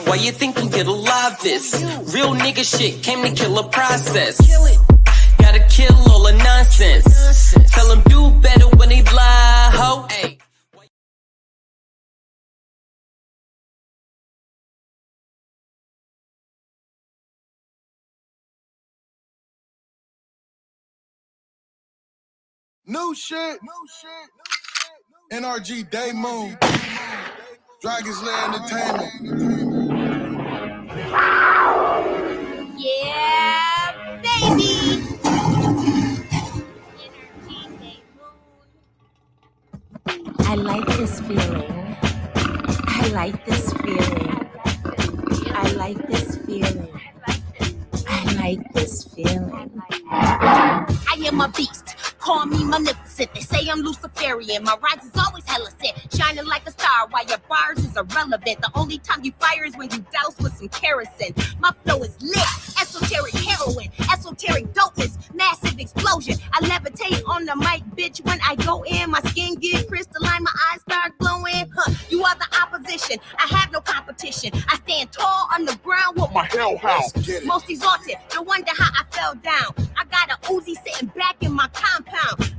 Why you think I'm get alive this? Real nigga shit came to kill a process. Gotta kill all the nonsense. Tell them do better when they lie, ho. Ay. New shit. NRG Day Moon. Dragon's Lair Entertainment. Yeah, baby. I like this feeling. I like this feeling. I like this feeling. I like this feeling. I am a beast. Call me magnificent. They say I'm Luciferian. My rise is always hella set, shining like a star while your bars is irrelevant. The only time you fire is when you douse with some kerosene. My flow is lit, esoteric heroin, esoteric dopeness, massive explosion. I levitate on the mic, bitch. When I go in, my skin get crystalline, my eyes start glowing. You are the opposition. I have no competition. I stand tall on the ground with my hellhound. Most exalted. No wonder how I fell down. I got a Uzi sitting back in my compound.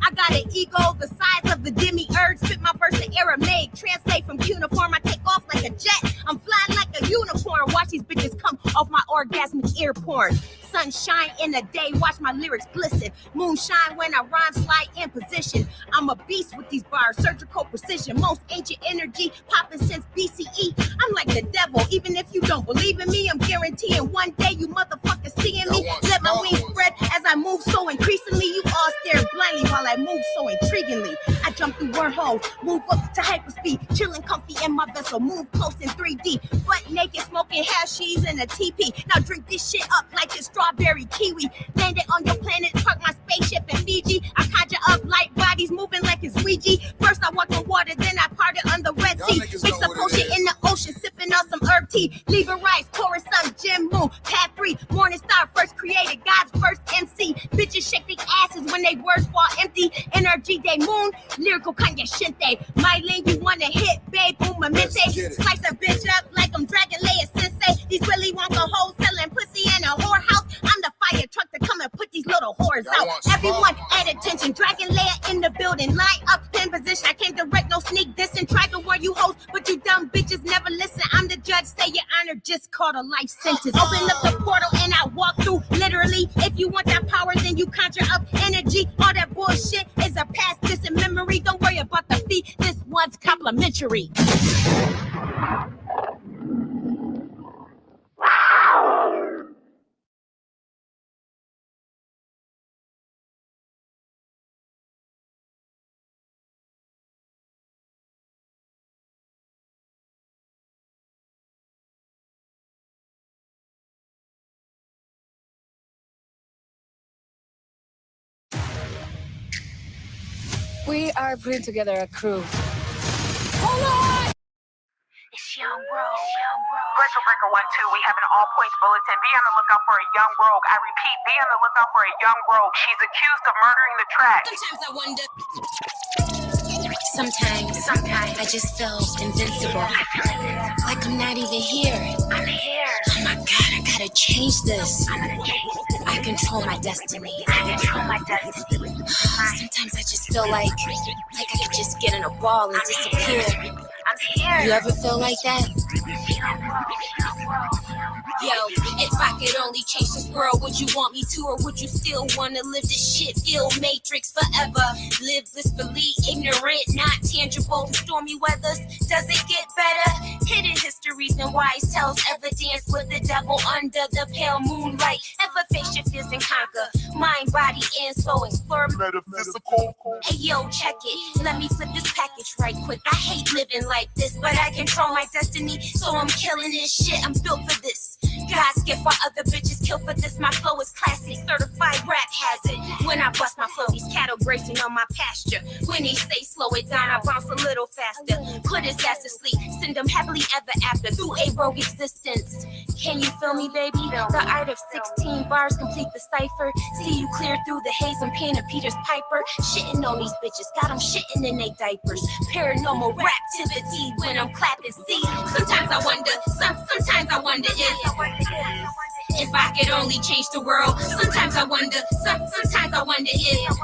I got an ego the size of the demi-urge. Spit my verse in Aramaic. Translate from cuneiform. I take off like a jet. I'm flying like a unicorn. Watch these bitches come off my orgasmic ear porn. Sunshine in the day. Watch my lyrics glisten. Moonshine when I rhyme, slide in position. I'm a beast with these bars. Surgical precision. Most ancient energy popping since BCE. I'm like the devil. Even if you don't believe in me, I'm guaranteeing one day you motherfuckers seeing me. Let my wings spread as I move so increasingly. You all stare blindly while I move so intriguingly. I jump through wormholes, move up to hyperspeed, chilling comfy in my vessel, move close in 3D, butt naked, smoking hashies in a teepee. Now drink this shit up like it's strawberry kiwi. Landed on your planet, park my spaceship in Fiji. I conjure up light bodies moving like it's Ouija. First I walk on water, then I parted on the Red Sea. Mix a potion in the ocean, sipping on some herb tea. Libra rice, Taurus sun, Jim Moon, Path 3, Morning Star, first created, God's first MC. Bitches shake their asses when they words fall empty. NRG Day Moon, lyrical Kanye Shinte. My lane you wanna hit, babe, boom, a mente. Slice a bitch up like I'm Dragon Layer Sensei. These Willy Wonka hoes selling pussy in a whorehouse. I'm the fire truck to come and put these little whores out. Everyone at attention, Dragon Layer in the building. Line up in position, I can't direct no sneak dissing. Try to word you hoes, but you dumb bitches never listen. I'm the judge, say your honor, just caught a life sentence. Open up the portal and I walk through, literally. If you want that power, then you conjure up energy. All that bullshit is a past, distant memory. Don't worry about the fee, this one's complimentary. We are putting together a crew. Hold on! It's Young Rogue. Breaker 1-2, we have an all points bulletin. Be on the lookout for a young rogue. I repeat, be on the lookout for a young rogue. She's accused of murdering the track. Sometimes I wonder. Sometimes I just feel invincible. Like I'm not even here. I'm here. Oh my God, I gotta change this. I control my destiny. Sometimes I just feel like I could just get in a ball and disappear. I'm here. You ever feel like that? Yo, if I could only change this world, would you want me to, or would you still want to live this shit filled matrix forever? Live blissfully, ignorant, not tangible. The stormy weathers, does it get better? Hidden histories and wise tales, ever dance with the devil under the pale moonlight. Ever face your fears and conquer, mind, body, and soul, explore metaphysical. Hey yo, check it, let me flip this package right quick. I hate living like this, but I control my destiny, so I'm killing this shit. I'm built for this. God's gift while other bitches kill for this. My flow is classy, certified rap hazard. When I bust my flow, these cattle grazing on my pasture. When they say slow it down, I bounce a little faster. Put his ass to sleep, send him happily ever after through a rogue existence. Can you feel me, baby? The art of 16 bars complete the cipher. See you clear through the haze, I'm pen of Peter's Piper. Shitting on these bitches, got them shitting in they diapers. Paranormal raptivity when I'm clapping. See, sometimes I wonder, sometimes could only change the world. Sometimes I wonder, sometimes I wonder if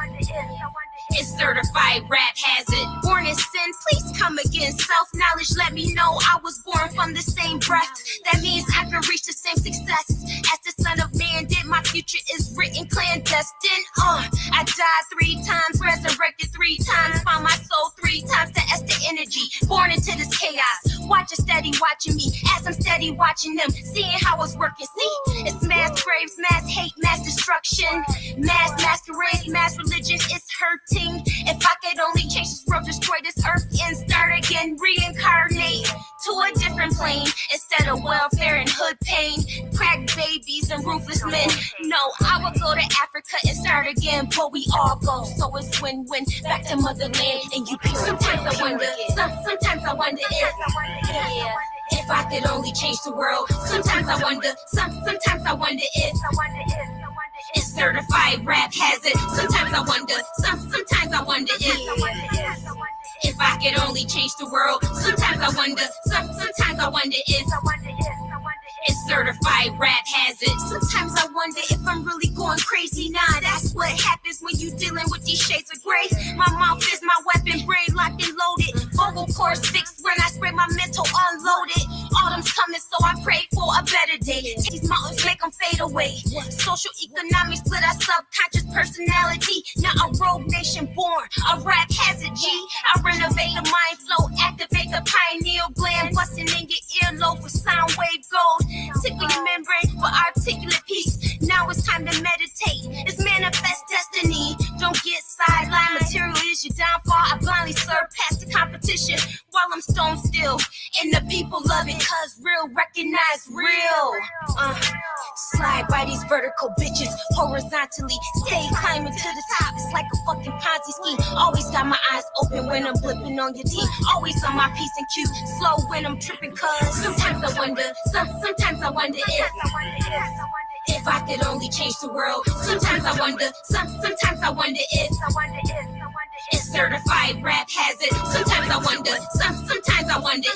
it's certified rap hazard. Born in sin, please come again. Self-knowledge let me know I was born from the same breath. That means I can reach the same success as the son of man did. My future is written clandestine. I died 3 times, resurrected 3 times, found my soul 3 times to S the energy. Born into this chaos, watching steady watching me as I'm steady watching them, seeing how it's working. See, it's mass graves, mass hate, mass destruction, mass masquerades, mass religion. It's hurting. If I could only change this world, destroy this earth, and start again, reincarnate to a different plane instead of welfare and hood pain, crack babies and ruthless men. No, I would go to Africa and start again, but we all go, so it's win-win. Back to motherland, and you pure. Sometimes I wonder, sometimes I wonder if I could only change the world. Sometimes I wonder, sometimes I wonder if it's certified rap hazard. Sometimes I wonder, sometimes I wonder if I could only change the world. Sometimes I wonder, sometimes I wonder if it's certified rap hazard. Sometimes I wonder if I'm really going crazy. Nah, that's what happens when you dealing with these shades of gray. My mouth is my weapon, brain locked and loaded. Vocal cords fixed when I spray my mental unloaded. Autumn's coming, so I pray for a better day. These mountains make them fade away. Social economics split our subconscious personality. Now a rogue nation born, a rap hazard G. I renovate the mind flow, activate the pineal gland, busting in your earlobe for sound wave gold. Tickle your membrane for articulate peace. Now it's time to meditate. It's manifest destiny. Don't get sidelined. Material is your downfall. I blindly serve past the competition while I'm stone still. And the people love it, cause real recognize real. Slide by these vertical bitches horizontally. Stay climbing to the top. It's like a fucking Ponzi scheme. Always got my eyes open when I'm blipping on your team. Always on my P's and Q's. Slow when I'm tripping, cause sometimes I wonder, sometimes I wonder if I could only change the world. Sometimes I wonder, sometimes I wonder if it's certified rap hazard. Sometimes I wonder, sometimes I wonder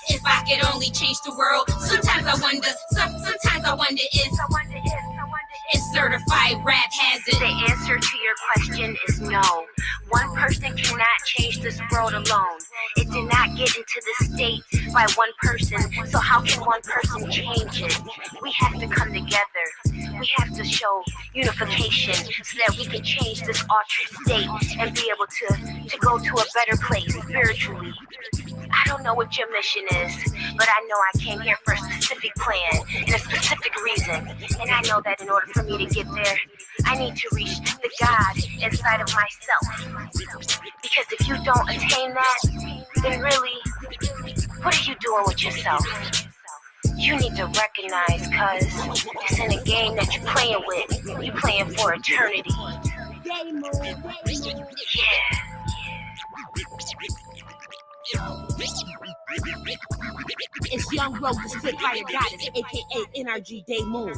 if I could only change the world. Sometimes I wonder, sometimes I wonder if it's certified rap hazard. The answer to your question is no. One person cannot change this world alone. It did not get into this state by one person, so how can one person change it? We have to come together. We have to show unification so that we can change this altered state and be able to go to a better place spiritually. I don't know what your mission is, but I know I came here for a specific plan and a specific reason. And I know that in order for me to get there, I need to reach the God inside of myself. Because if you don't attain that, then really, what are you doing with yourself? You need to recognize, cause it's in a game that you're playing with. You're playing for eternity. Yeah. It's Young Rogue, the Spitfire Goddess, aka NRG Day Moon.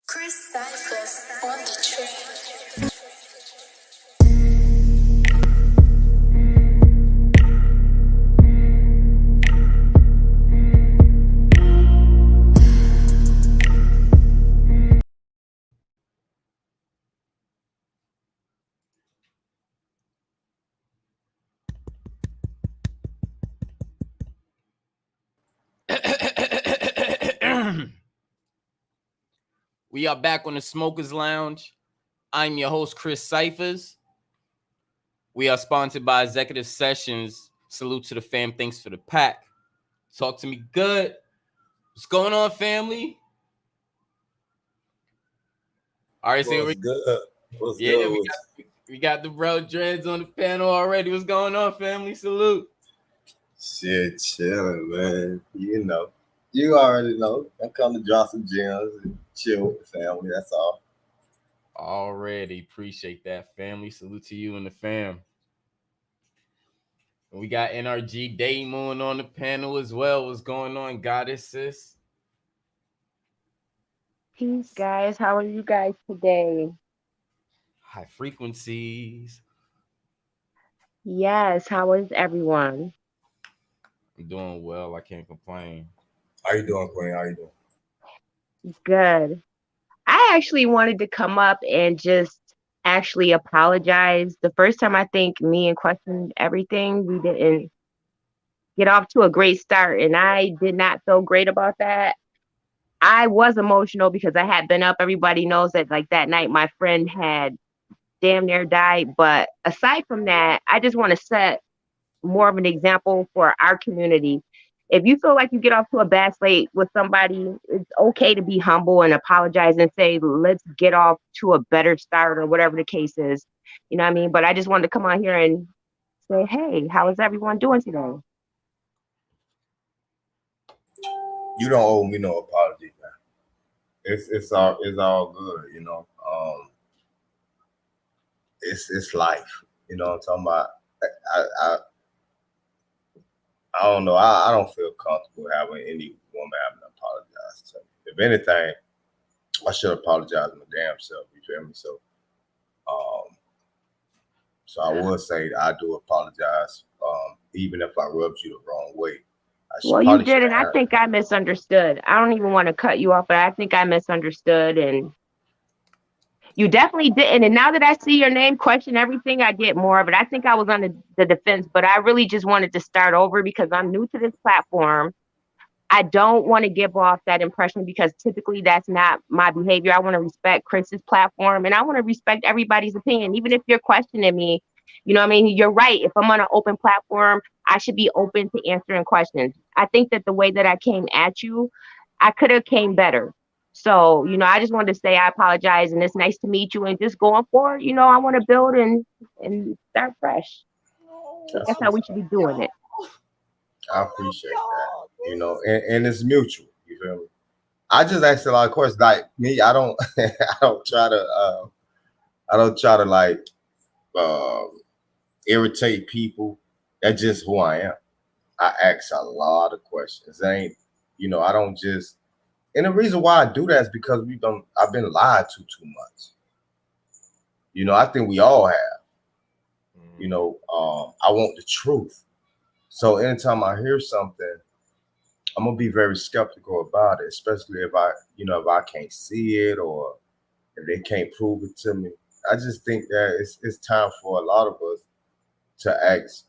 Chris Cyphers on the train. We are back on the Smokers Lounge. I'm your host, Chris Cyphers. We are sponsored by Executive Sessions. Salute to the fam. Thanks for the pack. Talk to me good. What's going on, family? All right, so What's good? We got the bro Dreads on the panel already. What's going on, family? Salute. Shit, chilling, man. You already know. I come to drop some gems and chill with the family. That's all. Already appreciate that, family. Salute to you and the fam. And we got NRG Day Moon on the panel as well. What's going on, goddesses? Peace, guys. How are you guys today? high frequencies. Yes, how is everyone? I'm doing well. I can't complain. How you doing, Queen? How you doing? Good. I actually wanted to come up and just actually apologize. The first time I think me and questioned everything, we didn't get off to a great start, and I did not feel great about that. I was emotional because I had been up. Everybody knows that, like that night, my friend had damn near died. But aside from that, I just want to set more of an example for our community. If you feel like you get off to a bad slate with somebody, it's okay to be humble and apologize and say, let's get off to a better start or whatever the case is. You know what I mean? But I just wanted to come on here and say, hey, how is everyone doing today? You don't owe me no apology, man. It's all good, you know. It's life, you know what I'm talking about. I I, I don't know. I don't feel comfortable having any woman having to apologize to me. If anything, I should apologize to my damn self. You feel me? Um, so I would say that I do apologize, even if I rubbed you the wrong way. I should Well, you probably did, should and I have. think I misunderstood. I don't even want to cut you off, but I think I misunderstood, and you definitely didn't. And now that I see your name, question everything, I get more of it. I think I was on the defense, but I really just wanted to start over because I'm new to this platform. I don't want to give off that impression because typically that's not my behavior. I want to respect Chris's platform and I want to respect everybody's opinion, even if you're questioning me. You know what I mean? You're right. If I'm on an open platform, I should be open to answering questions. I think that the way that I came at you, I could have came better. So, I just wanted to say I apologize and it's nice to meet you. And just going forward, I want to build and start fresh. So That's that's how what's we should up. be doing it. I appreciate that. You know, and it's mutual. You feel me? I just ask a lot of questions. Like me, I don't, I don't try to like um, irritate people. That's just who I am. I ask a lot of questions. I ain't, I don't just. And the reason why I do that is because I've been lied to too much. I think we all have. I want the truth. So anytime I hear something, I'm gonna be very skeptical about it, especially if I can't see it or if they can't prove it to me. I just think that it's time for a lot of us to ask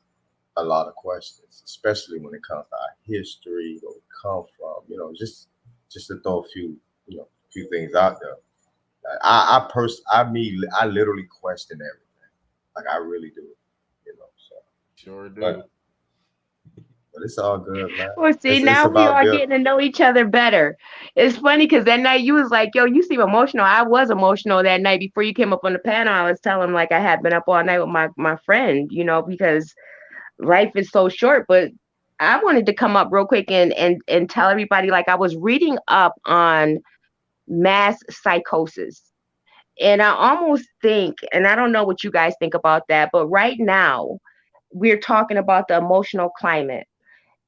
a lot of questions, especially when it comes to our history, where we come from. Just to throw a few things out there. Like, I literally question everything. Like I really do. So Sure do. but but it's all good, man. Well, see, It's now we about are building. getting to know each other better. It's funny because that night you was like, yo, you seem emotional. I was emotional that night before you came up on the panel. I was telling him like I had been up all night with my friend, because life is so short. But I wanted to come up real quick and tell everybody like I was reading up on mass psychosis. And I almost think, and I don't know what you guys think about that, but right now we're talking about the emotional climate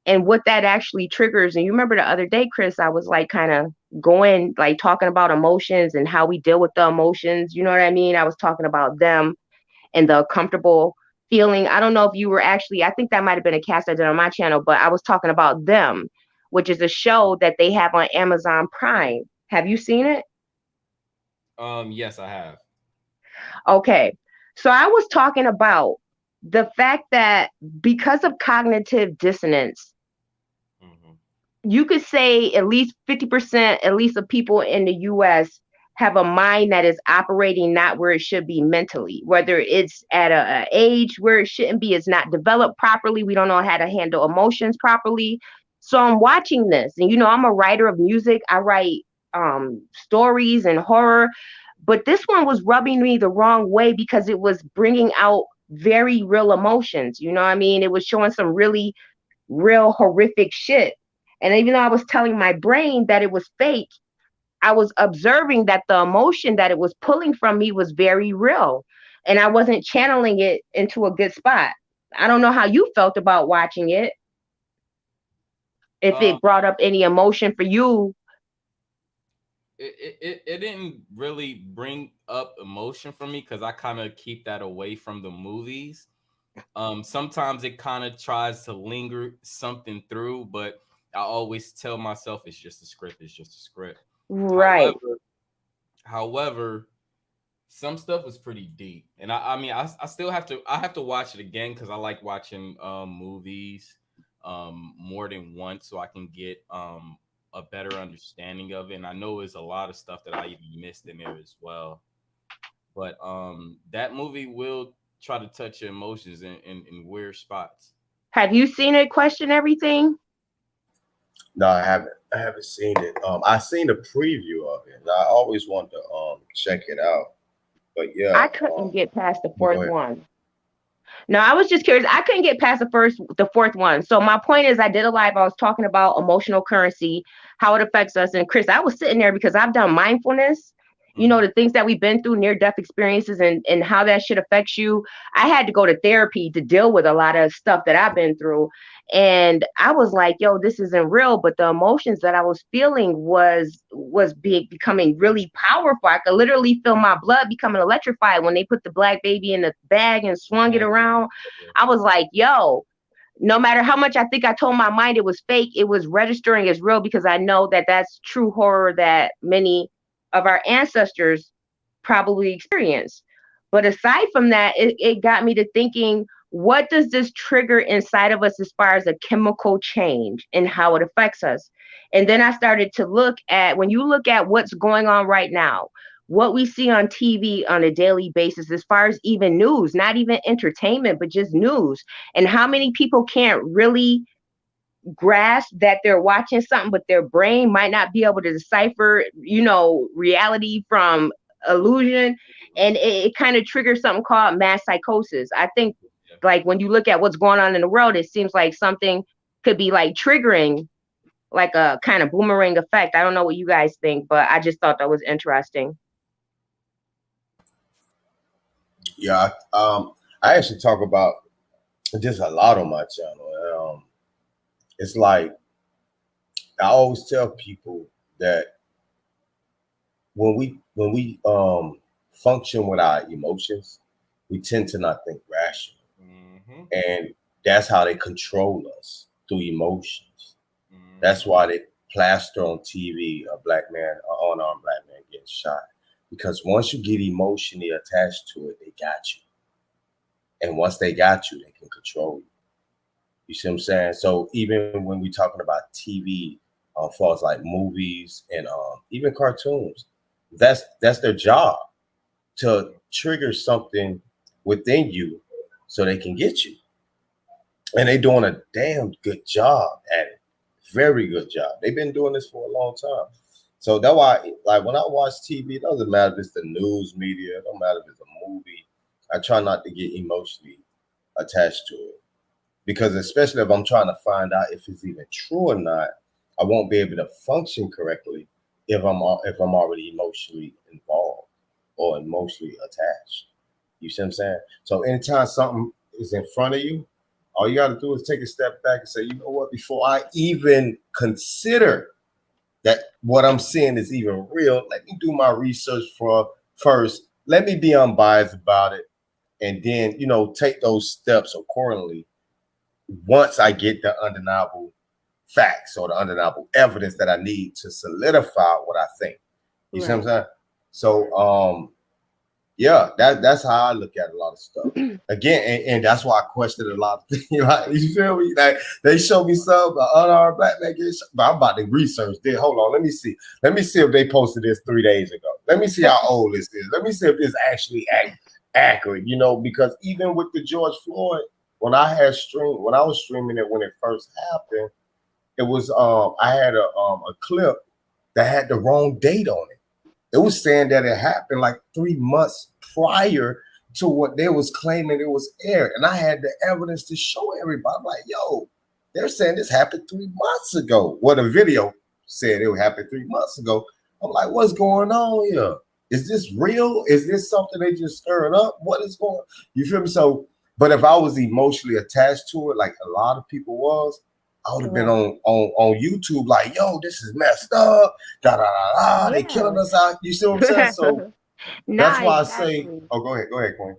and what that actually triggers. And you remember the other day, Chris, I was like kind of going, like talking about emotions and how we deal with the emotions. You know what I mean? I was talking about them and the comfortable feeling. I don't know if you were actually, I think that might have been a cast I did on my channel, but I was talking about Them, which is a show that they have on Amazon Prime. Have you seen it? Yes, I have. Okay. So I was talking about the fact that because of cognitive dissonance, Hmm. you could say at least 50% at least of people in the US have a mind that is operating not where it should be mentally, whether it's at a age where it shouldn't be, it's not developed properly, we don't know how to handle emotions properly. So I'm watching this and I'm a writer of music. I write stories and horror, but this one was rubbing me the wrong way because it was bringing out very real emotions. You know what I mean? It was showing some really real horrific shit. And even though I was telling my brain that it was fake, I was observing that the emotion that it was pulling from me was very real. And I wasn't channeling it into a good spot. I don't know how you felt about watching it, if Um, it brought up any emotion for you. it didn't really bring up emotion for me because I kind of keep that away from the movies. Sometimes it kind of tries to linger something through, but I always tell myself it's just a script. It's just a script. Right. However, some stuff was pretty deep, and I mean, I still have to watch it again because I like watching movies more than once so I can get a better understanding of it. And I know there's a lot of stuff that I even missed in there as well. But that movie will try to touch your emotions in weird spots. Have you seen it? Question everything. No, I haven't. I haven't seen it. I seen the preview of it. And I always wanted to check it out. But yeah, I couldn't get past the go fourth ahead. one. No, I was just curious. I couldn't get past the fourth one. So my point is, I did a live. I was talking about emotional currency, how it affects us. And Chris, I was sitting there because I've done mindfulness. You know, the things that we've been through, near death experiences, and how that shit affects you. I had to go to therapy to deal with a lot of stuff that I've been through. And I was like, yo, this isn't real. But the emotions that I was feeling was becoming really powerful. I could literally feel my blood becoming electrified when they put the black baby in the bag and swung it around. I was like, yo, no matter how much I think I told my mind it was fake, it was registering as real because I know that that's true horror that many of our ancestors probably experienced. But aside from that, it got me to thinking, what does this trigger inside of us as far as a chemical change and how it affects us? And then I started to look at, when you look at what's going on right now, what we see on TV on a daily basis, as far as even news, not even entertainment, but just news, and how many people can't really grasp that they're watching something, but their brain might not be able to decipher, reality from illusion. And it kind of triggers something called mass psychosis. I think, like, when you look at what's going on in the world, it seems like something could be like triggering like a kind of boomerang effect. I don't know what you guys think, but I just thought that was interesting. Yeah, I actually talk about this a lot on my channel. It's like I always tell people that when we function with our emotions, we tend to not think rational, and that's how they control us, through emotions. That's why they plaster on TV a black man, an unarmed black man getting shot, because once you get emotionally attached to it, they got you, and once they got you, they can control you. You see what I'm saying? So even when we're talking about TV, as far as like movies and even cartoons, that's their job, to trigger something within you so they can get you. And they're doing a damn good job at it. Very good job. They've been doing this for a long time. So that's why, like, when I watch TV, it doesn't matter if it's the news media, it don't matter if it's a movie. I try not to get emotionally attached to it. Because especially if I'm trying to find out if it's even true or not, I won't be able to function correctly if I'm already emotionally involved or emotionally attached. You see what I'm saying? So anytime something is in front of you, all you got to do is take a step back and say, you know what, before I even consider that what I'm seeing is even real, let me do my research first. Let me be unbiased about it. And then, take those steps accordingly once I get the undeniable facts or the undeniable evidence that I need to solidify what I think. You see what I'm saying? So, yeah, that's how I look at a lot of stuff. Again, and that's why I question a lot of things. Like, you feel me? Like, they show me some unarmed black man get shot, but I'm about to research this. Hold on, let me see. Let me see if they posted this 3 days ago. Let me see how old this is. Let me see if this actually accurate. Because even with the George Floyd, when I was streaming it when it first happened, it was I had a clip that had the wrong date on it. It was saying that it happened like 3 months prior to what they was claiming it was aired. And I had the evidence to show everybody. I'm like, yo, they're saying this happened 3 months ago. Well, the video said it happened 3 months ago. I'm like, what's going on here? Is this real? Is this something they just stirring up? What is going on? You feel me? So, but if I was emotionally attached to it, like a lot of people was, I would have been on YouTube like, yo, this is messed up. Da da da da. They killing us out. You see what I'm saying? So that's Nah, why I say, exactly. oh, go ahead, Queen.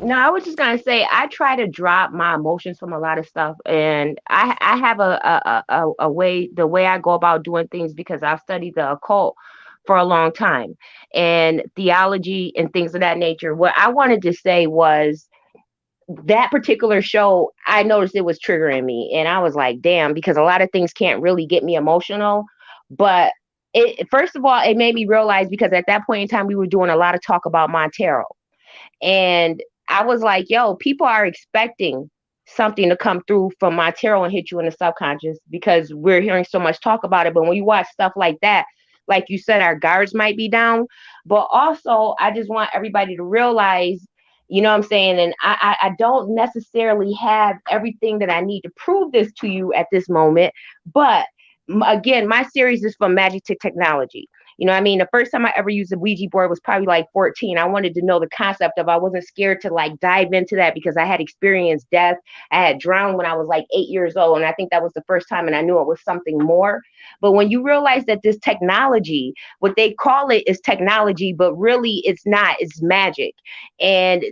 No, I was just gonna say I try to drop my emotions from a lot of stuff, and I have a way, the way I go about doing things, because I've studied the occult for a long time and theology and things of that nature. What I wanted to say was that particular show, I noticed it was triggering me, and I was like, damn, because a lot of things can't really get me emotional, but it, first of all, it made me realize, because at that point in time we were doing a lot of talk about Montero, and I was like, yo, people are expecting something to come through from Montero and hit you in the subconscious, because we're hearing so much talk about it. But when you watch stuff like that, like you said, our guards might be down. But also, I just want everybody to realize, you know what I'm saying? And I don't necessarily have everything that I need to prove this to you at this moment. But again, my series is from Magic to Technology. You know what I mean? The first time I ever used a Ouija board was probably like 14. I wanted to know the concept of, I wasn't scared to like dive into that, because I had experienced death. I had drowned when I was like 8 years old. And I think that was the first time, and I knew it was something more. But when you realize that this technology, what they call it is technology, but really it's not, it's magic. And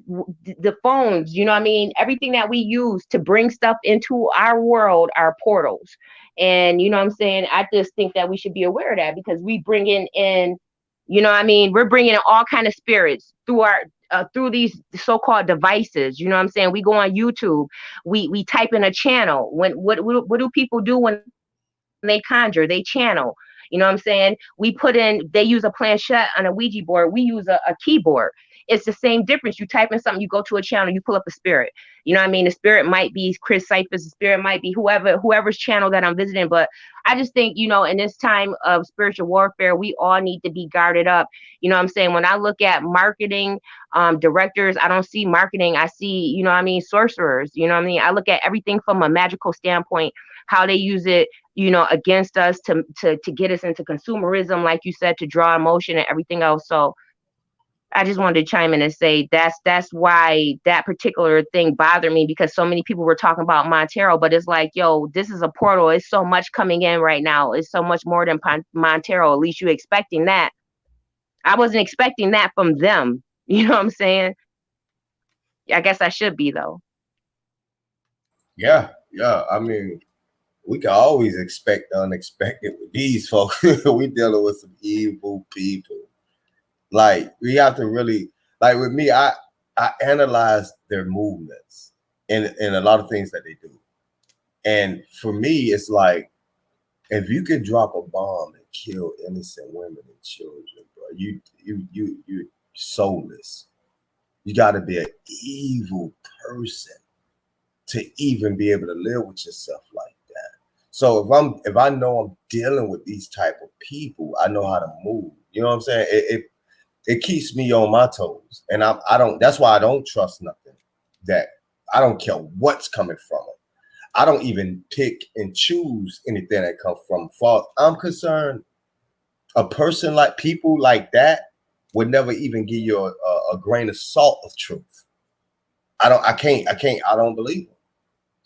the phones, you know what I mean? Everything that we use to bring stuff into our world are portals. And you know what I'm saying? I just think that we should be aware of that, because we bring in, you know what I mean? We're bringing in all kind of spirits through our through these so-called devices. You know what I'm saying? We go on YouTube, we type in a channel. When what do people do when they conjure? They channel. You know what I'm saying? We put in, they use a planchette on a Ouija board. We use a keyboard. It's the same difference. You type in something, you go to a channel, you pull up a spirit. You know what I mean? The spirit might be Chris Cyphers, the spirit might be whoever's channel that I'm visiting. But I just think, you know, in this time of spiritual warfare, we all need to be guarded up. You know what I'm saying? When I look at marketing directors, I don't see marketing. I see, you know what I mean, sorcerers. You know what I mean? I look at everything from a magical standpoint, how they use it, you know, against us to get us into consumerism, like you said, to draw emotion and everything else. So I just wanted to chime in and say that's why that particular thing bothered me, because so many people were talking about Montero, but it's like, yo, this is a portal. It's so much coming in right now. It's so much more than Montero. At least you expecting that. I wasn't expecting that from them. You know what I'm saying? I guess I should be though. Yeah, yeah. I mean, we can always expect the unexpected with these folks. We dealing with some evil people. Like we have to really, like with me, I analyze their movements and a lot of things that they do. And for me, it's like, if you could drop a bomb and kill innocent women and children, bro, you soulless. You got to be an evil person to even be able to live with yourself like that. So if I know I'm dealing with these type of people, I know how to move. You know what I'm saying? It keeps me on my toes, and I don't. That's why I don't trust nothing. That I don't care what's coming from it. I don't even pick and choose anything that comes from false. I'm concerned. A person like people like that would never even give you a grain of salt of truth. I can't. I don't believe them.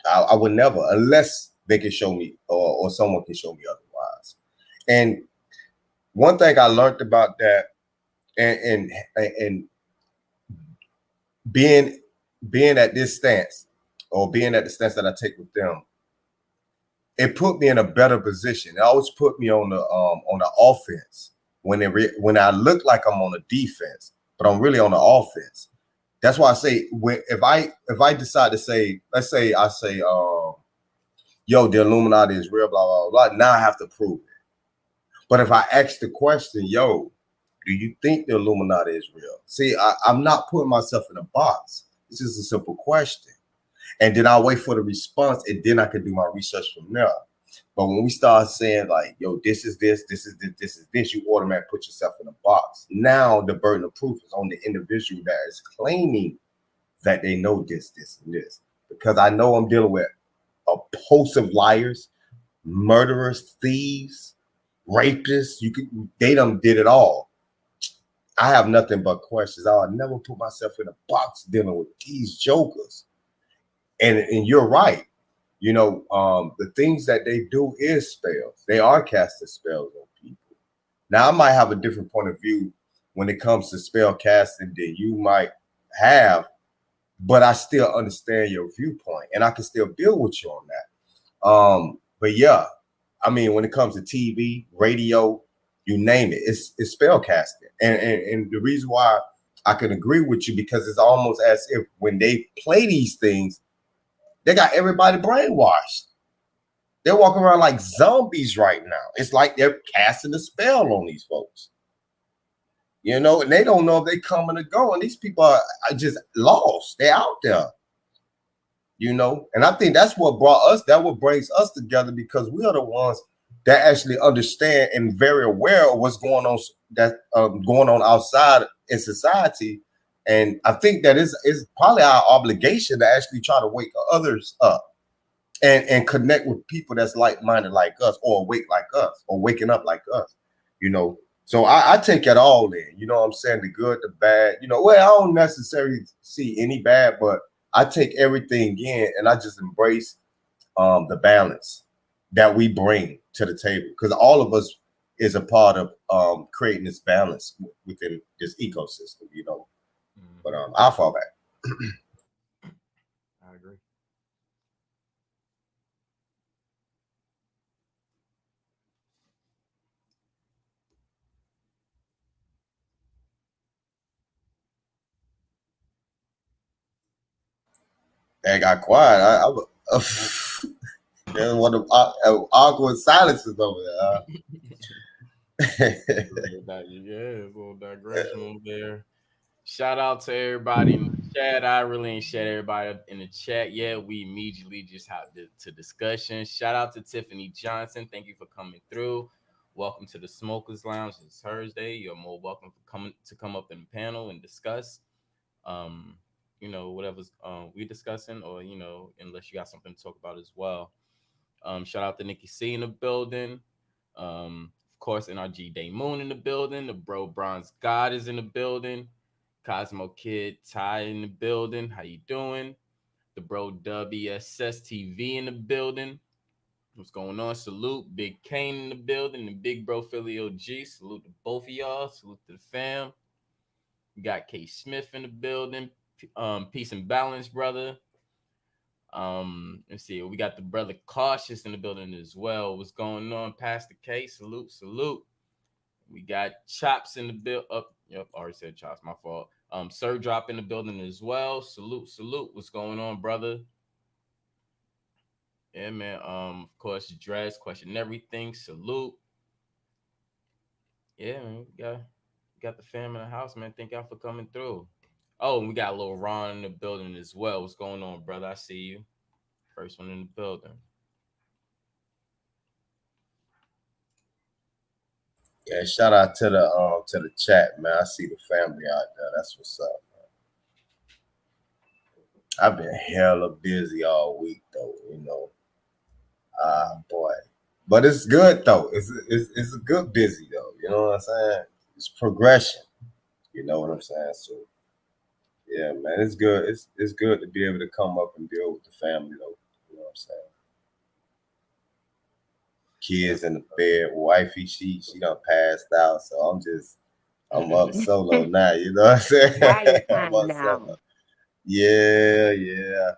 I would never, unless they can show me or someone can show me otherwise. And one thing I learned about that, and being at this stance, or being at the stance that I take with them, it put me in a better position. It always put me on the offense when I look like I'm on the defense, but I'm really on the offense. That's why I say, if I decide to say, let's say I say, yo, the Illuminati is real, blah, blah, blah, now I have to prove it. But if I ask the question, yo, do you think the Illuminati is real? See, I'm not putting myself in a box. It's just a simple question. And then I'll wait for the response, and then I can do my research from there. But when we start saying like, yo, this is this, this is this, this is this, you automatically put yourself in a box. Now the burden of proof is on the individual that is claiming that they know this, this, and this. Because I know I'm dealing with a host of liars, murderers, thieves, rapists. They done did it all. I have nothing but questions. I'll never put myself in a box dealing with these jokers. And you're right. The things that they do is spells. They are casting spells on people. Now, I might have a different point of view when it comes to spell casting than you might have, but I still understand your viewpoint and I can still build with you on that. But yeah, I mean, when it comes to TV, radio, you name it, it's spell casting. And the reason why I can agree with you, because it's almost as if when they play these things, they got everybody brainwashed. They're walking around like zombies right now. It's like they're casting a spell on these folks. And they don't know if they coming or going. These people are just lost. They're out there. And I think that's what what brings us together, because we are the ones that actually understand and very aware of what's going on, going on outside in society. And I think that is probably our obligation to actually try to wake others up and connect with people that's like-minded like us, or awake like us, or waking up like us. So I take it all in, what I'm saying? The good, the bad, well, I don't necessarily see any bad, but I take everything in and I just embrace the balance that we bring to the table, because all of us is a part of creating this balance within this ecosystem, But I'll fall back. I agree. They got quiet. There's one of awkward silences over there. Yeah, a little digression over there. Shout out to everybody in the chat. I really ain't shed everybody in the chat yet. We immediately just hopped to discussion. Shout out to Tiffany Johnson. Thank you for coming through. Welcome to the Smokers Lounge. It's Thursday. You're more welcome for come up in the panel and discuss. Whatever's we discussing, or unless you got something to talk about as well. Shout out to Nikki C in the building. Of course, NRG Day Moon in the building. The Bro Bronze God is in the building. Cosmo Kid Ty in the building. How you doing? The Bro WSS TV in the building. What's going on? Salute Big Kane in the building and Big Bro Philly OG. Salute to both of y'all. Salute to the fam. We got K Smith in the building. Peace and balance, brother. Let's see. We got the brother Cautious in the building as well. What's going on, Pastor K? Salute, salute. We got Chops in the build up. Yep, already said Chops, my fault. Sir Drop in the building as well. Salute, salute. What's going on, brother? Yeah, man. Of course, Dress, question everything. Salute. Yeah, man. We got the fam in the house, man. Thank y'all for coming through. Oh, and we got a little Ron in the building as well. What's going on, brother? I see you. First one in the building. Yeah, shout out to the chat, man. I see the family out there. That's what's up, man. I've been hella busy all week though, boy. But it's good though. It's a good busy though. You know what I'm saying? It's progression. You know what I'm saying? So yeah, man, it's good. It's good to be able to come up and build with the family though. You know what I'm saying? Kids in the bed, wifey, she done passed out, so I'm up solo now, you know what I'm saying? Quiet I'm time up now. solo. Yeah.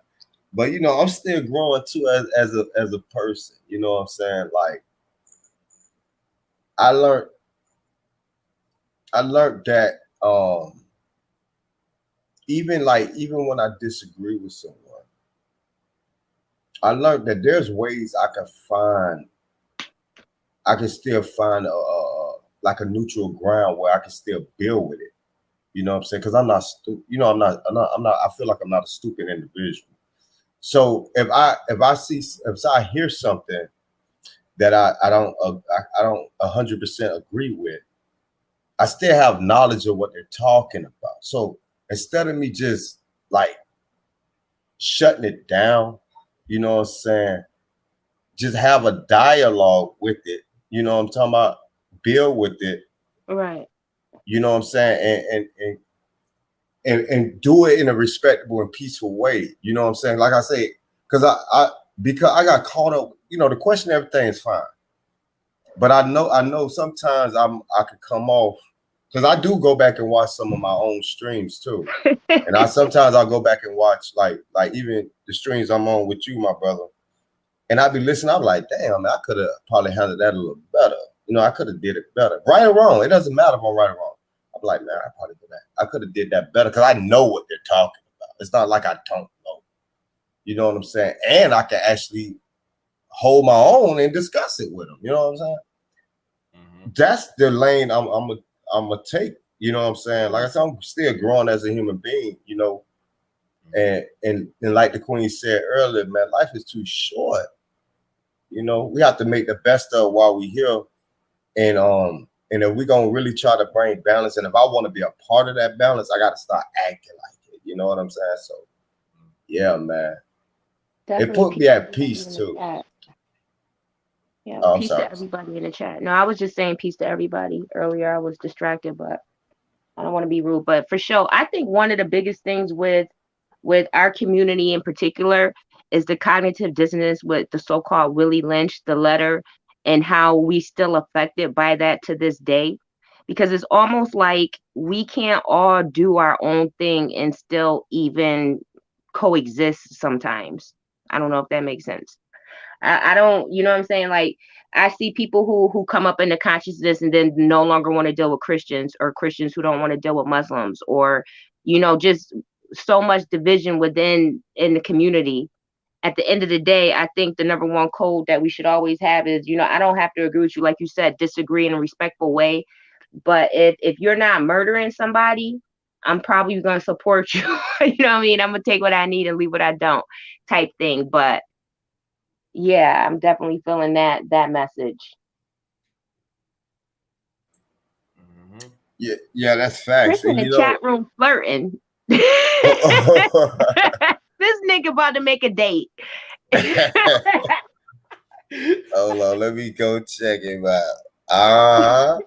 But I'm still growing too as a person, you know what I'm saying? Like I learned that even when I disagree with someone, I learned that there's ways I can still find like a neutral ground where I can still build with it. You know what I'm saying? Because I'm not stupid. I feel like I'm not a stupid individual. So if I hear something that I don't 100% agree with, I still have knowledge of what they're talking about. So instead of me just like shutting it down, you know what I'm saying? Just have a dialogue with it. You know what I'm talking about? Build with it. Right. You know what I'm saying? And do it in a respectable and peaceful way. You know what I'm saying? Like I say, because because I got caught up. You know, the question, everything is fine, but I know sometimes I could come off because I do go back and watch some of my own streams too, and I sometimes I'll go back and watch like even the streams I'm on with you, my brother, and I be listening. I'm like, damn, man, I could have probably handled that a little better. You know, I could have did it better, right or wrong. It doesn't matter if I'm right or wrong. I'm like, man, I probably could have. I could have did that better because I know what they're talking about. It's not like I don't know. You know what I'm saying? And I can actually hold my own and discuss it with them. You know what I'm saying? That's the lane I'm a take. You know what I'm saying? Like I said, I'm still growing as a human being. You know, and like the Queen said earlier, man, life is too short. You know, we have to make the best of while we here, and if we're gonna really try to bring balance, and if I want to be a part of that balance, I got to start acting like it. You know what I'm saying? So, yeah, man, it Definitely put peace me to at everybody peace in the too. chat. Yeah, Oh, I'm peace to sorry. everybody in the chat. No, I was just saying peace to everybody earlier. I was distracted, but I don't want to be rude. But for sure, I think one of the biggest things with our community in particular is the cognitive dissonance with the so-called Willie Lynch, the letter, and how we still affected by that to this day. Because it's almost like we can't all do our own thing and still even coexist sometimes. I don't know if that makes sense. I don't, you know what I'm saying? Like I see people who come up in the consciousness and then no longer want to deal with Christians, or Christians who don't want to deal with Muslims, or just so much division within in the community. At the end of the day, I think the number one code that we should always have is, I don't have to agree with you, like you said, disagree in a respectful way. But if you're not murdering somebody, I'm probably gonna support you. You know what I mean? I'm gonna take what I need and leave what I don't, type thing. But yeah, I'm definitely feeling that message. Yeah, that's Chris facts. in And the you chat know, room flirting. This nigga about to make a date. hold on, let me go check him out. Uh,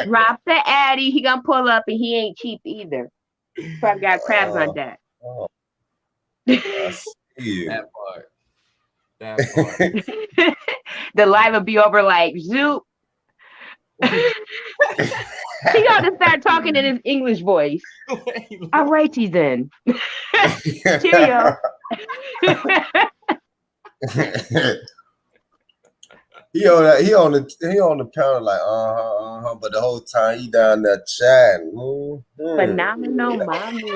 Drop the addy. He gonna pull up and he ain't cheap either. Probably got crabs on deck. oh, I see you. That part. That part. The live will be over like zoop. He got to start talking in his English voice. All righty then. Cheerio. he on the panel like but the whole time he down there chatting. Phenomenal mommy.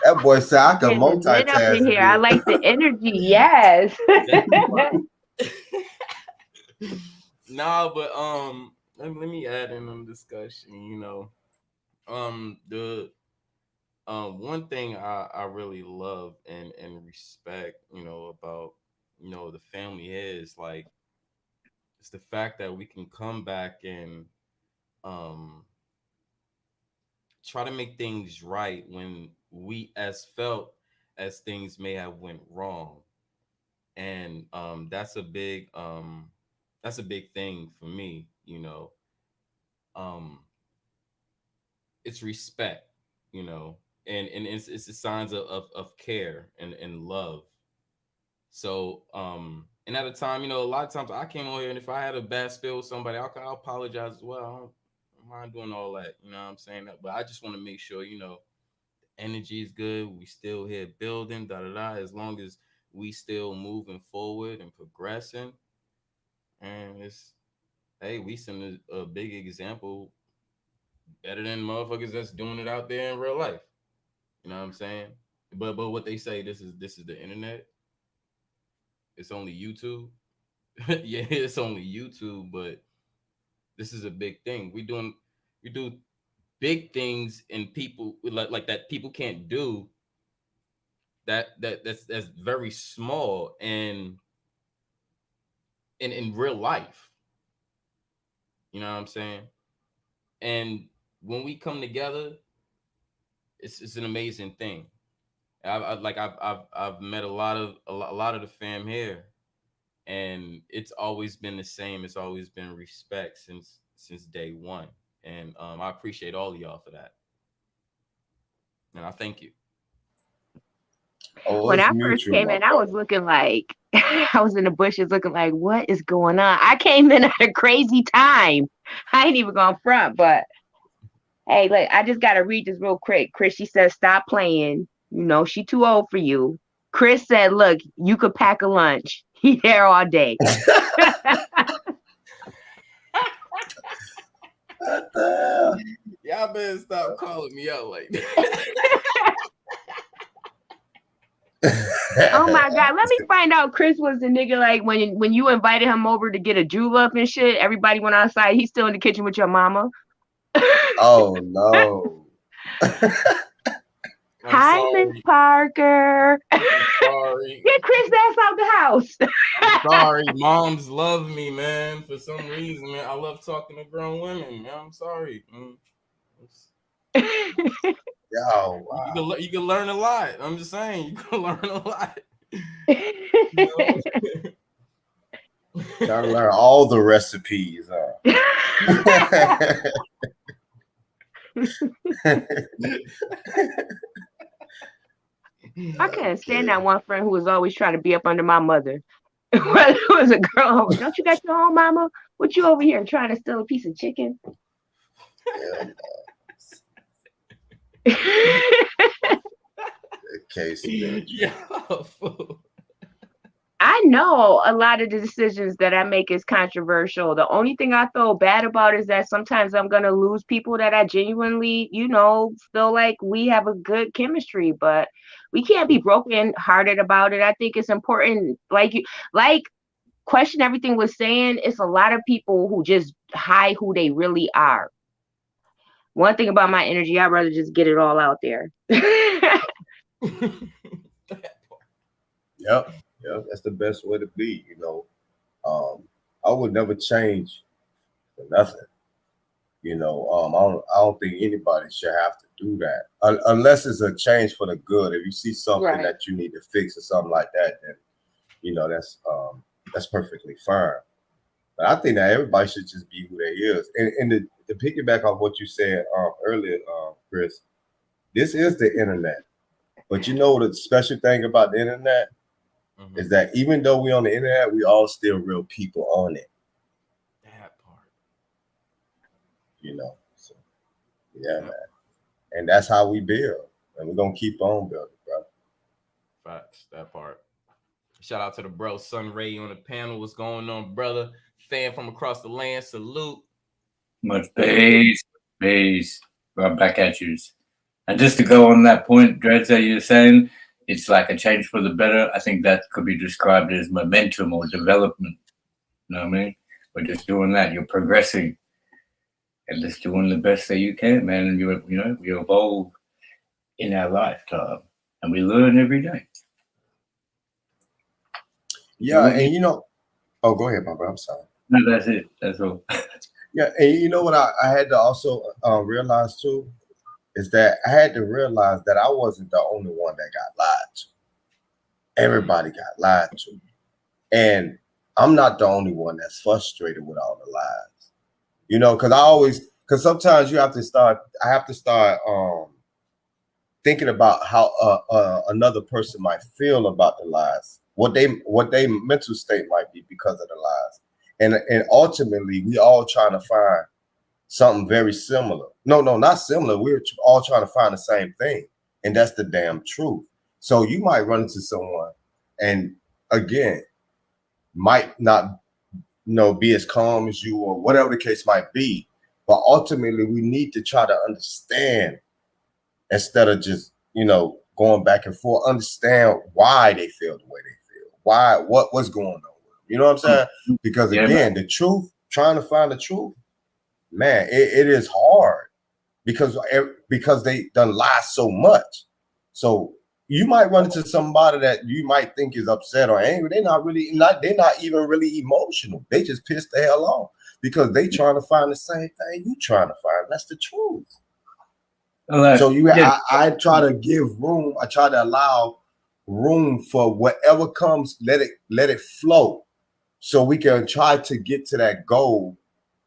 That boy said I can Getting it lit up multitask in and here. I do like the energy. Yes. Nah, but let me add in on discussion. The one thing I really love and respect, about the family is like it's the fact that we can come back and um try to make things right when we as felt as things may have went wrong. And that's a big thing for me. Um it's respect, you know and it's the signs of care and love. So and at a time, a lot of times I came on here, and if I had a bad spill with somebody, I'll apologize as well. I don't mind doing all that, you know what I'm saying? But I just want to make sure, energy is good. We still here building, da da da. As long as we still moving forward and progressing, and it's hey, we send a big example better than motherfuckers that's doing it out there in real life. You know what I'm saying? But what they say, this is the internet. It's only YouTube. Yeah, it's only YouTube, but this is a big thing. We do big things in people like that people can't do, that's very small and in real life. You know what I'm saying? And when we come together, it's an amazing thing. I've met a lot of the fam here, and it's always been the same. It's always been respect since day one, and I appreciate all of y'all for that, and I thank you. Oh, When it's I first mutual, came my in, I was brother. looking like I was in the bushes looking like, what is going on? I came in at a crazy time. I ain't even gonna front, but hey, look, I just gotta read this real quick. Chris, she says, stop playing. You know, she too old for you. Chris said, look, you could pack a lunch. He there all day. What the Y'all better stop calling me out like that. Oh my hell? God. Let me find out Chris was the nigga like when you invited him over to get a julep and shit, everybody went outside. He's still in the kitchen with your mama. Oh no. I'm Hi, Miss sorry. Parker. I'm sorry. Get Chris ass out the house. I'm sorry. Moms love me, man. For some reason, man. I love talking to grown women, man. I'm sorry. Yo, You can learn a lot. I'm just saying, you can learn a lot. You know? gotta learn all the recipes. I couldn't stand Okay. that one friend who was always trying to be up under my mother. Whether it was a girl, don't you got your own mama? What you over here trying to steal a piece of chicken? Yeah, case Yeah, fool. I know a lot of the decisions that I make is controversial. The only thing I feel bad about is that sometimes I'm gonna lose people that I genuinely, feel like we have a good chemistry, but we can't be broken hearted about it. I think it's important, like Question Everything was saying, it's a lot of people who just hide who they really are. One thing about my energy, I'd rather just get it all out there. Yep, that's the best way to be. I would never change for nothing. I don't think anybody should have to do that unless it's a change for the good. If you see something Right. that you need to fix or something like that, then that's perfectly fine. But I think that everybody should just be who they is. And to piggyback off what you said earlier, Chris, this is the internet. But you know the special thing about the internet is that even though we on the internet, we all still real people on it. That part. So yeah, man. And that's how we build. And we're gonna keep on building, bro. Facts, that part. Shout out to the bro Sun Ray on the panel. What's going on, brother? Fan from across the land. Salute. Much peace. Right back at you. And just to go on that point, Dreads, that you're saying, it's like a change for the better. I think that could be described as momentum or development. You know what I mean? We're just doing that. You're progressing and just doing the best that you can, man. And we evolve in our lifetime and we learn every day. Yeah, and go ahead, my bro. I'm sorry. No, that's it. That's all. Yeah, and you know what I had to also realize too is that I had to realize that I wasn't the only one that got lied to. Everybody got lied to, and I'm not the only one that's frustrated with all the lies. Because sometimes I have to start thinking about how another person might feel about the lies, what they mental state might be because of the lies. And ultimately, we all trying to find something very similar. No, not similar. We're all trying to find the same thing, and that's the damn truth. So you might run into someone, and again, might not, be as calm as you or whatever the case might be. But ultimately, we need to try to understand instead of just going back and forth. Understand why they feel the way they feel. What's going on with them. You know what I'm saying? Because again, the truth, trying to find the truth, man, it is hard because they done lie so much. So you might run into somebody that you might think is upset or angry. They're not even really emotional. They just pissed the hell off because they trying to find the same thing you trying to find. That's the truth. So I try to give room. I try to allow room for whatever comes. Let it flow, so we can try to get to that goal,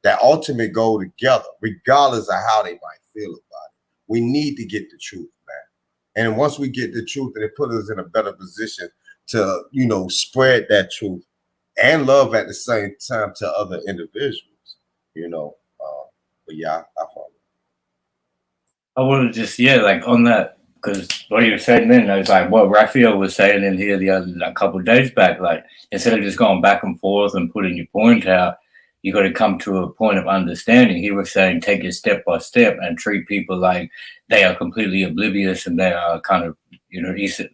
that ultimate goal together, regardless of how they might feel about it. We need to get the truth, man. And once we get the truth, and it put us in a better position to, you know, spread that truth and love at the same time to other individuals, you know. But yeah, I follow. I want to just, like on that, because what you were saying then, I was like what Raphael was saying in here a couple of days back, like instead of just going back and forth and putting your point out, you got to come to a point of understanding. He was saying take it step by step and treat people like they are completely oblivious and they are kind of,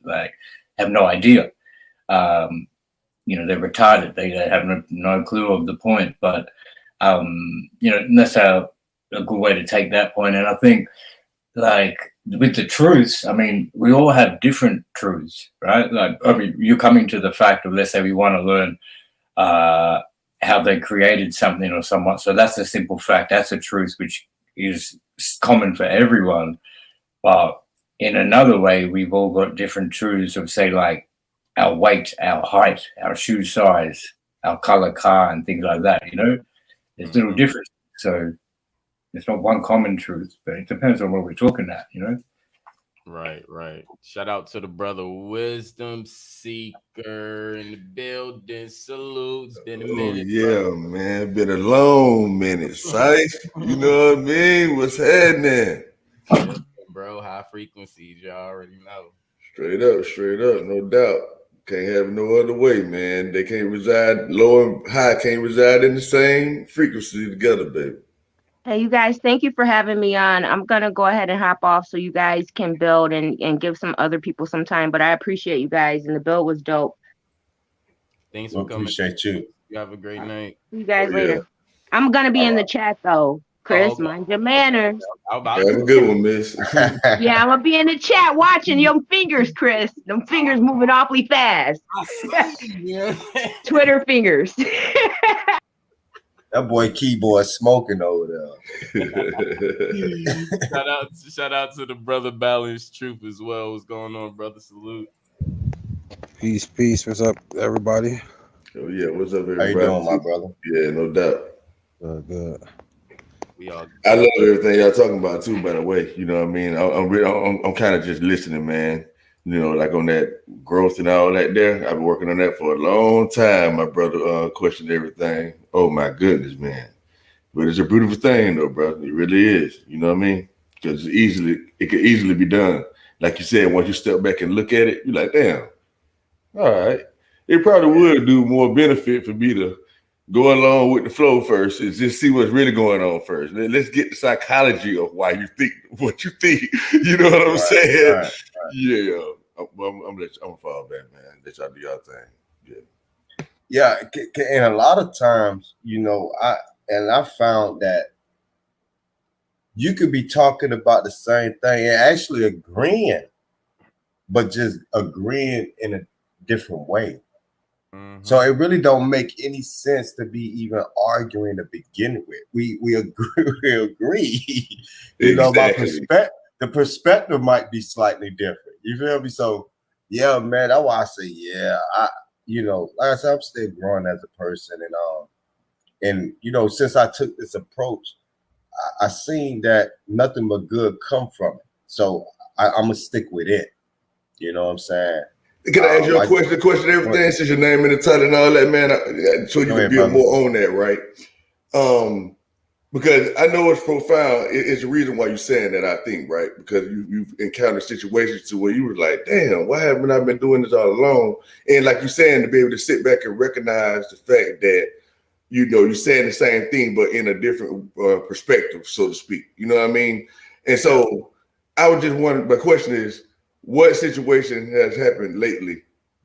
like have no idea. They're retarded. They have no clue of the point. But, that's a good way to take that point. And I think, like, with the truths, I mean, we all have different truths, right? Like, I mean, you're coming to the fact of, let's say we want to learn how they created something or someone. So that's a simple fact. That's a truth which is common for everyone. But in another way, we've all got different truths of, say, like our weight, our height, our shoe size, our color car, and things like that. There's little differences. So it's not one common truth, but it depends on what we're talking at. Right. Shout out to the brother Wisdom Seeker in the building. Salutes. Been a minute. Yeah, man. Been a long minute, Syfe. You know what I mean? What's happening? Yeah, bro, high frequencies, you already know. Straight up, no doubt. Can't have it no other way, man. They can't reside, low and high can't reside in the same frequency together, baby. Hey, you guys, thank you for having me on. I'm going to go ahead and hop off so you guys can build and give some other people some time. But I appreciate you guys, and the build was dope. Thanks for coming. Appreciate you. You have a great night. See you guys later. I'm going to be in the chat, though. Chris, mind your manners. Have a good one, miss. Yeah, I'm going to be in the chat watching your fingers, Chris. Them fingers moving awfully fast. Twitter fingers. That boy keyboard smoking over there. shout out to the brother Balanced Truth as well. What's going on, brother? Salute. Peace. What's up, everybody? Oh yeah, what's up, everybody? How you doing, my brother? Yeah, no doubt. Good. I love everything y'all talking about too. By the way, you know what I mean. I'm kind of just listening, man. Like on that growth and all that there. I've been working on that for a long time. My brother questioned everything. Oh my goodness, man. But it's a beautiful thing though, bro. It really is. You know what I mean? Because it could easily be done. Like you said, once you step back and look at it, you're like, damn, all right. It probably would do more benefit for me to go along with the flow first and just see what's really going on first. Let's get the psychology of why you think what you think. You know what I'm saying? Right. Yeah. I'm gonna fall back, man. Let y'all do y'all thing. Yeah. And a lot of times, I found that you could be talking about the same thing and actually agreeing, but just agreeing in a different way. Mm-hmm. So it really don't make any sense to be even arguing to begin with. We agree. Exactly. The perspective might be slightly different. You feel me? So yeah, man, that's why I say, yeah, like I said, I'm still growing as a person, and since I took this approach, I seen that nothing but good come from it. So I'm gonna stick with it. You know what I'm saying? Can I ask you a question? Everything, since your name in the title and all that, man, so you can build more on that, right? Because I know it's profound. It's the reason why you're saying that, I think, right? Because you've encountered situations to where you were like, damn, why haven't I been doing this all along? And like you're saying, to be able to sit back and recognize the fact that, you're saying the same thing, but in a different perspective, so to speak. You know what I mean? And so I was just wondering, my question is, what situation has happened lately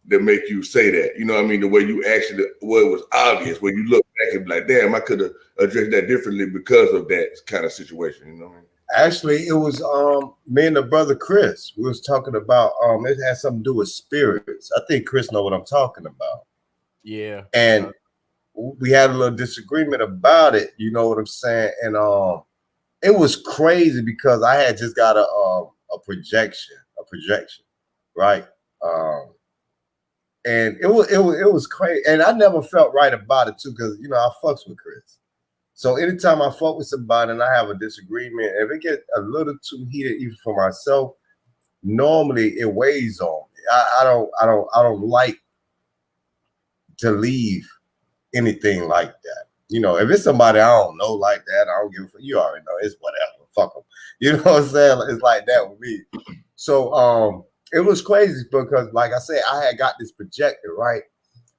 that make you say that? You know what I mean? The way you actually, well, it was obvious, when you look back and be like, damn, I could have addressed that differently because of that kind of situation. You know what I mean? Actually, it was me and the brother Chris. We was talking about it had something to do with spirits. I think Chris know what I'm talking about. Yeah. And we had a little disagreement about it. You know what I'm saying? And it was crazy because I had just got a projection, right? And it was crazy, and I never felt right about it too, because I fucks with Chris. So anytime I fuck with somebody and I have a disagreement, if it get a little too heated, even for myself, normally it weighs on me. I don't like to leave anything like that. You know, if it's somebody I don't know like that, I don't give a fuck. You already know it's whatever. Fuck them. You know what I'm saying? It's like that with me. So it was crazy because, like I said, I had got this projector, right?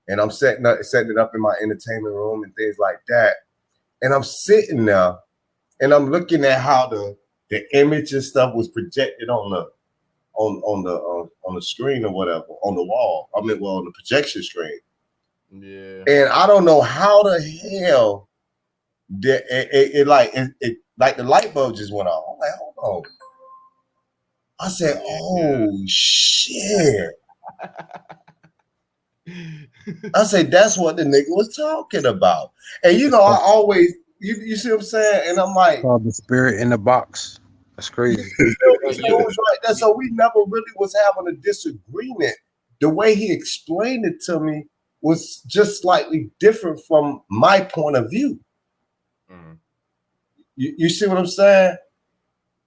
And I'm setting it up in my entertainment room and things like that. And I'm sitting there and I'm looking at how the image and stuff was projected on the screen or whatever, on the wall. I mean, well, on the projection screen. Yeah. And I don't know how the hell it like the light bulb just went off. I'm like, hold on. I said, oh shit. I said, that's what the nigga was talking about. And you know, I always you see what I'm saying? And I'm like, called the spirit in the box. That's crazy. So it was right there. So we never really was having a disagreement. The way he explained it to me was just slightly different from my point of view. Mm. You see what I'm saying?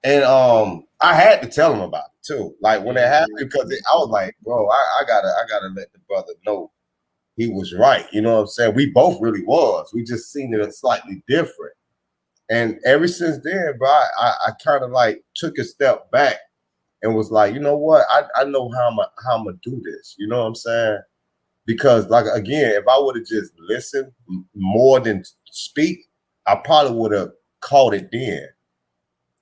And I had to tell him about it too. Like when it happened, because I was like, bro, I gotta let the brother know he was right. You know what I'm saying? We both really was. We just seen it slightly different. And ever since then, bro, I kind of like took a step back and was like, you know what? I know how I'm gonna do this. You know what I'm saying? Because like again, if I would have just listened more than speak, I probably would have caught it then.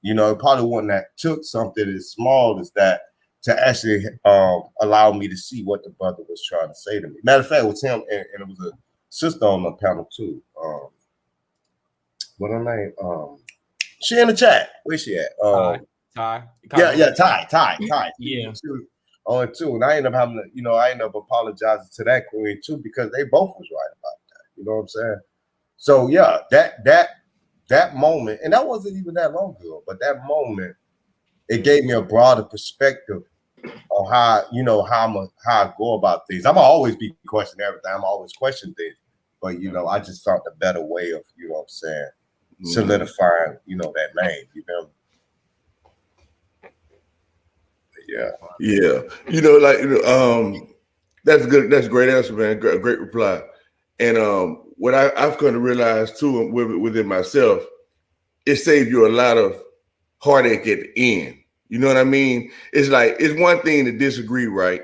You know, it probably wouldn't have took something as small as that to actually allow me to see what the brother was trying to say to me. Matter of fact, it was him and it was a sister on the panel too. What her name? She in the chat. Where's she at? Ty. Yeah, Ty. Yeah. On two. And I ended up having to, you know, I ended up apologizing to that queen too, because they both was right about that. You know what I'm saying? So yeah, that moment, and that wasn't even that long ago, but that moment, it gave me a broader perspective on how, you know, how I go about things. I'm gonna always be questioning everything. I'm always questioning things. But you know, I just found a better way of, you know what I'm saying, solidifying, you know, that name. You know. Yeah. You know, like that's good. That's a great answer, man. Great reply. And what I've come to realize too within myself, it saves you a lot of heartache at the end. You know what I mean? It's like it's one thing to disagree, right?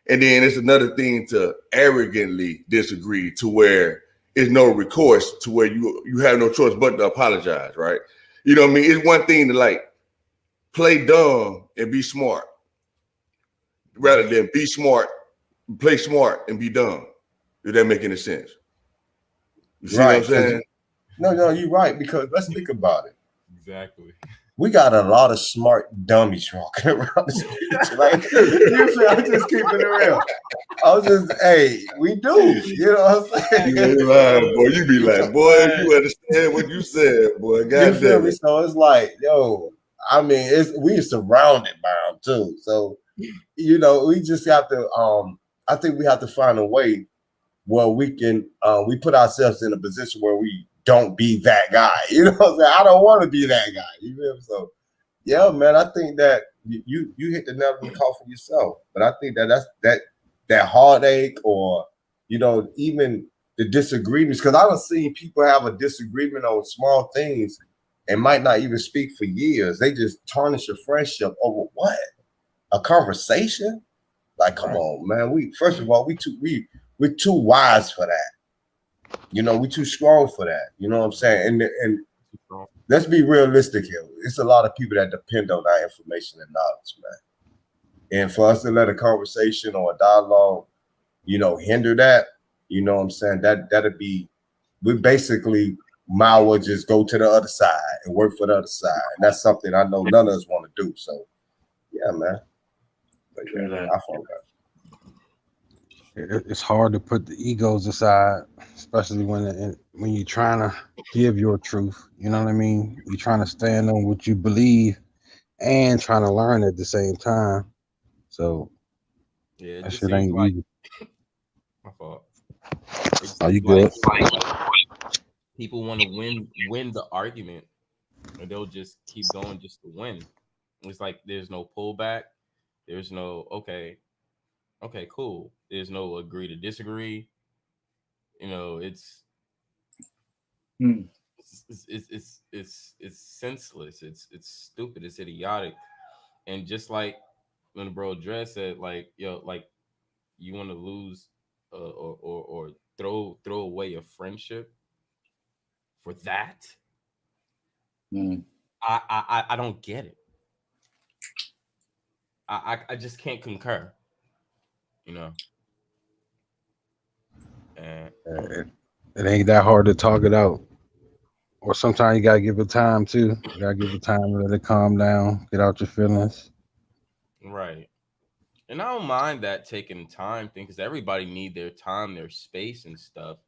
And then it's another thing to arrogantly disagree to where it's no recourse, to where you have no choice but to apologize, right? You know what I mean? It's one thing to like play dumb and be smart, rather than be smart, play smart and be dumb. Does that make any sense? You see what I'm saying? No, you're right, because let's think about it. Exactly. We got a lot of smart dummies walking around the streets. Like, I'm just keeping it real. I was just, hey, we do. You know what I'm saying? You be lying, boy. You be like, boy, you understand what you said, boy. God damn it. So it's like, yo, I mean, we surrounded by them too. So, you know, we just have to, I think we have to find a way where we can, we put ourselves in a position where we don't be that guy. You know what I'm saying? I don't want to be that guy. You know? So, yeah, man, I think that you hit the nail on the coffin yourself. But I think that heartache, or, you know, even the disagreements, because I don't see people have a disagreement on small things and might not even speak for years. They just tarnish a friendship over what? A conversation? Like, come on, man. First of all, we're too wise for that. You know, we're too strong for that. You know what I'm saying? And let's be realistic here. It's a lot of people that depend on our information and knowledge, man. And for us to let a conversation or a dialogue, you know, hinder that, you know what I'm saying? That'd be, we basically might well just go to the other side and work for the other side. And that's something I know none of us want to do. So, yeah, man. But yeah, I found that. It's hard to put the egos aside, especially when you're trying to give your truth. You know what I mean? You're trying to stand on what you believe and trying to learn at the same time. So yeah, that shit ain't easy. My fault. Are you good? People want to win the argument, and they'll just keep going just to win. It's like there's no pullback. There's no okay, cool. There's no agree to disagree. You know, Hmm. it's senseless. It's stupid. It's idiotic. And just like when the bro Dress said, like, yo, like you want to lose or throw away a friendship for that. Hmm. I don't get it. I just can't concur. You know, and It ain't that hard to talk it out. Or sometimes you gotta give it time too. You gotta give it time to let it calm down, get out your feelings. right. And I don't mind that taking time thing because everybody need their time, their space and stuff,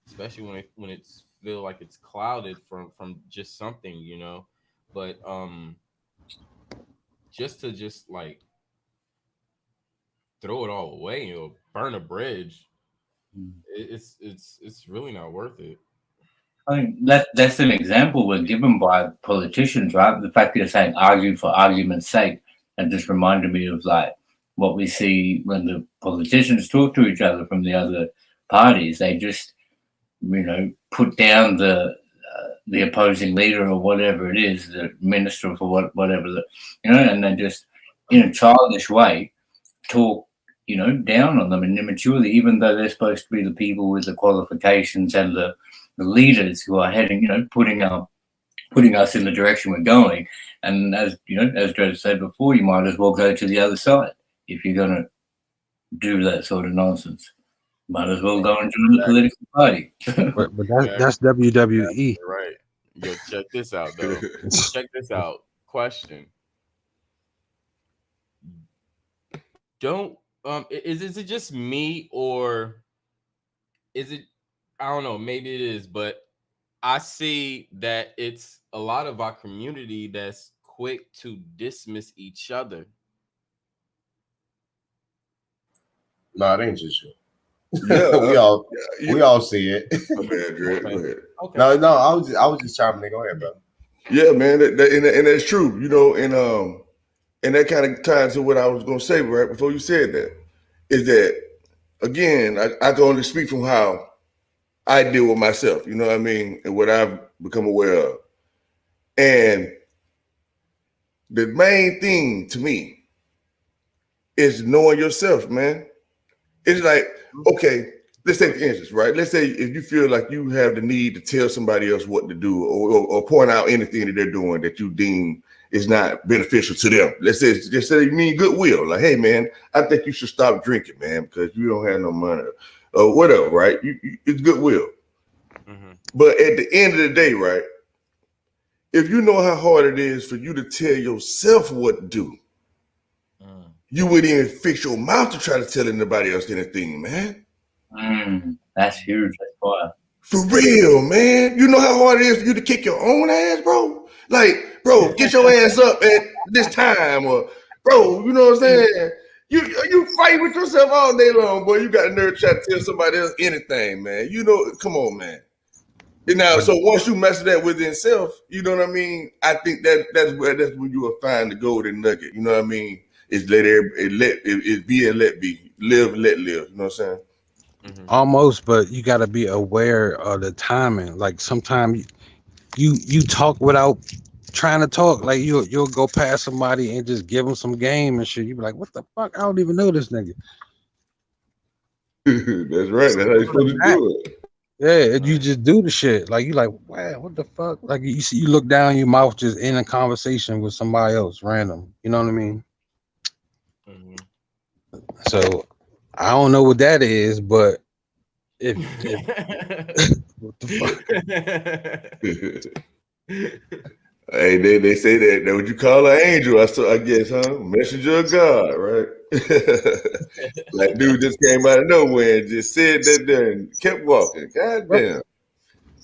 especially when it's feel like it's clouded from just something, you know. But just to just like throw it all away or burn a bridge, it's really not worth it. I mean, that's an example we're given by politicians, right? The fact that you're saying argue for argument's sake, and just reminded me of like what we see when the politicians talk to each other from the other parties. They just, put down the opposing leader or whatever it is, the minister for whatever and they just in a childish way talk, down on them and immaturely, even though they're supposed to be the people with the qualifications and the leaders who are heading, putting us in the direction we're going. And as Dred said before, you might as well go to the other side if you're going to do that sort of nonsense. Might as well go and join the political party. But that's WWE. Right. Yo, check this out though. Check this out. Question. Don't is it just me or is it I don't know, maybe it is, but I see that it's a lot of our community that's quick to dismiss each other. No, it ain't just you. Yeah, we all see it. Go ahead, Dred. Go ahead. Okay. No, I was just chiming in. Go ahead, bro. Yeah, man, and that's true. And that kind of ties to what I was gonna say right before you said that. Is that again? I can only speak from how I deal with myself. You know what I mean, and what I've become aware of. And the main thing to me is knowing yourself, man. It's like, okay, let's take for instance, right? Let's say if you feel like you have the need to tell somebody else what to do or point out anything that they're doing that you deem is not beneficial to them. Let's say just say you mean goodwill. Like, hey man, I think you should stop drinking, man, because you don't have no money or whatever, right? It's goodwill. Mm-hmm. But at the end of the day, right? If you know how hard it is for you to tell yourself what to do, you wouldn't even fix your mouth to try to tell anybody else anything, man. That's huge. That's fire. For real, man. You know how hard it is for you to kick your own ass, bro? Like, bro, get your ass up at this time. Or, bro, you know what I'm saying? You fight with yourself all day long, boy. You got a nerve to try to tell somebody else anything, man. You know, come on, man. And now, so once you mess that within self, you know what I mean? I think that's when you will find the golden nugget. You know what I mean? Is it be and let be, live and let live. You know what I'm saying? Mm-hmm. Almost, but you got to be aware of the timing. Like sometimes you talk without trying to talk. Like you'll go past somebody and just give them some game and shit. You be like, what the fuck? I don't even know this nigga. That's right. That's how you're supposed to do it. Yeah, you just do the shit. Like you like, wow, what the fuck? Like you look down, your mouth just in a conversation with somebody else, random. You know what I mean? Mm-hmm. So I don't know what that is, but if what the fuck? Hey, they say that what you call an angel, I guess, huh? Messenger of God, right? Like dude just came out of nowhere and just said that there and kept walking. God damn.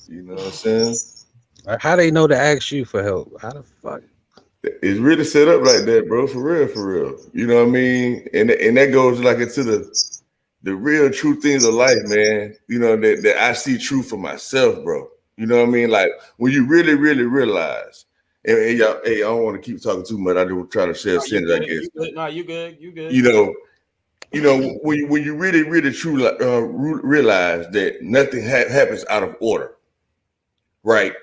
You know what I'm saying? How they know to ask you for help? How the fuck? It's really set up like that, bro. For real. You know what I mean? And that goes like into the real true things of life, man. You know, that I see true for myself, bro. You know what I mean? Like when you really, really realize And y'all, hey, I don't want to keep talking too much. I just try to share a sentence, I guess. You good? No, you good. You good. You know, when you really truly realize that nothing happens out of order, right?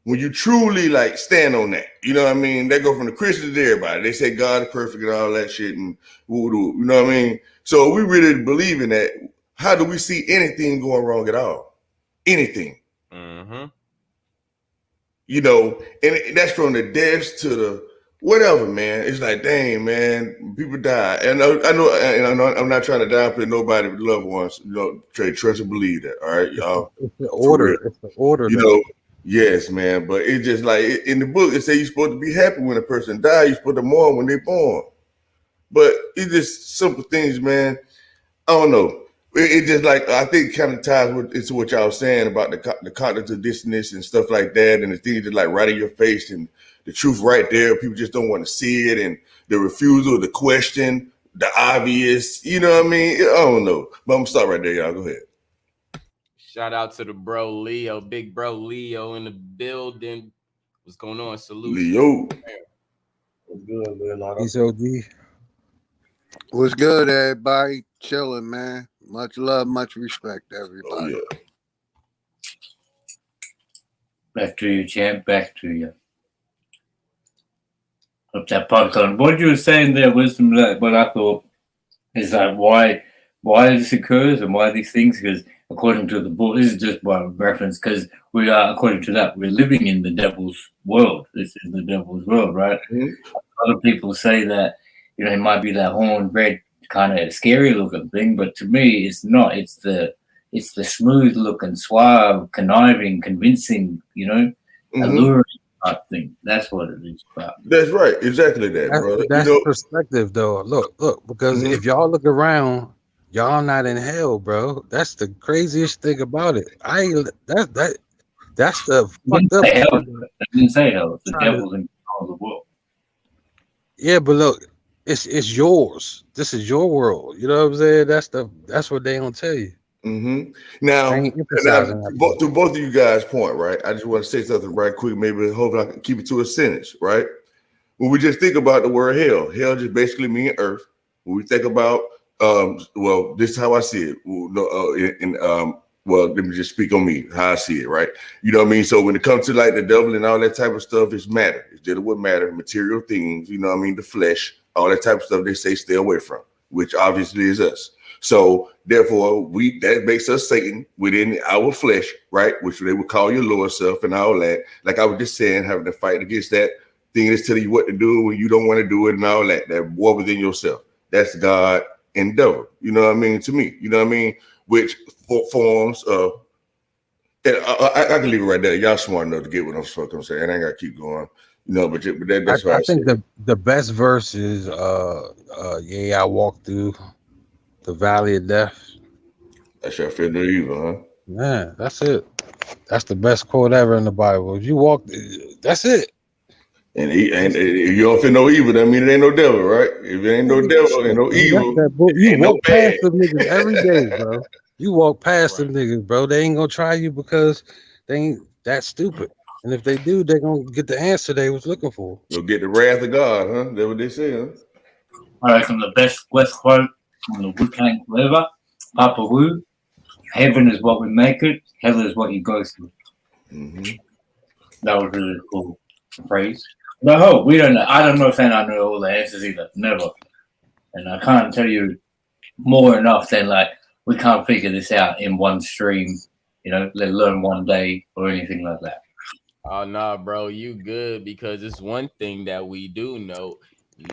When you truly like stand on that, you know what I mean? They go from the Christians to everybody. They say God is perfect and all that shit and voodoo, you know what I mean? So we really believe in that. How do we see anything going wrong at all? Anything. Mm-hmm. You know, and that's from the deaths to the whatever, man. It's like, dang, man, people die. And I know, I'm not trying to downplay nobody with loved ones. You know, trust and believe that. All right, y'all. It's the order. It's the order. You know, yes, man. But it's just like in the book, it says you're supposed to be happy when a person dies. You're supposed to mourn when they're born. But it's just simple things, man. I don't know. It just like I think kind of ties into what y'all was saying about the cognitive dissonance and stuff like that, and the things that like right in your face and the truth right there. People just don't want to see it, and the refusal, the question, the obvious. You know what I mean? I don't know. But I'm gonna stop right there, y'all. Go ahead. Shout out to the bro Leo, big bro Leo in the building. What's going on? Salute. Leo. What's good, Leonardo? He's OG. What's good, everybody? Chilling, man. Much love, much respect, everybody. Oh, yeah. Back to you, champ. Back to you. Up that podcast. What you were saying there, wisdom. What I thought is that why this occurs and why these things, because according to the book, this is just by reference, because we are, according to that, we're living in the devil's world. This is the devil's world, right? Mm-hmm. A lot of people say that, you know, it might be that horned-red kind of scary looking thing, but to me, it's not. It's the smooth looking, suave, conniving, convincing, you know, alluring type thing. That's what it is about. That's right. Exactly that, brother. That's perspective, though. Look, because if y'all look around, y'all not in hell, bro. That's the craziest thing about it. That's the fucked up. I didn't say hell. The devil's in control of the world. Yeah, but look, it's yours. This is your world. You know what I'm saying? That's what they don't tell you. Mm-hmm. Now, to both of you guys' point, right? I just want to say something right quick. Maybe hopefully I can keep it to a sentence, right? When we just think about the word hell just basically means earth. When we think about, well, this is how I see it. Well, let me just speak on me, how I see it, right? You know what I mean? So when it comes to like the devil and all that type of stuff, it's matter. It's dealing with matter, material things, you know what I mean? The flesh, all that type of stuff they say stay away from, which obviously is us. So therefore, that makes us Satan within our flesh, right? Which they would call your lower self and all that. Like I was just saying, having to fight against that thing that's telling you what to do when you don't want to do it and all that. That war within yourself. That's God and devil. You know what I mean? To me, you know what I mean? Which forms of. I can leave it right there. Y'all smart enough to get what I'm saying. I ain't got to keep going. You know, but that's what I think the best verse is yeah, I walk through the valley of death. That shall fear no evil, huh? Yeah, that's it. That's the best quote ever in the Bible. If you walk, that's it. And if you don't fear no evil, that means it ain't no devil, right? If it ain't no devil and no evil, you walk past them niggas every day, bro. You walk past them niggas, bro. They ain't gonna try you because they ain't that stupid. And if they do, they're gonna get the answer they was looking for. You'll get the wrath of God, huh? That's what they say, huh? All right, from the best West quote from the Wu-Tang Forever, Papa Wu, heaven is what we make it, hell is what you go through. Mm-hmm. That was really cool phrase. No, we don't know. I don't know saying I know all the answers either. Never. And I can't tell you more enough than like we can't figure this out in one stream, you know, let alone one day or anything like that. Oh nah, bro, you good because it's one thing that we do know.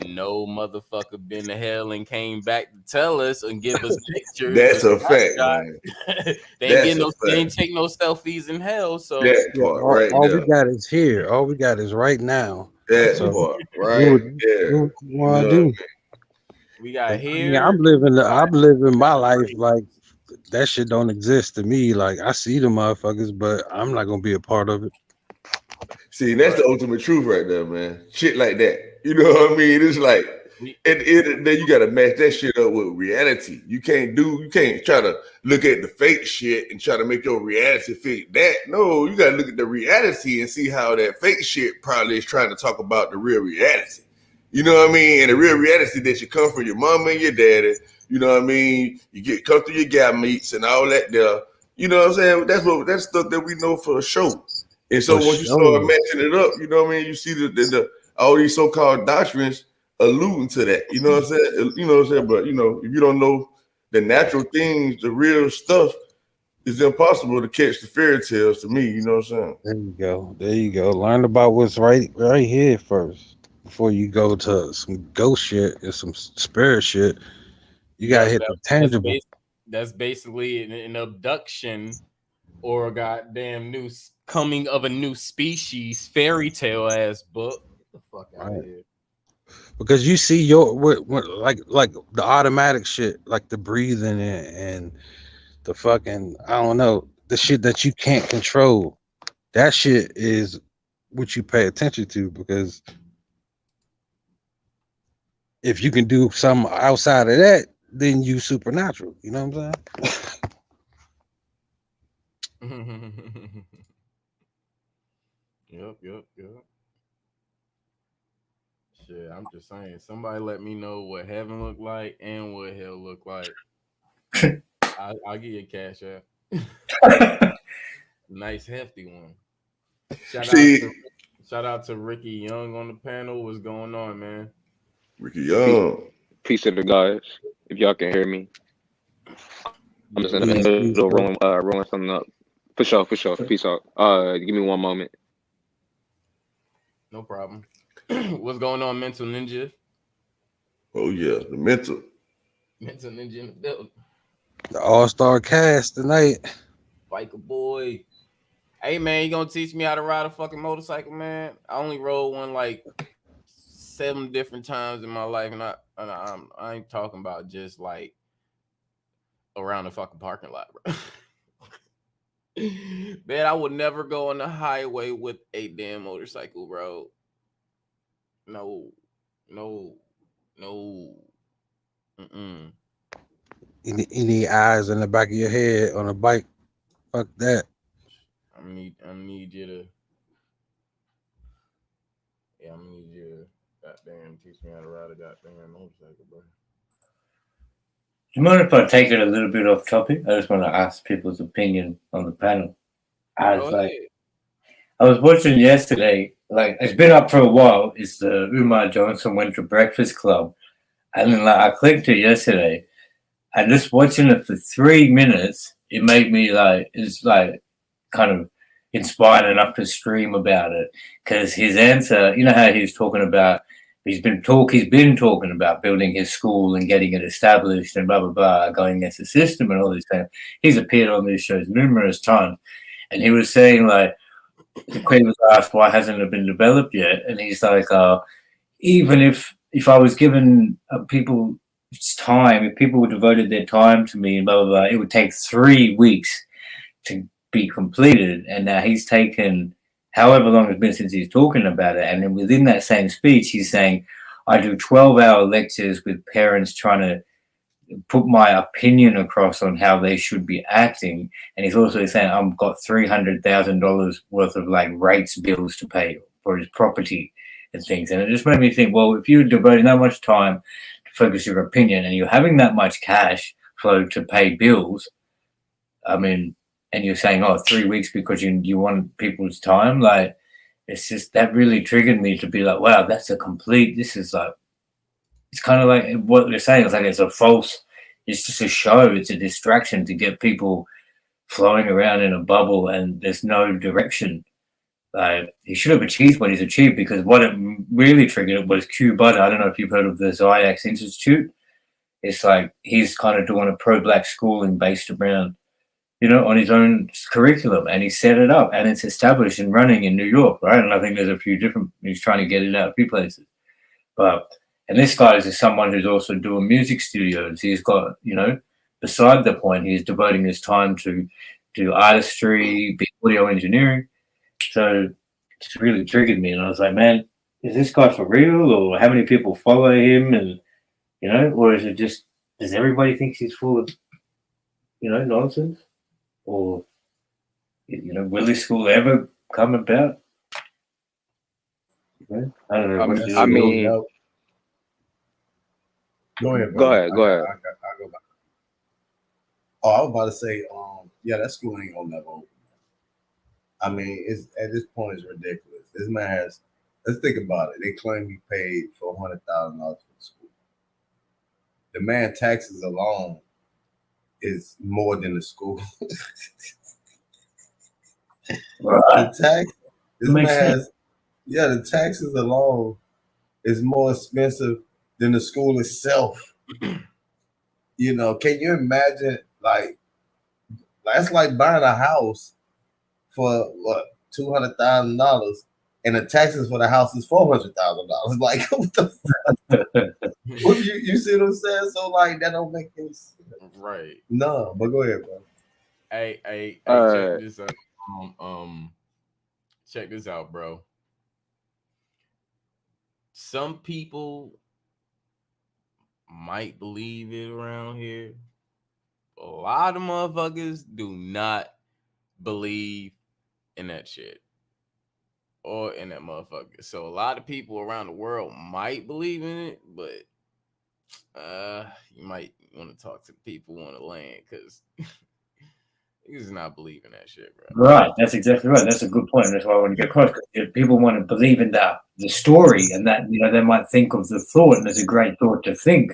No motherfucker been to hell and came back to tell us and give us pictures. That's a fact, man. They ain't take no selfies in hell. So that part, right all we got is here. All we got is right now. That part, right? Do what you want to do. We got here. I'm living my life like that shit don't exist to me. Like I see the motherfuckers, but I'm not gonna be a part of it. See, that's the ultimate truth right there, man. Shit like that. You know what I mean? It's like And then you gotta match that shit up with reality. You can't try to look at the fake shit and try to make your reality fit that. No, you gotta look at the reality and see how that fake shit probably is trying to talk about the real reality. You know what I mean? And the real reality that should come from your mama and your daddy. You know what I mean? You come through your gametes and all that there. You know what I'm saying? That's stuff that we know for sure. And so For once you start sure. matching it up, you know what I mean? You see the all these so-called doctrines alluding to that. You know what I'm saying? You know what I'm saying? But if you don't know the natural things, the real stuff, it's impossible to catch the fairy tales to me. You know what I'm saying? There you go. There you go. Learn about what's right here first before you go to some ghost shit and some spirit shit. You gotta hit the tangible. That's basically an abduction or a goddamn coming of a new species fairy tale ass book. Get the fuck out of here. Because you see your like the automatic shit, like the breathing and the fucking I don't know, the shit that you can't control. That shit is what you pay attention to, because if you can do something outside of that, then you supernatural. You know what I'm saying? Yep. Shit, I'm just saying. Somebody let me know what heaven look like and what hell look like. I'll give you a cash app. Nice hefty one. Shout out to Ricky Young on the panel. What's going on, man? Ricky Young. Peace to the guys. If y'all can hear me, I'm just in the middle rolling something up. For sure. Peace out. Give me one moment. No problem. What's going on, Mental Ninja? Oh yeah, the mental Ninja in the building. The all-star cast tonight. Biker boy. Hey man, you gonna teach me how to ride a fucking motorcycle, man? I only rode one like 7 different times in my life, and I ain't talking about just like around the fucking parking lot, bro. Man, I would never go on the highway with a damn motorcycle, bro. No. Any eyes in the back of your head on a bike? Fuck that. I need you to. Yeah, I'm gonna need you to goddamn teach me how to ride a goddamn motorcycle, bro. Do you mind if I take it a little bit off topic? I just want to ask people's opinion on the panel. I was watching yesterday, like it's been up for a while. It's the Umar Johnson Winter Breakfast Club, and then I clicked it yesterday, and just watching it for 3 minutes, it made me it's kind of inspired enough to stream about it, because his answer, you know how he's talking about. He's been talking about building his school and getting it established and blah blah blah, going against the system and all these things. He's appeared on these shows numerous times, and he was saying the Queen was asked why hasn't it been developed yet, and he's like, even if I was given people's time, if people devoted their time to me and blah blah blah, it would take 3 weeks to be completed, and now he's taken however long it's been since he's talking about it. And then within that same speech, he's saying, I do 12-hour lectures with parents trying to put my opinion across on how they should be acting. And he's also saying, I've got $300,000 worth of rates bills to pay for his property and things. And it just made me think, well, if you're devoting that much time to focus your opinion and you're having that much cash flow to pay bills, I mean, and you're saying, 3 weeks because you want people's time, it's just that really triggered me to be like, wow, that's it's kind of like what they're saying. It's like it's just a show. It's a distraction to get people flowing around in a bubble, and there's no direction. He should have achieved what he's achieved, because what it really triggered was Q Butter. I don't know if you've heard of the Ziax Institute. It's like he's kind of doing a pro-black schooling based around, on his own curriculum, and he set it up, and it's established and running in New York, right? And I think there's a few he's trying to get it out a few places. And this guy is someone who's also doing music studios. He's got, beside the point, he's devoting his time to artistry, audio engineering. So it's really triggered me, and I was like, man, is this guy for real, or how many people follow him, and or is it just does everybody think he's full of nonsense, or will this school ever come about? I don't know. What do I you mean, Go ahead, go brother. ahead, go ahead. I go back. Oh, I was about to say, yeah, that school ain't gonna never open. I mean, it's at this point it's ridiculous. This man has. Let's think about it. They claim he paid $400,000 for the school. The man taxes alone is more than the school. Right. The tax. This man Makes sense. has. Yeah, the taxes alone is more expensive than the school itself. Can you imagine? Like that's like buying a house for what $200,000, and the taxes for the house is $400,000. Like what the fuck? you see what I'm saying? So like that don't make any sense. Right. No, but go ahead, bro. Hey, check this out. Check this out, bro. Some people might believe it around here. A lot of motherfuckers do not believe in that shit or in that motherfucker. So a lot of people around the world might believe in it, but you might want to talk to the people on the land because he's not believing that shit, bro. Right, that's exactly right. That's a good point. That's why I want to get across. If people want to believe in the story, and that they might think of the thought, and it's a great thought to think.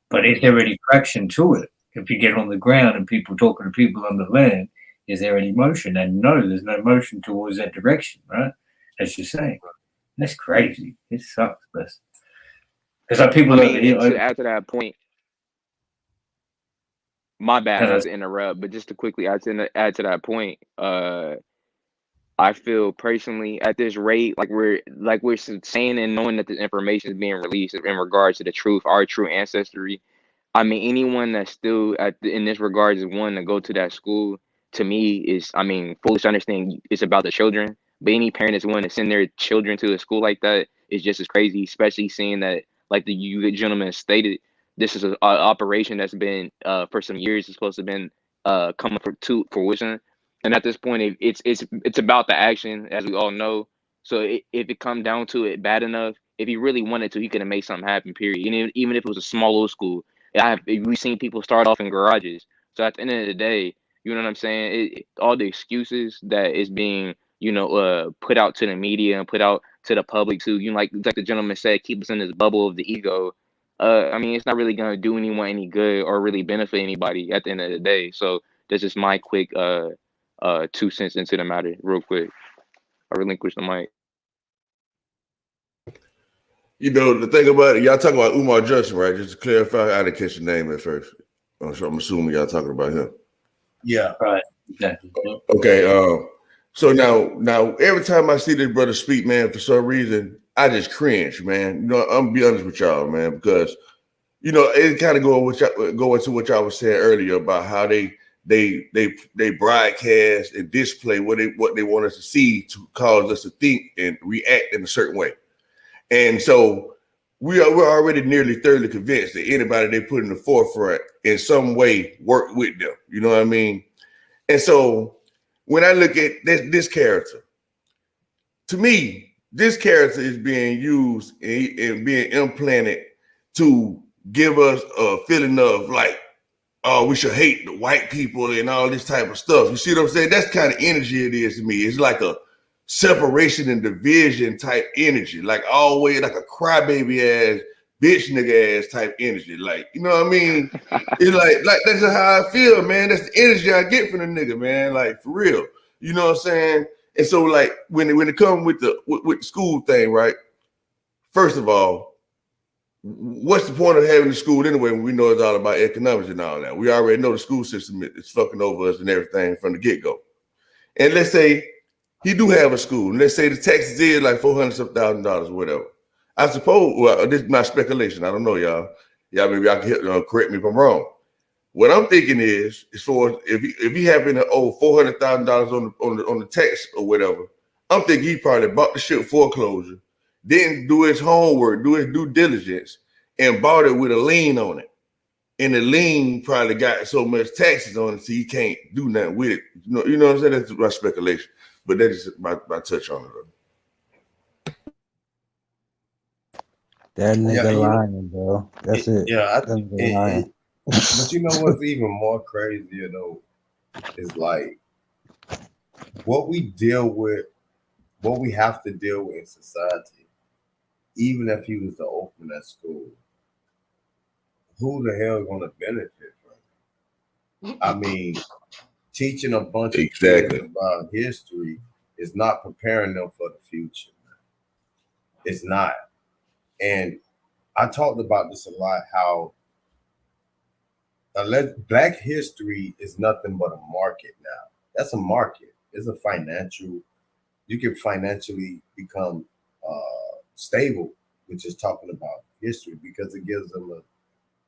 But is there any traction to it? If you get on the ground and people talking to people on the land, is there any motion? And no, there's no motion towards that direction, right? As you're saying, that's crazy. It sucks, because like people. To add to that point, my bad not to interrupt, but just to quickly add to that point, I feel personally at this rate, like we're saying and knowing that the information is being released in regards to the truth, our true ancestry. I mean, anyone that's still in this regard is one to go to that school. To me, is foolish to understand it's about the children. But any parent that's willing to send their children to a school like that is just as crazy, especially seeing that, like you gentleman stated, this is an operation that's been for some years. It's supposed to have been coming to fruition. And at this point, it's about the action, as we all know. So if it come down to it bad enough, if he really wanted to, he could have made something happen. Period. And even if it was a small little school, we've seen people start off in garages. So at the end of the day, you know what I'm saying? All the excuses that is being put out to the media and put out to the public to like the gentleman said, keep us in this bubble of the ego. It's not really gonna do anyone any good or really benefit anybody at the end of the day. So that's just my quick 2 cents into the matter, real quick. I relinquish the mic. The thing about it, y'all talking about Umar Johnson, right? Just to clarify, I didn't catch the name at first. So I'm assuming y'all talking about him. Yeah. Right. Exactly. Okay. So now every time I see this brother speak, man, for some reason, I just cringe, man. I'm gonna be honest with y'all, man, because it kind of go into what y'all was saying earlier about how they broadcast and display what they want us to see to cause us to think and react in a certain way. And so we're already nearly thoroughly convinced that anybody they put in the forefront in some way work with them. You know what I mean? And so when I look at this character, to me, this character is being used and being implanted to give us a feeling of like, oh, we should hate the white people and all this type of stuff. You see what I'm saying? That's kind of energy it is to me. It's like a separation and division type energy, like always like a crybaby ass bitch nigga ass type energy. Like, you know what I mean? It's like that's just how I feel, man. That's the energy I get from the nigga, man. Like for real. You know what I'm saying? And so like when it comes with the school thing, right? First of all, what's the point of having the school anyway when we know it's all about economics and all that? We already know the school system is fucking over us and everything from the get-go. And let's say he do have a school. And let's say the taxes is like $400,000 or whatever. I suppose, well, this is my speculation. I don't know, y'all. Y'all maybe I can correct me if I'm wrong. What I'm thinking is for if he happen to owe $400,000 on the tax or whatever, I'm thinking he probably bought the shit foreclosure, didn't do his homework, do his due diligence, and bought it with a lien on it. And the lien probably got so much taxes on it, so he can't do nothing with it. You know what I'm saying? That's my speculation. But that is my touch on it. That Yeah, nigga lying, bro. That's it. yeah. That nigga lying. But you know what's even more crazier though is like what we deal with, what we have to deal with in society. Even if he was to open that school, who the hell is going to benefit from it? I mean, teaching a bunch of kids about history is not preparing them for the future. It's not. And I talked about this a lot, how Black history is nothing but a market now. That's a market. It's a financial, you can financially become stable, which is talking about history, because it gives them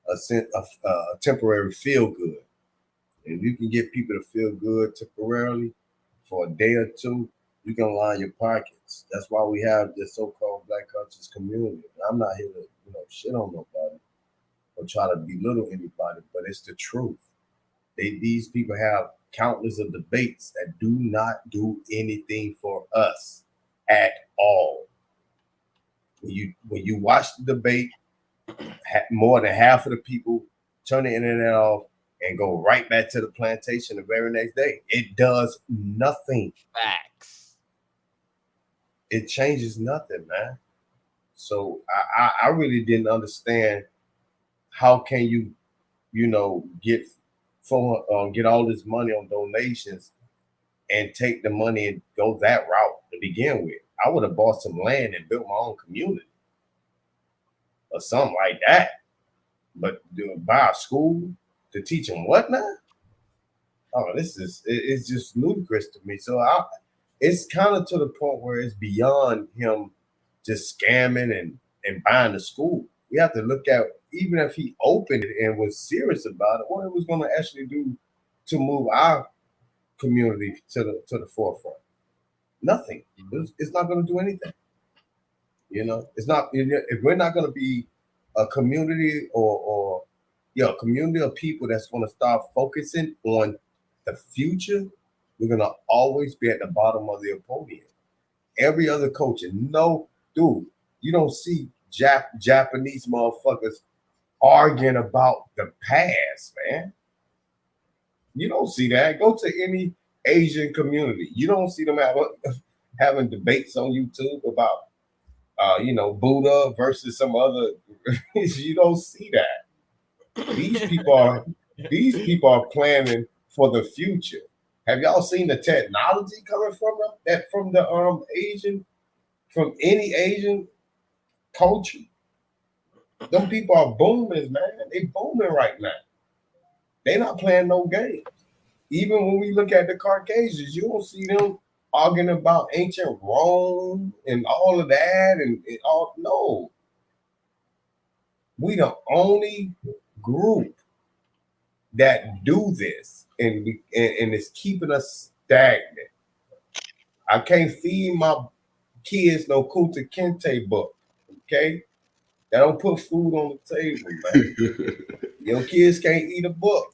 a temporary feel good. And you can get people to feel good temporarily for a day or two, you can line your pockets. That's why we have this so-called Black conscious community. I'm not here to, shit on nobody or try to belittle anybody, but it's the truth. These people have countless of debates that do not do anything for us at all. When you watch the debate, more than half of the people turn the internet off and go right back to the plantation the very next day. It does nothing. Facts. It changes nothing, man. So I really didn't understand how can you, get all this money on donations and take the money and go that route to begin with. I would have bought some land and built my own community or something like that. But buy a school to teach them what now? Oh, it's just ludicrous to me. So it's kind of to the point where it's beyond him just scamming and buying the school. We have to look at, even if he opened it and was serious about it, what it was going to actually do to move our community to the forefront. Nothing. It's not going to do anything. It's not. If we're not going to be a community or a community of people that's going to start focusing on the future, we're going to always be at the bottom of the podium. Every other coach, dude, you don't see Japanese motherfuckers arguing about the past, man. You don't see that. Go to any Asian community. You don't see them having debates on YouTube about, Buddha versus some other. You don't see that. These people are planning for the future. Have y'all seen the technology coming from any Asian culture? Them people are booming, man. They booming right now. They're not playing no games. Even when we look at the Caucasians, you don't see them arguing about ancient Rome and all of that and all. No. We the only group that do this and it's keeping us stagnant. I can't feed my kids no Kunta Kinte book, okay? That don't put food on the table, man. Your kids can't eat a book.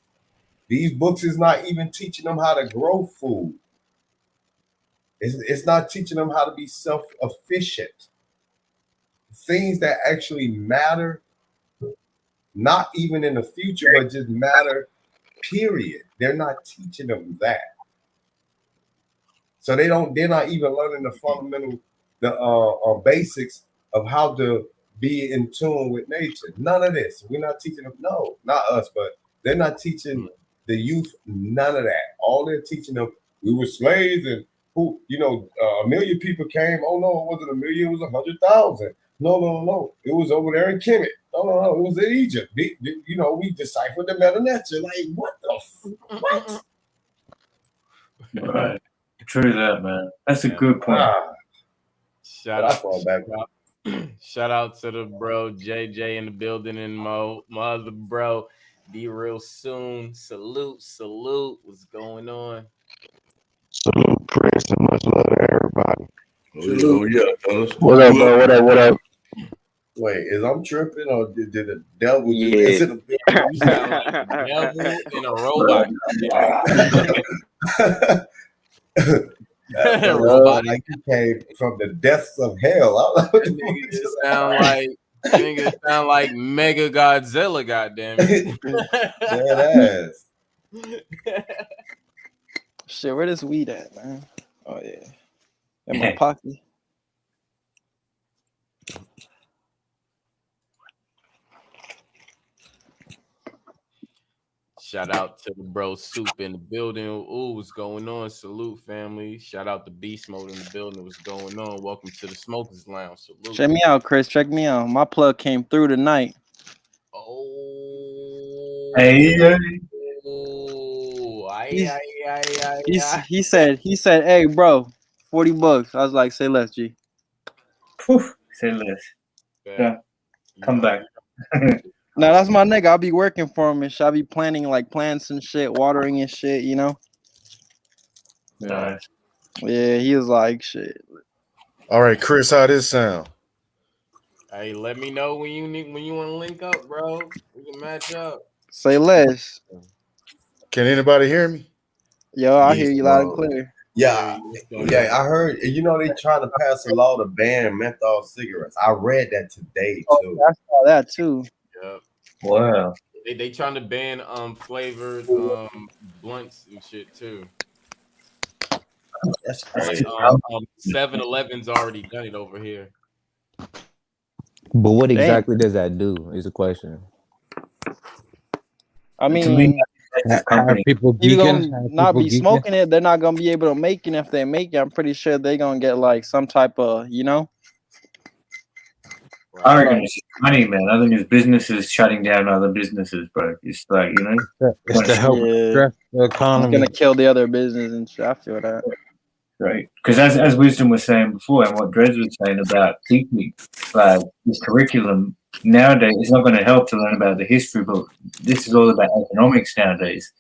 These books is not even teaching them how to grow food. It's not teaching them how to be self-efficient. Things that actually matter, not even in the future, but just matter, period. They're not teaching them that. So they're not even learning the fundamental, the basics of how to be in tune with nature. None of this. We're not teaching them, no, not us, but they're not teaching the youth none of that. All they're teaching them, we were slaves and a million people came. Oh no, it wasn't a million, it was 100,000. No. It was over there in Kemet. No, it was in Egypt. We deciphered the Meta Nature. Like, what the what? Right. True that, man. That's a good point. Shout out to the bro JJ in the building and my other bro. Be real soon. Salute. What's going on? Salute, Chris, and much love to everybody. Oh yeah, fellas. What up, bro? What up? What up? Wait, is I'm tripping or did the devil just Yeah. is it a You sound like the devil in a robot. Robot. like he came from the depths of hell. Nigga sound like Mega Godzilla, goddamn it. Dead ass. Shit, where this weed at, man? Oh yeah, in my pocket. Shout out to the bro Soup in the building. Ooh, what's going on? Salute, family. Shout out to Beast Mode in the building. What's going on? Welcome to the Smokers Lounge. Salute. Check me out, Chris. Check me out. My plug came through tonight. Oh. Hey. He said, hey, bro, $40. I was like, say less, G. Say less. Yeah. Come back. No, that's my nigga. I'll be working for him and shit. I'll be planting like plants and shit, watering and shit, you know? Nice. Yeah, he was like, shit. All right, Chris, how this sound? Hey, let me know when you want to link up, bro. We can match up. Say less. Can anybody hear me? Yo, I hear you loud and clear. Yeah, I heard. You know they trying to pass a law to ban menthol cigarettes. I read that today too. I saw that too. Yep. Wow. They trying to ban flavored blunts and shit too. That's crazy. 7-Eleven's already done it over here. But what exactly does that do? Is the question. I mean, people you geeking, gonna not be smoking it. They're not gonna be able to make it. If they make it, I'm pretty sure they're gonna get like some type of, you know. I reckon it's money, man. I think it's businesses shutting down other businesses, bro. It's like, you know, it's to help stress the economy. It's gonna kill the other business and shit. I feel that. Right, because as Wisdom was saying before, and what Dredz was saying about teaching, like this curriculum nowadays, it's not going to help to learn about the history, but this is all about economics nowadays.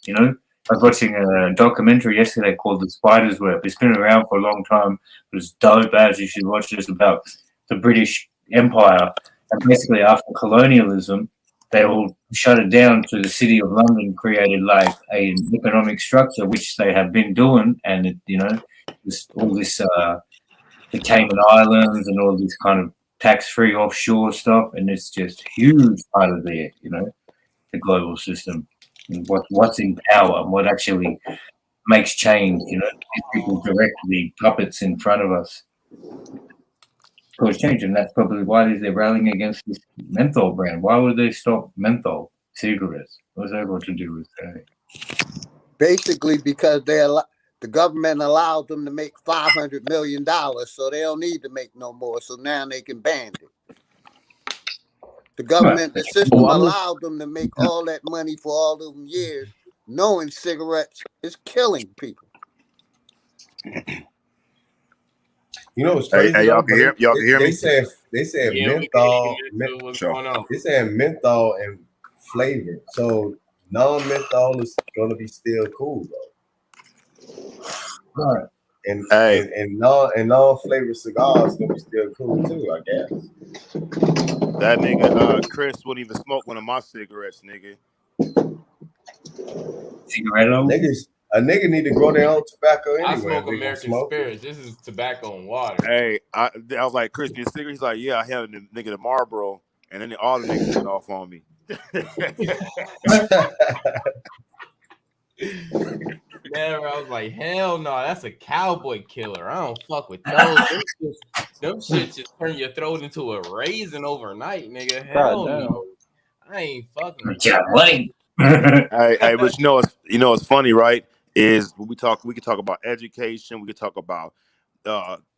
You know, I was watching a documentary yesterday called "The Spider's Web." It's been around for a long time. It was dope as you should watch this, about the British Empire, and basically after colonialism, they all shut it down. So the city of London created like an economic structure, which they have been doing, and it, you know, all this the Cayman Islands and all this kind of tax-free offshore stuff, and it's just huge part of the, you know, the global system, and what's in power and what actually makes change. You know, these people directly puppets in front of us. Cause change, and that's probably why they're rallying against this menthol brand. Why would they stop menthol cigarettes? What's that got to do with that? Basically, because the government allowed them to make $500 million, so they don't need to make no more. So now they can ban it. The government, the system allowed them to make all that money for all of them years, knowing cigarettes is killing people. You know what's crazy? Hey, y'all can hear me? They said menthol. What's going on? They said menthol and flavor. So non-menthol is gonna be still cool though. Right. And non-flavored cigars gonna be still cool too, I guess. That nigga Chris wouldn't even smoke one of my cigarettes, nigga. A nigga need to grow their own tobacco anyway. I smoke American Spirits. This is tobacco and water. Hey, I was like, Chris, your cigarette? He's like, yeah, I had a nigga the Marlboro, and then all the niggas went off on me. Man, I was like, hell no, that's a cowboy killer. I don't fuck with those. Them shit just turn your throat into a raisin overnight, nigga. Hell no. I ain't fucking with that. Hey, but you know what's funny, right? Is when we can talk about education, we could talk about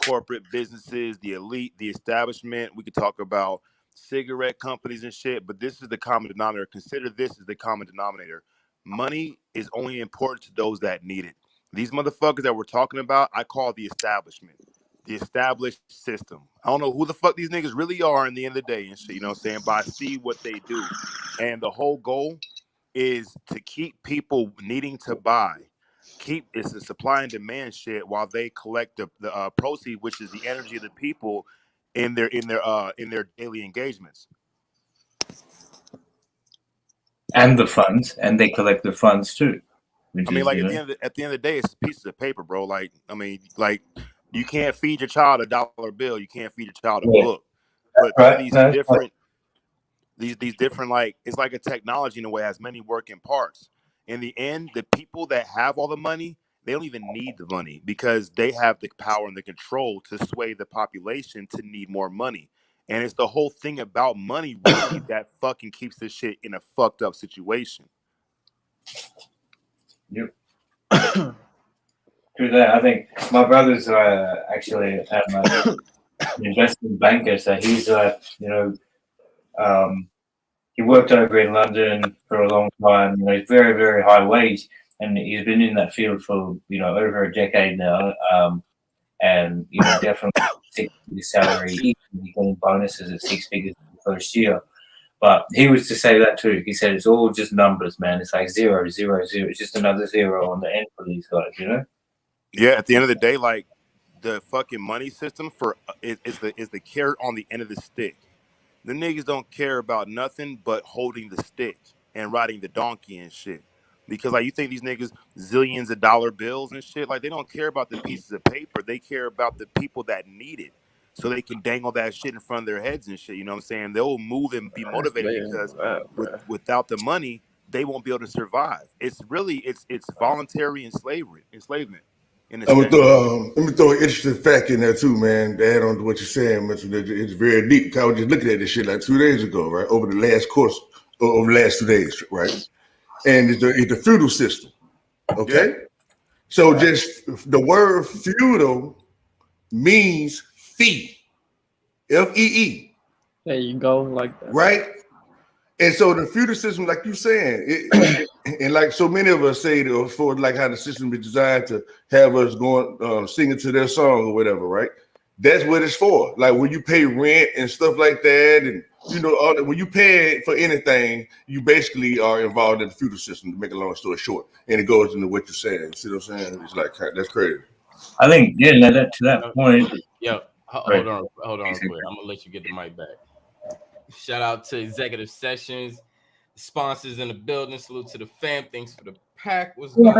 corporate businesses, the elite, the establishment. We could talk about cigarette companies and shit. But this is the common denominator. Consider this as the common denominator. Money is only important to those that need it. These motherfuckers that we're talking about, I call the establishment, the established system. I don't know who the fuck these niggas really are in the end of the day and shit, you know what I'm saying? But I see what they do. And the whole goal is to keep people needing to buy it's a supply and demand shit while they collect the proceeds, which is the energy of the people in their daily engagements. And the funds, and they collect the funds too. I mean, like at the end of the day, it's pieces of paper, bro. Like, I mean, like you can't feed your child a dollar bill, you can't feed your child a book, but through these different like it's like a technology in a way, it has many working parts. In the end, the people that have all the money, they don't even need the money because they have the power and the control to sway the population to need more money. And it's the whole thing about money really that fucking keeps this shit in a fucked up situation. Yep. True that. I think my brother's actually an investment banker, so he's he worked over in London for a long time. You know, he's very, very high wage, and he's been in that field for over a decade now. And definitely 6 figures salary, even getting bonuses at 6 figures the first year. But he was to say that too. He said it's all just numbers, man. It's like 0, 0, 0. It's just another zero on the end for these guys, Yeah, at the end of the day, like the fucking money system is the carrot on the end of the stick. The niggas don't care about nothing but holding the stick and riding the donkey and shit. Because like you think these niggas zillions of dollar bills and shit, like they don't care about the pieces of paper. They care about the people that need it. So they can dangle that shit in front of their heads and shit. You know what I'm saying? They'll move and be motivated because without the money, they won't be able to survive. It's really it's voluntary enslavement. Let me throw an interesting fact in there too, man. To add on to what you're saying, it's very deep. I was just looking at this shit like 2 days ago, right? Over the last 2 days, right? And it's the feudal system. Okay, so just the word feudal means fee, FEE. There you go, like that, right? And so the feudal system, like you saying, and like so many of us say, for like how the system is designed to have us going singing to their song or whatever, right? That's what it's for. Like when you pay rent and stuff like that, and when you pay for anything, you basically are involved in the feudal system. To make a long story short, and it goes into what you're saying. You see what I'm saying? It's like that's crazy. I think to that point. Yeah, hold on real quick. I'm gonna let you get the mic back. Shout out to Executive Sessions, sponsors in the building. Salute to the fam. Thanks for the pack. What's going on?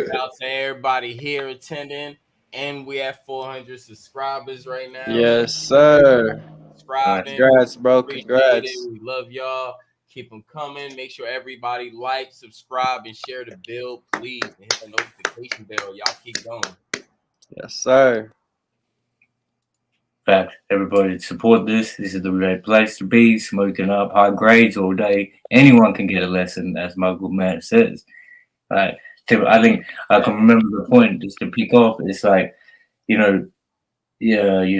Shout out to everybody here attending. And we have 400 subscribers right now. Yes, sir. Subscribing. Congrats, bro. Congrats. We love y'all. Keep them coming. Make sure everybody like, subscribe, and share the bill, please. And hit the notification bell. Y'all keep going. Yes, sir. Fact, everybody support this. This is the right place to be. Smoking up high grades all day. Anyone can get a lesson, as my good man says. Right. I think I can remember the point just to pick off. It's like, you're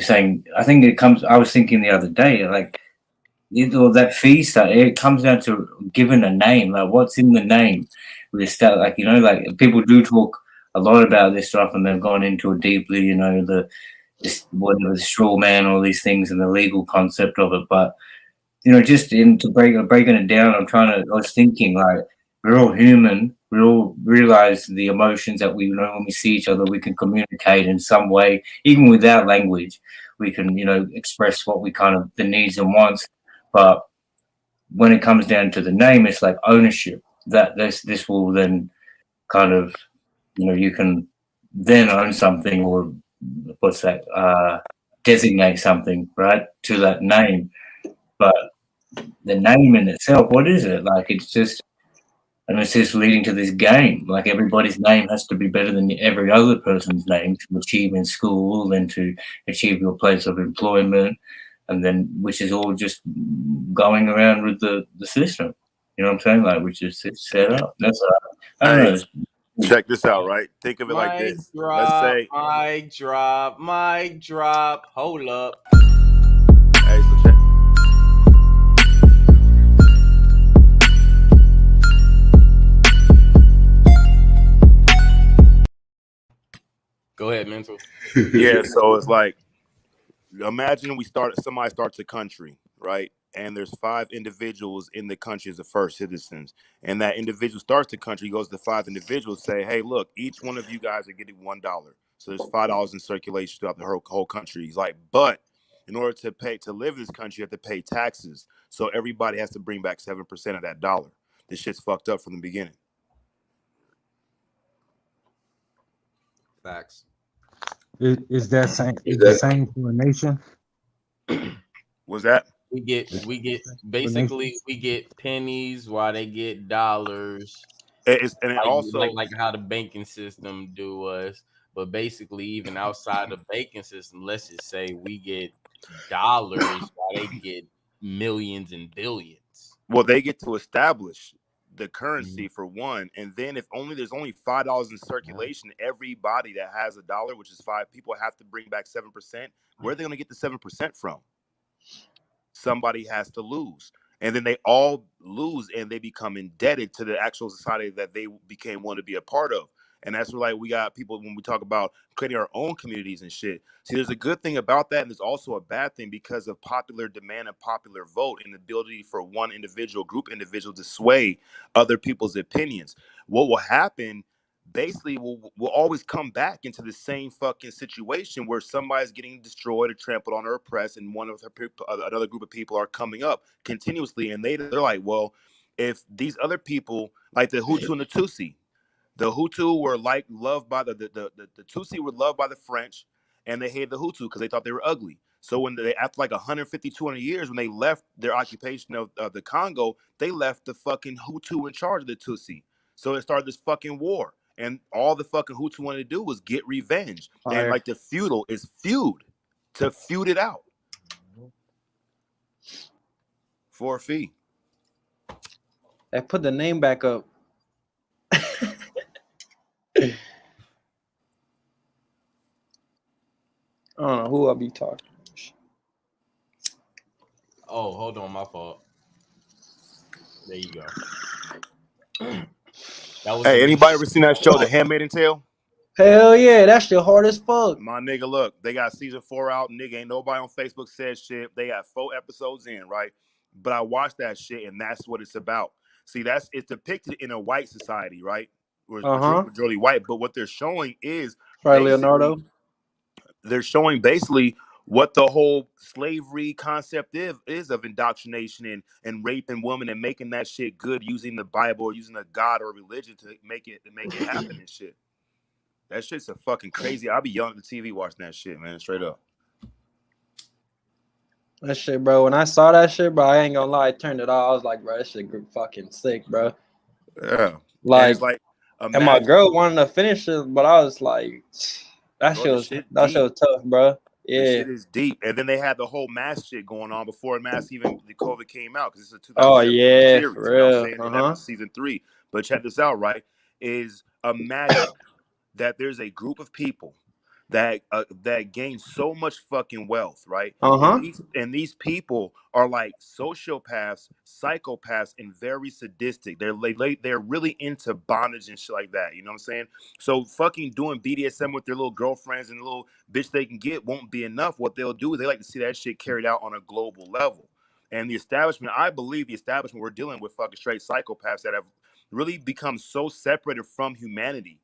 saying. I think it comes. I was thinking the other day, like, that fee stuff. It comes down to giving a name. Like, what's in the name? Like people do talk a lot about this stuff, and they've gone into it deeply. The straw man, all these things, and the legal concept of it. But just breaking it down, I was thinking, like, we're all human. We all realize the emotions that we when we see each other. We can communicate in some way, even without language. We can express what we the needs and wants. But when it comes down to the name, it's like ownership. That this will then you can then own something, or what's that, designate something, right, to that name. But the name in itself, what is it? Like, it's just leading to this game. Like, everybody's name has to be better than every other person's name to achieve in school, then to achieve your place of employment, and then which is all just going around with the system. You know what I'm saying? Like, which is set up. That's I don't know. Check this out, right? Think of it like this. Let's say mic drop. Hold up. Hey, so check. Go ahead, Mental. Yeah, so it's like, imagine somebody starts a country, right? and there's 5 individuals in the country as the first citizens, and that individual starts the country, goes to 5 individuals, say, hey, look, each one of you guys are getting $1. So there's $5 in circulation throughout the whole country. He's like, but in order to live in this country, you have to pay taxes. So everybody has to bring back 7% of that dollar. This shit's fucked up from the beginning. Facts. Is that same? Is the same for a nation? What's that? We get basically we get pennies while they get dollars. And it also like how the banking system do us, but basically even outside the banking system, let's just say we get dollars while they get millions and billions. Well, they get to establish the currency for one, and then if there's only $5 in circulation, everybody that has a dollar, which is 5 people, have to bring back 7%. Where are they going to get the 7% from? Somebody has to lose, and then they all lose, and they become indebted to the actual society that they became one to be a part of. And that's where, like, we got people when we talk about creating our own communities and shit. See, there's a good thing about that, and there's also a bad thing because of popular demand and popular vote and the ability for one individual to sway other people's opinions. What will happen? Basically, we'll always come back into the same fucking situation where somebody's getting destroyed or trampled on or oppressed, and another group of people are coming up continuously, and they're like, well, if these other people, like the Hutu and the Tutsi, the Hutu were loved by the Tutsi were loved by the French, and they hated the Hutu because they thought they were ugly. So when they, after like 150, 200 years, when they left their occupation of the Congo, they left the fucking Hutu in charge of the Tutsi. So it started this fucking war. And all the fucking Hutu wanted to do was get revenge. Fire. And like the feudal is feud. To feud it out. For a fee. Hey, put the name back up. I don't know who I'll be talking. Oh, hold on, my fault. There you go. Hey, anybody ever seen that show, The Handmaid's Tale? Hell yeah, that shit hard as fuck. My nigga, look, they got season 4 out. Nigga, ain't nobody on Facebook said shit. They got 4 episodes in, right? But I watched that shit, and that's what it's about. See, it's depicted in a white society, right? Where it's majority white. But what they're showing is Leonardo. They're showing basically what the whole slavery concept is of indoctrination and raping women and making that shit good using the Bible or using a god or religion to make it happen and shit. That shit's a fucking crazy. I'll be yelling at the TV watching that shit, man. Straight up. That shit, bro. When I saw that shit, bro, I ain't gonna lie. I turned it off. I was like, bro, that shit fucking sick, bro. Yeah. Like, it's like and my girl wanted to finish it, but I was like, that shit was tough, bro. Yeah. The shit is deep. And then they had the whole mask shit going on before mask even the COVID came out because it's a 2017 series. For You know what real. I'm saying? And that was season 3. But check this out, right? Is imagine that there's a group of people that gain so much fucking wealth, right? And these people are like sociopaths, psychopaths, and very sadistic. They're really into bondage and shit like that. You know what I'm saying? So fucking doing BDSM with their little girlfriends and the little bitch they can get won't be enough. What they'll do is they like to see that shit carried out on a global level. And the establishment, I believe the establishment, we're dealing with fucking straight psychopaths that have really become so separated from humanity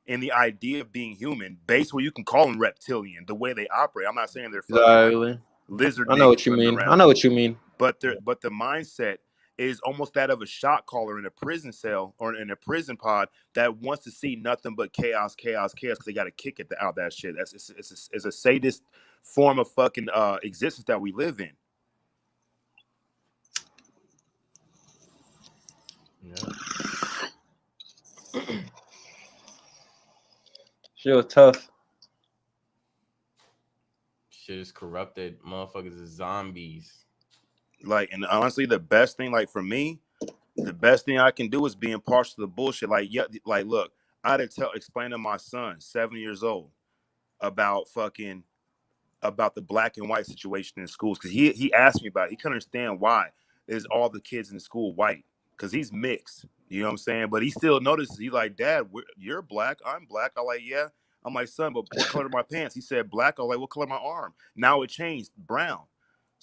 and the idea of being human, based where you can call them reptilian, the way they operate. I'm not saying they're fucking like lizard. I know what you mean. I know what you mean. But the mindset is almost that of a shot caller in a prison cell or in a prison pod that wants to see nothing but chaos, chaos, chaos because they got to kick it out that shit. It's a sadist form of fucking existence that we live in. Yeah. Shit was tough. Shit is corrupted. Motherfuckers is zombies. Like, and honestly, the best thing, like for me, the best thing I can do is be impartial to the bullshit. Like, yeah, like look, I had to explain to my son, 7 years old, about the black and white situation in schools because he asked me about it. He couldn't understand why is all the kids in the school white because he's mixed. You know what I'm saying? But he still notices. He's like, Dad, you're black. I'm black. I'm like, yeah. I'm like, son, but what color are my pants? He said black. I'm like, what color my arm? Now it changed, brown.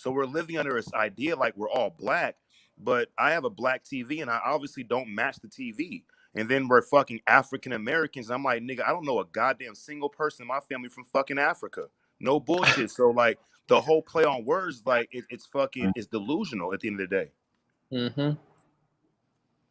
So we're living under this idea like we're all black, but I have a black TV and I obviously don't match the TV. And then we're fucking African Americans. I'm like, nigga, I don't know a goddamn single person in my family from fucking Africa. No bullshit. So like the whole play on words, like it's fucking, it's delusional at the end of the day. Mm-hmm.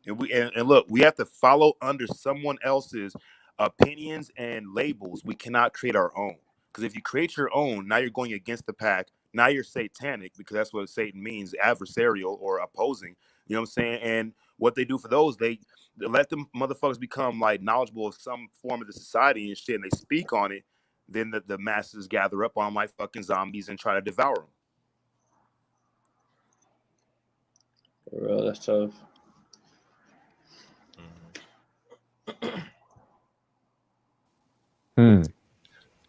And look, we have to follow under someone else's opinions and labels. We cannot create our own. Because if you create your own, now you're going against the pack. Now you're satanic, because that's what Satan means, adversarial or opposing. You know what I'm saying? And what they do for those, they let them motherfuckers become like knowledgeable of some form of the society and shit, and they speak on it. Then the masses gather up on them like fucking zombies and try to devour them. For real, that's tough.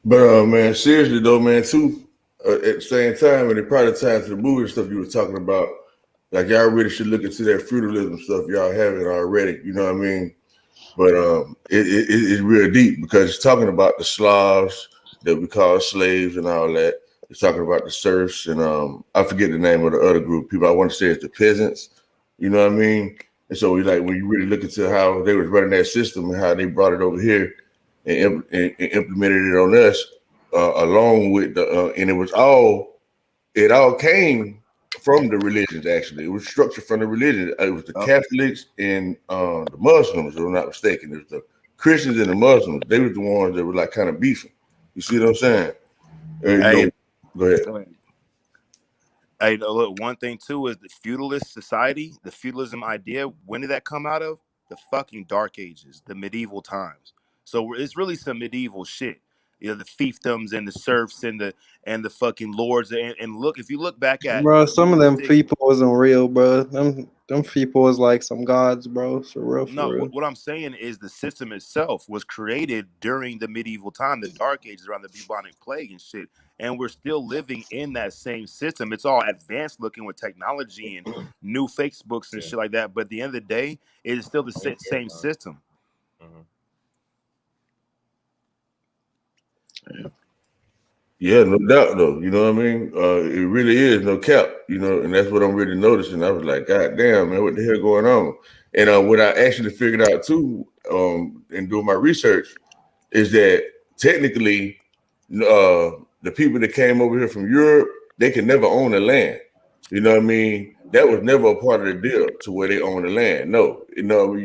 But man, seriously though, man, too. At the same time, and it probably ties to the movie and stuff you were talking about. Like y'all really should look into that feudalism stuff y'all haven't already. You know what I mean? But it's real deep because it's talking about the Slavs that we call slaves and all that. It's talking about the serfs and I forget the name of the other group people. I want to say it's the peasants. You know what I mean? And so we like when you really look into how they was running that system and how they brought it over here and implemented it on us, along with the and it all came from the religions. Actually, it was structured from the religion. It was the Catholics and the Muslims, if I'm not mistaken. It was the Christians and the Muslims. They were the ones that were like kind of beefing. You see what I'm saying? Hey, go ahead. Hey, look, one thing too is the feudalist society, the feudalism idea. When did that come out of? The fucking Dark Ages, the medieval times. So it's really some medieval shit. You know, the fiefdoms and the serfs and the fucking lords. And look, if you look back at Bro, some of them people wasn't real, bro. Them people was like some gods, bro. For real, for No, real. what I'm saying is the system itself was created during the medieval time, the Dark Ages, around the bubonic plague and shit. And we're still living in that same system. It's all advanced looking with technology and new Facebooks and shit like that. But at the end of the day, it is still the same system. Yeah, no doubt though. You know what I mean? It really is no cap, you know, and that's what I'm really noticing. I was like, God damn, man, what the hell going on? And what I actually figured out too, in doing my research, is that technically the people that came over here from Europe, they can never own the land. You know what I mean? That was never a part of the deal to where they own the land. No, you know,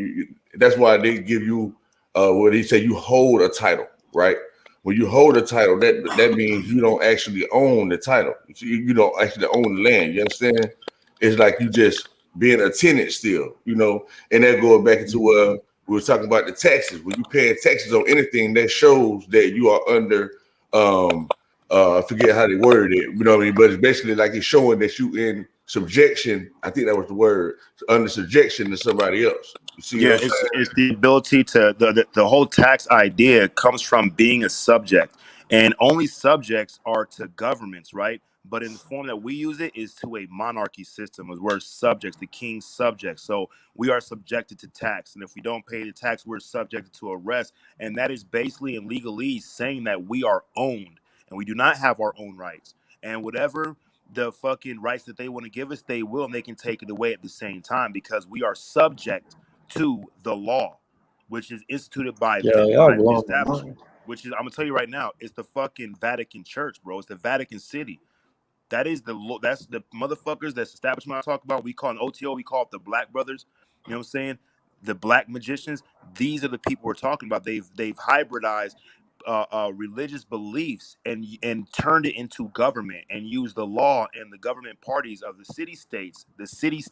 that's why they give you what they say you hold a title, right? When you hold a title, that means you don't actually own the title. You don't actually own the land. You understand? It's like you just being a tenant still, you know. And that goes back into we were talking about the taxes. When you pay taxes on anything, that shows that you are under I forget how they worded it, you know what I mean? But it's basically like it's showing that you in subjection. I think that was the word, under subjection to somebody else. You see Yeah, what I'm saying? it's the ability to the whole tax idea comes from being a subject, and only subjects are to governments, right? But in the form that we use it is to a monarchy system, as we're subjects, the king's subjects. So we are subjected to tax, and if we don't pay the tax, we're subjected to arrest, and that is basically in legalese saying that we are owned and we do not have our own rights, and whatever the fucking rights that they want to give us, they will, and they can take it away at the same time because we are subject to the law, which is instituted by Yeah, y'all by the blowing my establishment, mind. which is I'm gonna tell you right now, it's the fucking Vatican Church, bro. It's the Vatican City. That is that's the motherfuckers that's establishment I talk about. We call it OTO, we call it the Black Brothers. You know what I'm saying? The black magicians. These are the people we're talking about. They've hybridized religious beliefs and turned it into government and used the law and the government parties of the city states and cities.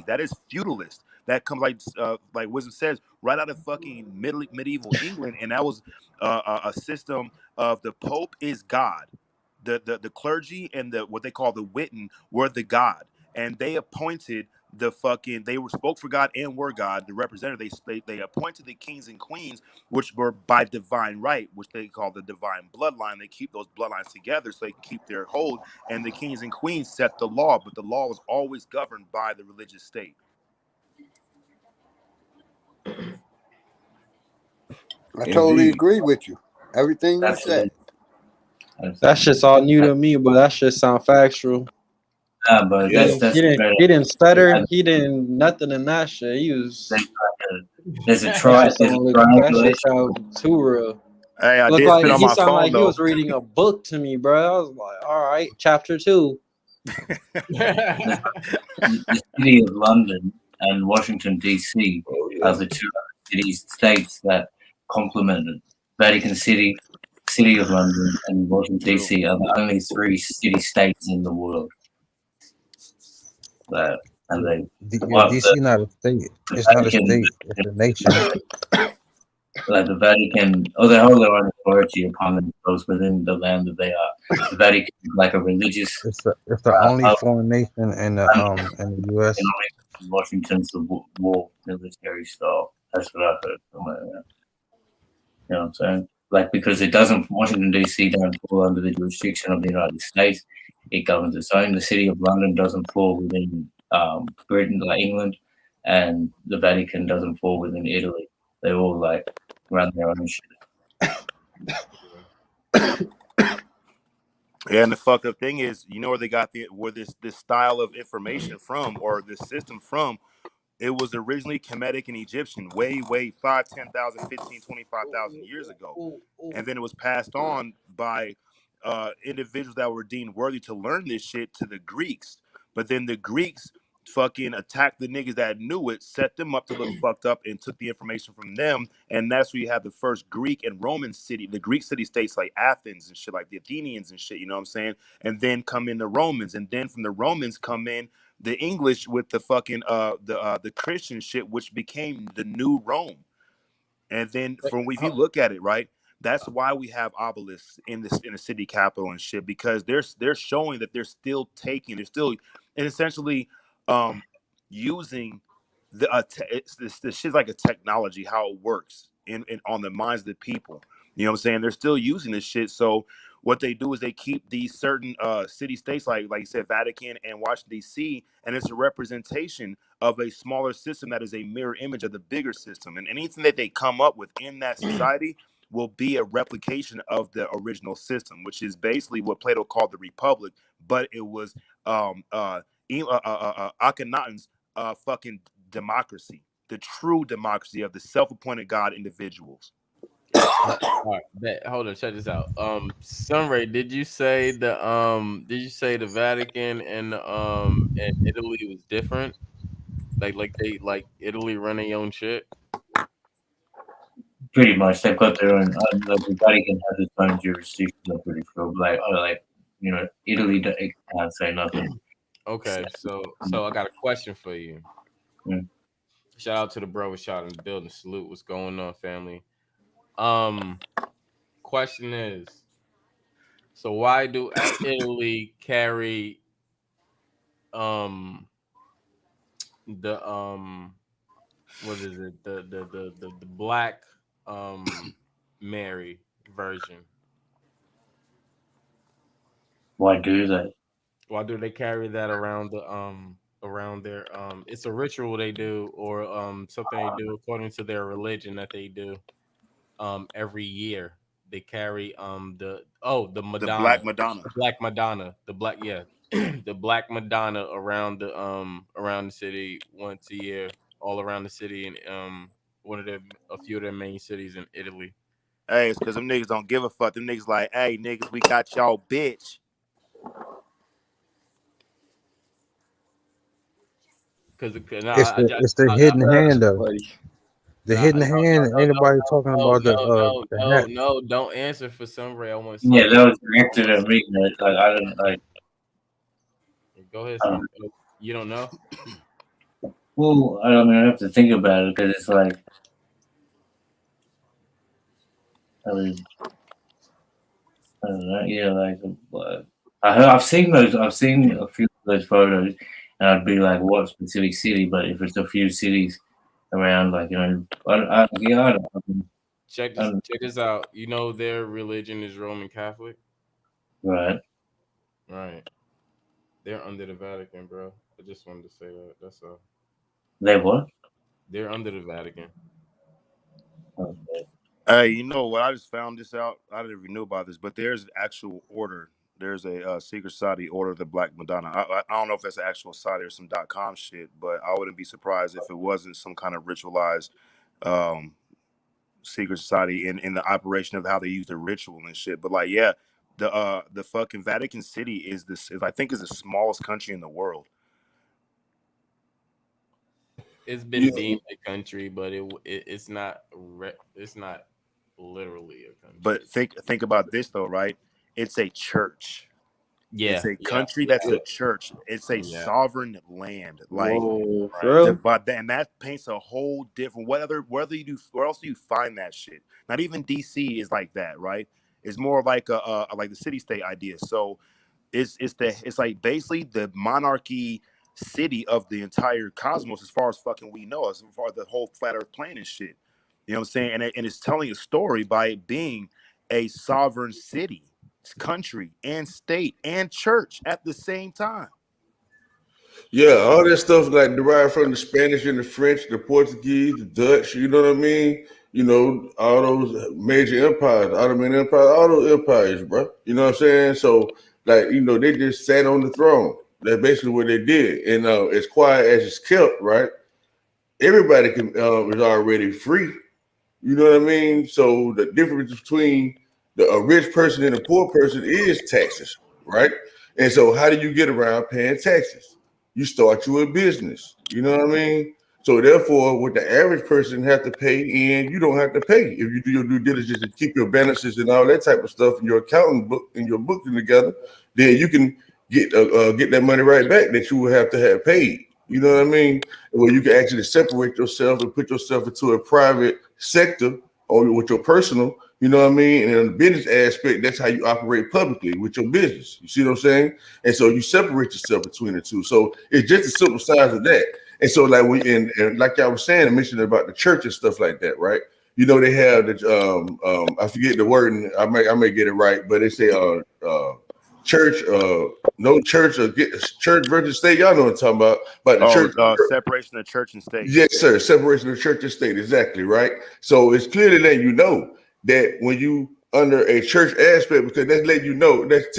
That is feudalist. That comes like Wisdom says, right out of fucking medieval England, and that was a system of the Pope is God. The clergy and the what they call the Witten were the God, and they appointed they were spoke for God and were God. The representative they appointed the kings and queens, which were by divine right, which they call the divine bloodline. They keep those bloodlines together so they can keep their hold. And the kings and queens set the law, but the law was always governed by the religious state. I totally Indeed. agree with you. Everything you said. Absolutely. That shit's all new to me, but that shit sound factual. Nah, but Yeah. He didn't stutter. He didn't nothing in that shit. He was. There's a That shit triangulation. sound too real. Hey, I Looked did like spit on he my sounded phone like he though. was reading a book to me, bro. I was like, all right, chapter 2. The city of London and Washington D.C. are the two states that complement it. Vatican City, City of London, and Washington D.C. are the only 3 city-states in the world that, and they DC not a state. It's not a Vatican, state. It's a nation. like the Vatican, they hold their own authority upon themselves within the land that they are. The Vatican is like a religious. It's the only foreign nation in the U.S. Washington's the war military style. That's what I heard somewhere. You know what I'm saying? Like, because it doesn't, Washington D.C. don't fall under the jurisdiction of the United States. It governs its own. The city of London doesn't fall within Britain, like England, and the Vatican doesn't fall within Italy. They all like run their own shit. Yeah, and the fucked up thing is, you know where they got where this style of information from, or this system from. It was originally Kemetic and Egyptian, way 5, 10,000, 15, 25,000 years ago. And then it was passed on by individuals that were deemed worthy to learn this shit to the Greeks. But then the Greeks fucking attacked the niggas that knew it, set them up to look fucked up, and took the information from them. And that's where you have the first Greek and Roman city, the Greek city states like Athens and shit, like the Athenians and shit, you know what I'm saying? And then come in the Romans. And then from the Romans come in the English with the fucking the Christian shit, which became the new Rome. And then from if you look at it, right, that's why we have obelisks in the city capital and shit, because they're showing that they're still and essentially using this shit's like a technology, how it works in on the minds of the people. You know what I'm saying? They're still using this shit. So what they do is they keep these certain city states, like you said, Vatican and Washington D.C., and it's a representation of a smaller system that is a mirror image of the bigger system. And anything that they come up with in that society will be a replication of the original system, which is basically what Plato called the Republic, but it was Akhenaten's fucking democracy, the true democracy of the self-appointed God individuals. All right, bet. Hold on, check this out. Sunray, did you say the Vatican and Italy was different? Like Italy run their own shit? Pretty much, they've got their own. Like the Vatican has its own jurisdiction. I'm pretty sure. Like Italy can't say nothing. Okay, so I got a question for you. Mm. Shout out to the bro shot in the building. Salute. What's going on, family? Question is, so why do Italy carry um the what is it, the black Mary version? Why do they? Why do they carry that around around their it's a ritual they do, or something they do according to their religion that they do every year. They carry the The Madonna, Black Madonna. the Black Madonna, the black yeah, the Black Madonna around the city once a year, all around the city, and a few of their main cities in Italy. Hey, it's because them niggas don't give a fuck. Them niggas like, hey, niggas, we got y'all, bitch. Because It's the hidden That's hand though. funny. The hidden hand. Ain't nobody talking about the hat. no, don't answer for Sunray. I want Yeah, Sunray. that was directed at me. Man. Like I don't like. Go ahead, Um, you don't know? well, I don't mean, I have to think about it because it's like. I mean, I don't know. Yeah, like I've seen those. I've seen a few of those photos, and I'd be like, "What specific city?" But if it's a few cities around, like yeah, I don't. Check this out. You know their religion is Roman Catholic, Right. right? They're under the Vatican, bro. I just wanted to say that. That's all. They what? They're under the Vatican. Okay. Hey, you know what? I just found this out. I didn't even know about this, but there's an actual order. There's a secret society order of the Black Madonna. I don't know if that's an actual site or some .com shit, but I wouldn't be surprised if it wasn't some kind of ritualized um, secret society in the operation of how they use the ritual and shit. But like, yeah, the fucking Vatican City is I think is the smallest country in the world. It's been deemed a country, but it's not it's not literally a country. But think about this though, right? It's a church. It's Yeah, a yeah, country that's yeah, a church. It's a yeah. sovereign land. Like Whoa, for real? and that paints a whole different whether you do where else do you find that shit? Not even DC is like that, right? It's more like a like the city state idea. So it's like basically the monarchy city of the entire cosmos as far as fucking we know, as far as the whole flat earth plane and shit. You know what I'm saying? And it's telling a story by it being a sovereign city, country, and state and church at the same time. Yeah, all that stuff like derived from the Spanish and the French, the Portuguese, the Dutch, you know what I mean? You know, all those major empires, Ottoman Empire, all those empires, bro. You know what I'm saying? So, like, you know, they just sat on the throne. That's basically what they did. And as quiet as it's kept, right? Everybody is already free. You know what I mean? So the difference between a rich person and a poor person is taxes, right? And so how do you get around paying taxes? You start you a business. You know what I mean? So therefore, what the average person have to pay in, you don't have to pay if you do your due diligence and keep your balances and all that type of stuff in your accounting book and your booking together. Then you can get that money right back that you would have to have paid. You know what I mean? Where you can actually separate yourself and put yourself into a private sector or with your personal, you know what I mean? And in the business aspect, that's how you operate publicly with your business. You see what I'm saying? And so you separate yourself between the two. So it's just a simple size of that. And so like and like I was saying, I mentioned about the church and stuff like that, right? You know, they have the I forget the word, and I may get it right, but they say church, no church or church versus state. Y'all know what I'm talking about the church. Separation of church and state. Yes, sir. Separation of church and state. Exactly right. So it's clearly letting you know that when you under a church aspect, because that's letting you know, that's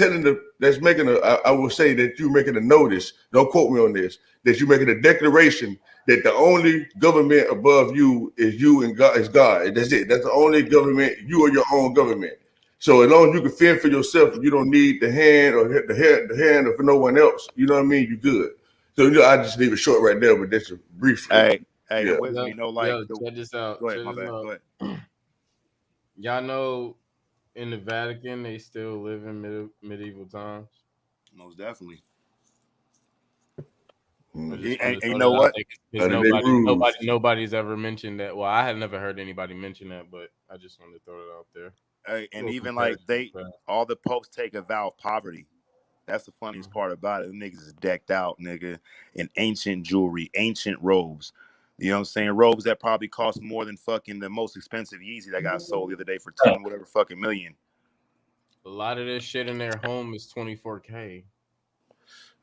making I will say that you're making a notice. Don't quote me on this. That you're making a declaration that the only government above you is you and God is God. That's it. That's the only government. You are your own government. So as long as you can fend for yourself, you don't need the hand or the hand of no one else. You know what I mean? You good. So I just leave it short right there, but that's briefly. Hey, Yeah. the wisdom, you know, like check this out. Go ahead, Check my this bad. out. Go ahead. Y'all know in the Vatican they still live in medieval times. Most definitely. I just And wanted to you throw know that out what? there because nobody's ever mentioned that. Well, I have never heard anybody mention that, but I just wanted to throw it out there. And even like all the popes take a vow of poverty. That's the funniest part about it. Them niggas is decked out, nigga, in ancient jewelry, ancient robes. You know what I'm saying? Robes that probably cost more than fucking the most expensive Yeezy that got sold the other day for 10 whatever fucking million. A lot of this shit in their home is 24K.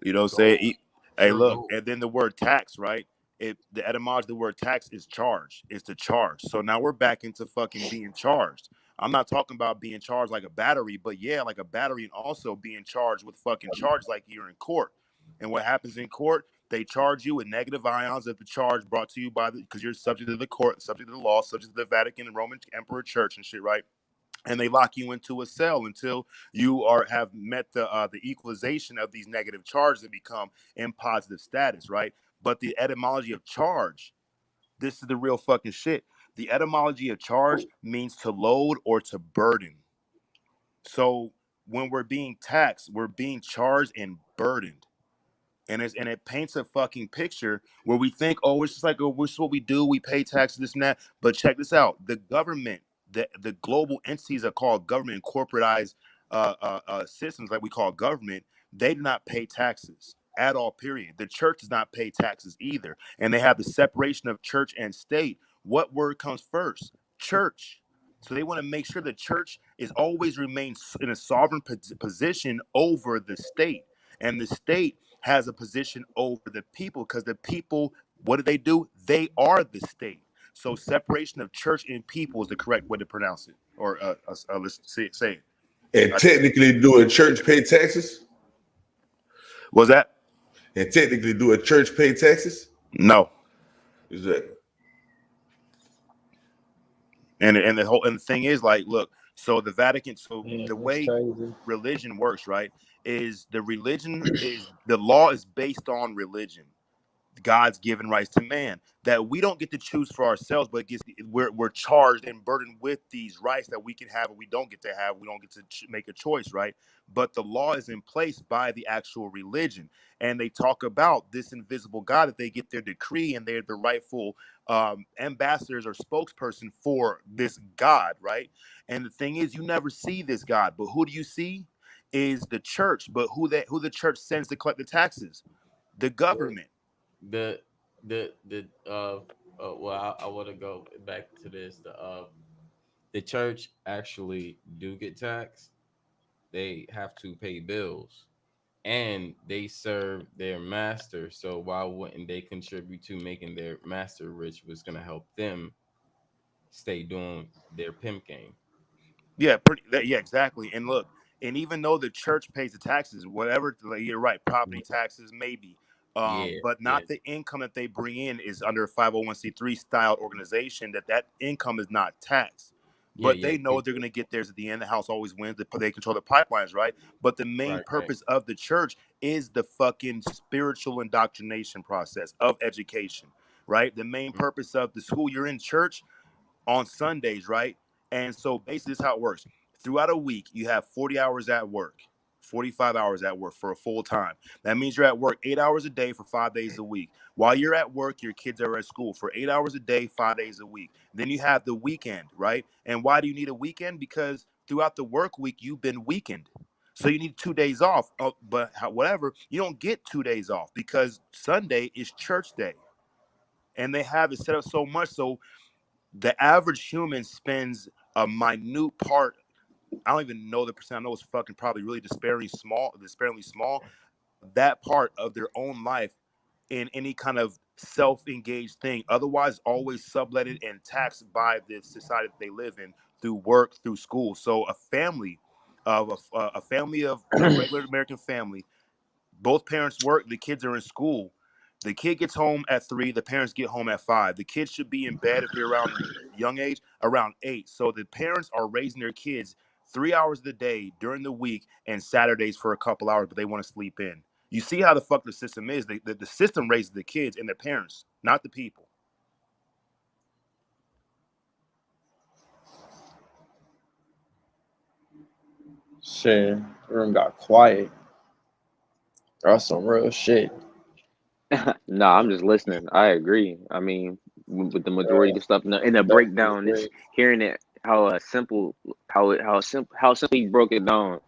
You know what I'm saying? Hey, look, and then the word tax, right? The etymology of the word tax is charge. It's to charge. So now we're back into fucking being charged. I'm not talking about being charged like a battery, but yeah, like a battery, and also being charged with fucking charge like you're in court. And what happens in court? They charge you with negative ions of the charge brought to you by because you're subject to the court, subject to the law, subject to the Vatican and Roman Emperor Church and shit, right? And they lock you into a cell until you have met the equalization of these negative charges and become in positive status, right? But the etymology of charge, this is the real fucking shit. The etymology of charge means to load or to burden. So when we're being taxed, we're being charged and burdened. And it paints a fucking picture where we think, oh, it's just like this is what we do, we pay taxes, this and that. But check this out: the government, the global entities that call government corporatized systems, like we call government, they do not pay taxes at all. Period. The church does not pay taxes either, and they have the separation of church and state. What word comes first? Church. So they want to make sure the church is always remains in a sovereign position over the state, and the state has a position over the people because the people, what do? They are the state. So separation of church and people is the correct way to pronounce it, or let's say it. And technically, do a church pay taxes? Was that? And technically, do a church pay taxes? No. Exactly. And the thing is, like, look, so the Vatican, so Yeah, the that's way crazy. religion works, right, is the law is based on religion. God's given rights to man that we don't get to choose for ourselves, but we're charged and burdened with these rights that we can have and we don't get to have. We don't get to make a choice, right? But the law is in place by the actual religion, and they talk about this invisible God that they get their decree, and they're the rightful ambassadors or spokesperson for this God, right? And the thing is, you never see this God, but who do you see? Is the church, but who the church sends to collect the taxes? The government. Well, I want to go back to this. The church actually do get taxed. They have to pay bills, and they serve their master. So why wouldn't they contribute to making their master rich? Was going to help them stay doing their pimp game. Yeah, yeah, exactly. And look, and even though the church pays the taxes, whatever, like, you're right, property taxes maybe, Yeah, but yeah, not the income that they bring in is under a 501c3 style organization. That income is not taxed, yeah, but yeah. they know they're going to get theirs at the end. The house always wins. They control the pipelines, right? But the main Right, right. purpose of the church is the fucking spiritual indoctrination process of education, right? The main purpose of the school you're in, church, on Sundays, right? And so basically, this is how it works. Throughout a week, you have 40 hours at work, 45 hours at work for a full time. That means you're at work 8 hours a day for 5 days a week. While you're at work, your kids are at school for 8 hours a day, 5 days a week. Then you have the weekend, right? And why do you need a weekend? Because throughout the work week, you've been weakened. So you need 2 days off. But whatever, you don't get 2 days off because Sunday is church day. And they have it set up so much so the average human spends a minute part. I don't even know the percent. I know it's fucking probably really despairingly small. That part of their own life in any kind of self-engaged thing. Otherwise, always subletted and taxed by the society that they live in through work, through school. So a family of a family of a regular American family, both parents work, the kids are in school. The kid gets home at 3, the parents get home at 5. The kids should be in bed if they're around young age, around 8. So the parents are raising their kids 3 hours of the day during the week and Saturdays for a couple hours, but they want to sleep in. You see how the fuck the system is. The system raises the kids and the parents, not the people. Shit, room got quiet. That's some real shit. No, I'm just listening. I agree. I mean, with the majority of the stuff in the breakdown, it's hearing it how simple, how simply you broke it down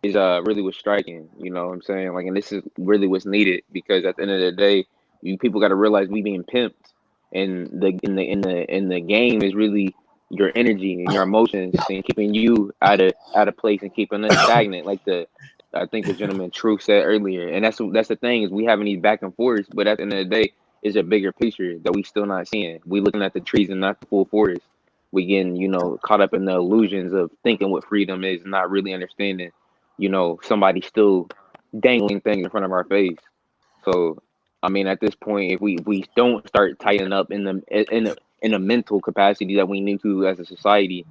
is really what's striking. You know what I'm saying? Like, and this is really what's needed because at the end of the day, you people got to realize we being pimped, and the game is really your energy and your emotions and keeping you out of place and keeping us stagnant. Like I think the gentleman True said earlier, and that's the thing is we having these back and forths, but at the end of the day, is a bigger picture that we still not seeing. We looking at the trees and not the full forest. We getting caught up in the illusions of thinking what freedom is, not really understanding somebody still dangling things in front of our face. So, I mean, at this point, if we don't start tightening up in a mental capacity that we need to as a society,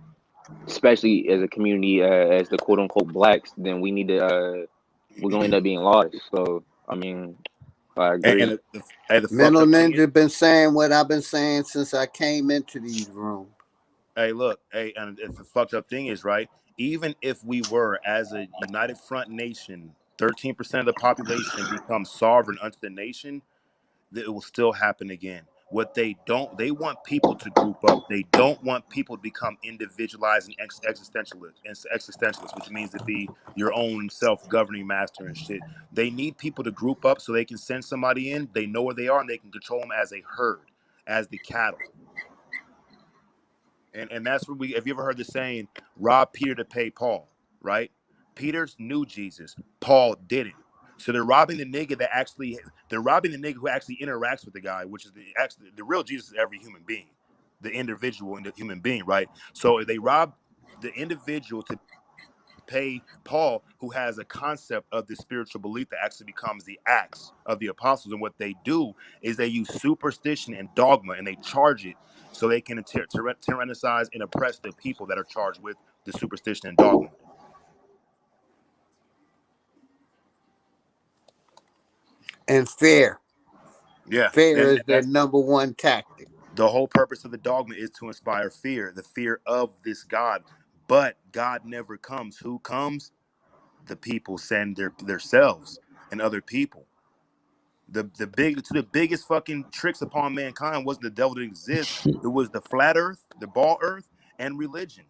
especially as a community, as the quote unquote blacks, then we need to we're gonna end up being lost. So, I mean, I agree. And the fucked Mental up thing is, Ninja been saying what I've been saying since I came into these rooms. hey, look, hey, and the fucked up thing is, right? Even if we were, as a united front nation, 13% of the population become sovereign unto the nation, that it will still happen again. What they want people to group up. They don't want people to become individualized and existentialists, which means to be your own self-governing master and shit. They need people to group up so they can send somebody in. They know where they are and they can control them as a herd, as the cattle. And that's what have you ever heard the saying, rob Peter to pay Paul, right? Peter knew Jesus, Paul didn't. So they're robbing the nigga who actually interacts with the guy, which is the real Jesus is every human being. the individual and the human being, right? So if they rob the individual to pay Paul, who has a concept of the spiritual belief that actually becomes the acts of the apostles. And what they do is they use superstition and dogma and they charge it so they can tyrannicize and oppress the people that are charged with the superstition and dogma. And fear. Yeah. Fear And is their that's number one tactic. the whole purpose of the dogma is to inspire fear, the fear of this God. But God never comes. Who comes? The people send their selves and other people. The biggest fucking tricks upon mankind wasn't the devil didn't exist. It was the flat earth, the ball earth, and religion.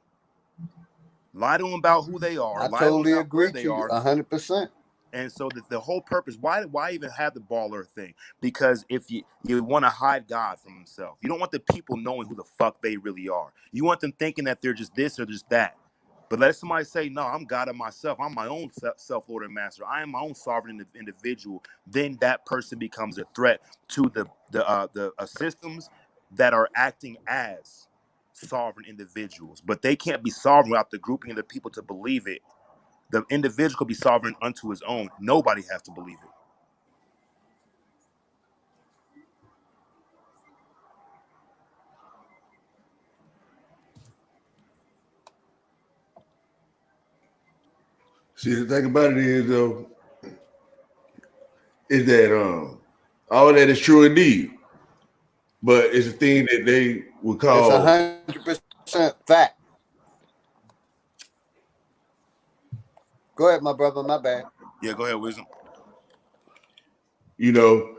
Lie to them about who they are, I lie to them totally about where agree they to you are. 100%. And so the whole purpose, why even have the ball earth thing? Because if you want to hide God from himself, you don't want the people knowing who the fuck they really are. You want them thinking that they're just this or just that. But let somebody say, no, I'm God of myself. I'm my own self-lord and master. I am my own sovereign individual. Then that person becomes a threat to the systems that are acting as sovereign individuals. But they can't be sovereign without the grouping of the people to believe it. The individual could be sovereign unto his own. Nobody has to believe it. See, the thing about it is though, is that all that is true indeed, but it's a thing that they would It's call 100% fact. Go ahead, my brother. My bad. Yeah, go ahead, Wisdom. you know,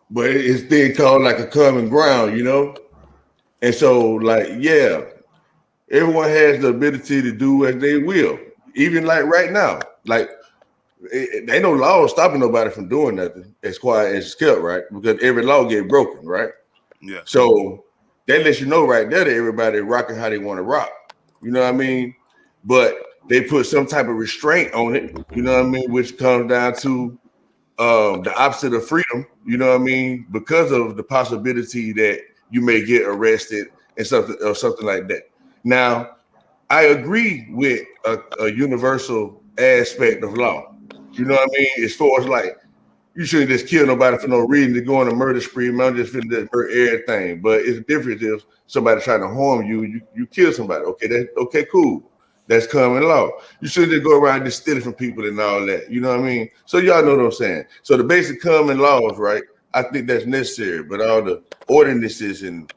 but it's thing called like a common ground, you know. And so, like, yeah, everyone has the ability to do as they will, even like right now. Like, ain't no law stopping nobody from doing nothing as quiet as it's kept, right? Because every law get broken, right? Yeah. So that lets you know right there that everybody rocking how they want to rock. You know what I mean? But they put some type of restraint on it. You know what I mean? Which comes down to the opposite of freedom. You know what I mean? Because of the possibility that you may get arrested and something like that. Now, I agree with a universal aspect of law. You know what I mean? As far as like, you shouldn't just kill nobody for no reason to go on a murder spree. Man, I'm just finna just murder everything. But it's different if somebody trying to harm you, you kill somebody. Okay, that's okay, cool. That's common law. You shouldn't just go around just stealing from people and all that. You know what I mean? So y'all know what I'm saying. So the basic common laws, right? I think that's necessary, but all the ordinances and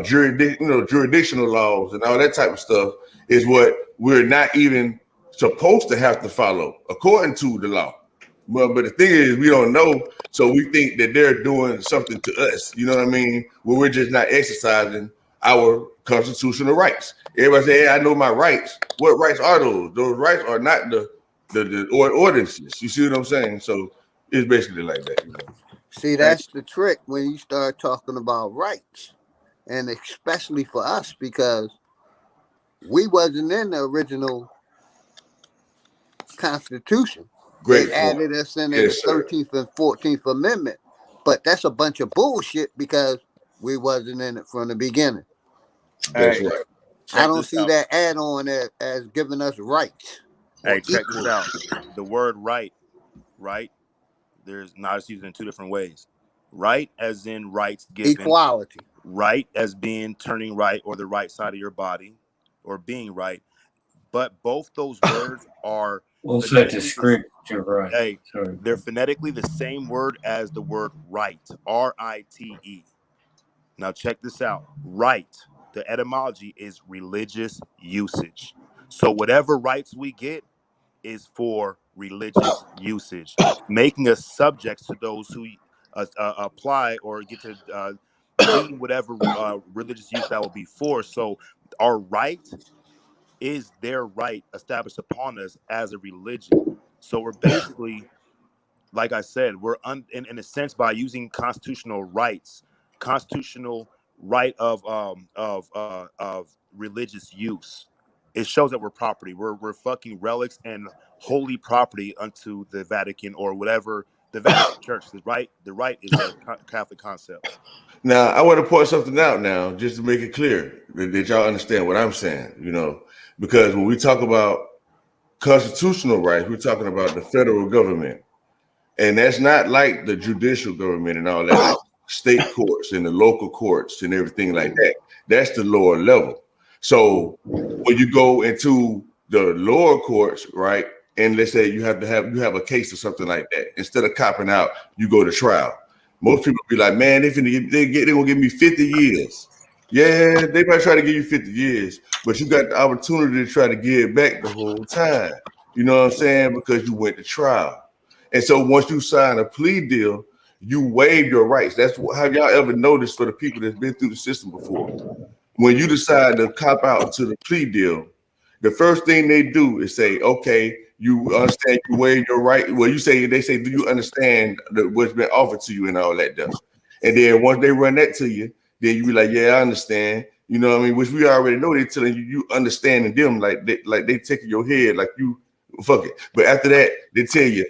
jurisdictional laws and all that type of stuff is what we're not even supposed to have to follow according to the law. But the thing is, we don't know, so we think that they're doing something to us. You know what I mean? When we're just not exercising our constitutional rights. Everybody say, "Hey, I know my rights." What rights are those? Those rights are not the ordinances. You see what I'm saying? So it's basically like that. You know. See, that's the trick when you start talking about rights, and especially for us because we wasn't in the original Constitution. They Great point. added us in at the Yes, sir. 13th and 14th Amendment, but that's a bunch of bullshit because we wasn't in it from the beginning. That's Hey, right. I check don't this see out. that add-on as giving us rights or Hey, check this equal out. The word right, there's now it's used in two different ways. Right as in rights given, equality. right as being turning right or the right side of your body or being right. But both those words are We'll set the phonetically this. scripture right. Hey, Sorry. they're phonetically the same word as the word right. RITE. Now check this out. Right, the etymology is religious usage. So whatever rights we get is for religious usage, making us subjects to those who apply or get to deem whatever religious use that will be for. So our right is their right established upon us as a religion. So we're basically, like I said, we're in a sense by using constitutional rights, constitutional right of religious use. It shows that we're property. We're fucking relics and holy property unto the Vatican or whatever the Vatican Church. The right is a Catholic concept. Now, I want to point something out now, just to make it clear that y'all understand what I'm saying, because when we talk about constitutional rights, we're talking about the federal government. And that's not like the judicial government and all that, like state courts and the local courts and everything like that. That's the lower level. So when you go into the lower courts, right, and let's say you have a case or something like that, instead of copping out, you go to trial. Most people be like, man, they're gonna give me 50 years. Yeah, they might try to give you 50 years, but you got the opportunity to try to give back the whole time. You know what I'm saying? Because you went to trial. And so once you sign a plea deal, you waive your rights. Have y'all ever noticed, for the people that's been through the system before, when you decide to cop out to the plea deal, the first thing they do is say, okay, you understand you waive your right. Well, they say, do you understand what's been offered to you and all that stuff? And then once they run that to you, then you be like, yeah, I understand. You know what I mean? Which we already know they're telling you understanding them, like they taking your head, like you fuck it. But after that, they tell you,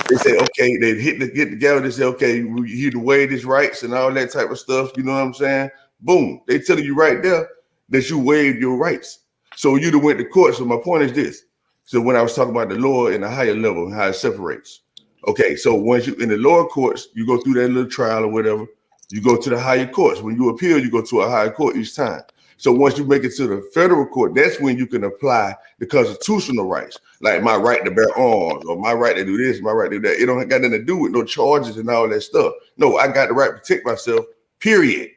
they say, okay, they get together, they say, okay, you to waive his rights and all that type of stuff. You know what I'm saying? Boom. They telling you right there that you waived your rights. So you'd have went to court. So my point is this. So when I was talking about the lower and the higher level and how it separates. Okay, so once you in the lower courts, you go through that little trial or whatever, you go to the higher courts. When you appeal, you go to a higher court each time. So once you make it to the federal court, that's when you can apply the constitutional rights, like my right to bear arms or my right to do this, my right to do that. It don't got nothing to do with no charges and all that stuff. No, I got the right to protect myself, period.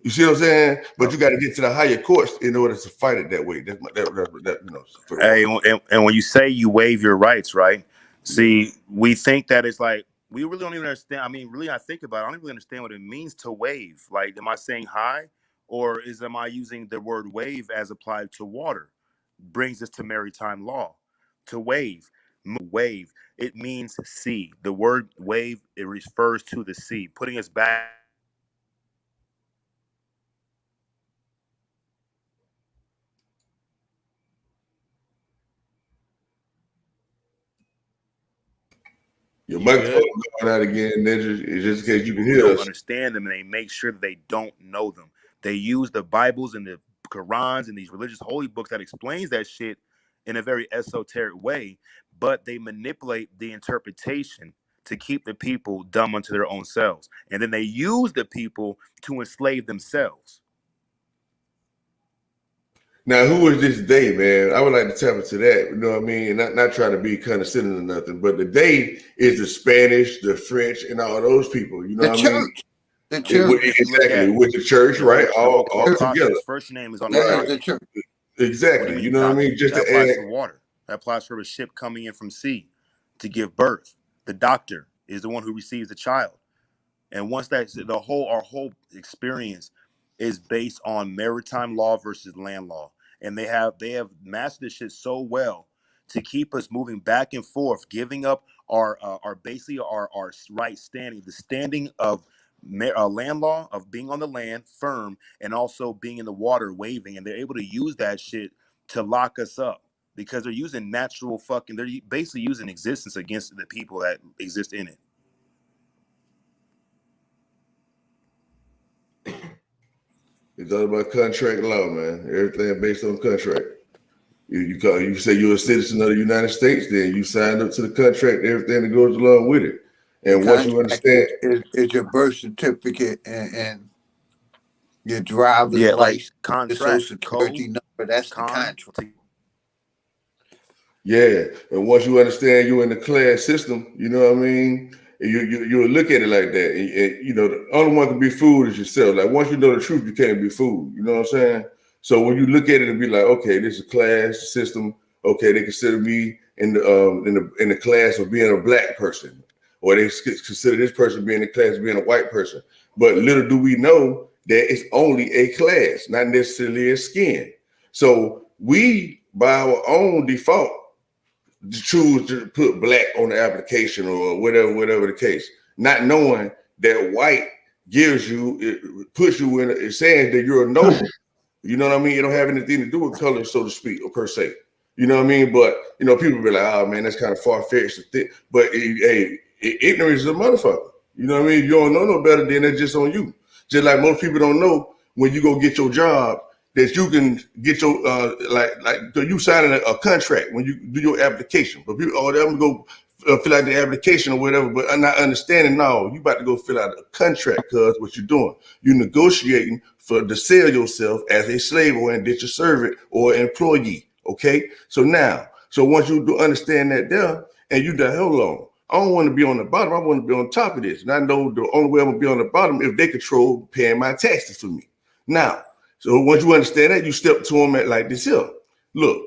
You see what I'm saying? But you got to get to the higher courts in order to fight it that way. Hey, and when you say you waive your rights, right? See, we think that it's like, we really don't even understand. I mean, really, I think about it, I don't really understand what it means to waive. Like, am I saying hi? Or am I using the word wave as applied to water? Brings us to maritime law. To wave, it means sea. The word wave, it refers to the sea, putting us back. Your microphone going out again, Ninja, just in case you can hear us. Understand them, and they make sure that they don't know them. They use the Bibles and the Qurans and these religious holy books that explains that shit in a very esoteric way, but they manipulate the interpretation to keep the people dumb unto their own selves. And then they use the people to enslave themselves. Now, who is this they, man? I would like to tap into that. You know what I mean? Not trying to be condescending or nothing, but the they is the Spanish, the French, and all those people. You know what I mean? The church. Exactly. With the church, right? All together. First name is on the church. Exactly. You know what I mean? Just that to applies add to water. That applies for a ship coming in from sea to give birth. The doctor is the one who receives the child. And once that's our whole experience is based on maritime law versus land law. And they have mastered this shit so well to keep us moving back and forth, giving up our basically our right standing, the standing of land law, of being on the land firm, and also being in the water waving. And they're able to use that shit to lock us up because they're using they're basically using existence against the people that exist in it. it's all about contract law, man. Everything based on contract. You say you're a citizen of the United States, then you signed up to the contract, everything that goes along with it. And once you understand, is your birth certificate and your driver's license, your social security number. That's the contract. Yeah, and once you understand you're in the class system, you know what I mean? You look at it like that. And, you know, the only one can be fooled is yourself. Like once you know the truth, you can't be fooled. You know what I'm saying? So when you look at it and be like, okay, this is a class system. Okay, they consider me in the class of being a black person, or they consider this person being in the class of being a white person. But little do we know that it's only a class, not necessarily a skin. So we, by our own default, choose to put black on the application or whatever the case, not knowing that white gives you, it puts you in, it's saying that you're a noble. You know what I mean? It don't have anything to do with color, so to speak, or per se. You know what I mean? But, you know, people be like, oh man, that's kind of far-fetched to think. But hey, ignorance is a motherfucker. You know what I mean? If you don't know no better, then it's just on you. Just like most people don't know when you go get your job that you can get your so you signing a contract when you do your application. But people, them go fill out the application or whatever. But I'm not understanding. No, you about to go fill out a contract, cause what you're doing, you're negotiating to sell yourself as a slave or indentured servant or employee. Okay, so once you do understand that there, and you done, hold on, I don't want to be on the bottom. I want to be on top of this. And I know the only way I'm gonna be on the bottom if they control paying my taxes for me. Now, so once you understand that, you step to them at like this here. Look,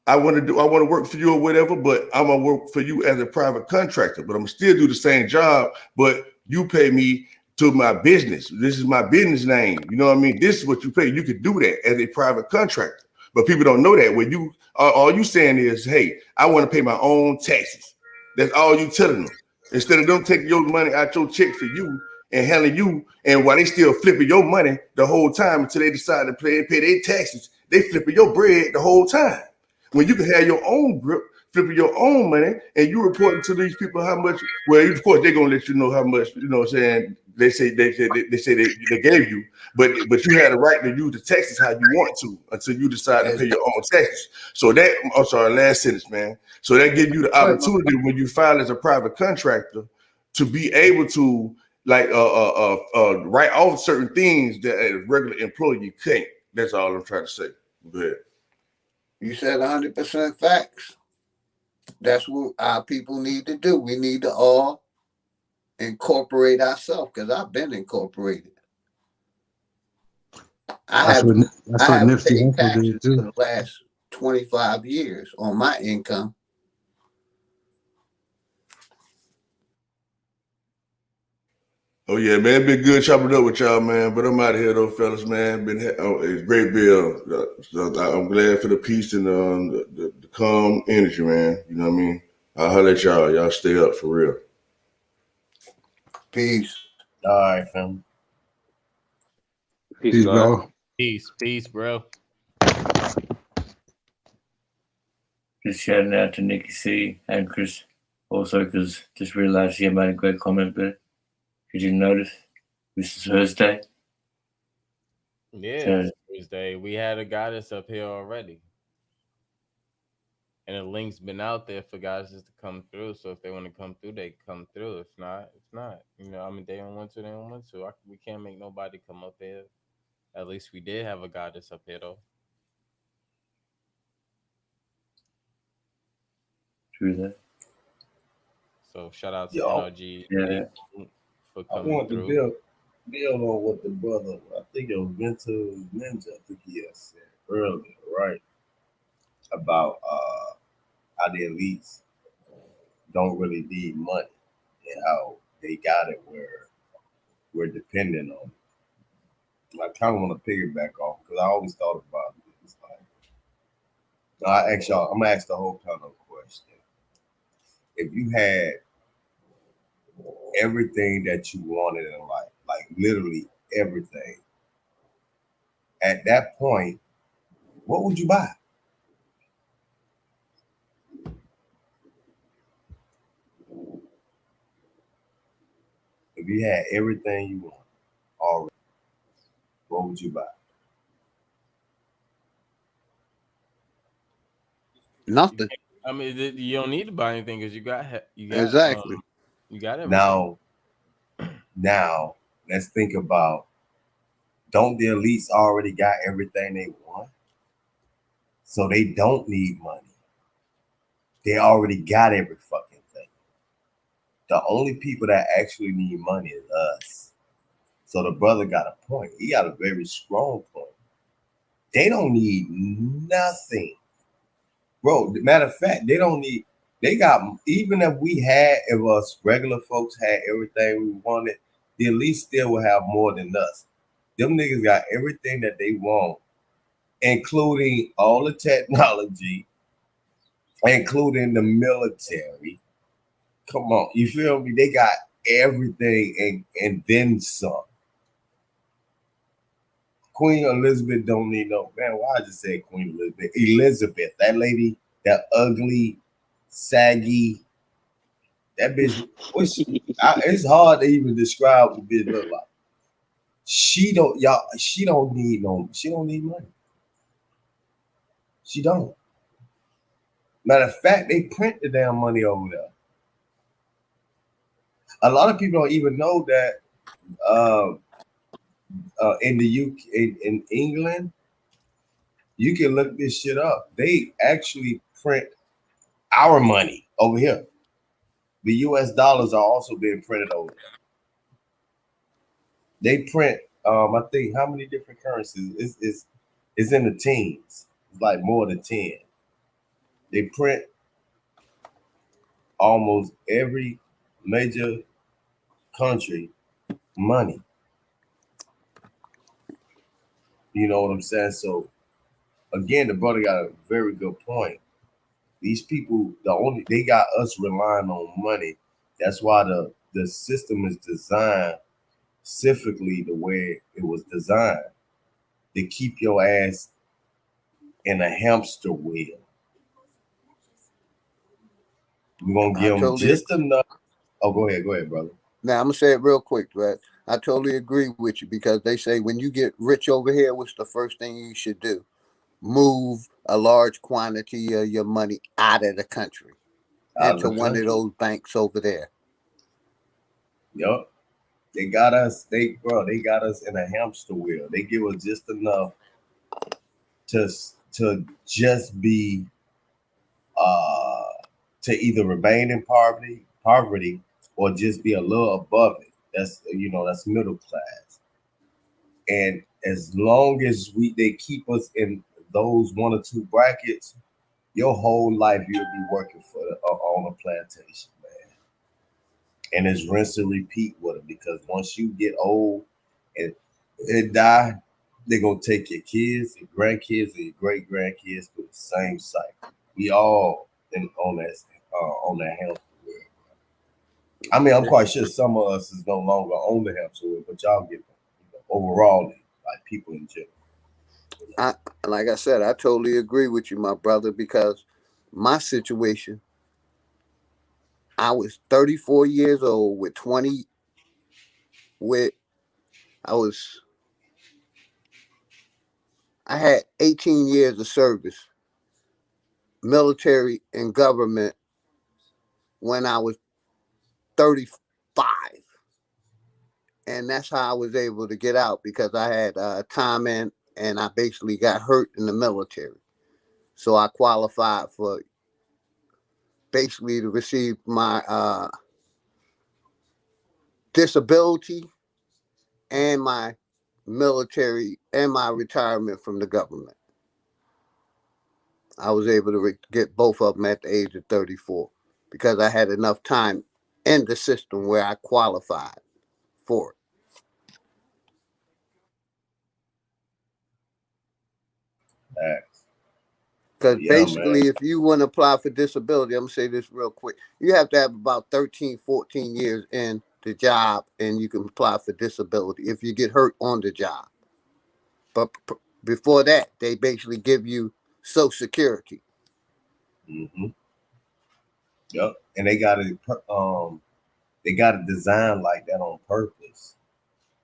I want to work for you or whatever, but I'm gonna work for you as a private contractor. But I'm gonna still do the same job, but you pay me to my business. This is my business name. You know what I mean? This is what you pay. You could do that as a private contractor. But people don't know that. When you all you saying is, hey, I want to pay my own taxes. That's all you telling them. Instead of them taking your money out your check for you and handling you, and while they still flipping your money the whole time until they decide to pay their taxes, they flipping your bread the whole time. When you can have your own grip, flipping your own money, and you reporting to these people how much. Well, of course they're gonna let you know how much. You know what I'm saying? They say they gave you, but you had the right to use the taxes how you want to until you decide to pay your own taxes. So that, I'm sorry, last sentence, man. So that gives you the opportunity when you file as a private contractor to be able to write off certain things that a regular employee can't. That's all I'm trying to say. Go ahead. You said 100% facts. That's what our people need to do. We need to all incorporate ourselves, because I've been incorporated. I That's what haven't Nipsey paid Hussle taxes did too. for the last 25 years on my income. Oh yeah, man, it's been good chopping up with y'all, man. But I'm out of here though, fellas, man. It's great bill. I'm glad for the peace and the calm energy, man. You know what I mean? I'll holler at y'all. Y'all stay up for real. Peace. All right, fam. Peace, bro. Peace, bro. Just shouting out to Nikki C and Chris also, because just realized she made a great comment there. Did you notice? This is Hursday. Yeah, it's Thursday. We had a goddess up here already. And the link's been out there for guys just to come through. So if they want to come through, they come through. If not. You know, I mean, they don't want to, they don't want to. We can't make nobody come up here. At least we did have a goddess up here, though. True that. So shout out to Yo, NRG for I coming want through. to build on what the brother, I think it was Mental Ninja, I think he had said earlier, right? About how the elites don't really need money and how they got it where we're dependent on it. I kind of want to piggyback off because I always thought about it. It's like, I'm gonna ask the whole panel question. If you had everything that you wanted in life, like literally everything, at that point, what would you buy? If you had everything you want already, what would you buy? Nothing. I mean, you don't need to buy anything because you got Exactly. You got everything. Now, let's think about, don't the elites already got everything they want? So they don't need money. They already got every fucking thing. The only people that actually need money is us. So the brother got a point. He got a very strong point. They don't need nothing. Bro, matter of fact, they got, even if us regular folks had everything we wanted, the elites still will have more than us. Them niggas got everything that they want, including all the technology, including the military. Come on, you feel me? They got everything and then some. Queen Elizabeth don't need no, man, why I just say Queen Elizabeth? Elizabeth, that lady, that ugly, saggy, That bitch, it's hard to even describe what the bitch look like. She don't need money. She don't. Matter of fact, they print the damn money over there. A lot of people don't even know that in the UK, in England, you can look this shit up. They actually print our money over here. The US dollars are also being printed over there. They print, I think, how many different currencies? It's in the teens. It's like more than 10. They print almost every major country money. You know what I'm saying? So again, the brother got a very good point. These people, they got us relying on money. That's why the system is designed specifically the way it was designed to keep your ass in a hamster wheel. We're gonna give them just enough. Oh, go ahead, brother. Now I'm gonna say it real quick, right? I totally agree with you because they say when you get rich over here, what's the first thing you should do? Move a large quantity of your money out of the country into one of those banks over there. Yup. They got us, they got us in a hamster wheel. They give us just enough to just be to either remain in poverty or just be a little above it. That's that's middle class. And as long as they keep us in those one or two brackets, your whole life you'll be working on a plantation, man. And it's rinse and repeat with it because once you get old and die, they're gonna take your kids, your grandkids, and your great grandkids through the same cycle. We all on that hamster wheel. I mean, I'm quite sure some of us is no longer on the hamster wheel, but y'all get overall like people in general. Like I said, I totally agree with you, my brother, because my situation, I was 34 years old I had 18 years of service, military and government, when I was 35. And that's how I was able to get out because I had time in and I basically got hurt in the military. So I qualified for basically to receive my disability and my military and my retirement from the government. I was able to get both of them at the age of 34 because I had enough time in the system where I qualified for it. Because basically, man, if you want to apply for disability, I'm going to say this real quick. You have to have about 13, 14 years in the job and you can apply for disability if you get hurt on the job. But before that, they basically give you Social Security. Mm-hmm. Yep. And they got it designed like that on purpose.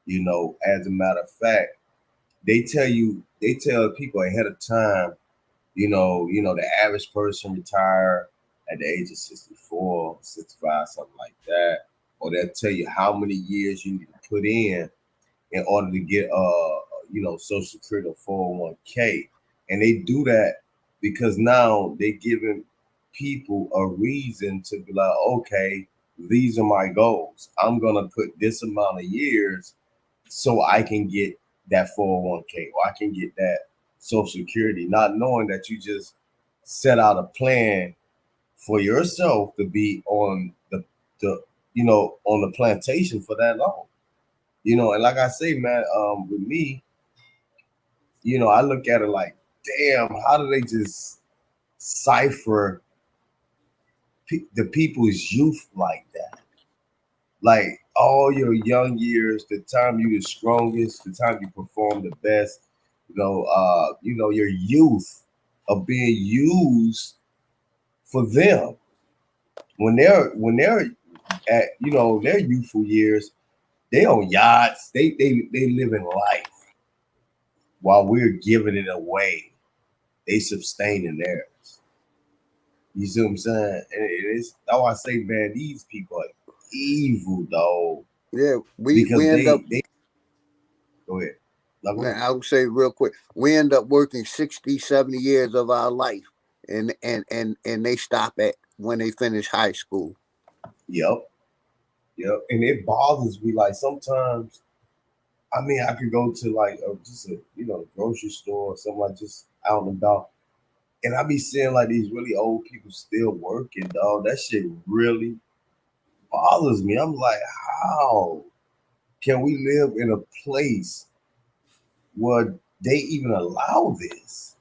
As a matter of fact, they tell people ahead of time, the average person retire at the age of 64, 65, something like that. Or they'll tell you how many years you need to put in order to get Social Security or 401k. And they do that because now they're giving people a reason to be like, okay, these are my goals. I'm gonna put this amount of years so I can get that 401k or I can get that Social Security, not knowing that you just set out a plan for yourself to be on the on the plantation for that long. And like I say, man, with me, I look at it like, damn, how do they just cipher the people's youth like that? Like all your young years, the time you the strongest, the time you perform the best, your youth are being used for them when they're at their youthful years, they on yachts, they living life while we're giving it away. They sustaining theirs. You see what I'm saying? And it's how I say, man, these people are evil, dog. Yeah, we end up. Go ahead. I would say real quick, we end up working 60, 70 years of our life, and they stop at when they finish high school. Yep. And it bothers me. Like sometimes, I mean, I could go to like just a grocery store or something like just out and about, and I be seeing like these really old people still working, dog. That shit really bothers me. I'm like, how can we live in a place where they even allow this?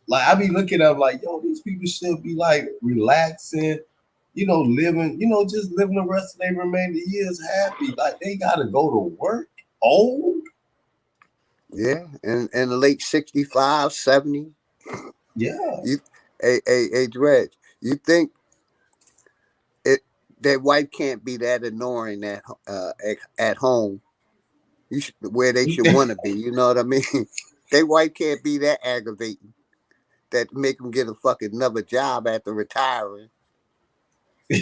Like I be looking up like, yo, these people should be like relaxing, living, just living the rest of their remaining years happy. Like they gotta go to work old. Yeah, in the late 65, 70. Yeah. Hey, Dredge, you think that wife can't be that annoying at home? Where they should want to be. You know what I mean? They wife can't be that aggravating that make them get a fucking another job after retiring. I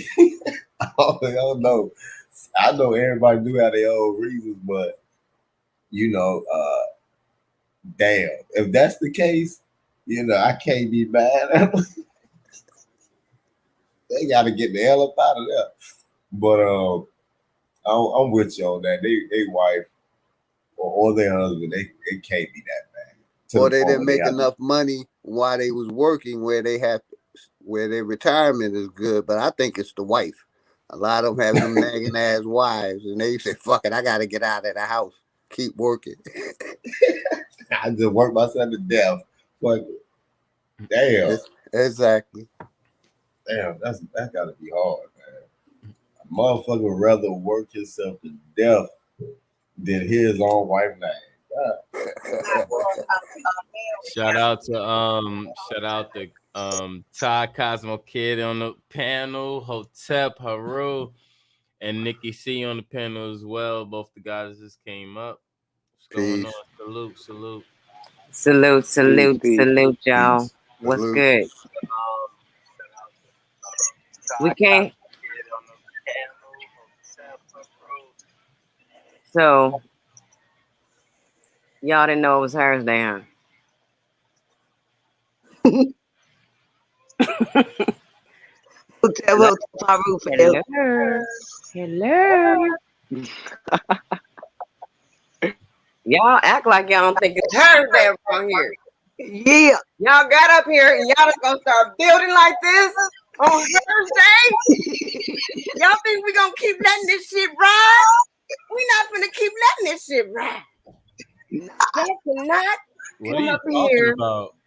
don't know. I know everybody do have their own reasons, but damn, if that's the case, I can't be mad at them. They got to get the hell up out of there. But I'm with you on that. They wife or their husband, they can't be that bad. Or they didn't make enough money while they was working where their retirement is good. But I think it's the wife. A lot of them have them nagging ass wives, and they say, "Fuck it, I got to get out of the house. Keep working." I just work myself to death. Fuck it. Damn. Exactly. Damn, that gotta be hard, man. A motherfucker would rather work himself to death than his own wife name. Shout out to Ty Cosmo Kid on the panel, Hotep Haru, and Nikki C on the panel as well. Both the guys just came up. What's going on? Salute, y'all. What's good? We can't. So, y'all didn't know it was Thursday, huh? Hello. Y'all act like y'all don't think it's Thursday around here. Yeah. Y'all got up here and y'all just gonna start building like this on Thursday? Y'all think we gonna keep letting this shit ride? We not gonna keep letting this shit ride. Y'all cannot come up here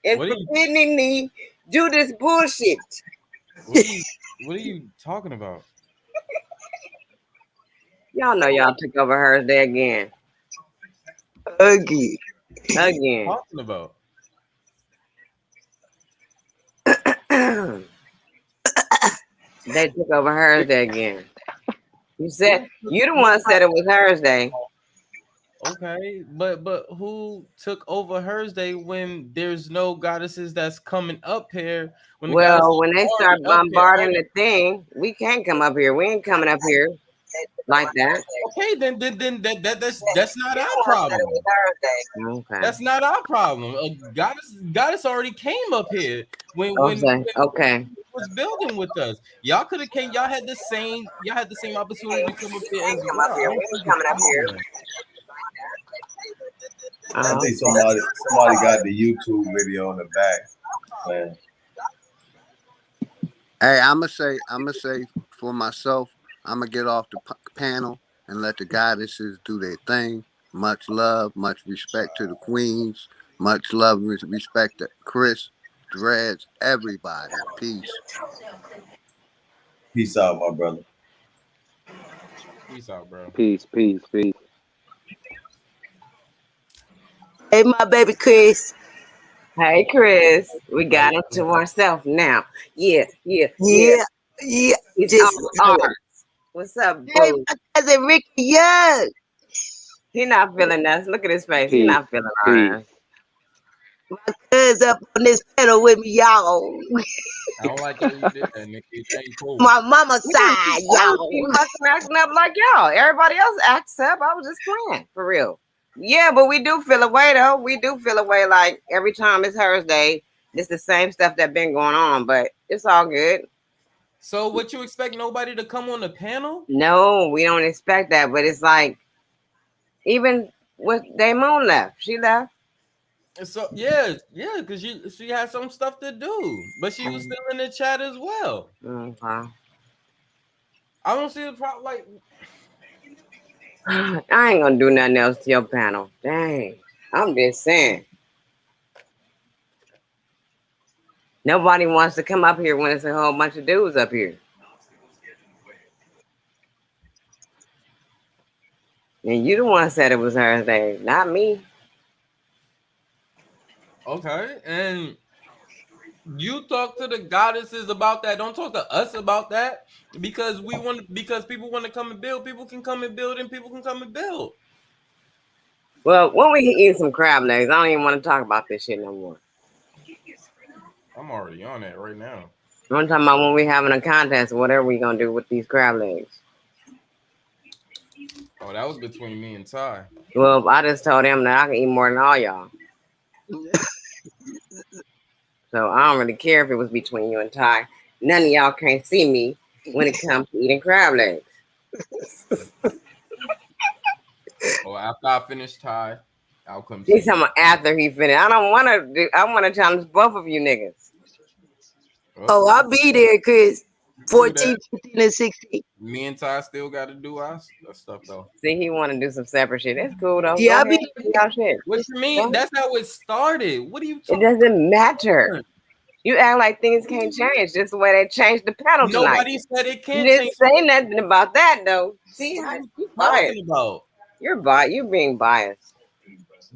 and forbidden me do this bullshit. What are you talking about? Y'all know y'all took over Hursday again. Again. What are you talking about? They took over Hursday again. You the one said it was Thursday. Okay, but who took over Hursday when there's no goddesses that's coming up here? When they start bombarding the thing, we can't come up here. We ain't coming up here like that. Okay, then that's not our problem. Okay. That's not our problem. Goddess already came up here when was building with us. Y'all could have came. Y'all had the same opportunity to come up here as well. We ain't coming up here. I think somebody got the YouTube video on the back, man. Hey, I'm gonna say for myself, I'm gonna get off the panel and let the goddesses do their thing. Much love, much respect to the queens. Much love and respect to Chris, Dreads, everybody. Peace. Peace out, my brother. Peace out, bro. Peace. Hey, my baby Chris. Hey, Chris. We got it to ourselves now. Yeah. Just It's ours. What's up, Hey, boo? my cousin Ricky Young. He not feeling us. Look at his face. He Peace. not feeling Peace. our ass. My cousin up on this panel with me, y'all. I don't like how you did that, Nikki. It ain't cool. My mama's You didn't side, keep, I didn't keep y'all. fucking acting up like y'all. Everybody else acts up. I was just playing for real. Yeah, but we do feel away though. We do feel away like every time it's Hursday, it's the same stuff that been going on, but it's all good. So what you expect nobody to come on the panel? No, we don't expect that, but it's like even with Damon left, she left. So yeah, because she had some stuff to do, but she was still in the chat as well. Okay. I don't see the problem. Like, I ain't gonna do nothing else to your panel. Dang, I'm just saying. Nobody wants to come up here when it's a whole bunch of dudes up here. And you the one said it was Thursday, not me. okay, and you talk to the goddesses about that. Don't talk to us about that because people want to come and build. People can come and build, and people can come and build. Well, when we eat some crab legs, I don't even want to talk about this shit no more. I'm already on that right now. I'm talking about when we having a contest, whatever we gonna do with these crab legs. Oh, that was between me and Ty. Well, I just told him that I can eat more than all y'all. So I don't really care if it was between you and Ty. None of y'all can't see me when it comes to eating crab legs. Oh, after I finish Ty, I'll come see He's you. talking about after he finished. I don't want to. I want to challenge both of you niggas. Oh, I'll be there, Chris. Do 14, that. 15, and 16. Me and Ty still got to do our stuff though. See, he want to do some separate shit. That's cool though. Yeah, Go I'll ahead, be do y'all shit. What you mean? That's how it started. What are you It talking? doesn't matter. You act like things can't change just the way they changed the panel tonight. Nobody said it You can't didn't change. say nothing about that though. See, What are you you biased. talking about? You're biased. You're being biased.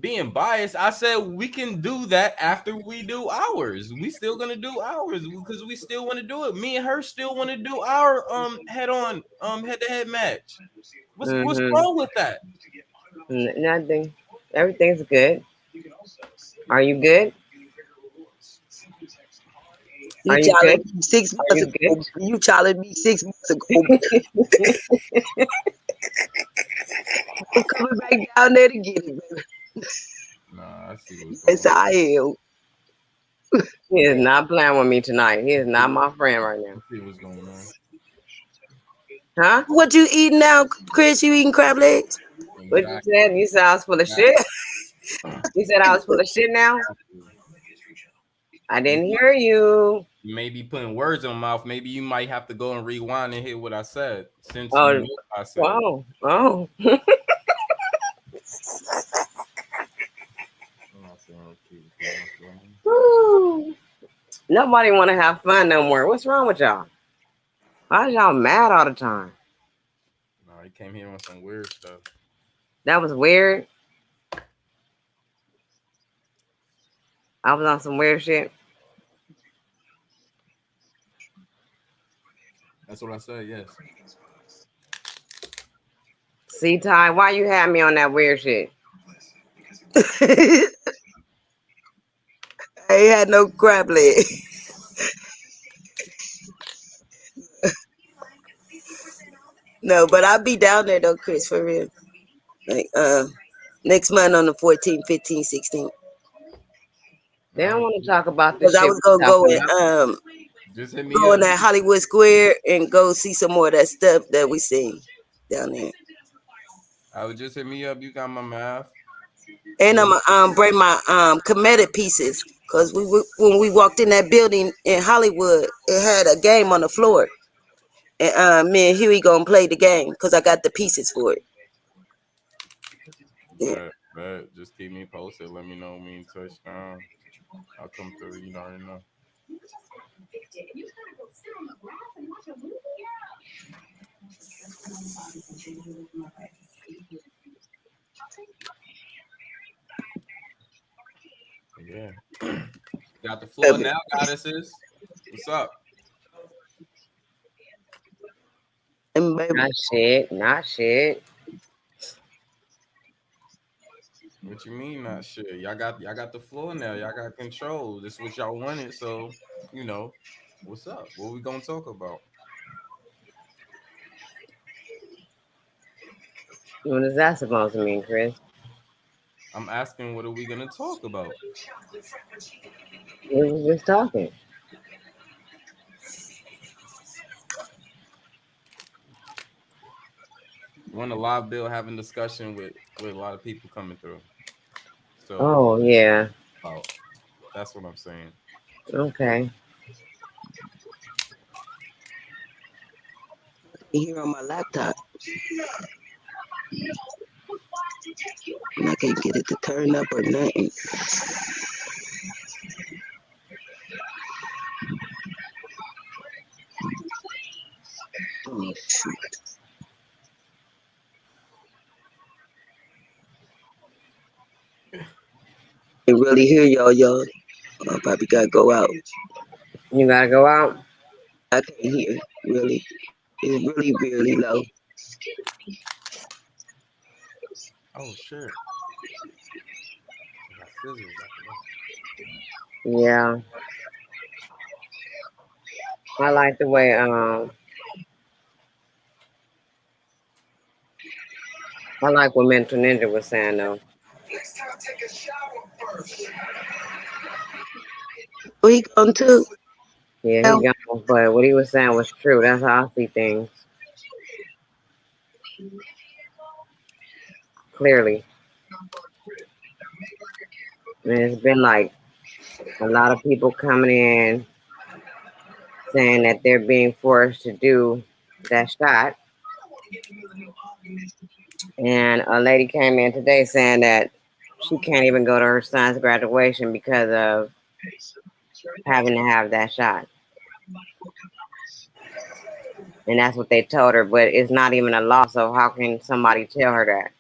Being biased, I said we can do that after we do ours. We still gonna do ours because we still want to do it. Me and her still want to do our head to head match. What's wrong with that? Nothing. Everything's good. Are you good? You Are you good? challenged me 6 Are months you ago. good? You challenged me 6 months ago. I'm coming back down there to get it, baby. Nah, I see what's Yes, going on. I am. He is not playing with me tonight. He is not my friend right now. I see what's going on. Huh? What you eating now, Chris? You eating crab legs? What you said? You said I was full of shit? You said I was full of shit now? I didn't hear you. You may be putting words in my mouth. Maybe you might have to go and rewind and hear what I said since you Oh, know what I said. wow. Oh. Woo. Nobody want to have fun no more. What's wrong with y'all? Why y'all mad all the time? No, he came here on some weird stuff. That was weird. I was on some weird shit. That's what I said. Yes. See, Ty, why you had me on that weird shit? I ain't had no crab leg. No, but I'll be down there though, Chris, for real. Like next month on the 14th, 15th, 16th. They don't want to talk about this Because I shit. was gonna go and Just hit me go in up. that Hollywood Square and go see some more of that stuff that we seen down there. I would just hit me up. You got my math. And I'm bring my comedic pieces because when we walked in that building in Hollywood, it had a game on the floor, and me and Huey gonna play the game because I got the pieces for it. Yeah. But just keep me posted. Let me know when you touch down. I'll come through. You already know. Yeah. Got the floor now, goddesses. What's up? Not shit. Not shit. What you mean not sure? Y'all got the floor now. Y'all got control. This is what y'all wanted. So, what's up? What we gonna talk about? What is that supposed to mean, Chris? I'm asking, what are we gonna talk about? We were just talking. Want a live bill having discussion with a lot of people coming through. So, Oh yeah. That's what I'm saying. Okay. Here on my laptop. And I can't get it to turn up or nothing. Oh, shoot. I really hear y'all. I probably gotta go out. You gotta go out? I can't hear, really. It's really, really low. Oh shit. I got scissors. I forgot. Yeah. I like the way I like what Mental Ninja was saying though. Where he gone to? Yeah, he gone, but what he was saying was true. That's how I see things. Clearly. And it's been like a lot of people coming in saying that they're being forced to do that shot. And a lady came in today saying that she can't even go to her son's graduation because of having to have that shot. And that's what they told her, but it's not even a law, so how can somebody tell her that?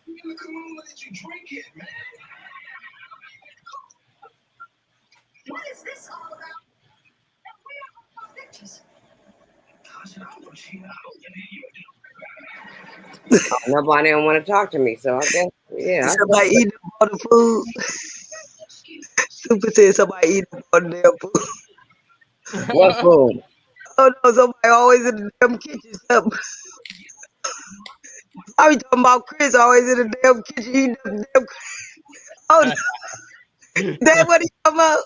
Nobody don't want to talk to me, so I guess, yeah. Somebody eating all the food. Super said somebody eating all the damn food. What food? Oh no, somebody always in the damn kitchen. Something. I was talking about Chris always in the damn kitchen eating the damn. Oh no. That what he talking about?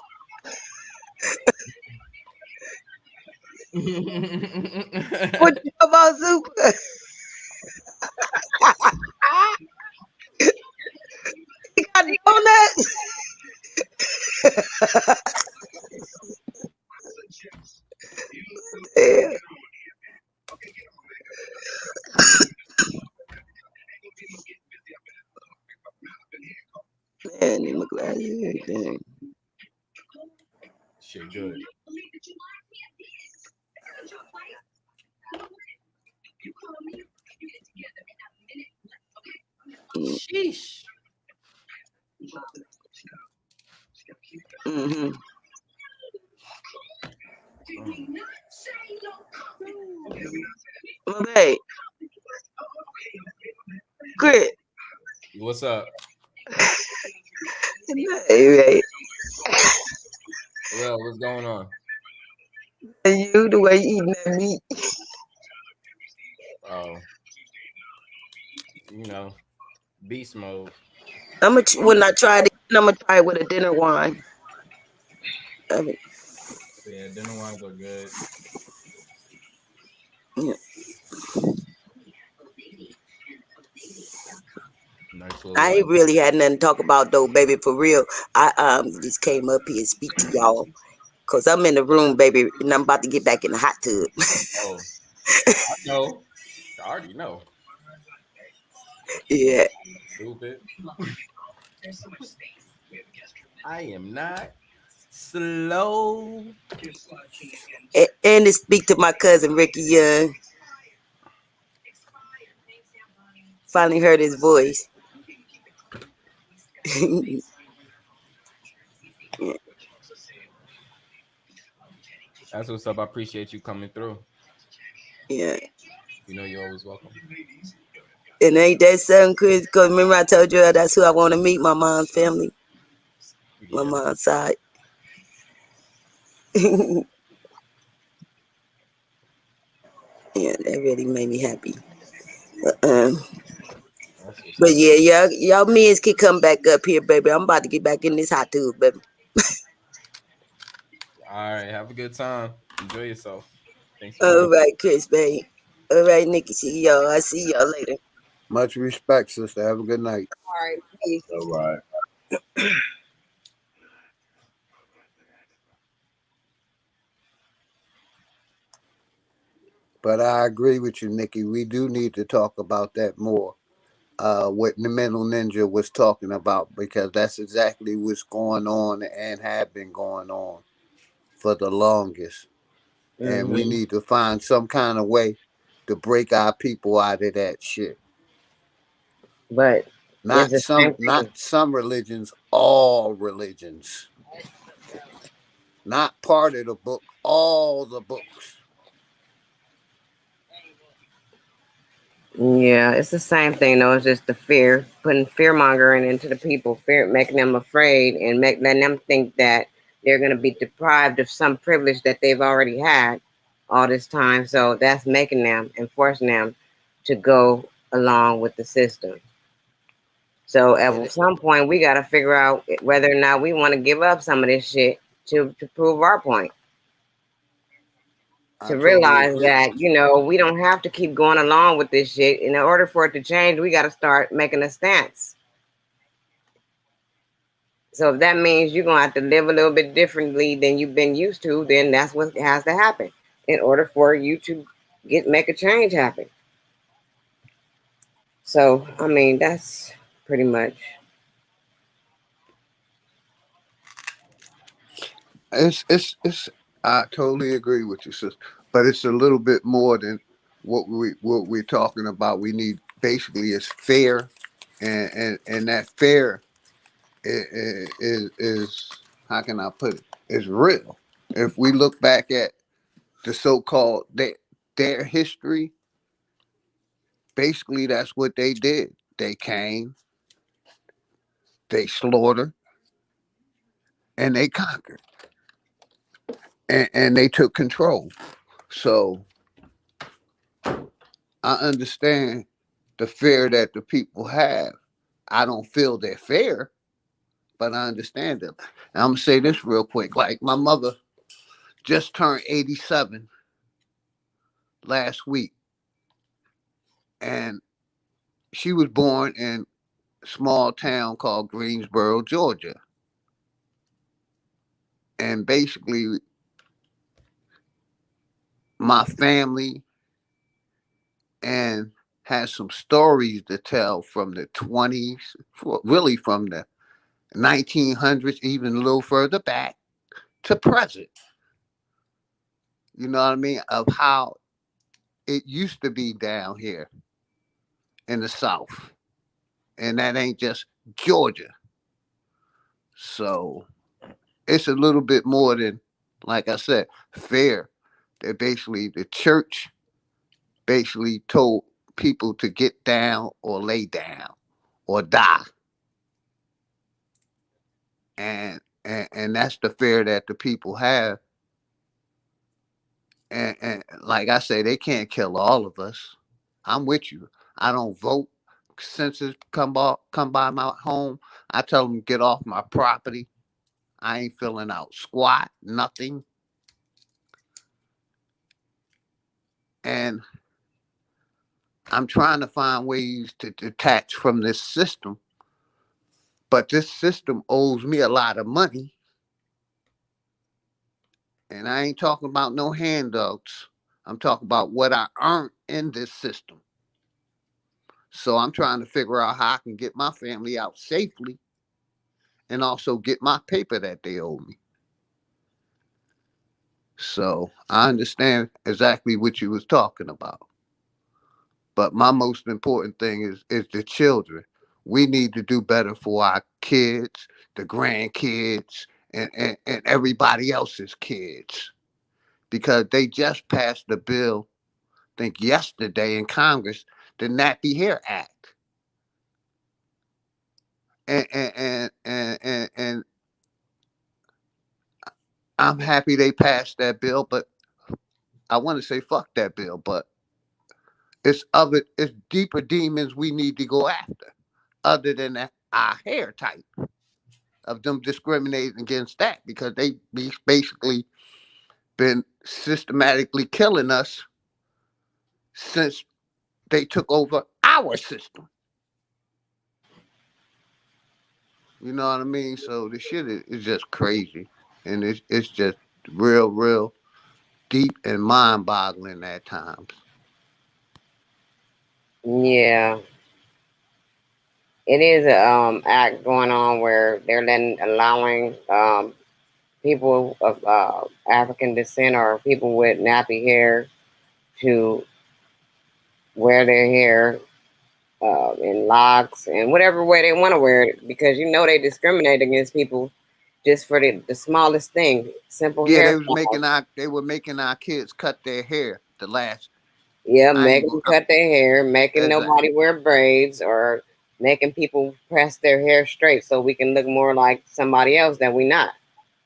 What you talking about, Super? He got donuts. Yeah. Man, in my glasses and everything. Shit, good. Sheesh. Mm-hmm. My babe. Chris. What's up? Hey, Well, what's going on? and you, the way you eating that meat. Oh, beast mode. When I try it, I'm gonna try it with a dinner wine. Yeah, dinner wines are good. Yeah. Nice little I ain't really had nothing to talk about though, baby. For real, I just came up here and speak to y'all because I'm in the room, baby, and I'm about to get back in the hot tub. Oh, I know. I already know. Yeah. Stupid. I am not slow. And to speak to my cousin Ricky Young. Finally heard his voice. Yeah. That's what's up. I appreciate you coming through. Yeah. You know you're always welcome. And ain't that something, Chris? Because remember I told you that's who I want to meet, my mom's family, my mom's side. Yeah, that really made me happy. But yeah, y'all men can come back up here, baby. I'm about to get back in this hot tub, baby. All right, have a good time. Enjoy yourself. Thanks for All coming. right, Chris, baby. All right, Nikki, see y'all. I see y'all later. Much respect, sister. Have a good night. All right, peace. All right. But I agree with you, Nikki. We do need to talk about that more. What the mental ninja was talking about, because that's exactly what's going on and have been going on for the longest. And we need to find some kind of way to break our people out of that shit. But it's the same thing. Not some religions, all religions. Not part of the book, all the books. Yeah, it's the same thing though. It's just the fear, putting fear mongering into the people, fear making them afraid and letting them think that they're gonna be deprived of some privilege that they've already had all this time. So that's making them and forcing them to go along with the system. So at some point we gotta figure out whether or not we want to give up some of this shit to prove our point. To realize that, we don't have to keep going along with this shit. In order for it to change, we got to start making a stance. So if that means you're going to have to live a little bit differently than you've been used to, then that's what has to happen in order for you to make a change happen. So, I mean, that's pretty much. It's I totally agree with you, sister. But it's a little bit more than what we're talking about. We need basically is fair, and that fair is how can I put it? Is real. If we look back at the so-called their history, basically that's what they did. They came, they slaughtered, and they conquered, and they took control. So I understand the fear that the people have. I don't feel they're fair, but I understand them. And I'm gonna say this real quick. Like my mother just turned 87 last week, and she was born in a small town called Greensboro, Georgia. And basically, my family and has some stories to tell from the 20s, really from the 1900s, even a little further back to present. You know what I mean? Of how it used to be down here in the South. And that ain't just Georgia. So it's a little bit more than, like I said, fair. That basically the church basically told people to get down or lay down or die. And that's the fear that the people have. And like I say, they can't kill all of us. I'm with you. I don't vote. Census come by my home. I tell them get off my property. I ain't filling out squat, nothing. And I'm trying to find ways to detach from this system. But this system owes me a lot of money. And I ain't talking about no handouts. I'm talking about what I earned in this system. So I'm trying to figure out how I can get my family out safely and also get my paper that they owe me. So I understand exactly what you was talking about. But my most important thing is the children. We need to do better for our kids, the grandkids, and everybody else's kids. Because they just passed the bill think yesterday in Congress, the Nappy Hair Act. And I'm happy they passed that bill, but I want to say fuck that bill, but it's deeper demons we need to go after, other than our hair type, of them discriminating against that, because they basically been systematically killing us since they took over our system. You know what I mean? So the shit is just crazy, and it's just real deep and mind boggling at times. Yeah, it is a act going on where they're allowing people of African descent or people with nappy hair to wear their hair in locks and whatever way they want to wear it, because they discriminate against people just for the smallest thing, simple Yeah, hair. they were making our kids cut their hair. The last, Yeah, making them cut their hair, making nobody wear braids, or making people press their hair straight so we can look more like somebody else that we not.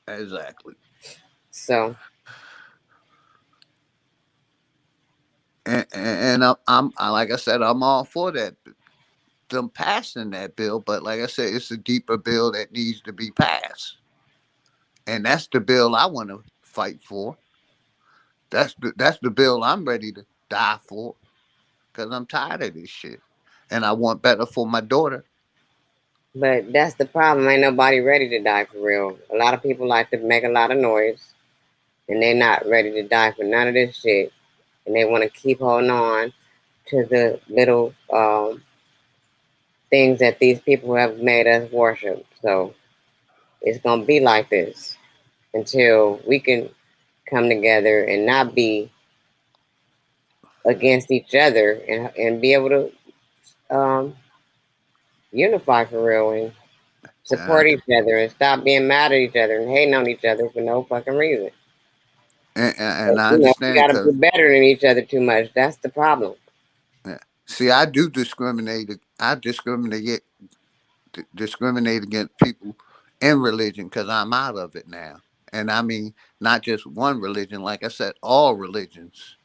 Exactly. So, and I'm like I said, I'm all for that, them passing that bill. But like I said, it's a deeper bill that needs to be passed, and that's the bill I want to fight for. That's the bill I'm ready to die for, because I'm tired of this shit, and I want better for my daughter. but that's the problem. Ain't nobody ready to die for real. A lot of people like to make a lot of noise, and they're not ready to die for none of this shit. And they want to keep holding on to the little things that these people have made us worship. So it's gonna be like this until we can come together and not be against each other, and be able to unify for real and support each other and stop being mad at each other and hating on each other for no fucking reason. And I We understand, gotta be because better than each other too much. That's the problem. yeah. See, I do discriminate. I discriminate against people in religion, because I'm out of it now. And I mean, not just one religion, like I said, all religions.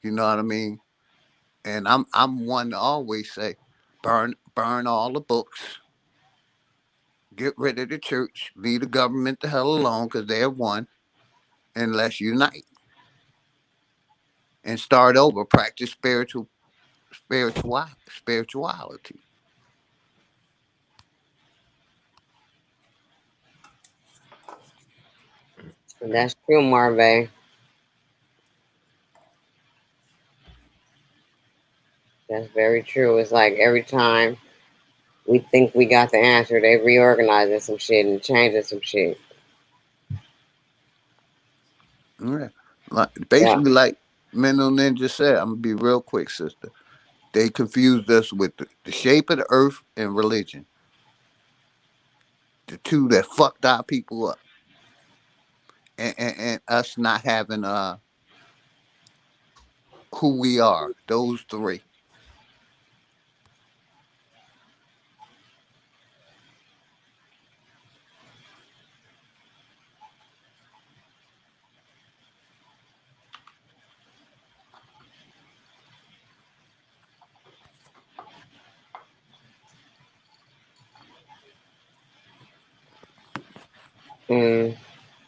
You know what I mean? And I'm one to always say, burn all the books, get rid of the church, leave the government the hell alone, because they're one, and let's unite and start over. Practice spirituality. And that's true, Marve. That's very true. It's like every time we think we got the answer, they reorganizing some shit and changing some shit. Yeah. Basically, like Menno Ninja said, I'm gonna be real quick, sister. They confused us with the shape of the earth and religion, the two that fucked our people up, and us not having who we are. Those three.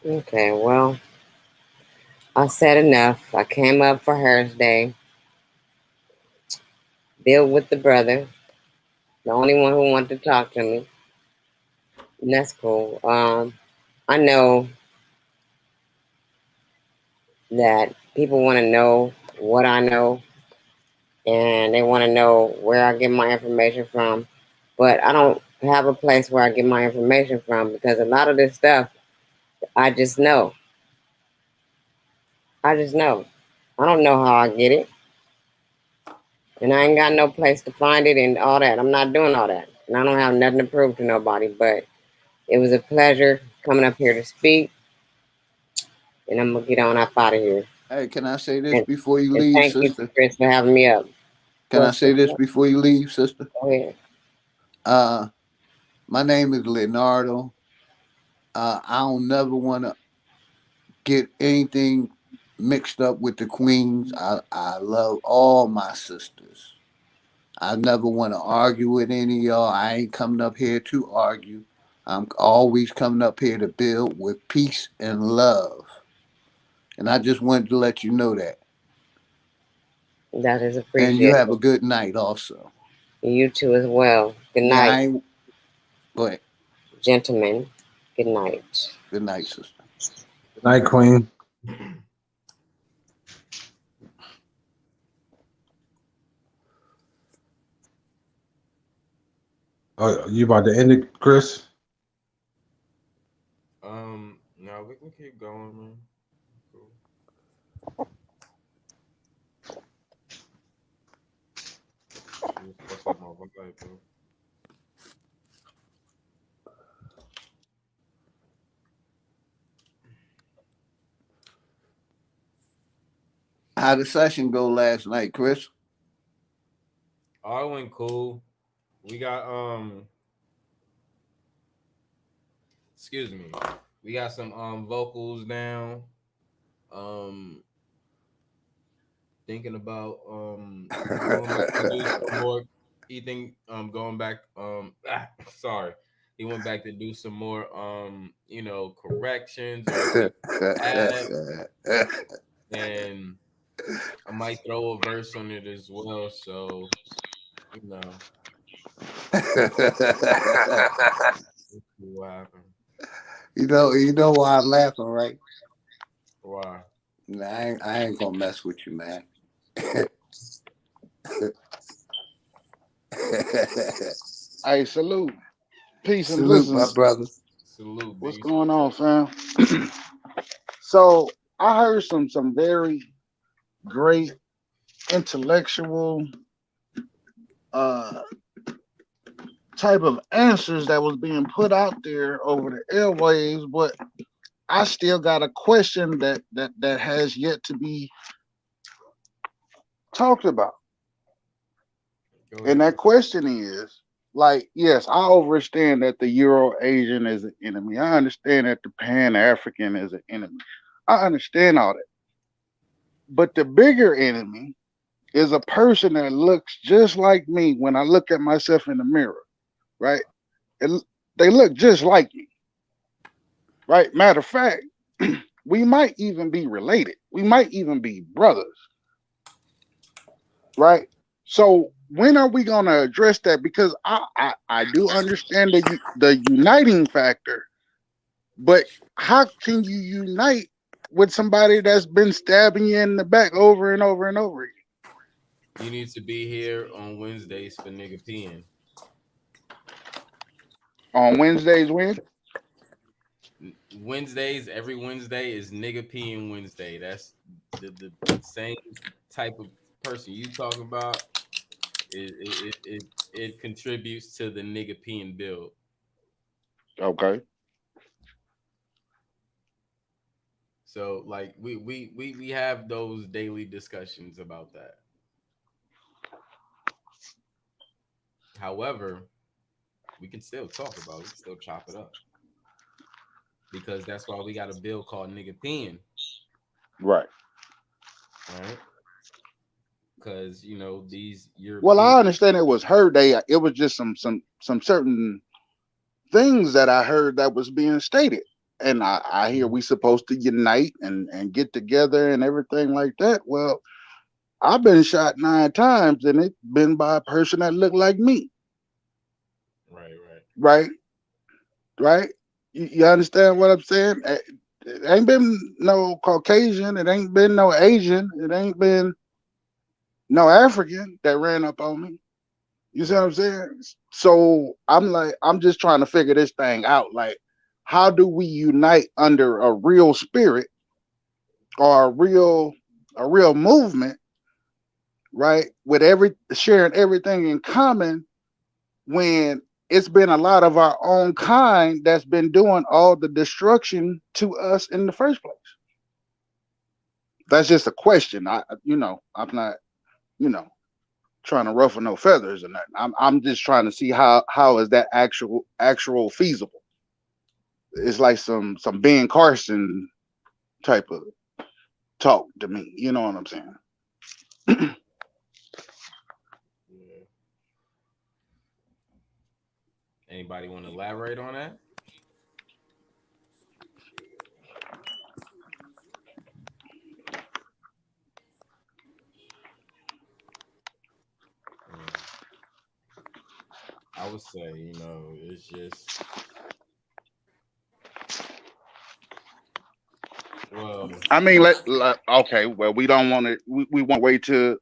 Okay, well, I said enough. I came up for Hursday. Deal with the brother, the only one who wanted to talk to me. And that's cool. I know that people want to know what I know, and they want to know where I get my information from. But I don't have a place where I get my information from, because a lot of this stuff, I just know. I just know. I don't know how I get it. And I ain't got no place to find it and all that. I'm not doing all that. And I don't have nothing to prove to nobody. But it was a pleasure coming up here to speak. And I'm going to get on up out of here. Hey, can I say this And, before you and leave, thank you, sister? Chris, for having me up. Can I What's say this the before you leave, sister? Go ahead. Uh, my name is Leonardo. I don't never want to get anything mixed up with the queens. I love all my sisters. I never want to argue with any of y'all. I ain't coming up here to argue. I'm always coming up here to build with peace and love. And I just wanted to let you know that. That is And you have appreciated. a good night also. You too as well. Good Yeah, I night, ain't. Go ahead. gentlemen. Good night. Good night, sister. Good night, Queen. Oh, you about to end it, Chris? No, we can keep going, man. Cool. Just fuck up my vibe, bro. How the session go last night, Chris? All went cool. We got excuse me. We got some vocals down. Um Thinking about going back to do some more Ethan going back sorry. He went back to do some more corrections on things he had, and I might throw a verse on it as well. So, you know, let's see what happens. You know why I'm laughing, right? Why? Nah, I ain't gonna mess with you, man. Hey, salute. Peace and Salute, my blessings. brother. Salute, What's beast. going on, fam? So I heard some very great intellectual uh type of answers that was being put out there over the airwaves, but I still got a question that has yet to be talked about. Go And ahead. that question is, like, yes, I understand that the Euro Asian is an enemy. I understand that the Pan African is an enemy. I understand all that. But the bigger enemy is a person that looks just like me when I look at myself in the mirror, right? They look just like me, right? Matter of fact, we might even be related. We might even be brothers, right? So when are we going to address that? Because I do understand the uniting factor, but how can you unite with somebody that's been stabbing you in the back over and over and over again? You need to be here on Wednesdays for nigga peeing. On Wednesdays, when? Wednesdays, every Wednesday is nigga peeing Wednesday. That's the same type of person you talk about. It contributes to the nigga peeing build. Okay. So like we have those daily discussions about that. However, we can still talk about it. We can still chop it up. Because that's why we got a bill called nigga peeing. Right. Right? Because these Well, European. I understand it was her day. It was just some certain things that I heard that was being stated. And I hear we supposed to unite and get together and everything like that. Well, I've been shot 9 times and it's been by a person that looked like me. Right. Right? Right? You understand what I'm saying? It ain't been no Caucasian. It ain't been no Asian. It ain't been no African that ran up on me. You see what I'm saying? So I'm like, I'm just trying to figure this thing out. Like, how do we unite under a real spirit or a real movement, right? With sharing everything in common when it's been a lot of our own kind that's been doing all the destruction to us in the first place. That's just a question. I'm not, trying to ruffle no feathers or nothing. I'm just trying to see how is that actual feasible. It's like some Ben Carson type of talk to me. You know what I'm saying? Anybody want to elaborate on that? I would say, it's just I mean, okay. Well, we don't want to. We want to wait to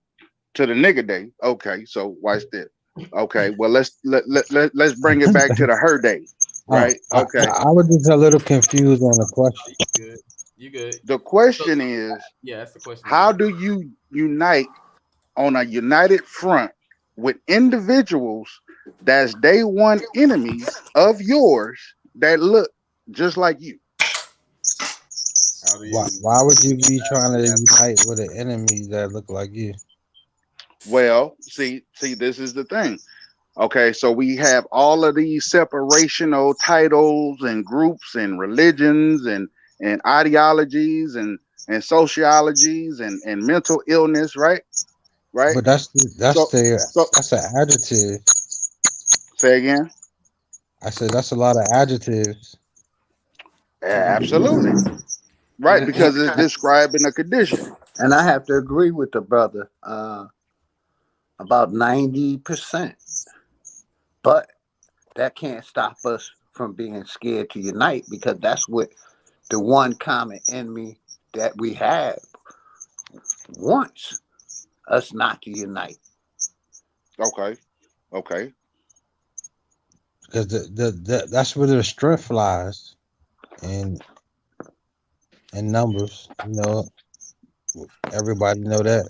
the nigga day. Okay, so watch this. Okay, well let's bring it back to the her day, right? Okay. I was just a little confused on the question. good. You good? The question is, Yeah, that's the question. how do you unite on a united front with individuals that's day one enemies of yours that look just like you? Why would you be trying to unite with an enemy that look like you? Well, see, this is the thing. Okay, so we have all of these separational titles and groups and religions and ideologies and sociologies and mental illness, right? Right. But that's So that's an adjective. Say again. I said that's a lot of adjectives. Absolutely. Right, because it's describing a condition. And I have to agree with the brother about 90%. But that can't stop us from being scared to unite, because that's what the one common enemy that we have wants us not to unite. Okay. Because that's where the strength lies, in numbers. Everybody know that.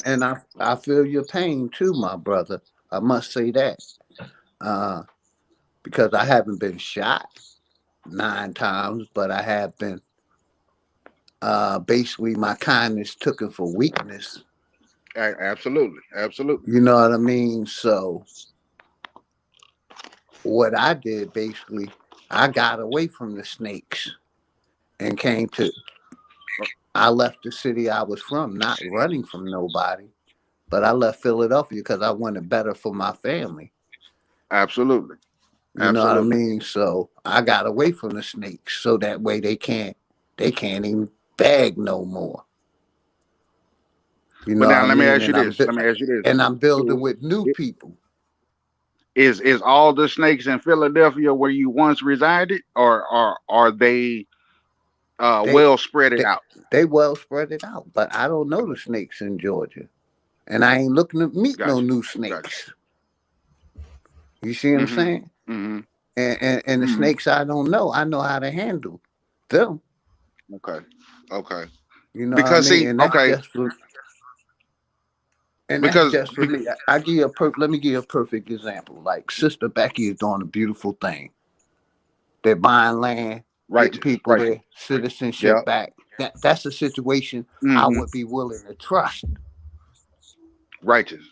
And I feel your pain too, my brother. I must say that. Because I haven't been shot 9 times, but I have been basically my kindness taken for weakness. Absolutely. You know what I mean? So what I did, basically, I got away from the snakes and I left the city I was from, not running from nobody, but I left Philadelphia because I wanted better for my family. Absolutely. You know what I mean? So I got away from the snakes, so that way they can't even beg no more. You know But now what let I me mean? ask you this. And I'm building with new people. Is all the snakes in Philadelphia where you once resided, or are they well spread it out? They well spread it out, but I don't know the snakes in Georgia, and I ain't looking to meet no new snakes. You see what I'm saying? Mm-hmm. And the snakes I don't know, I know how to handle them. Okay. You know Because what I mean? see, And that's okay. just for, and that's just for me. I give you let me give you a perfect example. Like Sister Becky is doing a beautiful thing. They're buying land, getting people their citizenship back. That's a situation I would be willing to trust. Righteous.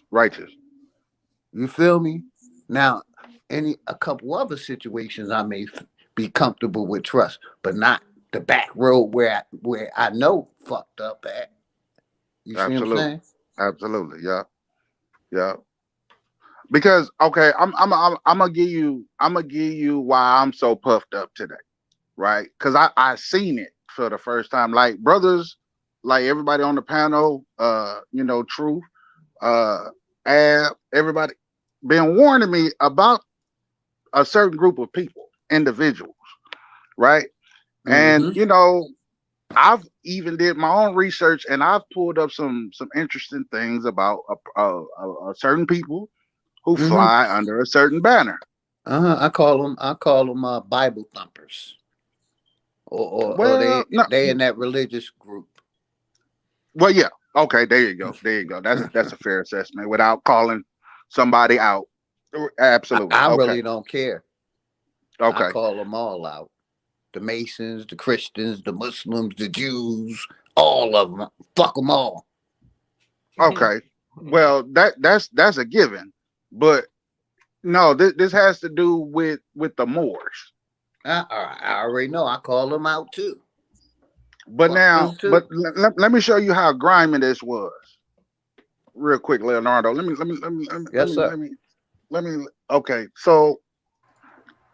You feel me? Now, a couple other situations I may be comfortable with trust, but not the back road where I know fucked up at. You see what I'm saying? Absolutely. Yeah. Because okay, I'm gonna give you why I'm so puffed up today, right? Because I seen it for the first time. Like brothers, like everybody on the panel, Truth, Ab, everybody been warning me about a certain group of people, individuals, right? And I've even did my own research, and I've pulled up some interesting things about a certain people who fly under a certain banner. I call them Bible thumpers, or they in that religious group. Well, yeah, okay, there you go. That's a fair assessment without calling somebody out. Absolutely, I really don't care. Okay, I call them all out. The Masons, the Christians, the Muslims, the Jews, all of them. Fuck them all. Okay. Well, that's a given, but no, this has to do with the Moors. I already know. I call them out too. But Fuck now, them too. but let me show you how grimy this was, real quick, Leonardo. Yes, sir. Let me. Okay, so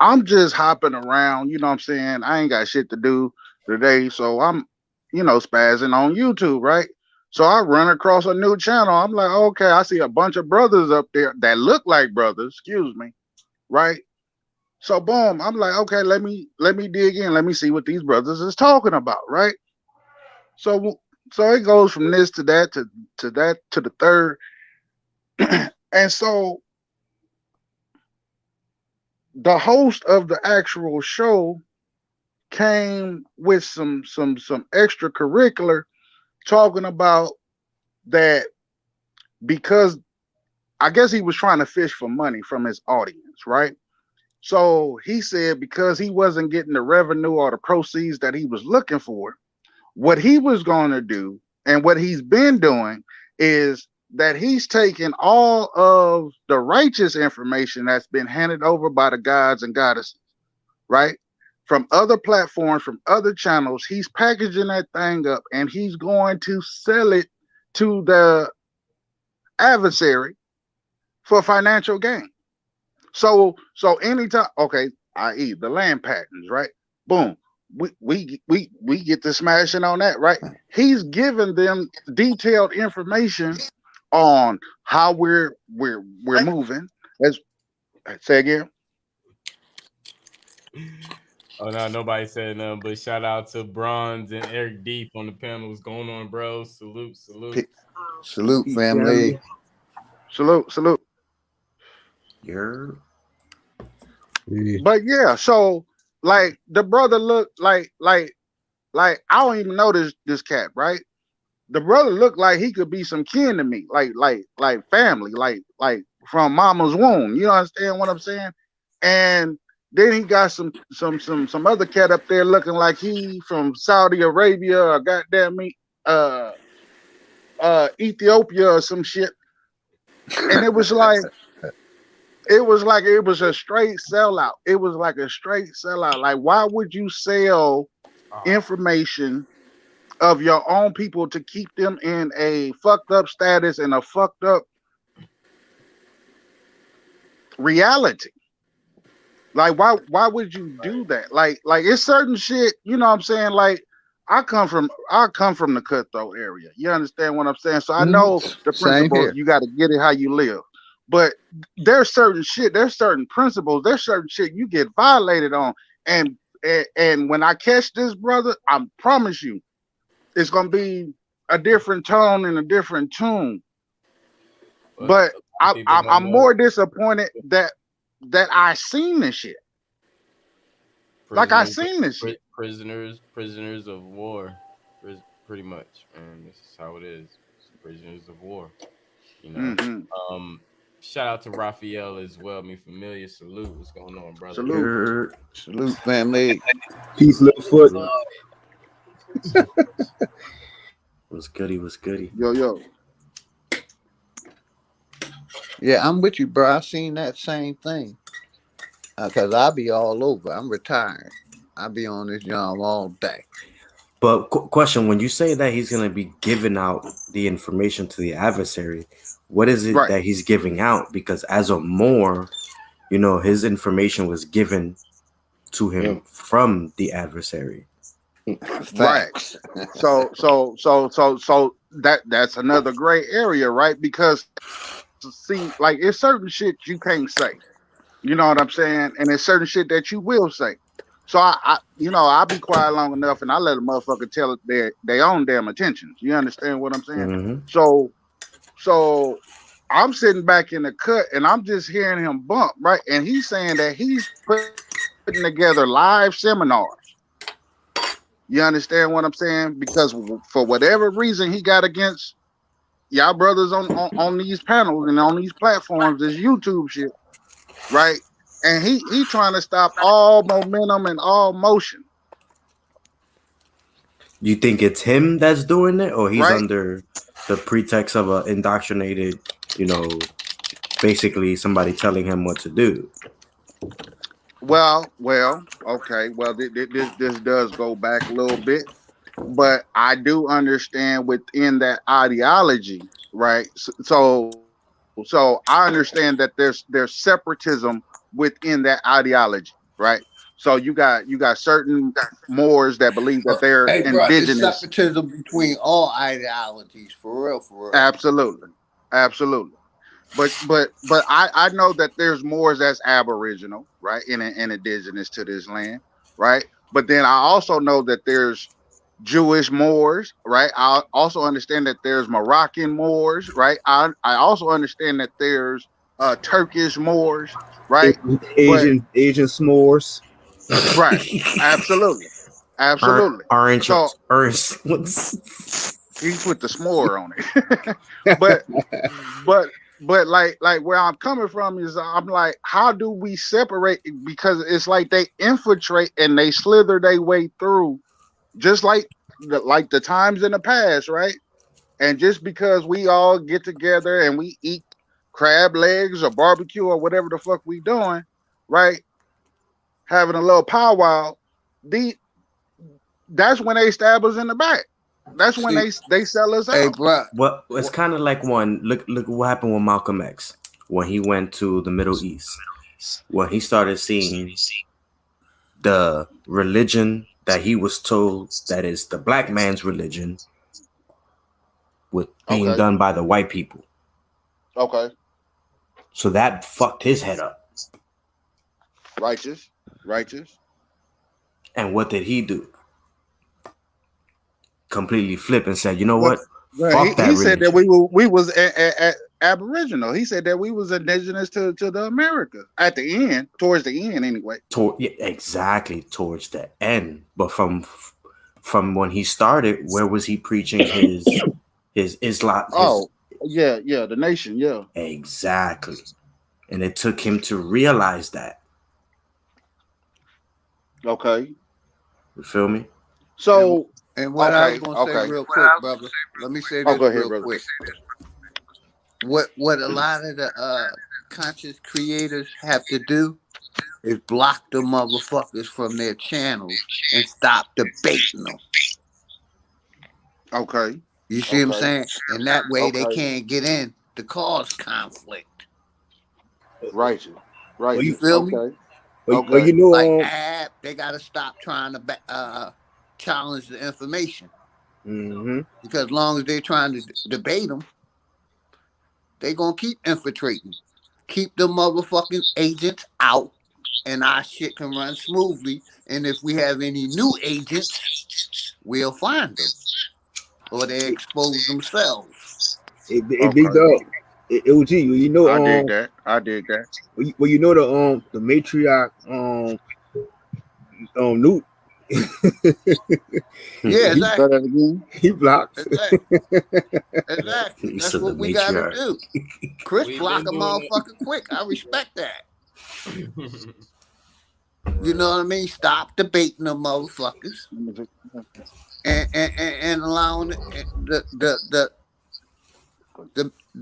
I'm just hopping around. You know what I'm saying? I ain't got shit to do today, so I'm, spazzing on YouTube, right? So I run across a new channel. I'm like, okay, I see a bunch of brothers up there that look like brothers. Excuse me, right? So boom, I'm like, okay, let me dig in. Let me see what these brothers is talking about, right? So it goes from this to that to that to the third, and so the host of the actual show came with some extracurricular talking about that because I guess he was trying to fish for money from his audience, right? So he said because he wasn't getting the revenue or the proceeds that he was looking for, what he was going to do and what he's been doing is that he's taken all of the righteous information that's been handed over by the gods and goddesses, right? From other platforms, from other channels, he's packaging that thing up and he's going to sell it to the adversary for financial gain. So anytime, okay, i.e. the land patents, right? Boom. We get to smashing on that, right? He's giving them detailed information on how we're moving. Let's say again. Oh no, nobody said nothing. But shout out to Bronze and Eric Deep on the panel. What's going on, bro? Salute. Salute, family. Salute. Yeah. But yeah, so like the brother looked like I don't even know this cat, right? The brother looked like he could be some kin to me, like family, like from mama's womb. You understand what I'm saying? And then he got some other cat up there looking like he from Saudi Arabia or goddamn me, Ethiopia or some shit. And it was like it was a straight sellout. It was like a straight sellout. Like, why would you sell information of your own people to keep them in a fucked up status and a fucked up reality? Like, why would you do that? Like it's certain shit, you know what I'm saying? Like, I come from the cutthroat area. You understand what I'm saying? So I know the Same principle, here. you got to get it how you live. But there's certain shit, there's certain principles, there's certain shit you get violated on. And when I catch this brother, I promise you, it's gonna be a different tone and a different tune. But I'm more disappointed that I seen this shit. Like I seen this shit. Prisoners of war, pretty much, man. This is how it is. It's prisoners of war. You know. Mm-hmm. Shout out to Raphael as well. Me familiar. Salute. What's going on, brother? Salute, family. Peace, little foot. What's goody? Yo. Yeah, I'm with you, bro. I seen that same thing. Cause I be all over. I'm retired. I be on this job all day. But question: when you say that he's gonna be giving out the information to the adversary, what is it that he's giving out? Because as a Moor, his information was given to him from the adversary. Right. So that's another gray area, right? Because see, like it's certain shit you can't say. You know what I'm saying? And there's certain shit that you will say. So I'll be quiet long enough and I let a motherfucker tell it their own damn intentions. You understand what I'm saying? Mm-hmm. So I'm sitting back in the cut and I'm just hearing him bump, right? And he's saying that he's putting together live seminars. You understand what I'm saying? Because for whatever reason he got against y'all brothers on these panels and on these platforms, this YouTube shit, right? And he trying to stop all momentum and all motion. You think it's him that's doing it, or he's right? under the pretext of a indoctrinated, basically somebody telling him what to do? Well, okay. Well, this does go back a little bit, but I do understand within that ideology, right? So I understand that there's separatism within that ideology, right? So you got certain Moors that believe that they're Hey, bro, it's indigenous. separatism between all ideologies, for real, for real. Absolutely, absolutely. But I know that there's Moors that's aboriginal, right, and indigenous to this land, right. But then I also know that there's Jewish Moors, right. I also understand that there's Moroccan Moors, right. I also understand that there's Turkish Moors, right. But Asian s'mores. right, absolutely, absolutely. Orange So ones. he put the s'more on it, but but like where I'm coming from is I'm like, how do we separate? Because it's like they infiltrate and they slither their way through, just like the times in the past, right? And just because we all get together and we eat crab legs or barbecue or whatever the fuck we doing, right? Having a little powwow, that's when they stab us in the back. That's when they sell us out. bro. Well, it's kind of like look what happened with Malcolm X when he went to the Middle East. When he started seeing the religion that he was told that is the black man's religion with being done by the white people. Okay. So that fucked his head up. Righteous. And what did he do? Completely flip and said, you know what? Fuck that. He said that we was aboriginal. He said that we was indigenous to the America at the end, towards the end anyway. Exactly, towards the end. But from when he started, where was he preaching his Islam? The nation, yeah. Exactly. And it took him to realize that. Okay. You feel me? So and what I was gonna say real quick, brother. Let me say this real quick. What a lot of the conscious creators have to do is block the motherfuckers from their channels and stop debating them. Okay. You see what I'm saying? And that way they can't get in to cause conflict. Right. You feel me? Well, you know, like they gotta stop trying to challenge the information. Mm-hmm. Because as long as they're trying to debate them, they're gonna keep infiltrating. Keep the motherfucking agents out, and our shit can run smoothly. And if we have any new agents, we'll find them. Or they expose themselves. Big dog. OG, you know, I dig that. Well, you know the matriarch Newt. Yeah, exactly. He blocked. Exactly. That's what we gotta do. Chris block a motherfucker quick. I respect that. You know what I mean? Stop debating the motherfuckers and allowing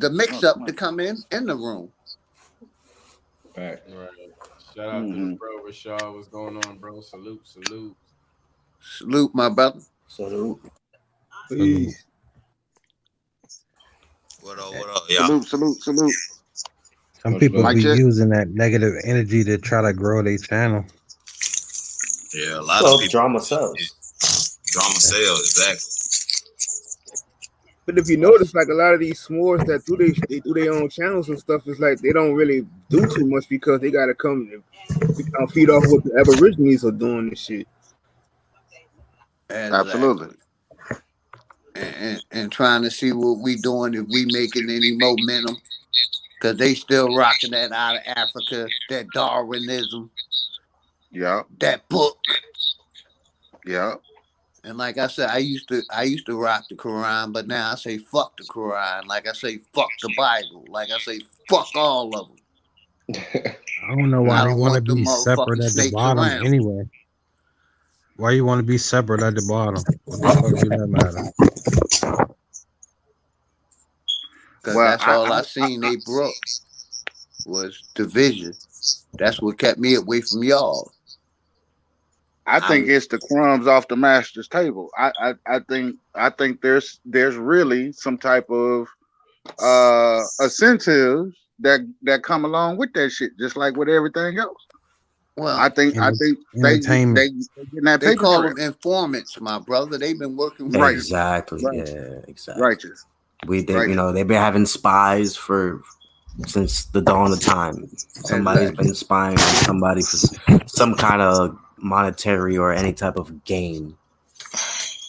the mix up to come in the room. Right. Shout out to the bro Rashad. What's going on, bro? Salute. Salute, my brother. Salute. Peace. What up, y'all? Salute. Some people be using that negative energy to try to grow their channel. Yeah, a lot of people. Drama sells. Drama sells, exactly. But if you notice, like a lot of these s'mores that they do their own channels and stuff, it's like they don't really do too much because they gotta come and feed off what the Aborigines are doing and shit. Exactly. Absolutely. And trying to see what we doing, if we making any momentum, because they still rocking that out of Africa, that Darwinism. Yeah. That book. Yeah. And like I said, I used to rock the Quran, but now I say fuck the Quran. Like I say fuck the Bible. Like I say fuck all of them. I don't know why they want to be separate at the bottom anyway. Why you want to be separate at the bottom? What the fuck do that matter? Because Well, that's all I seen they brought was division. That's what kept me away from y'all. I think it's the crumbs off the master's table. I think there's really some type of incentives that come along with that shit, just like with everything else. Well, I think they getting that they paper call trail. them informants, my brother. They've been working with Right. Exactly. Right. Yeah, exactly. Righteous. You know, they've been having spies since the dawn of time. Somebody's been spying on somebody for some kind of monetary or any type of gain.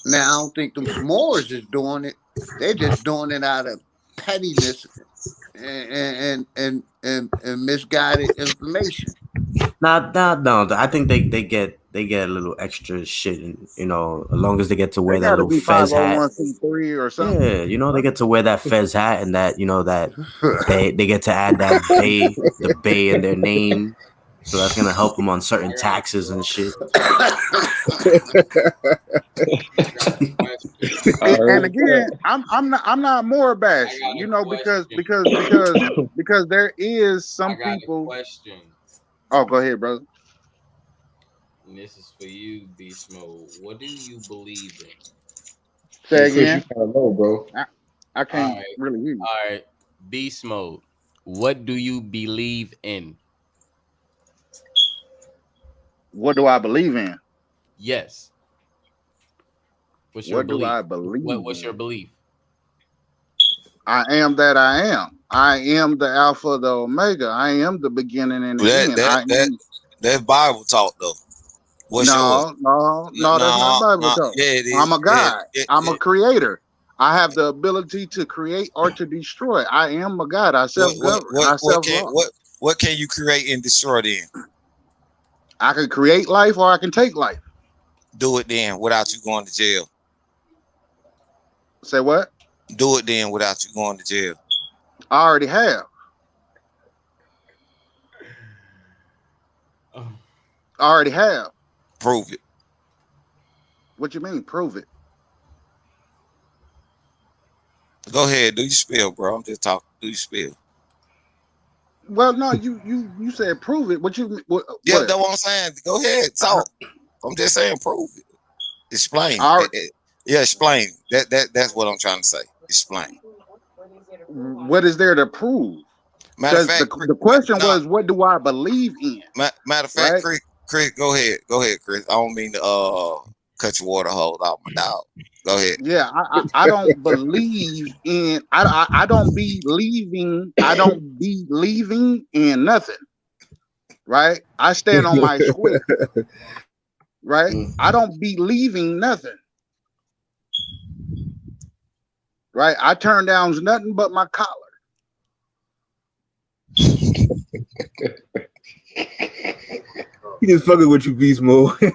Now I don't think them s'mores is doing it. They're just doing it out of pettiness and misguided information. No. I think they get a little extra shit, and you know, as long as they get to wear They that got to little be fez hat. 501c3 or something. Yeah, you know, they get to wear that fez hat, and that, you know, that they get to add that the bay in their name, so that's gonna help them on certain taxes and shit. And again, I'm not more bashing, you know, because there is some people. Question. Oh, go ahead, brother. And this is for you, Beast Mode. What do you believe in? Say Chris, again. you kind of low, bro. I can't really hear you. All right, Beast Mode. What do you believe in? What do I believe in? Yes. What's your What do belief? I believe What's your in? belief? I am that I am. I am the Alpha, the Omega. I am the beginning and the end. That's Bible talk though. What's yours? No, that's not Bible talk. Yeah, it is. I'm a God. Yeah, I'm a creator. I have the ability to create or to destroy. I am a God. I self-govern. I self-law. What can you create and destroy then? I can create life or I can take life. Do it then without you going to jail. Say what? Do it then without you going to jail. I already have. I already have. Prove it. What you mean? Prove it. Go ahead, do your spiel, bro. I'm just talking. Do your spiel. Well, no, you said prove it. What you? What? Yeah, that's what I'm saying. Go ahead, talk. I'm just saying, prove it. Explain. Yeah, explain. That's what I'm trying to say. Explain. What is there to prove? Matter of fact, the question was, what do I believe in? Matter of fact, right? Chris, go ahead, Chris. I don't mean to cut your water hose out, my dog. Go ahead. Yeah, I don't believe in. I don't be leaving. I don't be leaving in nothing. Right. I stand on my square. Right. I don't be leaving nothing. Right. I turn down nothing but my collar. He just fucking with you, Beast Mode. Yeah.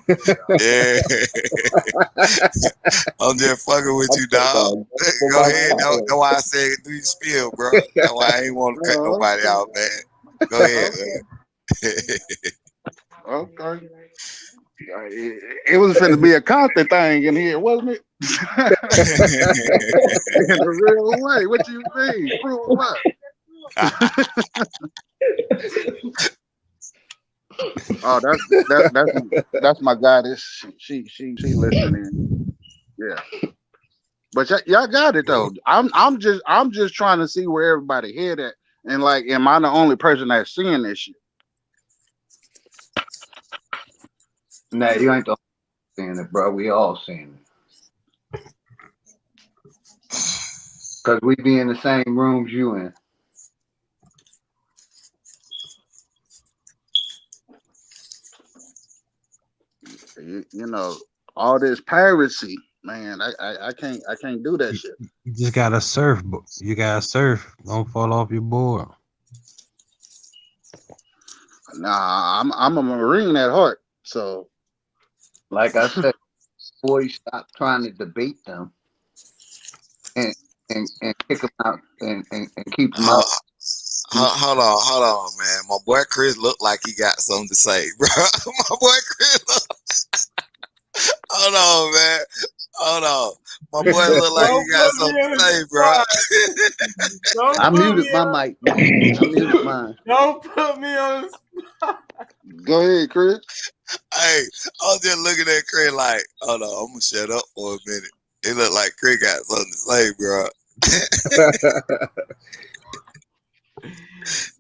I'm just fucking with you, dog. Go ahead. That's why I said do your spiel, bro. That's why I ain't want to cut nobody out, man. Go ahead, man. Okay. It was finna be a constant thing in here, wasn't it? In a real way. What you mean? Prove what? Oh, that's my goddess. She listening. Yeah. But y'all got it though. I'm just trying to see where everybody head at, and like, am I the only person that's seeing this shit? Nah, you ain't the seeing it, bro. We all seeing it. Cause we be in the same rooms you in. You know, all this piracy, man. I can't do that shit. You just gotta surf. You gotta surf. Don't fall off your board. Nah, I'm a Marine at heart. So, like I said, boys, stop trying to debate them and kick them out and keep them out. Hold on, man. My boy Chris looked like he got something to say, bro. My boy Chris Hold on, man. Hold on. My boy look like he got something to say, bro. I muted my mic, man. I muted mine. Don't put me on the spot. Go ahead, Chris. Hey, I was just looking at Craig like, hold on, I'm gonna shut up for a minute. It looked like Craig got something to say, bro.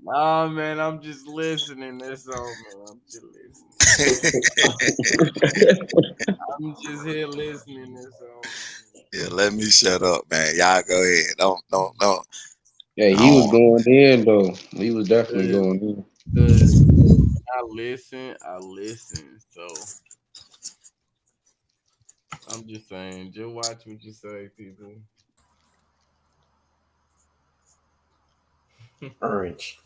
Nah, man, I'm just listening. That's all, man. I'm just listening. I'm just here listening. That's all. Yeah, let me shut up, man. Y'all go ahead. Don't. Yeah, he was going in though. He was definitely going in. I listen. So I'm just saying, just watch what you say, people. Orange.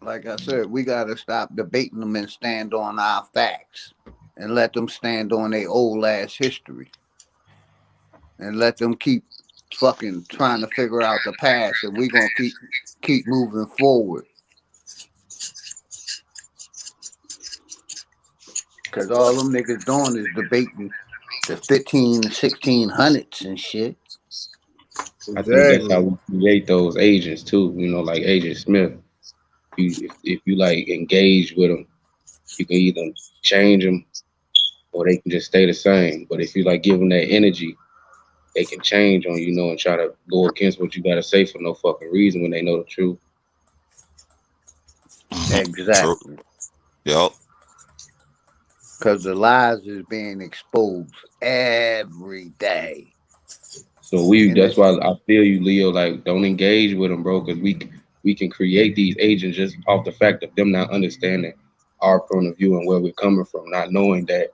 Like I said, we gotta stop debating them and stand on our facts, and let them stand on their old ass history, and let them keep fucking trying to figure out the past, and we gonna keep moving forward. Cause all them niggas doing is debating the 1600s and shit. I think that's how we create those agents too. You know, like Agent Smith. If you like engage with them, you can either change them or they can just stay the same. But if you like give them that energy, they can change on you know and try to go against what you gotta say for no fucking reason when they know the truth. Exactly. Yep. Cause the lies is being exposed every day. So that's why I feel you, Leo. Like, don't engage with them, bro, because we can create these agents just off the fact of them not understanding our point of view and where we're coming from, not knowing that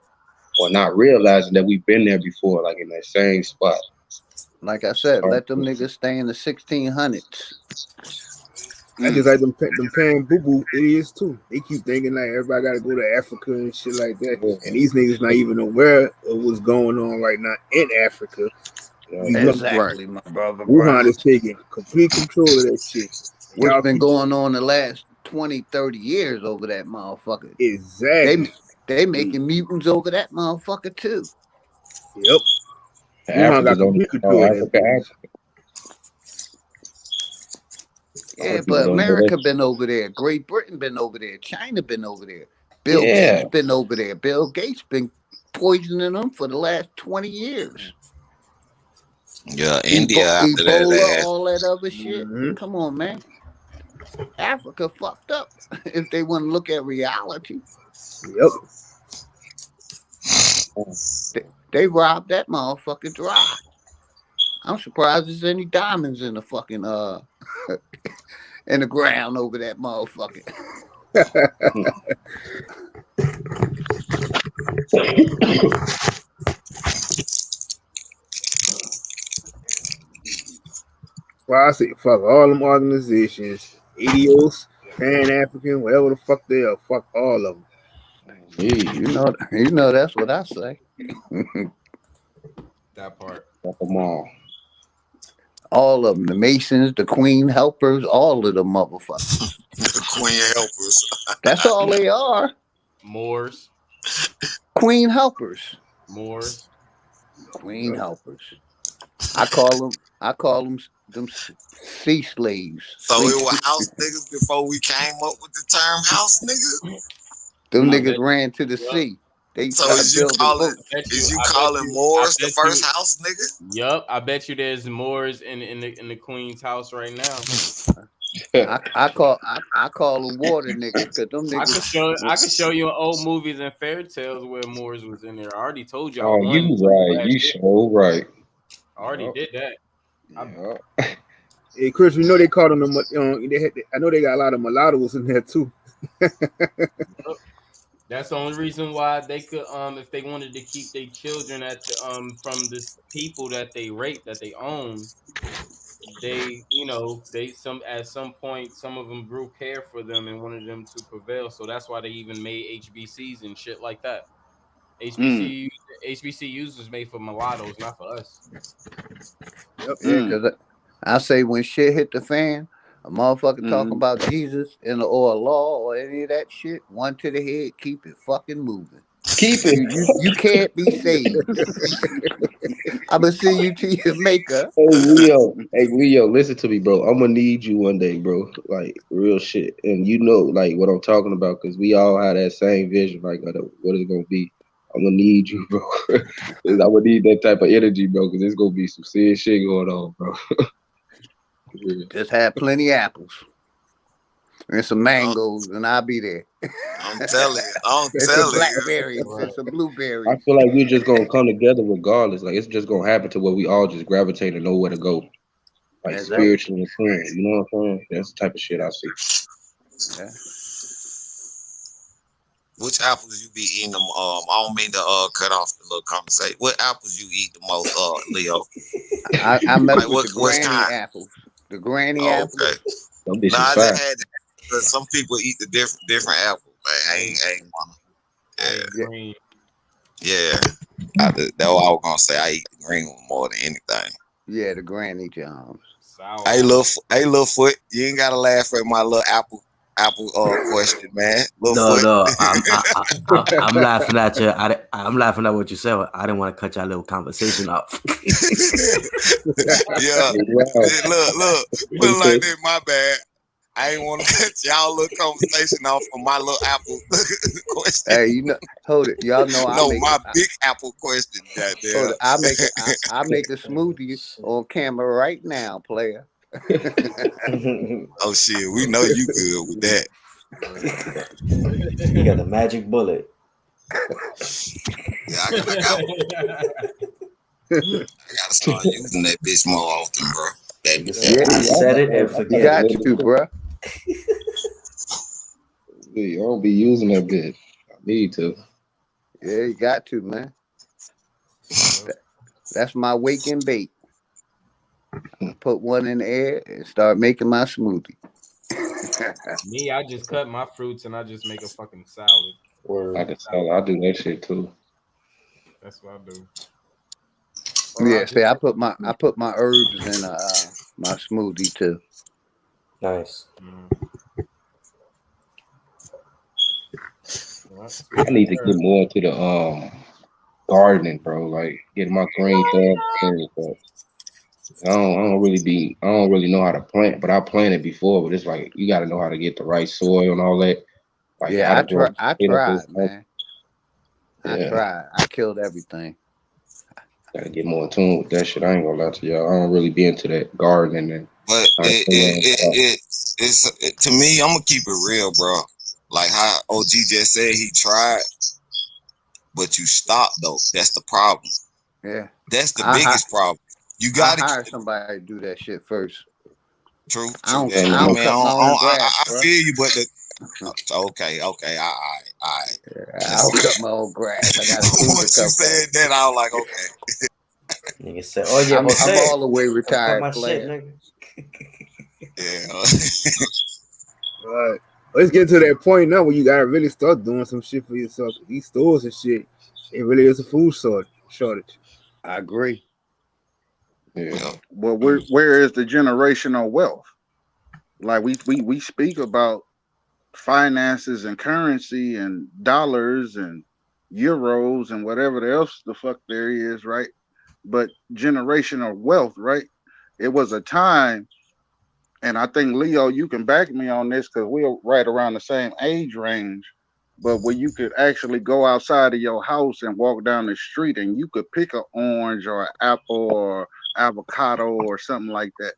or not realizing that we've been there before, like in that same spot. Like I said, let them niggas stay in the 1600s. I just like them pan boo boo idiots too. They keep thinking like everybody got to go to Africa and shit like that, and these niggas not even aware of what's going on right now in Africa. Exactly, my brother. Wuhan is taking complete control of that shit. What's been going on the last 20, 30 years over that motherfucker? Exactly. They making mutants over that motherfucker too. Yep. Wuhan got complete control of Africa. Yeah, but America been over there. Great Britain been over there. China been over there. Bill Yeah. Gates been over there. Bill Gates been poisoning them for the last 20 years. Yeah, India after that Ebola, ass. all that other shit. Come on, man. Africa fucked up if they want to look at reality. Yep. They robbed that motherfucker dry. I'm surprised there's any diamonds in the fucking in the ground over that motherfucker. Well, I say fuck all them organizations, idiots, Pan African, whatever the fuck they are. Fuck all of them. You know that's what I say. That part. Fuck them all. All of them, the Masons, the Queen Helpers, all of the motherfuckers. The Queen Helpers. That's all they are. Moors. Queen Helpers. Moors. Queen Helpers. I call them sea slaves. So it was house niggas before we came up with the term house nigga. Them niggas ran to the sea. They So started is you building boats. calling Moors the first house nigga? Yup, I bet you there's Moors in the Queen's house right now. I call them water niggas because them niggas. I could show you old movies and fairy tales where Moors was in there. I already told y'all. Oh, you right. You so right. I already did that. Hey, Chris, you know they called them. I know they got a lot of mulattoes in there too. That's the only reason why they could, if they wanted to keep their children at the, from this people that they rape, that they own, they, at some point, some of them grew care for them and wanted them to prevail. So that's why they even made HBCs and shit like that. HBCUs was made for mulattoes, not for us. Yeah, because I say when shit hit the fan, a motherfucker talking about Jesus or a law or any of that shit, one to the head, keep it fucking moving. Keep it. You can't be saved. I'ma see you to your maker. Hey Leo, listen to me, bro. I'm gonna need you one day, bro. Like real shit, and you know, like what I'm talking about, because we all have that same vision, like what it's gonna be. I'm gonna need you, bro. I'm gonna need that type of energy, bro, because there's gonna be some serious shit going on, bro. Yeah. Just have plenty of apples and some mangoes, and I'll be there. I'm telling you. I'm And some telling you. blackberries and some I blueberries. feel like we're just gonna come together regardless. Like it's just gonna happen to where we all just gravitate and know where to go, like Exactly. spiritually and praying. You know what I'm saying? That's the type of shit I see. Yeah. Which apples you be eating them? I don't mean to cut off the little conversation. What apples you eat the most, Leo? I mess Like with the what granny kind? apples. The granny Oh, apples. okay. Them bitches Nah, I fire. just had that because some people eat the different apples. Man, I ain't wanna. Yeah. That's what I was gonna say. I eat the green one more than anything. Yeah, the granny Johns. Hey, little foot, you ain't gotta laugh at my little apple question, man. Little foot. No, I'm laughing at you. I'm laughing at what you said. I didn't want to cut your little conversation off. Yeah. Look. Put it like this, my bad. I ain't want to cut y'all little conversation off for my little apple question. Hey, you know, hold it. Y'all know I make my big apple question. hold it. I make Goddamn. I make a smoothie on camera right now, player. Oh shit, we know you good with that. You got the magic bullet. Yeah, I gotta start using that bitch more often, bro. I said it and forget You got it. to, bro. I don't be using that bitch. I need to. Yeah, you got to, man. That's my wake and bake. I put one in the air and start making my smoothie. Me, I just cut my fruits and I just make a fucking salad. I do that shit too. That's what I do. Yeah, see, I put my herbs in my smoothie too. Nice. I need to get more into the gardening, bro. Like getting my green thumb. I don't really know how to plant, but I planted before. But it's like you got to know how to get the right soil and all that. Like how Yeah, to grow I potatoes. tried, man. I Yeah, tried. I killed everything. gotta get more in tune with that shit. I ain't gonna lie to y'all. I don't really be into that gardening and. But it's to me, I'm gonna keep it real, bro. Like how OG just said, he tried, but you stopped though. That's the problem. Yeah, that's the biggest problem. You gotta hire somebody to do that shit first. True. I don't I cut my own grass, I bro. feel you, but okay, all right. I don't cut my own grass. I got a crew to Once you cut said that, I was like, okay. Nigga said, "Oh yeah, I'm all the way retired my player. shit, Yeah. All right. Let's get to that point now where you gotta really start doing some shit for yourself. These stores and shit, it really is a food shortage. I agree. Yeah. Well, where is the generational wealth? Like we speak about finances and currency and dollars and euros and whatever else the fuck there is, right? But generational wealth, right? It was a time, and I think Leo, you can back me on this because we're right around the same age range. But where you could actually go outside of your house and walk down the street and you could pick an orange or an apple or avocado or something like that.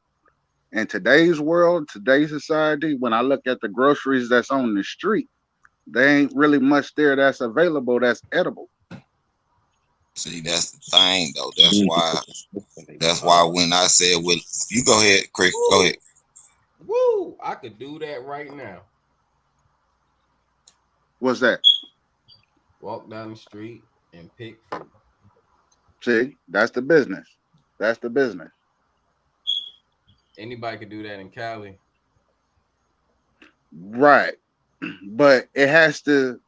In today's world, today's society, when I look at the groceries that's on the street, there ain't really much there that's available that's edible. See, that's the thing though. That's why when I said, "Well, you go ahead, Chris, go ahead." Woo! I could do that right now. What's that? Walk down the street and pick fruit. See, that's the business. That's the business. Anybody could do that in Cali. Right. But it has to,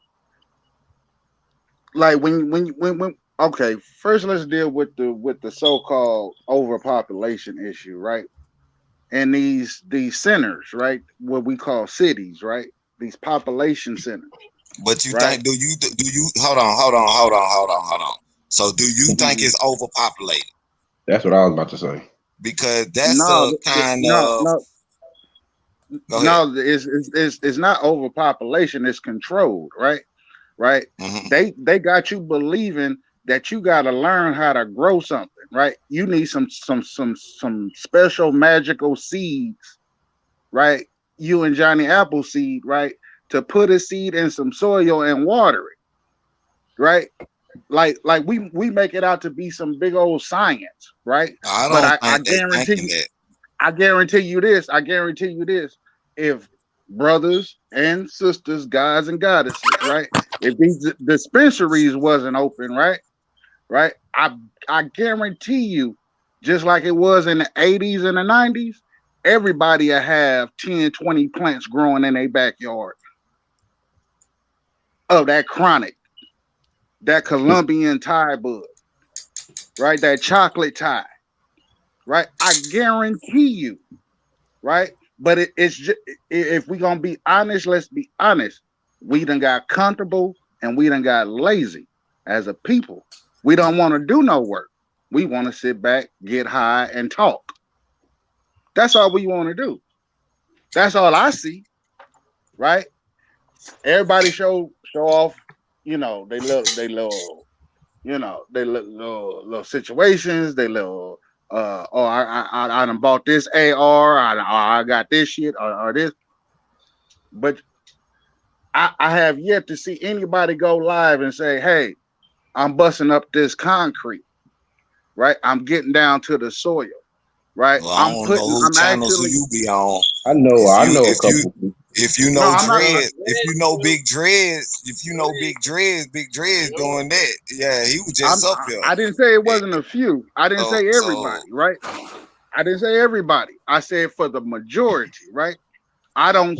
like when okay, first let's deal with the so-called overpopulation issue, right? And these centers, right? What we call cities, right? These population centers. But you think do you hold on. So do you think it's overpopulated? That's what I was about to say. Because that's No, a kind no, of no, go ahead. no. It's not overpopulation. It's controlled, right? Right. They got you believing that you got to learn how to grow something, right? You need some special magical seeds, right? You and Johnny Appleseed, right? To put a seed in some soil and water it, right? Like we make it out to be some big old science, right? I But don't I think they guarantee thinking you, that. I guarantee you this. I guarantee you this. If brothers and sisters, gods and goddesses, right? If these dispensaries wasn't open, right? Right? I guarantee you, just like it was in the 80s and the 90s, everybody will have 10, 20 plants growing in their backyard of that chronic, that Colombian Thai bud, right? That chocolate Thai, right? I guarantee you, right? But it's just, if we gonna be honest, let's be honest. We done got comfortable and we done got lazy as a people. We don't want to do no work. We want to sit back, get high, and talk. That's all we want to do. That's all I see, right? Everybody show off, they little situations, they little oh I done bought this AR, I got this shit or this, but I have yet to see anybody go live and say, hey, I'm busting up this concrete, right? I'm getting down to the soil, right? Well, I don't know who I'm channels actually, you be on. I know a couple. If you no, know I'm not. Dread, if you know Big Dreads, Big Dreads doing that. Yeah, he was just up here. I didn't say it wasn't a few. I didn't say everybody, right? I didn't say everybody. I said for the majority, right? I don't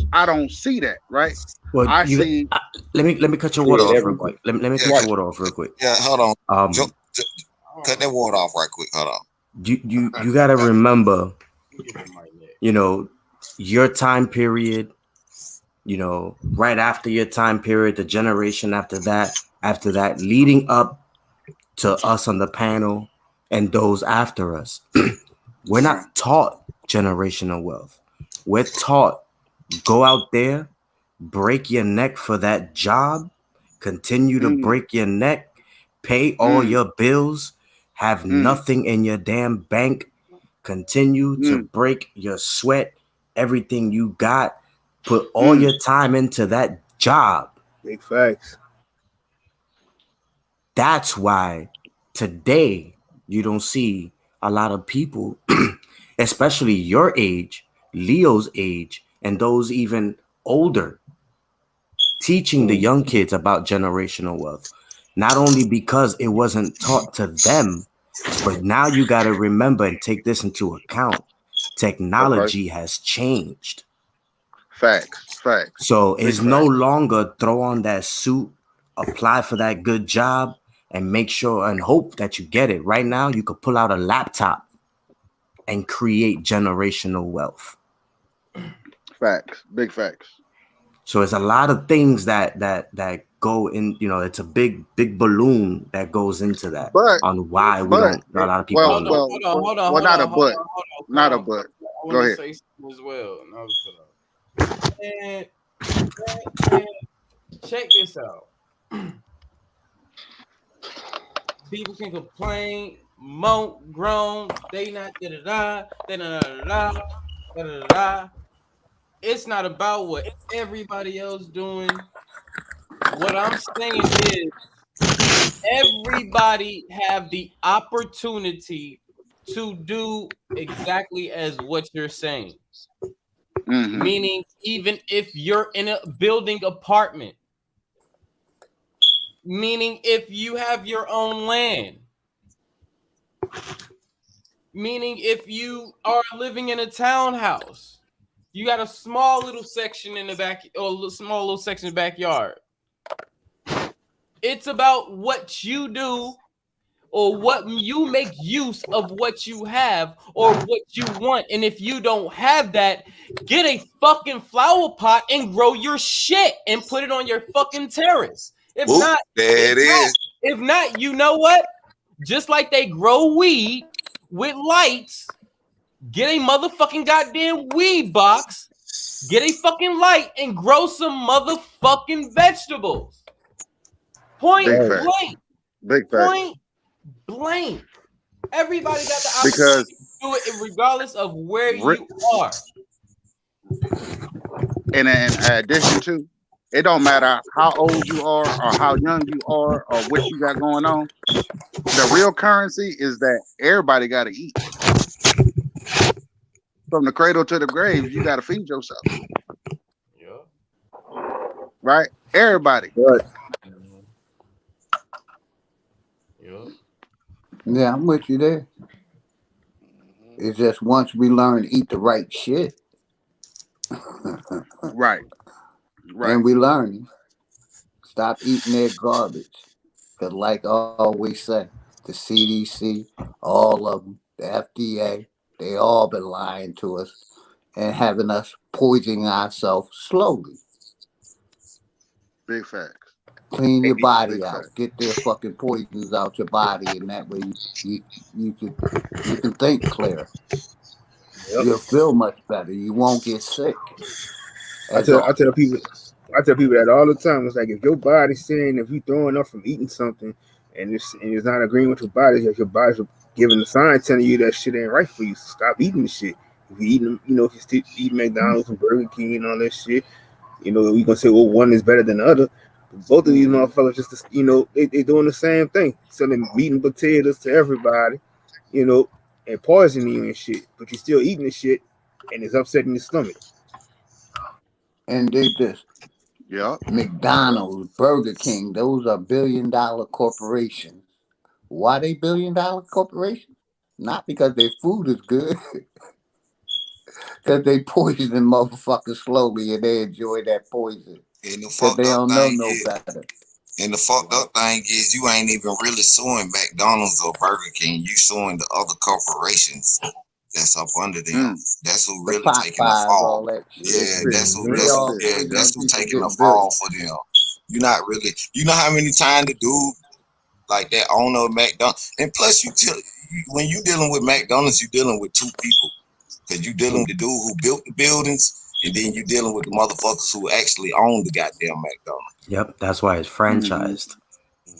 see that, right? Well, I see. Let me cut your water off real quick. Let me cut your water off real quick. Yeah, hold on. Cut that water off right quick. Hold on. You gotta remember, your time period, right after your time period, the generation after that, leading up to us on the panel and those after us. We're not taught generational wealth. We're taught go out there, break your neck for that job, continue to break your neck, pay all your bills, have nothing in your damn bank, continue to break your sweat, everything you got, put all your time into that job. Big facts. That's why today you don't see a lot of people, especially your age, Leo's age, and those even older, teaching the young kids about generational wealth. Not only because it wasn't taught to them, but now you got to remember and take this into account. Technology has changed. Facts. So it's no longer throw on that suit, apply for that good job, and make sure and hope that you get it. Right now, you could pull out a laptop and create generational wealth. Facts. Big facts. So it's a lot of things that go in, it's a big balloon that goes into that on why we don't, a lot of people don't know. Hold on. Not a but. Go ahead. Say something as well. And check this out. People can complain, moan, groan, they not da-da-da. It's not about what everybody else doing. What I'm saying is everybody have the opportunity to do exactly as what you're saying. Meaning, even if you're in a building apartment, meaning if you have your own land, meaning if you are living in a townhouse, you got a small little section in the back, or a small little section in the backyard. It's about what you do or what you make use of what you have or what you want. And if you don't have that, get a fucking flower pot and grow your shit and put it on your fucking terrace. If Whoop, not, there it is. if not, you know what? Just like they grow weed with lights, get a motherfucking goddamn weed box, get a fucking light, and grow some motherfucking vegetables. Point Big fact. blank. Big fact. Point blank. Everybody got the Because opportunity to do it regardless of where re- you are. and in addition to, it don't matter how old you are or how young you are or what you got going on. The real currency is that everybody got to eat. From the cradle to the grave, you got to feed yourself. Yeah. Right? Everybody. Right. Yeah. Yeah, I'm with you there. It's just once we learn to eat the right shit, Right. Right. and we learn, stop eating that garbage. Because, like I always say, the CDC, all of them, the FDA, they all been lying to us and having us poisoning ourselves slowly. Big facts. Clean your Big body facts. out. Get their fucking poisons out your body, and that way you can think clear. Yep. You'll feel much better. You won't get sick. I tell people that all the time. It's like if your body's saying if you throwing up from eating something and it's not agreeing with your body, that your body's giving the sign telling you that shit ain't right for you. So stop eating the shit. If you eating, if you still eat McDonald's and Burger King and all that shit, we gonna say, well, one is better than the other. But both of these motherfuckers just, they doing the same thing, selling meat and potatoes to everybody, and poisoning you and shit. But you're still eating the shit, and it's upsetting your stomach. And dig this. Yeah. McDonald's, Burger King, those are billion-dollar corporations. Why they billion-dollar corporations? Not because their food is good, because they poison motherfuckers slowly and they enjoy that poison. And the Because fucked they up don't know thing no is, better. and the fucked up thing is, you ain't even really suing McDonald's or Burger King. You suing the other corporations that's up under them. That's who The really taking the Popeyes, fall. all that shit. Yeah, that's who. They all That's poisoning who people taking the getting fall billions. for them. You're not really. You know how many times the dude like that owner of McDonald's, and plus when you dealing with McDonald's, you dealing with two people, because you dealing with the dude who built the buildings, and then you dealing with the motherfuckers who actually own the goddamn McDonald's. Yep, that's why it's franchised.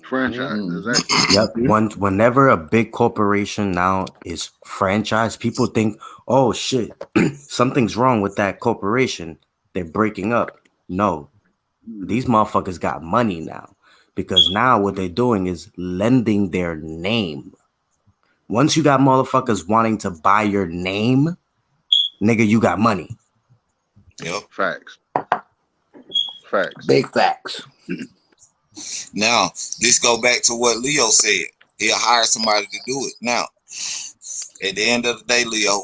Franchise, exactly. Yep. Whenever a big corporation now is franchised, people think, oh shit, something's wrong with that corporation. They're breaking up. No, these motherfuckers got money now, because now what they're doing is lending their name. Once you got motherfuckers wanting to buy your name, nigga, you got money. Yep. Facts. Facts. Big facts. Now, this go back to what Leo said. He'll hire somebody to do it. Now, at the end of the day, Leo,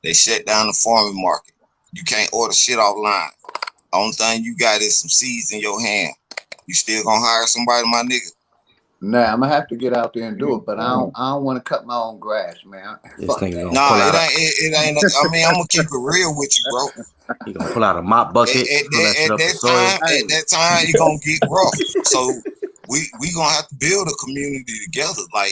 they shut down the farming market. You can't order shit offline. Only thing you got is some seeds in your hand. You still gonna hire somebody, my nigga? Nah, I'm gonna have to get out there and do it, but I don't want to cut my own grass, man. Fuck that. Nah, it ain't. I mean, I'm gonna keep it real with you, bro. You gonna pull out a mop bucket, fill that shit up with soil. At that time, it's gonna get rough. So we gonna have to build a community together. Like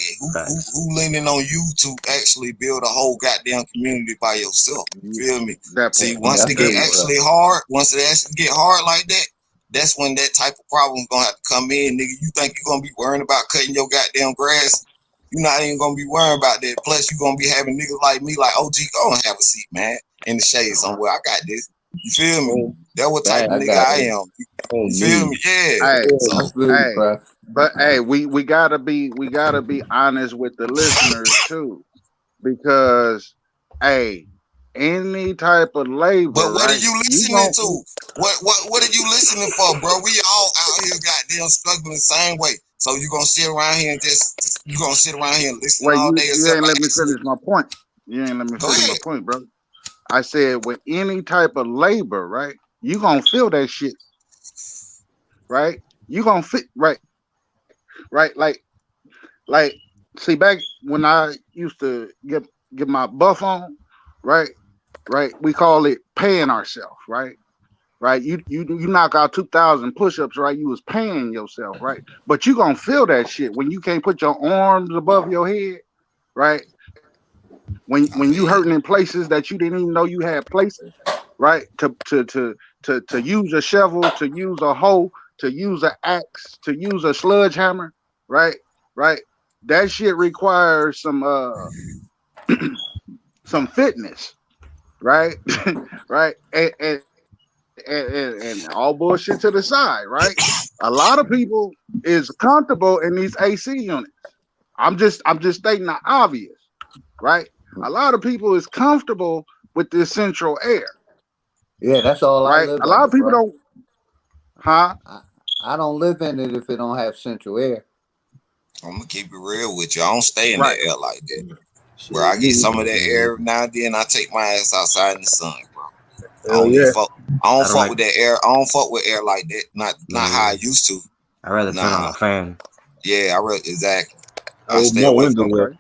who leaning on you to actually build a whole goddamn community by yourself? You feel me? See, once it get actually hard, once it actually get hard like that, that's when that type of problem is gonna have to come in, nigga. You think you're gonna be worrying about cutting your goddamn grass? You're not even gonna be worrying about that. Plus, you're gonna be having niggas like me, like OG, go and have a seat, man, in the shade somewhere. I got this. You feel me? That what type of nigga I am. You feel me? Yeah. But hey, we gotta be honest with the listeners too, because hey, any type of labor. But what right, are you listening to? What are you listening for, bro? We all out here goddamn struggling the same way. So you gonna sit around here and listen all day? You ain't let me finish my point. You ain't let me finish my point, bro. I said with any type of labor, right? You gonna feel that shit, right? You gonna fit, right? Like see, back when I used to get my buff on, right, we call it paying ourselves, right. You knock out 2,000 push-ups, right? You was paying yourself, right? But you gonna feel that shit when you can't put your arms above your head, right? When you hurting in places that you didn't even know you had places, right? To use a shovel, to use a hoe, to use an axe, to use a sludge hammer, right? Right. That shit requires some fitness, right? Right. And all bullshit to the side, right? A lot of people is comfortable in these AC units. I'm just stating the obvious, right? A lot of people is comfortable with this central air, Yeah, that's all I right? live A lot under, of people bro. don't, huh? I don't live in it if it don't have central air. I'm gonna keep it real with you. I don't stay in Right. that air like that. Where I get some of that air every now and then, I take my ass outside in the sun, bro. I Hell don't yeah. even fuck. I don't I don't fuck like. with that air. I don't fuck with air like that. Not Me how I neither. used to. I'd rather turn on Nah. a fan. Yeah, I read exactly. I Open stay my away window from. up. Okay.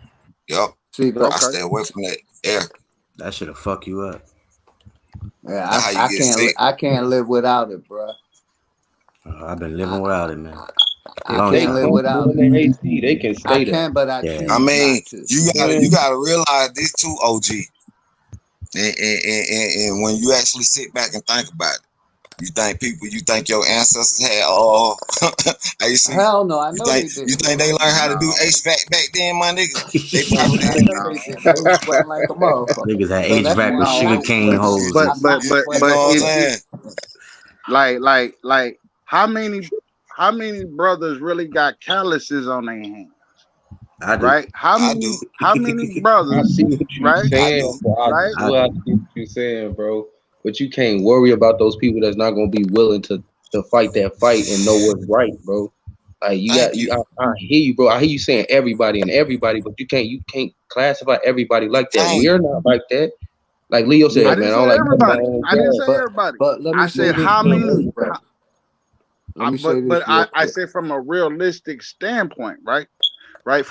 Yep. See, but I stay away from that air. That should have fuck you up. yeah, That's how you get sick. I can't live without it, bro. I've been living without it, man. I Long They can't time. live without comfortable in it. their AC. They can I stay there. can, but I Yeah. I choose mean, not to. you Man, gotta realize this too, OG. And when you actually sit back and think about it, you think your ancestors had AC. Hell no, I You know think they you didn't. think they learned how to do No, HVAC back then, my nigga? They I probably didn't. know they didn't. They was sweating like a motherfucker. Niggas had So that's HVAC with why no, sugarcane but I'm hoses. not You sweating know what I'm no it saying? like how many brothers really got calluses on their hands, I do. right? I do. How many I brothers, see what you're right? I saying, do. but I Right? I do have do. to see what you're saying, bro. But you can't worry about those people that's not gonna be willing to fight that fight and know what's right, bro. Like you got Thank you. you. I hear you, bro. I hear you saying everybody and everybody, but you can't classify everybody like that. Dang. We're not like that. Like Leo yeah, I said, didn't man, I say don't like cutting my everybody. own I didn't grass. say everybody. but let I me say said this how real many. quick, bro. Let me say this But real I quick. said from a realistic standpoint, right? Right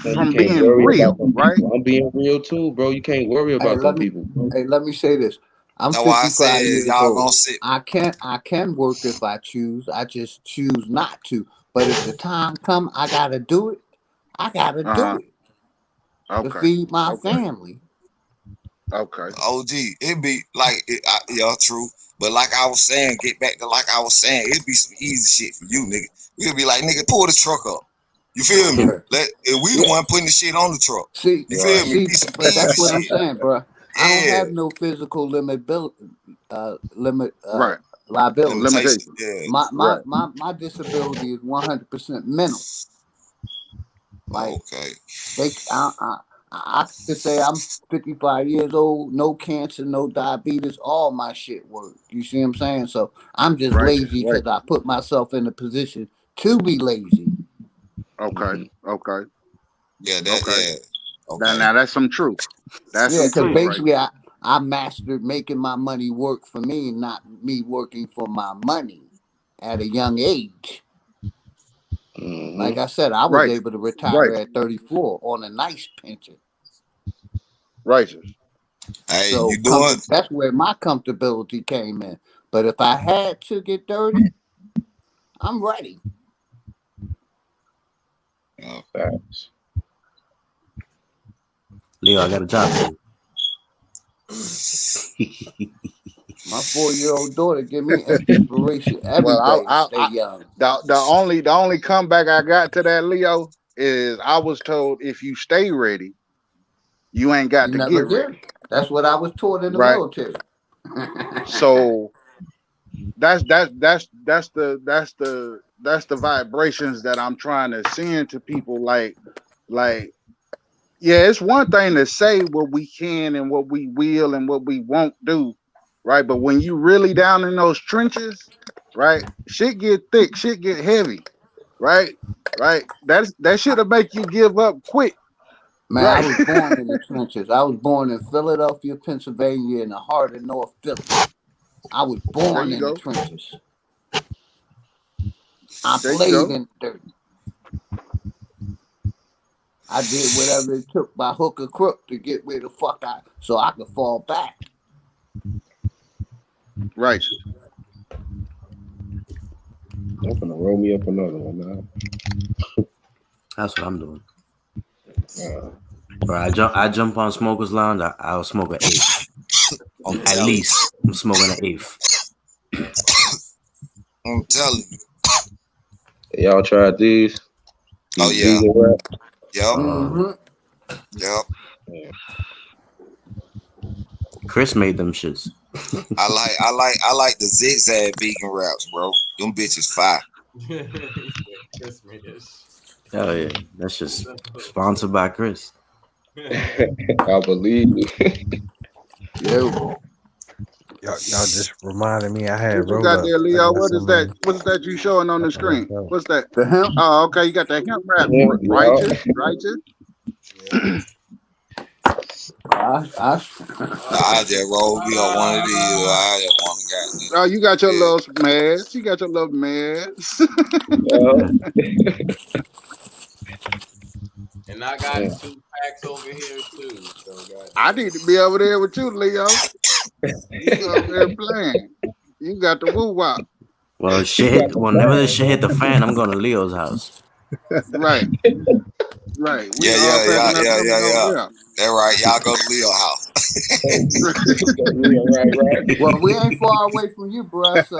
Man, you from can't being worry about real, them right? people. I'm being real too, bro. You can't worry Hey, about them people, bro. let me say this. I'm That's why I 55 said years y'all old. gonna sit. I can work if I choose. I just choose not to. But if the time come, I gotta do it. I gotta do Uh-huh. it to Okay. feed my Okay. family. Okay. OG, it be like yeah, true. But like I was saying, get back to like I was saying, it'd be some easy shit for you, nigga. We'll be like, nigga, pull the truck up. You feel me? If we the Yeah. one putting the shit on the truck. See, You feel me? Be some but that's easy what I'm shit. saying, bro. I don't Yeah. have no physical Right. liability. Limitation. Limitation. Yeah. Right. My disability is 100% mental. Like Okay. they, I could say I'm 55 years old, no cancer, no diabetes, all my shit work. You see what I'm saying? So I'm just Righteous. lazy because I Righteous. put myself in a position to be lazy. Okay. Okay. Yeah, Okay. Okay. Now that's some truth. That's Yeah, some because truth right basically there. I mastered making my money work for me, not me working for my money at a young age. Like I said, I was Righteous. able to retire Righteous. at 34 on a nice pension. Righteous. Hey, So you doing? that's where my comfortability came in. But if I had to get dirty, I'm ready. Facts. Leo, I got a job for you. My 4-year-old daughter give me inspiration every Well, day to stay young. the only comeback I got to that, Leo, is I was told if you stay ready, you ain't got You to never get did. ready. That's what I was taught in the Right. military. So that's the vibrations that I'm trying to send to people. Like yeah, it's one thing to say what we can and what we will and what we won't do, right? But when you really down in those trenches, right, shit get thick, shit get heavy, right? Right? That shit'll make you give up quick. Man, I Right. was born in the trenches. I was born in Philadelphia, Pennsylvania, in the heart of North Philly. I was There born you in the go. trenches. I There you played go. in dirt. I did whatever it took by hook or crook to get where the fuck I so I could fall back. Right. I'm gonna roll me up another one now. That's what I'm doing. Bro, I jump on Smoker's Lounge. I'll smoke an eighth. At least I'm smoking an eighth. I'm telling you. Y'all tried these? Oh yeah. Vegan wrap? Yep. Mm-hmm. Yep. Yeah. Chris made them shits. I like the zigzag vegan wraps, bro. Them bitches fire. Chris made this. Hell yeah. That's just sponsored by Chris. I believe you. Y'all just reminded me I had What you roll got up. there, I Leo? got What is some that? What is that you showing on the screen? myself. What's that? The hemp. Oh, okay. You got that hemp wrap. Yeah, Righteous. I just rolled me on one of these. I just want to get this. Oh, you got your little meds. You got your little meds. And I got 2 packs over here too. So I need to be over there with you, Leo. You over there playing. You got the woo wop. Well, whenever this shit hit the fan, I'm going to Leo's house. Right. Right. We Yeah. over there. That's right. Y'all go to Leo house. right. Well, we ain't far away from you, bro. So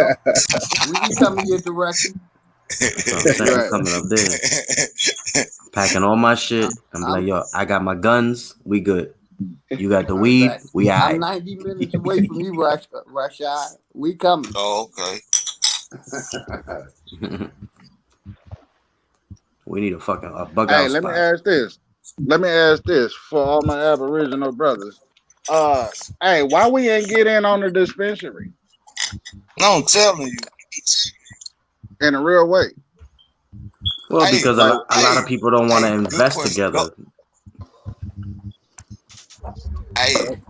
we can come in your direction. That's what I'm saying. I'm coming up there. Packing all my shit. I'm like, yo, I got my guns. We good. You got the weed. We all I'm right. 90 minutes away from you, Rashad. We coming. Oh, okay. We need a bug Hey, out let me spot. ask this. For all my Aboriginal brothers. Hey, why we ain't get in on the dispensary? No, I'm telling you. In a real way. Well, because a lot of people don't want to invest together. Hey,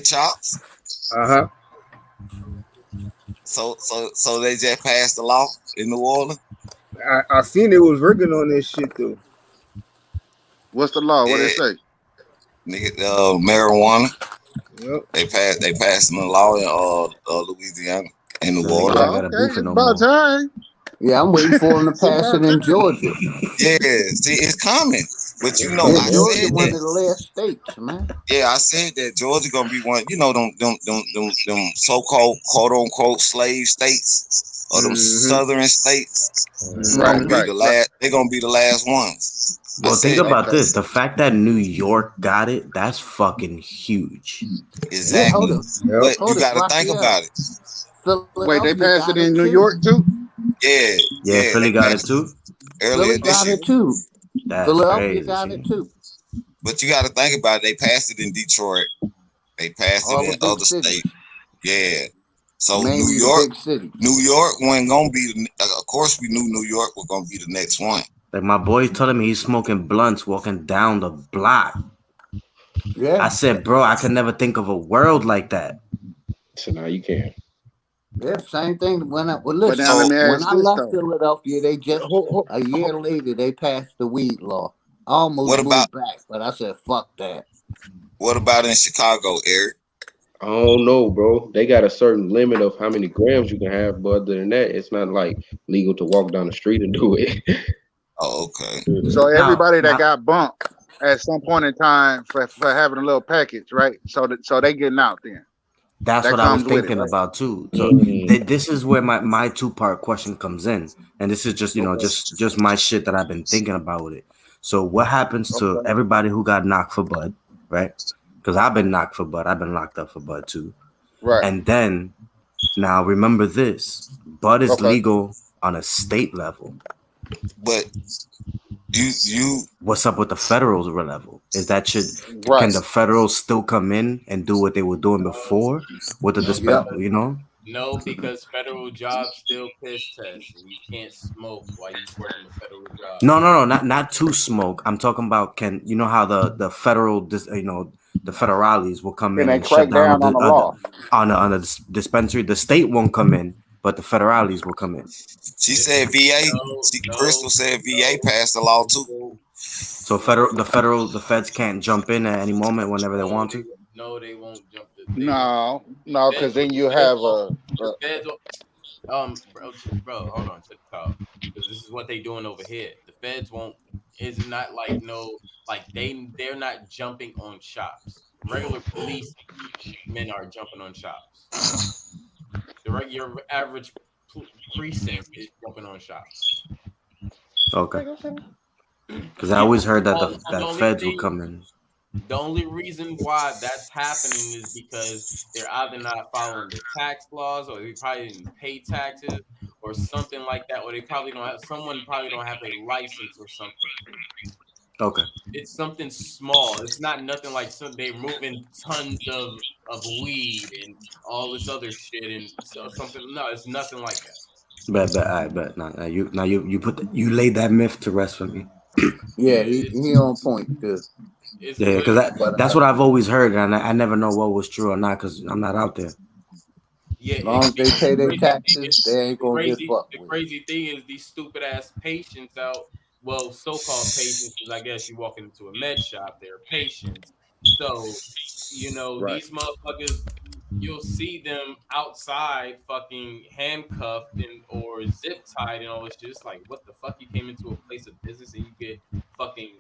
Chops. Uh-huh. So they just passed the law in New Orleans? I seen it was working on this shit though. What's the law? What it say? Nigga, marijuana. Yep. They passed the law in Louisiana and New Orleans. Oh, okay, it's about time. Yeah, I'm waiting for them to pass it in Georgia. Yeah, see, it's coming. But you know, I Georgia said one that. of the last states, man. Yeah, I said that Georgia gonna be one. You know, them so-called quote unquote slave states or them southern states. Gonna be the last. They're gonna be the last ones. Well, think about this. The fact that New York got it, that's fucking huge. Exactly. But you gotta think about it. Wait, they passed it in New York too? Yeah, Philly got it too. Earlier this year. That's Philadelphia crazy. got it too. But you got to think about it. They passed it in Detroit. They passed it in other states. Yeah. So mainly New York, big cities. New York wasn't gonna be. Of course, we knew New York was gonna be the next one. Like my boy telling me he's smoking blunts walking down the block. Yeah. I said, bro, I could never think of a world like that. So now you can. Yeah, same thing. When I let me when ask I this, left though. Philadelphia, they just a year later they passed the weed law. I almost moved back, but I said fuck that. What about in Chicago, Eric? I don't know, bro. They got a certain limit of how many grams you can have, but other than that, it's not like legal to walk down the street and do it. Oh, okay. So everybody that got bumped at some point in time for having a little package, right? So they getting out then. That's that what I was comes with thinking it, right? about too. So this is where my 2-part question comes in, and this is just just my shit that I've been thinking about with it. So what happens to everybody who got knocked for bud, right? Because I've been knocked for bud. I've been locked up for bud too. Right. And then now remember this: bud is legal on a state level. But you what's up with the federal level? Is that can the federals still come in and do what they were doing before with the dispensary? You know? No, because federal jobs still piss test, and you can't smoke while you working a federal job. No, not to smoke. I'm talking about you know how the federal the federales will come in and shut down on the law on a dispensary. The state won't come in, but the federales will come in. She said VA. Crystal said VA passed the law too. So the feds can't jump in at any moment whenever they want to. No, they won't jump. No, because Feds, then you feds, have the feds, bro, hold on, check this out, because this is what they doing over here. The feds won't. Is not like no, like they're not jumping on shops. Regular police men are jumping on shops. Your average precinct is jumping on shops. Okay. Because I always heard that The that only feds will thing, come in. the only reason why that's happening is because they're either not following the tax laws, or they probably didn't pay taxes, or something like that, or they probably don't have someone probably don't have a license or something. Okay. It's something small. It's not nothing like they're moving tons of weed and all this other shit and so something. No, it's nothing like that. I bet. Now you laid that myth to rest for me. Yeah, he on point too. It's Yeah, because But that's what I've always heard, and I never know what was true or not because I'm not out there. yeah. as long as they pay their taxes, It's they ain't gonna get fucked the with. crazy thing is these stupid ass patients out. Well, so-called patients, because I guess you walk into a med shop, they're patients. So, right. these motherfuckers, you'll see them outside fucking handcuffed and or zip tied and all this shit. It's like, what the fuck? You came into a place of business and you get fucking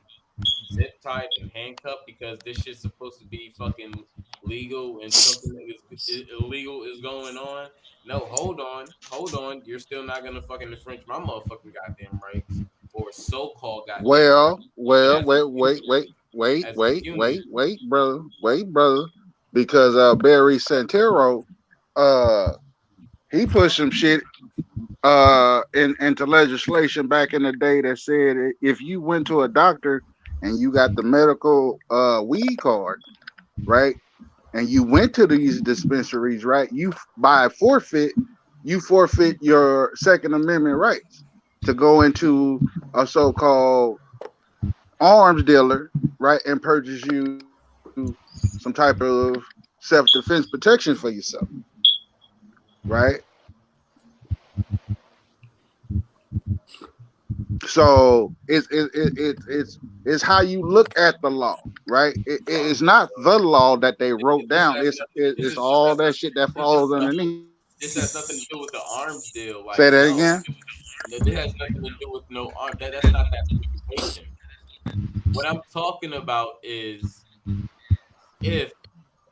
zip tied and handcuffed because this shit's supposed to be fucking legal and something that is illegal is going on. No, hold on. You're still not gonna fucking infringe my motherfucking goddamn rights or so-called goddamn rights. And as a unit, Brother. Because Barry Santero, he pushed some shit into legislation back in the day that said if you went to a doctor and you got the medical weed card, right, and you went to these dispensaries, right, you forfeit your Second Amendment rights to go into a so-called arms dealer, right, and purchase you some type of self-defense protection for yourself, right? So it's how you look at the law, right? It's not the law that they wrote this down. has nothing. It's all that shit that falls underneath. This has nothing to do with the arms deal. Say Like, that no, again. this has nothing to do with no arm. That's not that situation. What I'm talking about is if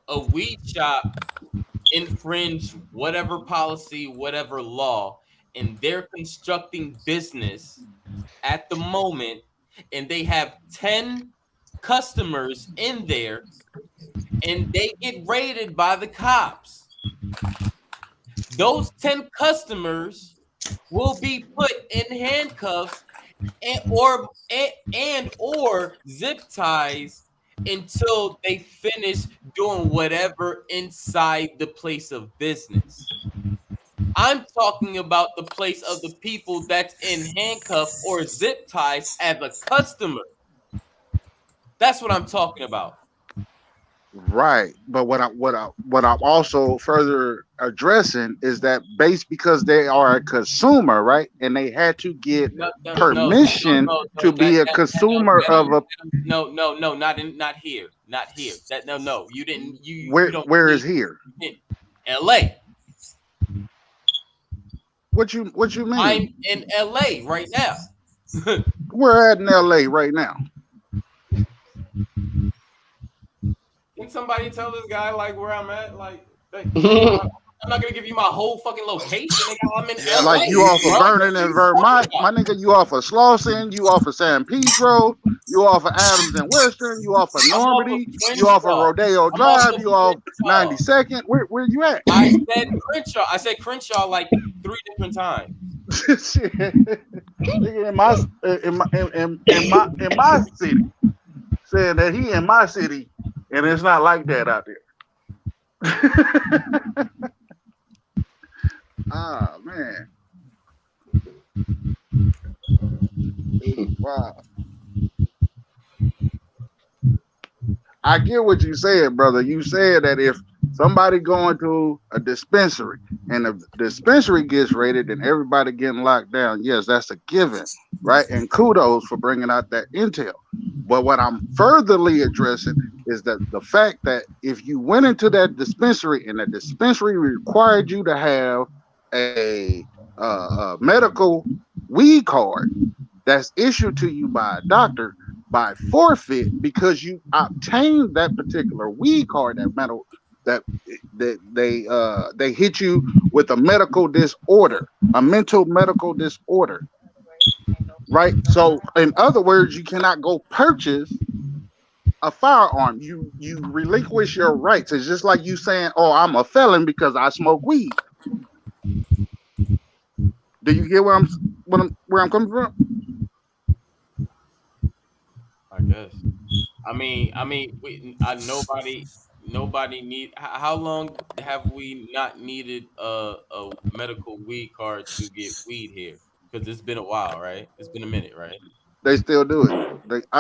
a weed shop infringe whatever policy, whatever law, and they're constructing business at the moment, and they have 10 customers in there, and they get raided by the cops. Those 10 customers will be put in handcuffs and or zip ties until they finish doing whatever inside the place of business. I'm talking about the place of the people that's in handcuff or zip ties as a customer. That's what I'm talking about. Right. But what I'm also further addressing is that based because they are a consumer, right? And they had to get permission to be a consumer of a not here. Not here. That no. You didn't you don't where is here? LA. What you mean? I'm in LA right now. We're at in LA right now. Can somebody tell this guy like where I'm at? Like, I'm not gonna give you my whole fucking location. Nigga. I'm in LA. Like you off of Vernon and Vermont, my nigga. You off of Slauson, you off of San Pedro, you off of Adams and Western, you off of Normandy, you off of Rodeo Drive, you off 92nd. Where you at? I said Crenshaw. I said Crenshaw like 3 different times. Shit. Nigga in my city, saying that he in my city, and it's not like that out there. Ah, man. Wow. I get what you said, brother. You said that if somebody going to a dispensary and the dispensary gets raided and everybody getting locked down, yes, that's a given, right? And kudos for bringing out that intel. But what I'm furtherly addressing is that the fact that if you went into that dispensary and the dispensary required you to have a medical weed card that's issued to you by a doctor by forfeit because you obtained that particular weed card, that they hit you with a medical disorder, a mental medical disorder, right? So in other words, you cannot go purchase a firearm. You relinquish your rights. It's just like you saying, "Oh, I'm a felon because I smoke weed." Do you get where I'm coming from? I guess. Nobody need. How long have we not needed a medical weed card to get weed here? Because it's been a while, right? It's been a minute, right? They still do it.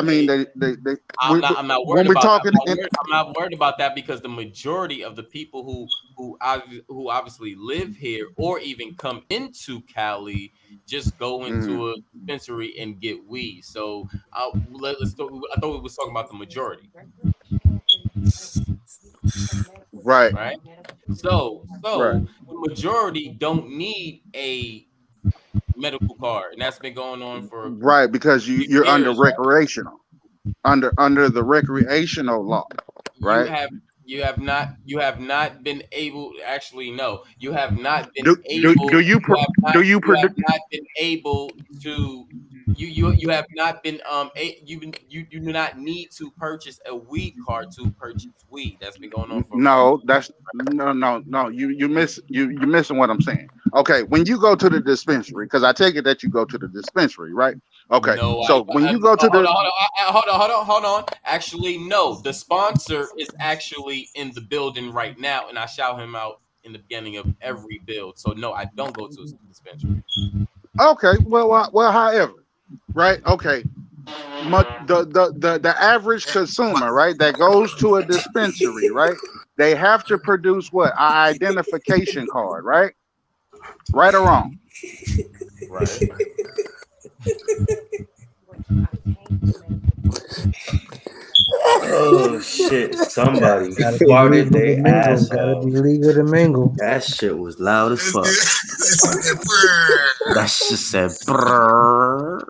I'm not When worried we're about that. talking in, I'm not worried about that because the majority of the people who obviously live here or even come into Cali just go into a dispensary and get weed. So let's talk, I thought we was talking about the majority, right, right? So right, the majority don't need a medical card, and that's been going on for a right, because few you're under years, right? recreational, under the recreational law, you right? have you have not been able, actually no, you have not been Do do able do you you have not do you you have predict? not been able to you have not been you do not need to purchase a weed card to purchase weed. That's been going on for No, that's no. You're missing what I'm saying. Okay, when you go to the dispensary, because I take it that you go to the dispensary, right? Okay, no so when you go to hold the on, hold on. Actually, no. The sponsor is actually in the building right now, and I shout him out in the beginning of every build. So no, I don't go to a dispensary. okay, well, however, right? Okay, the average consumer, right, that goes to a dispensary, right? They have to produce what? An identification card, right? Right or wrong? Right. Oh shit! Somebody Gotta be farted legal to their mingle. ass Gotta be off. legal to mingle. That shit was loud as fuck. That shit said brrr.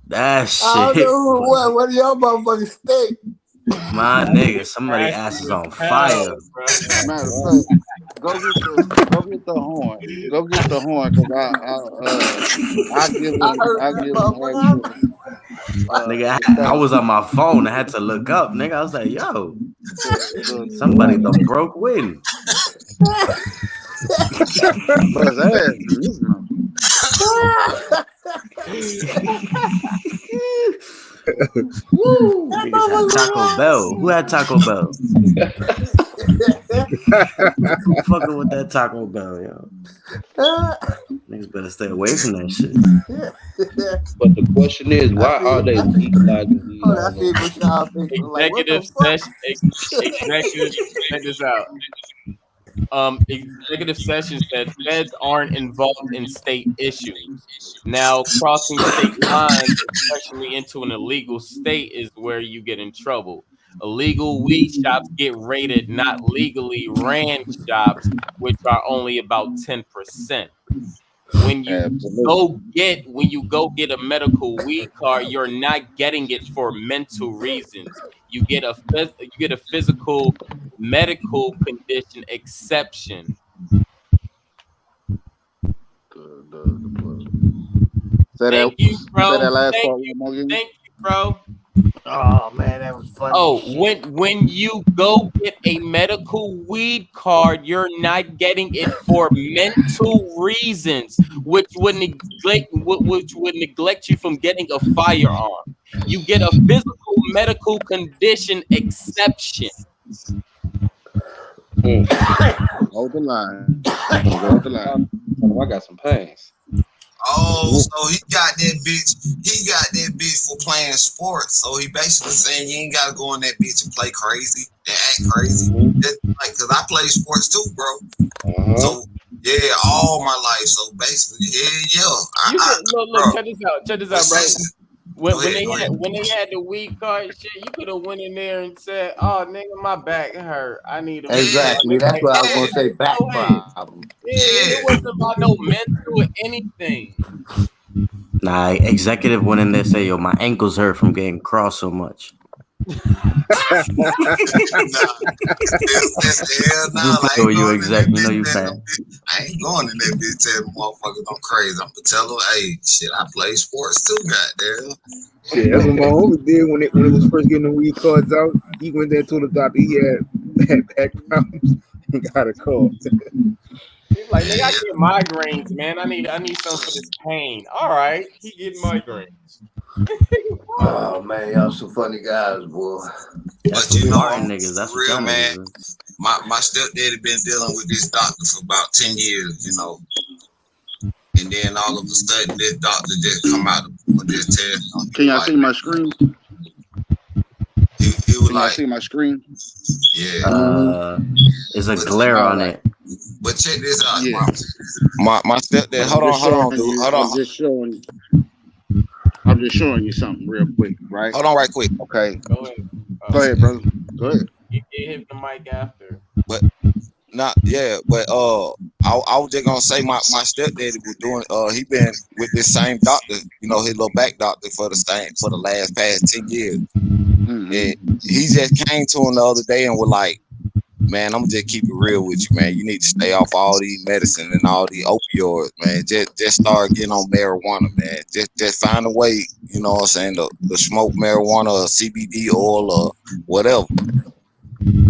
That I don't shit. know what do y'all motherfuckers think? My nigga, somebody ass is on fire. Matter of fact, Go get the horn. Go get the horn, cause I give him actual Nigga, I was fact. on my phone. I had to look up. Nigga, I was like, yo, The somebody done broke wind. buzz ass in this one. Woo! Niggas had Taco Bell. Who had Taco Bell? Who fucking with that Taco Bell, yo? Niggas better stay away from that shit. But the question is, why are they legalizing weed? Oh, that's it. What y'all think? Like, what the Executive fuck? session. Executive. Check this out. Executive session said feds aren't involved in state issues. Now, crossing state lines, especially into an illegal state, is where you get in trouble. Illegal weed shops get raided, not legally ran shops, which are only about 10%. When you when you go get a medical weed card, you're not getting it for mental reasons. You get a physical medical condition exception. Say Thank you, say bro. that last Thank part you. one more again. Thank you, bro. Oh man, that was funny. Oh, when you go get a medical weed card, you're not getting it for mental reasons, which would neglect you from getting a firearm. You get a physical medical condition exception. Hold the line. Hold the line. I got some pains. Oh, so he got that bitch. He got that bitch for playing sports. So he basically saying you ain't gotta go in that bitch and play crazy and act crazy. That, like, cause I play sports too, bro. So yeah, all my life. So basically, yeah. You I could look. bro. Check this out, bro. Recession. When, Go when ahead. they Go ahead. had the weed card shit, you could have went in there and said, "Oh, nigga, my back hurt. I need a pill." Yeah. And Exactly. they That's like, what I was "Oh, gonna say. okay, Back go ahead." problem. Yeah, it Yeah. wasn't about no mental or anything. Nah, executive went in there say, "Yo, my ankles hurt from getting crossed so much." Nah. Hell no, Just to I know ain't you going in that exec, you know bitch you telling bad. them I ain't going in that bitch telling motherfuckers I'm crazy. I'm gonna tell them, hey, shit, I play sports too, goddamn. Shit, that's what my homie did when it was first getting the weed cards out. He went there and told the doctor he had back problems and got a call. He's like, "Nigga, I get migraines, man. I need something for this pain." All right, he getting migraines. Oh man, y'all some funny guys, boy. That's But some you know, Spartan niggas. for That's what real, y'all man, niggas is. my stepdaddy been dealing with this doctor for about 10 years, you know. And then all of a sudden this doctor just come out and just tell him, he Can was y'all like, see my screen? he was Can y'all like, see my screen? yeah. There's a But glare All on right. it. but check this out. Yeah. My stepdad, I'm just hold showing on, dude. you. I'm just showing you something real quick, right? Hold on right quick. Okay. Go ahead. Go ahead, brother. Go ahead. You get hit the mic after. But not yeah, but I was just gonna say my stepdaddy was doing he been with this same doctor, you know, his little back doctor for the last past 10 years. And he just came to him the other day and was like, man, I'm gonna just keep it real with you, man. You need to stay off all these medicine and all these opioids, man. Just start getting on marijuana, man. Just find a way, you know what I'm saying, to smoke marijuana or CBD oil or whatever.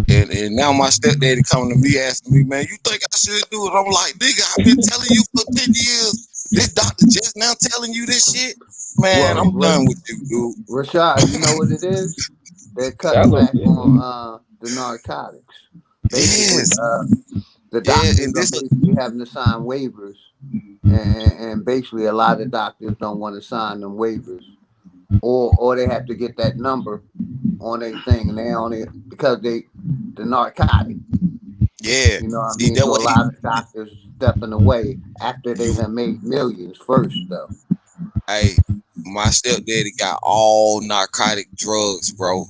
And now my stepdaddy coming to me asking me, man, you think I should do it? I'm like, nigga, I've been telling you for 10 years. This doctor just now telling you this shit. Man, I'm done with you, dude. Rashad, you know what it is? They're cutting Tell him, back on the narcotics. Basically, yes. the Yeah, doctors and are this basically having to sign waivers, and basically a lot of doctors don't want to sign them waivers, or they have to get that number on their thing, and they only because the narcotic. yeah. You know what I See mean? that So what a he lot of doctors stepping away after they you done made millions first, though. hey, my stepdaddy got all narcotic drugs, bro.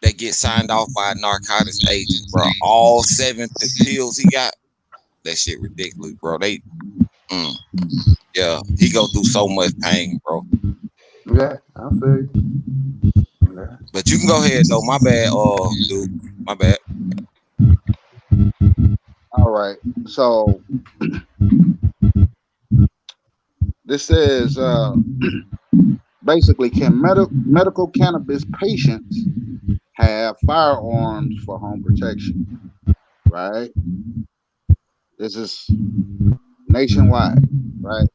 That get signed off by a narcotics agent, bro. All seven pills he got, that shit ridiculous, bro. Mm, yeah, he go through so much pain, bro. Yeah, I feel you. Yeah. But you can go ahead though. My bad, dude. My bad. All right. So this says basically, can medical cannabis patients have firearms for home protection? Right. This is nationwide. Right.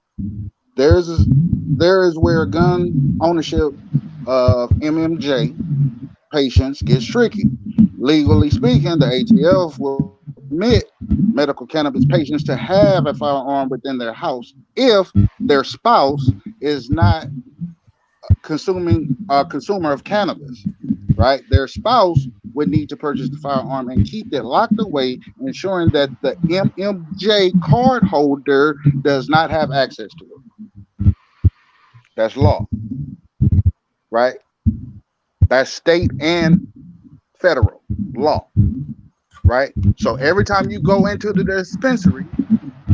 There's a, there is where gun ownership of MMJ patients gets tricky. Legally speaking, the ATF will permit medical cannabis patients to have a firearm within their house if their spouse is not consuming a consumer of cannabis. Right, their spouse would need to purchase the firearm and keep it locked away, ensuring that the MMJ card holder does not have access to it. That's law, right? That's state and federal law, right? So every time you go into the dispensary,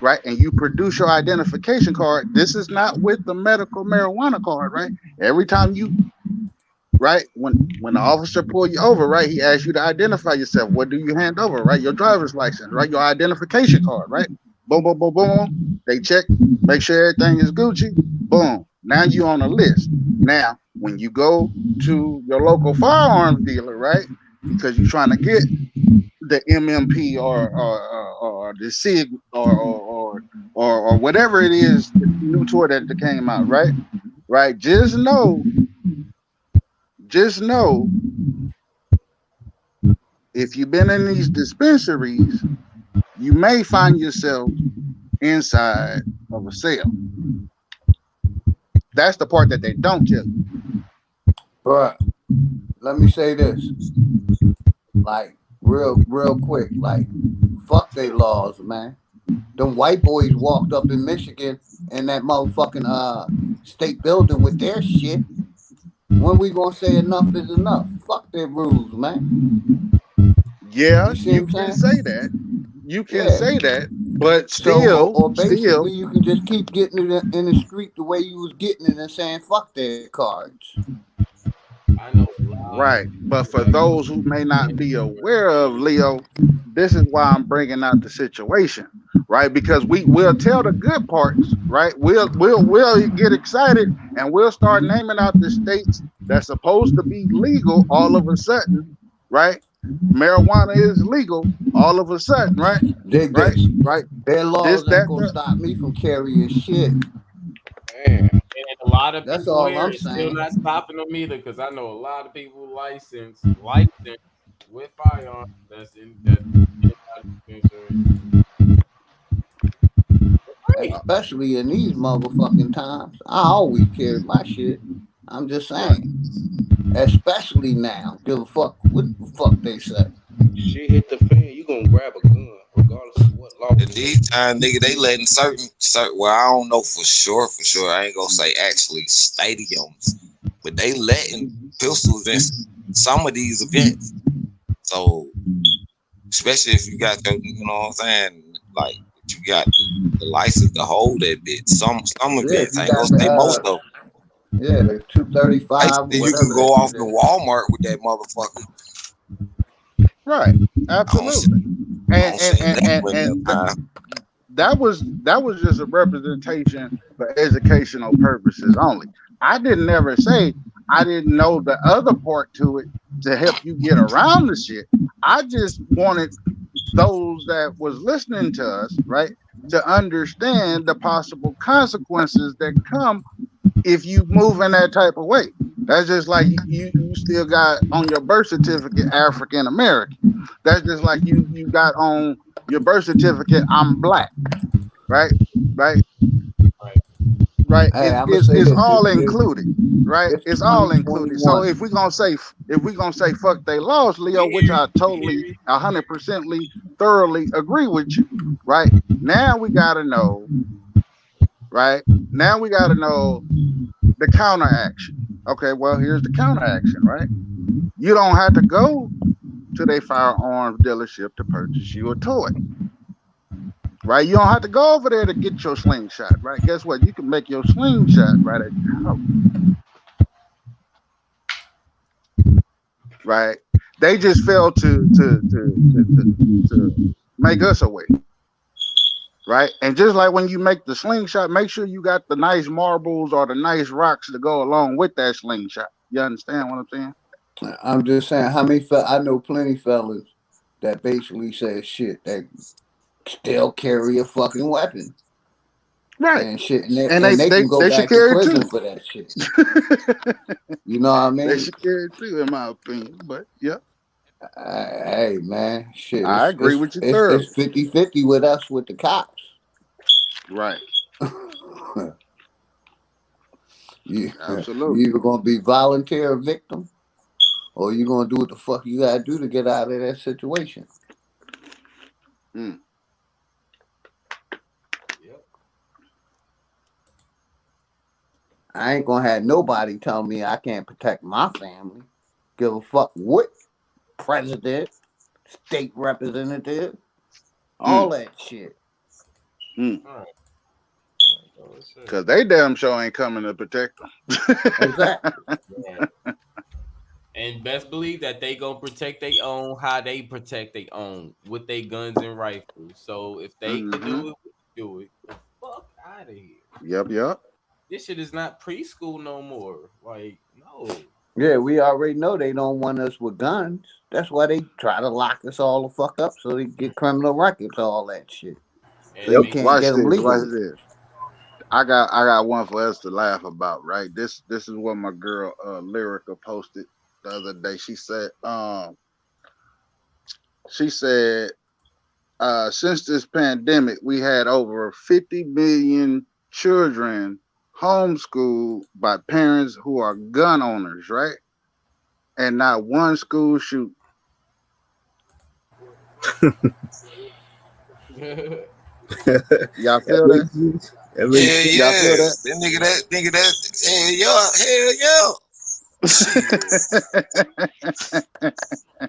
right, and you produce your identification card, this is not with the medical marijuana card, right? Every time you, right, when the officer pull you over, right, he asks you to identify yourself. What do you hand over, right? Your driver's license, right? Your identification card, right? Boom, boom, boom, boom. They check, make sure everything is Gucci. Boom. Now you on a list. Now, when you go to your local firearms dealer, right, because you're trying to get the MMP or the SIG or whatever it is, the new toy that came out, right? Right. Just know, if you've been in these dispensaries, you may find yourself inside of a cell. That's the part that they don't tell you. Bruh, let me say this. Like, real quick. Like, fuck they laws, man. Them white boys walked up in Michigan in that motherfucking state building with their shit. When we gonna say enough is enough? Fuck their rules, man. Yeah, You see what you I'm can saying? say that. You can Yeah. say that, but So, or still, basically, you can just keep getting it in the street the way you was getting it and saying fuck their cards. I know a lot of right. But people for that those who may not be aware of Leo, this is why I'm bringing out the situation, right? Because we'll tell the good parts, right? We'll get excited and we'll start naming out the states that's supposed to be legal all of a sudden, right? Marijuana is legal all of a sudden, right? Dig Right? this. Right? Their This, laws ain't that, gonna the stop me from carrying shit. and a lot of That's people all here I'm is still saying. not stopping them either, because I know a lot of people licensed with firearms in dispensaries. Hey, Especially in these motherfucking times. I always carry my shit. I'm just right. saying. Especially now. Give a fuck what the fuck they say. Shit hit the fan, you gonna grab a gun, regardless of what law At is these saying. times, nigga, they letting certain. Well, I don't know for sure. I ain't gonna say actually stadiums, but they letting pistols in some of these events. So, especially if you got your, you know what I'm saying, like you got the license to hold that bitch. Some Yeah, if events, you I ain't gonna got the say most of them. the 235 or Basically, you can whatever go that off shit to is. Walmart with that motherfucker. Right. I don't see, Absolutely. I And don't and see and that and, plenty and of time. that was just a representation for educational purposes only. I didn't ever say I didn't know the other part to it to help you get around the shit. I just wanted those that was listening to us, right, to understand the possible consequences that come if you move in that type of way. That's just like you still got on your birth certificate African American. That's just like you got on your birth certificate I'm black, right? Right? right. Right? Hey, I'ma It's say it's this. all included, right? It's It's all included. So 2021. if we gonna say fuck they laws, Leo, We which hear I you. We hear totally you. 100% thoroughly agree with you, right? Now we gotta know, right? Now we gotta know the counteraction. Okay, well, here's the counteraction, right? You don't have to go to their firearms dealership to purchase you a toy, right? You don't have to go over there to get your slingshot, right? Guess what? You can make your slingshot right at your house, right? They just failed to make us aware, right? And just like when you make the slingshot, make sure you got the nice marbles or the nice rocks to go along with that slingshot. You understand what I'm saying? I'm just saying how many I know plenty fellas that basically says shit that still carry a fucking weapon Right. and shit, And and they can go they should back to carry it too. prison for that shit. You know what I They mean? should carry it too, in my opinion. But yeah, Hey man, shit, I agree with you it's thoroughly. 50-50 with us with the cops. Right. You Absolutely. either gonna be volunteer victim or you gonna do what the fuck you gotta do to get out of that situation. Mm. Yep. I ain't gonna have nobody tell me I can't protect my family. Give a fuck what president, state representative, all Mm. that shit. Mm. All right. All right. So Cause they damn sure ain't coming to protect them. Exactly. right. And best believe that they gonna protect their own how they protect their own with their guns and rifles. So if they could Mm-hmm. do it, we can do it. The fuck out of here. Yep, yep. This shit is not preschool no more. Like, no. Yeah, we already know they don't want us with guns. That's why they try to lock us all the fuck up so they get criminal records, all that shit. So And you make can't Watch get them this. Watch legally. this. I got one for us to laugh about. Right. This is what my girl Lyrica posted the other day. She said since this pandemic we had over 50 million children homeschooled by parents who are gun owners, right? And not one school shoot. Y'all feel that? Yeah, Y'all feel yeah. that? That nigga that, hell yeah.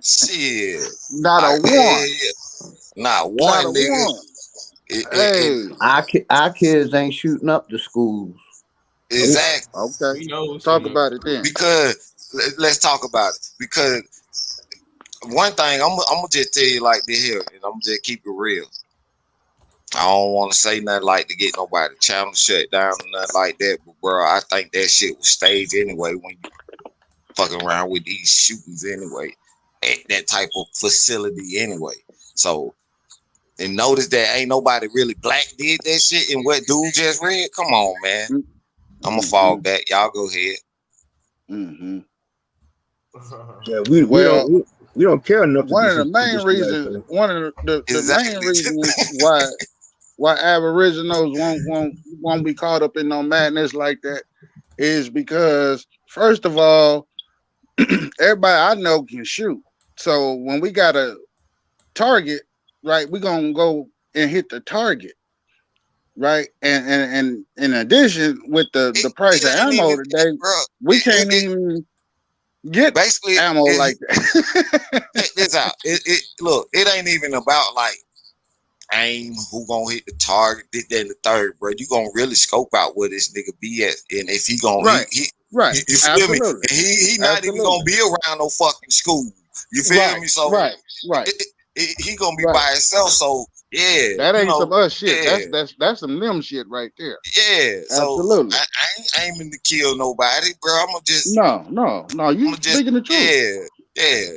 Shit. Not a one. Not one, Not a nigga. one. Hey. Our kids ain't shooting up the schools. Exactly. Okay. Talk about it then. Because let's talk about it. Because one thing I'm gonna just tell you like this here, and I'm gonna just keep it real. I don't want to say nothing like to get nobody channel shut down or nothing like that, but bro, I think that shit was staged anyway when you fucking around with these shootings anyway at that type of facility anyway. So, and notice that ain't nobody really black did that shit and what dude just read. Come on, man. I'm gonna fall back. Y'all go ahead. Mm-hmm. Yeah, we don't care enough to One do of the some main reasons, main reasons why Aboriginals won't be caught up in no madness like that is because, first of all, everybody I know can shoot. So when we got a target, right, we're gonna go and hit the target. Right. And in addition, with the price of ammo today, we can't even get basically ammo like that. Check this out. Look, it ain't even about like aim, who gonna hit the target, this, that, and the third, bro. You gonna really scope out where this nigga be at, and if he gonna right. You feel me? And he not even gonna be around no fucking school. You feel me? So right. He gonna be by himself. So yeah, that ain't some us shit. Yeah. That's some them shit right there. Yeah. So Absolutely. I ain't aiming to kill nobody, bro. I'm gonna just no. You speaking the truth? Yeah.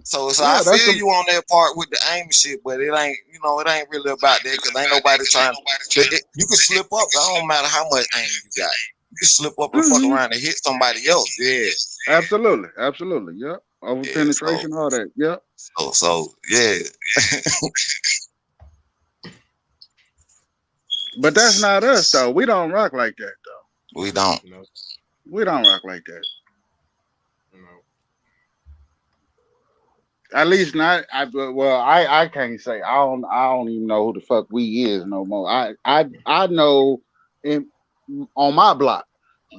So I feel you on that part with the aim shit, but it ain't really about that because ain't nobody trying. You can slip up. It don't matter how much aim you got. You can slip up and fuck around and hit somebody else. Yeah. Absolutely. Yep. Over penetration, all that. Yep. So yeah. But that's not us though. We don't rock like that though. We don't. We don't rock like that. At least not. I can't say. I don't even know who the fuck we is no more. I know on my block.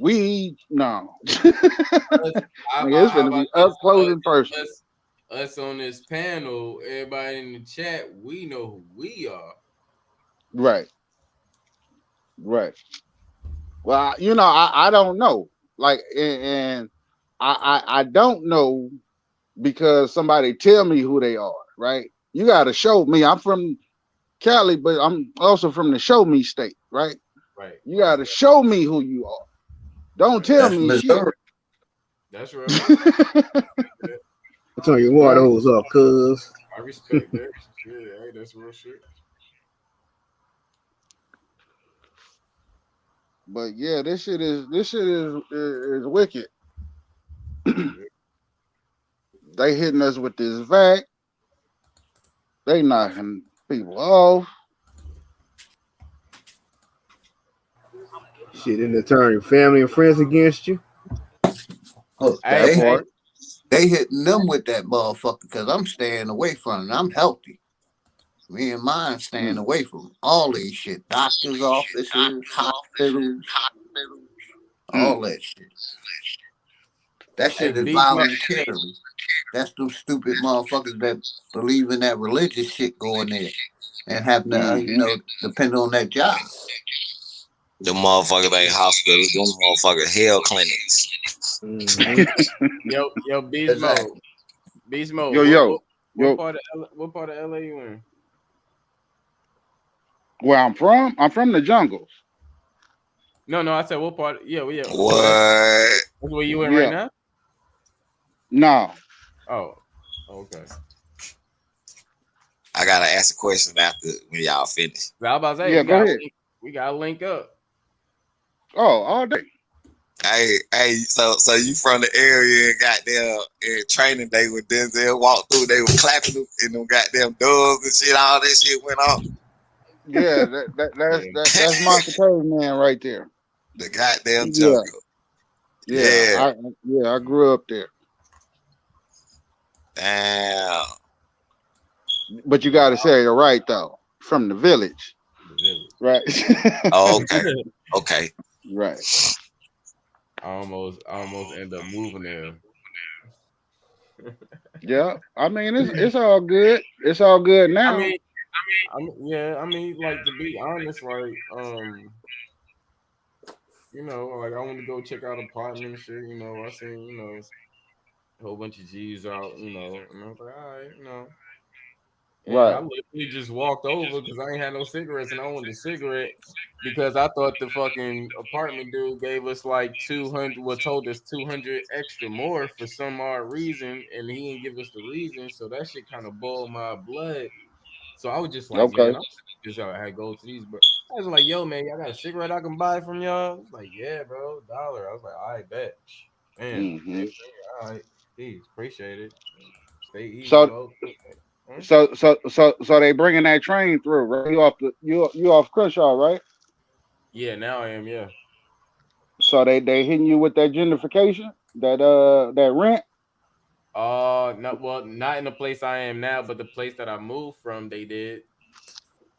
We no. It's gonna be up close and personal. Us on this panel, everybody in the chat, we know who we are. Right. Well, I don't know. Like, and I don't know because somebody tell me who they are. Right. You got to show me. I'm from Cali, but I'm also from the show me state. Right. Right. You got to show me who you are. Don't tell me shit. That's right. Turn your water hose off, cuz. I respect that. Yeah, hey, that's real shit. But yeah, this shit is wicked. They hitting us with this vac. They knocking people off. Shit, and to turn your family and friends against you. Oh, they hitting them with that motherfucker because I'm staying away from it. I'm healthy. Me and mine staying away from all these shit. Doctors' offices, hospitals, all that shit. That shit is voluntarily. That's them stupid motherfuckers that believe in that religious shit going there and have to, depend on that job. The motherfuckers ain't hospitals, them motherfuckers hell clinics. Yo, Beast Mode. Beast Mode. Yo. What part of LA you in? Where I'm from? I'm from the jungles. No, I said what part? Yeah. What? That's where you in right now? No. Oh, okay. I gotta ask a question after when y'all finish. I was about to say, go ahead. We gotta link up. Oh, all day. Hey, so you from the area and goddamn training day when Denzel walked through, they were clapping them and them goddamn doves and shit, all that shit went off. Yeah, that's Monster Caveman right there. The goddamn Yeah, jungle. Yeah. I grew up there. Damn. But you got to say it right though. From the village. The village. Right. Oh, okay. Okay. Right. I almost end up moving there. Yeah. I mean, it's all good. It's all good I now. mean, yeah. I mean, like to be honest, like you know, like I want to go check out apartment shit. You know, I seen a whole bunch of G's out. You know, and I was like, all right, you know. And I Right. literally just walked over because I ain't had no cigarettes and I wanted a cigarette because I thought the fucking apartment dude gave us like 200, well, told us 200 extra more for some odd reason and he didn't give us the reason. So that shit kind of boiled my blood. So I was just like, Okay. man, I'm just out. I had to go to these, but I was like, yo, man, y'all got a cigarette I can buy from y'all? I was like, yeah, bro, $1. I was like, I bet. Man, Mm-hmm. all right, peace, appreciate it. Stay easy, So bro. Huh? so they bringing that train through, right? You off Crenshaw, right? Yeah, now I am, yeah. So they hitting you with that gentrification, that rent. Not well, not in the place I am now, but the place that I moved from, they did.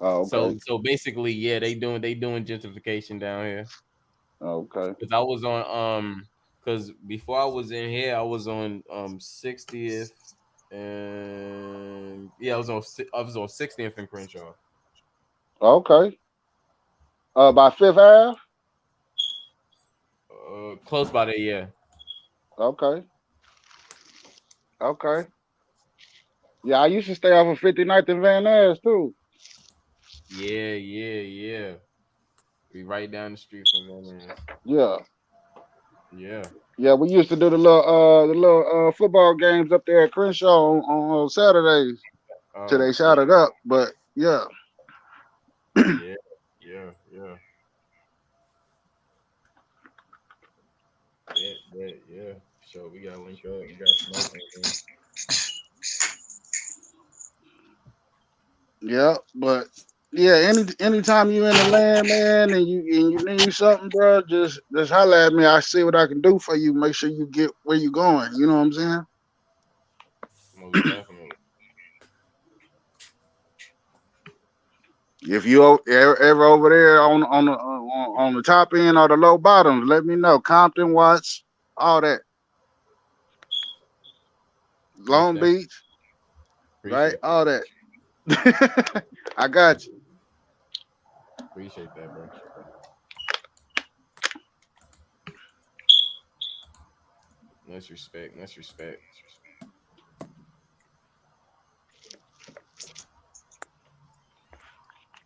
Oh, okay. So basically, yeah, they doing gentrification down here. Okay. Cause I was on cause before I was in here, I was on 60th and yeah, I was on 60th in Crenshaw. Okay. By Fifth Ave. Close by there, yeah. Okay. Okay. Yeah, I used to stay off of 59th and Van Ness too. Yeah. Be right down the street from them. Yeah. Yeah. Yeah, we used to do the little football games up there at Crenshaw on Saturdays till Oh they shit. shot it up. But yeah. Yeah. Yeah. Yeah. So we gotta link up. We got smoke. Yeah, but yeah, anytime you in the land, man, and you need something, bro, just holler at me. I see what I can do for you. Make sure you get where you going. You know what I'm saying? Most definitely. If you ever over there on the top end or the low bottom, let me know. Compton, Watts, all that. Most Long definitely. Beach, right? Appreciate All that. I got you. Appreciate that, bro. Much respect. Much respect.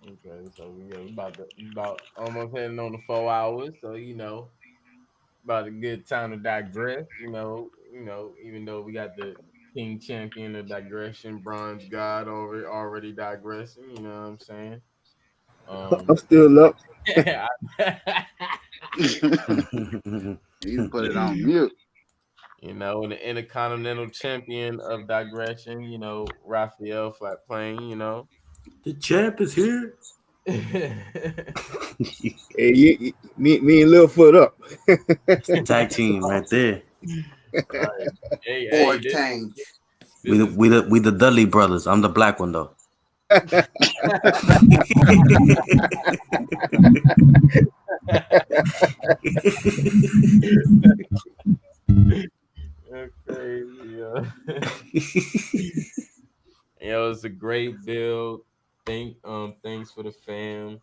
Okay, so we about almost heading on the 4 hours. So about a good time to digress. Even though we got the King Champion of Digression, Bronze God already digressing. You know what I'm saying? I'm still up. You put it on mute. And the Intercontinental Champion of Digression, Raphael Flat Plane. The champ is here. Hey, me and Lil Foot up. It's the tag team right there. Right. Board change. We the Dudley brothers. I'm the black one though. That's crazy, yo. It's a great build. Thanks for the fam.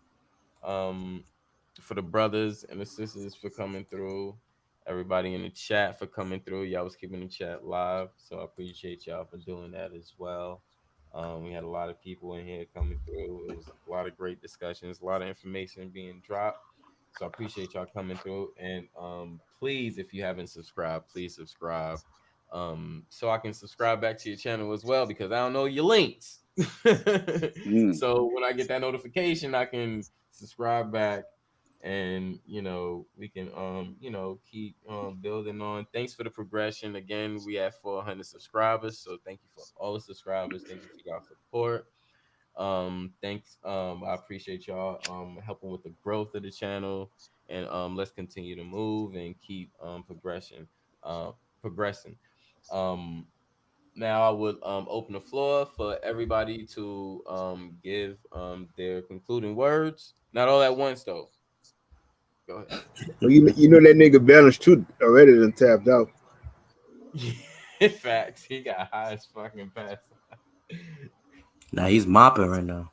Um, for the brothers and the sisters for coming through. Everybody in the chat for coming through. Y'all was keeping the chat live, so I appreciate y'all for doing that as well. We had a lot of people in here coming through. It was a lot of great discussions, a lot of information being dropped. So I appreciate y'all coming through. And please, if you haven't subscribed, please subscribe. So I can subscribe back to your channel as well because I don't know your links. So when I get that notification, I can subscribe back and we can keep building on. Thanks for the progression. Again, we have 400 subscribers, so thank you for all the subscribers. Thank you for your support. Thanks. I appreciate y'all helping with the growth of the channel, and let's continue to move and keep uh progressing. Um, Now I would open the floor for everybody to give their concluding words. Not all at once though. Go ahead. Well, you know that nigga balance too already done tapped out. Facts. He got high as fucking pass. Nah, he's mopping right now.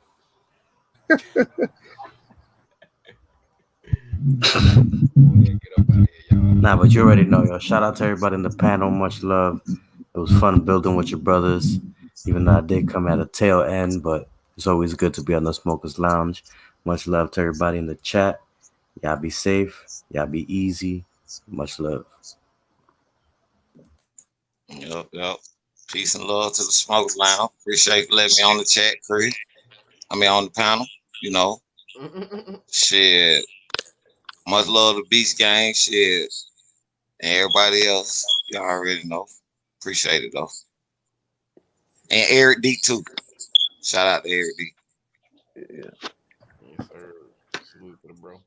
Nah, but you already know, yo. Shout out to everybody in the panel. Much love. It was fun building with your brothers, even though I did come at a tail end, but it's always good to be on the Smokers Lounge. Much love to everybody in the chat. Y'all be safe. Y'all be easy. Much love. Yep. Peace and love to the Smokers Lounge. Appreciate you letting me on the chat, Chris. I mean on the panel. You know, shit. Much love to Beast Gang. Shit. And everybody else, y'all already know. Appreciate it though. And Eric D too. Shout out to Eric D. Yeah. Yes, sir. Salute to the bro.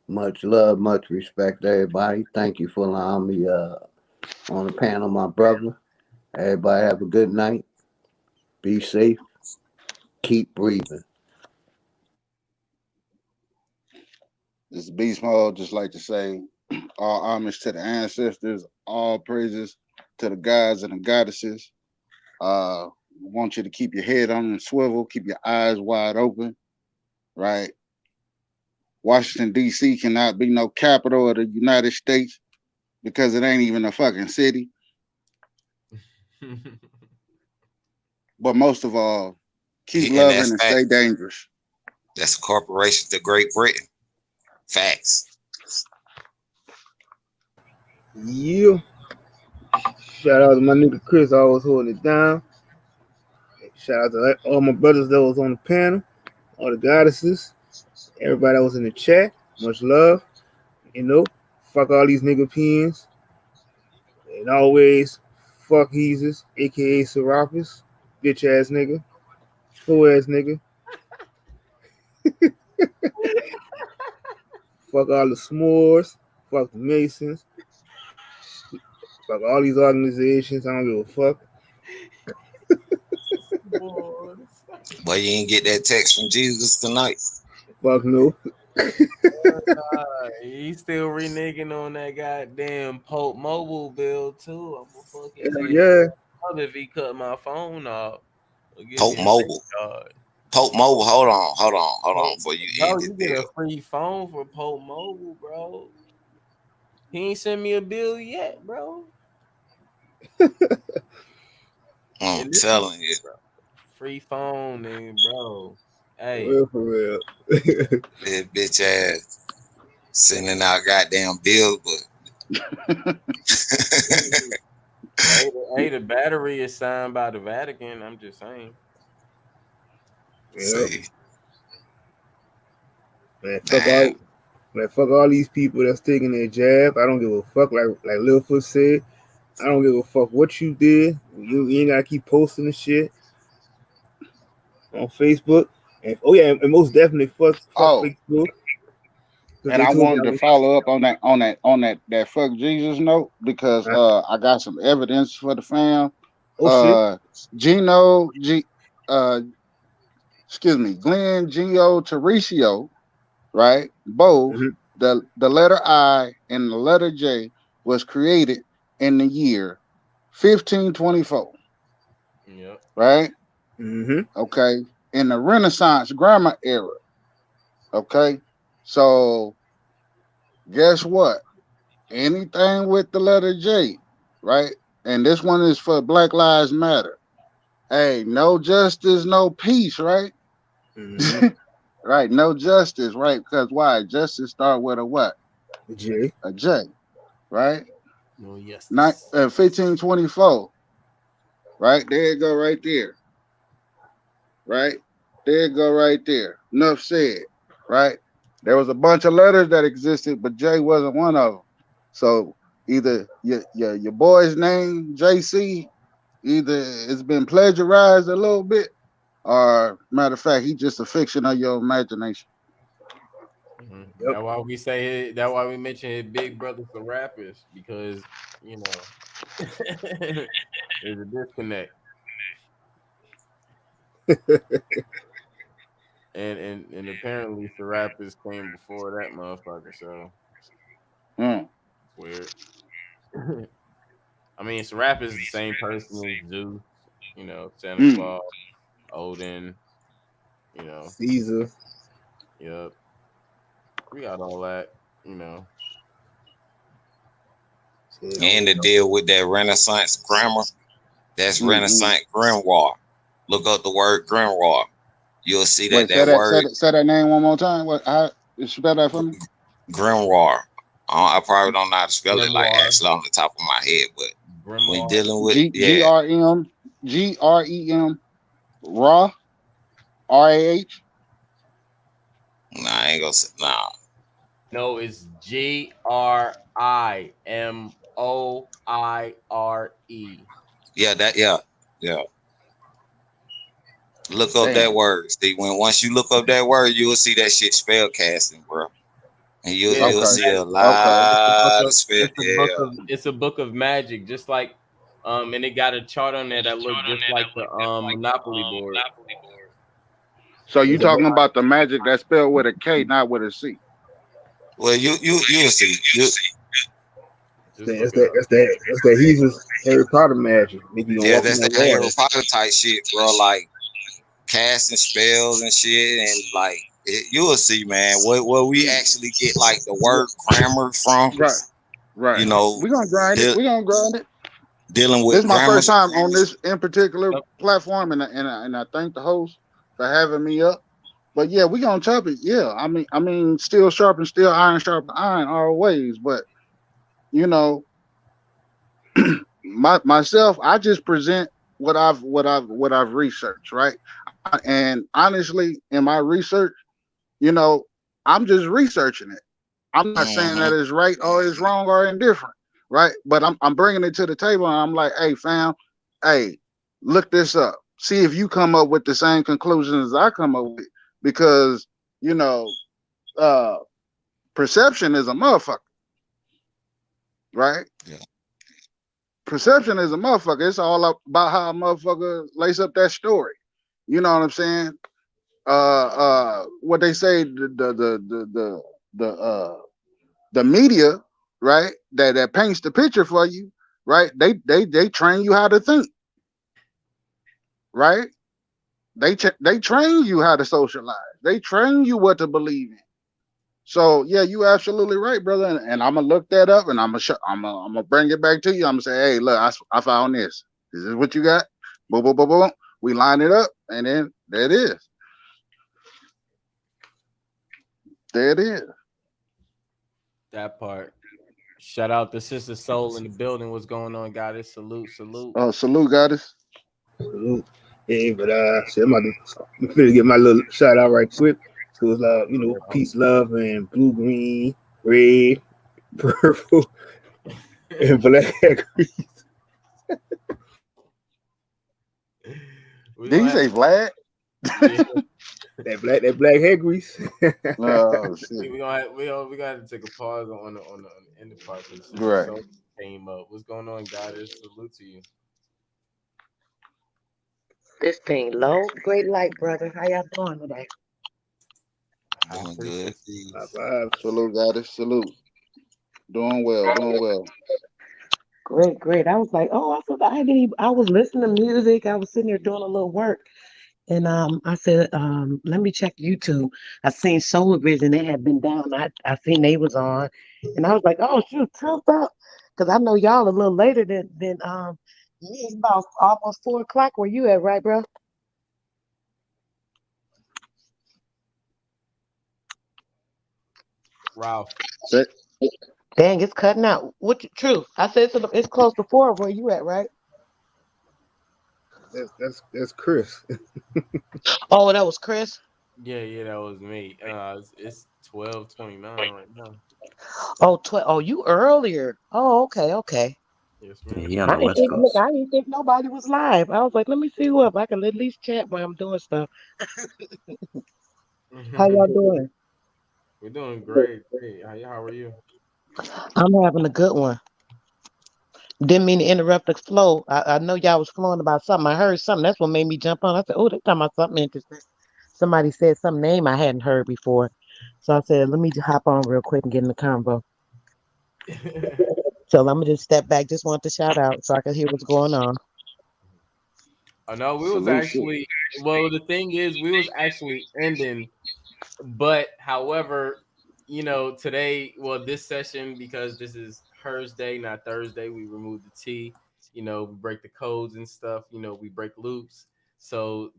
Much love, much respect, everybody. Thank you for allowing me on the panel, my brother. Everybody have a good night. Be safe. Keep breathing. This is Beast Mode. Just like to say, all homage to the ancestors, all praises to the gods and the goddesses. Want you to keep your head on the swivel, keep your eyes wide open, right? Washington, D.C. cannot be no capital of the United States because it ain't even a fucking city. But most of all, keep And loving that's and fact. stay dangerous. That's a corporation to Great Britain. Facts. Yeah. Shout out to my nigga Chris, always holding it down. Shout out to all my brothers that was on the panel, all the goddesses, everybody that was in the chat. Much love. You know, fuck all these nigga pens. And always fuck Heezus, aka Serapis, bitch ass nigga, hoe ass nigga. Fuck all the s'mores, fuck the Masons, fuck all these organizations. I don't give a fuck. But you ain't get that text from Jesus tonight. Fuck no. He's still reneging on that goddamn Pope Mobile bill too. I'm gonna fucking Hell take yeah. up if he cut my phone off. Or give me Pope a Mobile. card. Pope Mobile. Hold on before you Bro, end this you get a bill. free phone for Pope Mobile, bro. He ain't sent me a bill yet, bro. I'm And this telling you. bro, free phone, nigga, bro. Hey, For real. This bitch ass sending out goddamn bills, but hey, the battery is signed by the Vatican. I'm just saying. Yep. see. Man, fuck all these people that's taking their jab. I don't give a fuck. Like Littlefoot said, I don't give a fuck what you did. You ain't gotta keep posting the shit on Facebook. And and most definitely fuck Oh, Facebook. and They I told me wanted to follow up on that fuck Jesus note because I got some evidence for the fam. Oh shit. Gino G Glenn Gio Teresio, right? Both the letter I and the letter J was created in the year 1524, Yep. right? Mm-hmm. Okay. In the Renaissance grammar era. Okay. So guess what? Anything with the letter J, right? And this one is for Black Lives Matter. Hey, no justice, no peace, right? Mm-hmm. Right, no justice, right? Because why? Justice start with a what? J. A J, right? No, yes. 1524, right? There you go, right there, right? There you go, right there. Enough said, right? There was a bunch of letters that existed, but J wasn't one of them. So either your boy's name, JC, Either it's been plagiarized a little bit, or matter of fact, he's just a fiction of your imagination. Mhm. That's why we say it, that's why we mention his big brother for rappers, because you know there's a disconnect. And apparently Serapis came before that motherfucker, so Mm. it's weird. I mean, Serapis is the same person as Zeus, Santa Mm. Claus, Odin, you know. Caesar. Yep, we got all that, you know. And to deal with that Renaissance grammar, that's Mm-mm. Renaissance grimoire. Look up the word grimoire. You'll see that Wait, say that that, say word that, say that name one more time. What? How? Spell that for me. grimoire. I probably don't know how to spell it like Grimoire, actually on the top of my head, but when grimoire. dealing with yeah, Grem raw RAH. nah, I ain't gonna say nah. No, it's Grimoire. Yeah, yeah. Look up that Damn. word. See, once you look up that word, you'll see that shit spell casting, bro. And Yeah, you'll Okay. see a Okay. it's a book lot of of spell. it's a book Yeah. of it's a book of magic, just like and it got a chart on there that looked just like the Monopoly board. So you It's a book. talking about the magic that's spelled with a K, not with a C? Well, you'll see. Just That's look it that. up. That's that. He's just Harry Potter magic. Nigga, you gonna Yeah, walk in that's that that Harry water. Potter type shit, bro. Like casting spells and shit, and like you'll see, man. Where we Mm. actually get like the word grammar from, Right. you Right. know, We're gonna grind it. de- We're gonna grind it. dealing This with is my grammar. first time on this in particular platform, and I thank the host for having me up. But yeah, we gonna chop it. Yeah, I mean, still sharp and still sharp iron always. But you know, myself, I just present what I've researched, right? And honestly, in my research, you know, I'm just researching it. I'm not saying Mm-hmm. that it's right or it's wrong or indifferent, right? But I'm bringing it to the table, and I'm like, hey, fam, hey, look this up. See if you come up with the same conclusions as I come up with, because you know, uh, perception is a motherfucker, right? Yeah. Perception is a motherfucker. It's all about how a motherfucker lace up that story. You know what I'm saying? What they say, the media, right? That paints the picture for you, right? They train you how to think, right? They train you how to socialize. They train you what to believe in. So yeah, you absolutely right, brother. And I'm gonna look that up, and I'm gonna bring it back to you. I'm gonna say, hey, look, I found this. This is what you got. Boom, boom, boom, boom. We line it up, and then there it is. There it is. That part. Shout out to Sister Soul in the building. What's going on, guys? Salute, salute. Salute, goddess. Salute. Yeah, but shit, I'm gonna get my little shout out right quick. So it's peace, love, and blue, green, red, purple, and black. Did he say Vlad? Yeah. that black hair grease. Oh we shit. we got to take a pause on the end part because Sister Right. Soul came up. What's going on, guys? Salute to you. This thing low. Great light, brother. How y'all doing today? High Doing good. frequencies. Salute, goddess. Salute. Doing well. Doing well. Great, great. I was like, oh, I forgot. I was listening to music. I was sitting there doing a little work. And I said, let me check YouTube. I seen Solar Vision. They had been down. I seen they was on. And I was like, oh, shoot, truth up. Because I know y'all a little later than me. It's about almost 4 o'clock where you at, right, bro? Ralph. Say, Dang, it's cutting out. Truth? I said it's close to 4 where you at, right? That's Chris. Oh, that was Chris. Yeah, that was me. It's 12:29 right now. Oh, 12. Oh, you earlier. Oh, okay, okay. Yes, Yeah, ma'am. he on I the didn't West think, look, Coast. I didn't think nobody was live. I was like, let me see who up. I can at least chat while I'm doing stuff. How y'all doing? We're doing great. Hey, how are you? I'm having a good one. Didn't mean to interrupt the flow. I know y'all was flowing about something. I heard something. That's what made me jump on. I said, oh, they're talking about something interesting. Somebody said some name I hadn't heard before. So I said, let me just hop on real quick and get in the convo. So I'm gonna just step back. Just want to shout out so I can hear what's going on. I know we was Salute, salute. actually well. The thing is, we was actually ending, but however, today, well, this session because this is Hursday, not Thursday. We remove the T. We break the codes and stuff. We break loops. So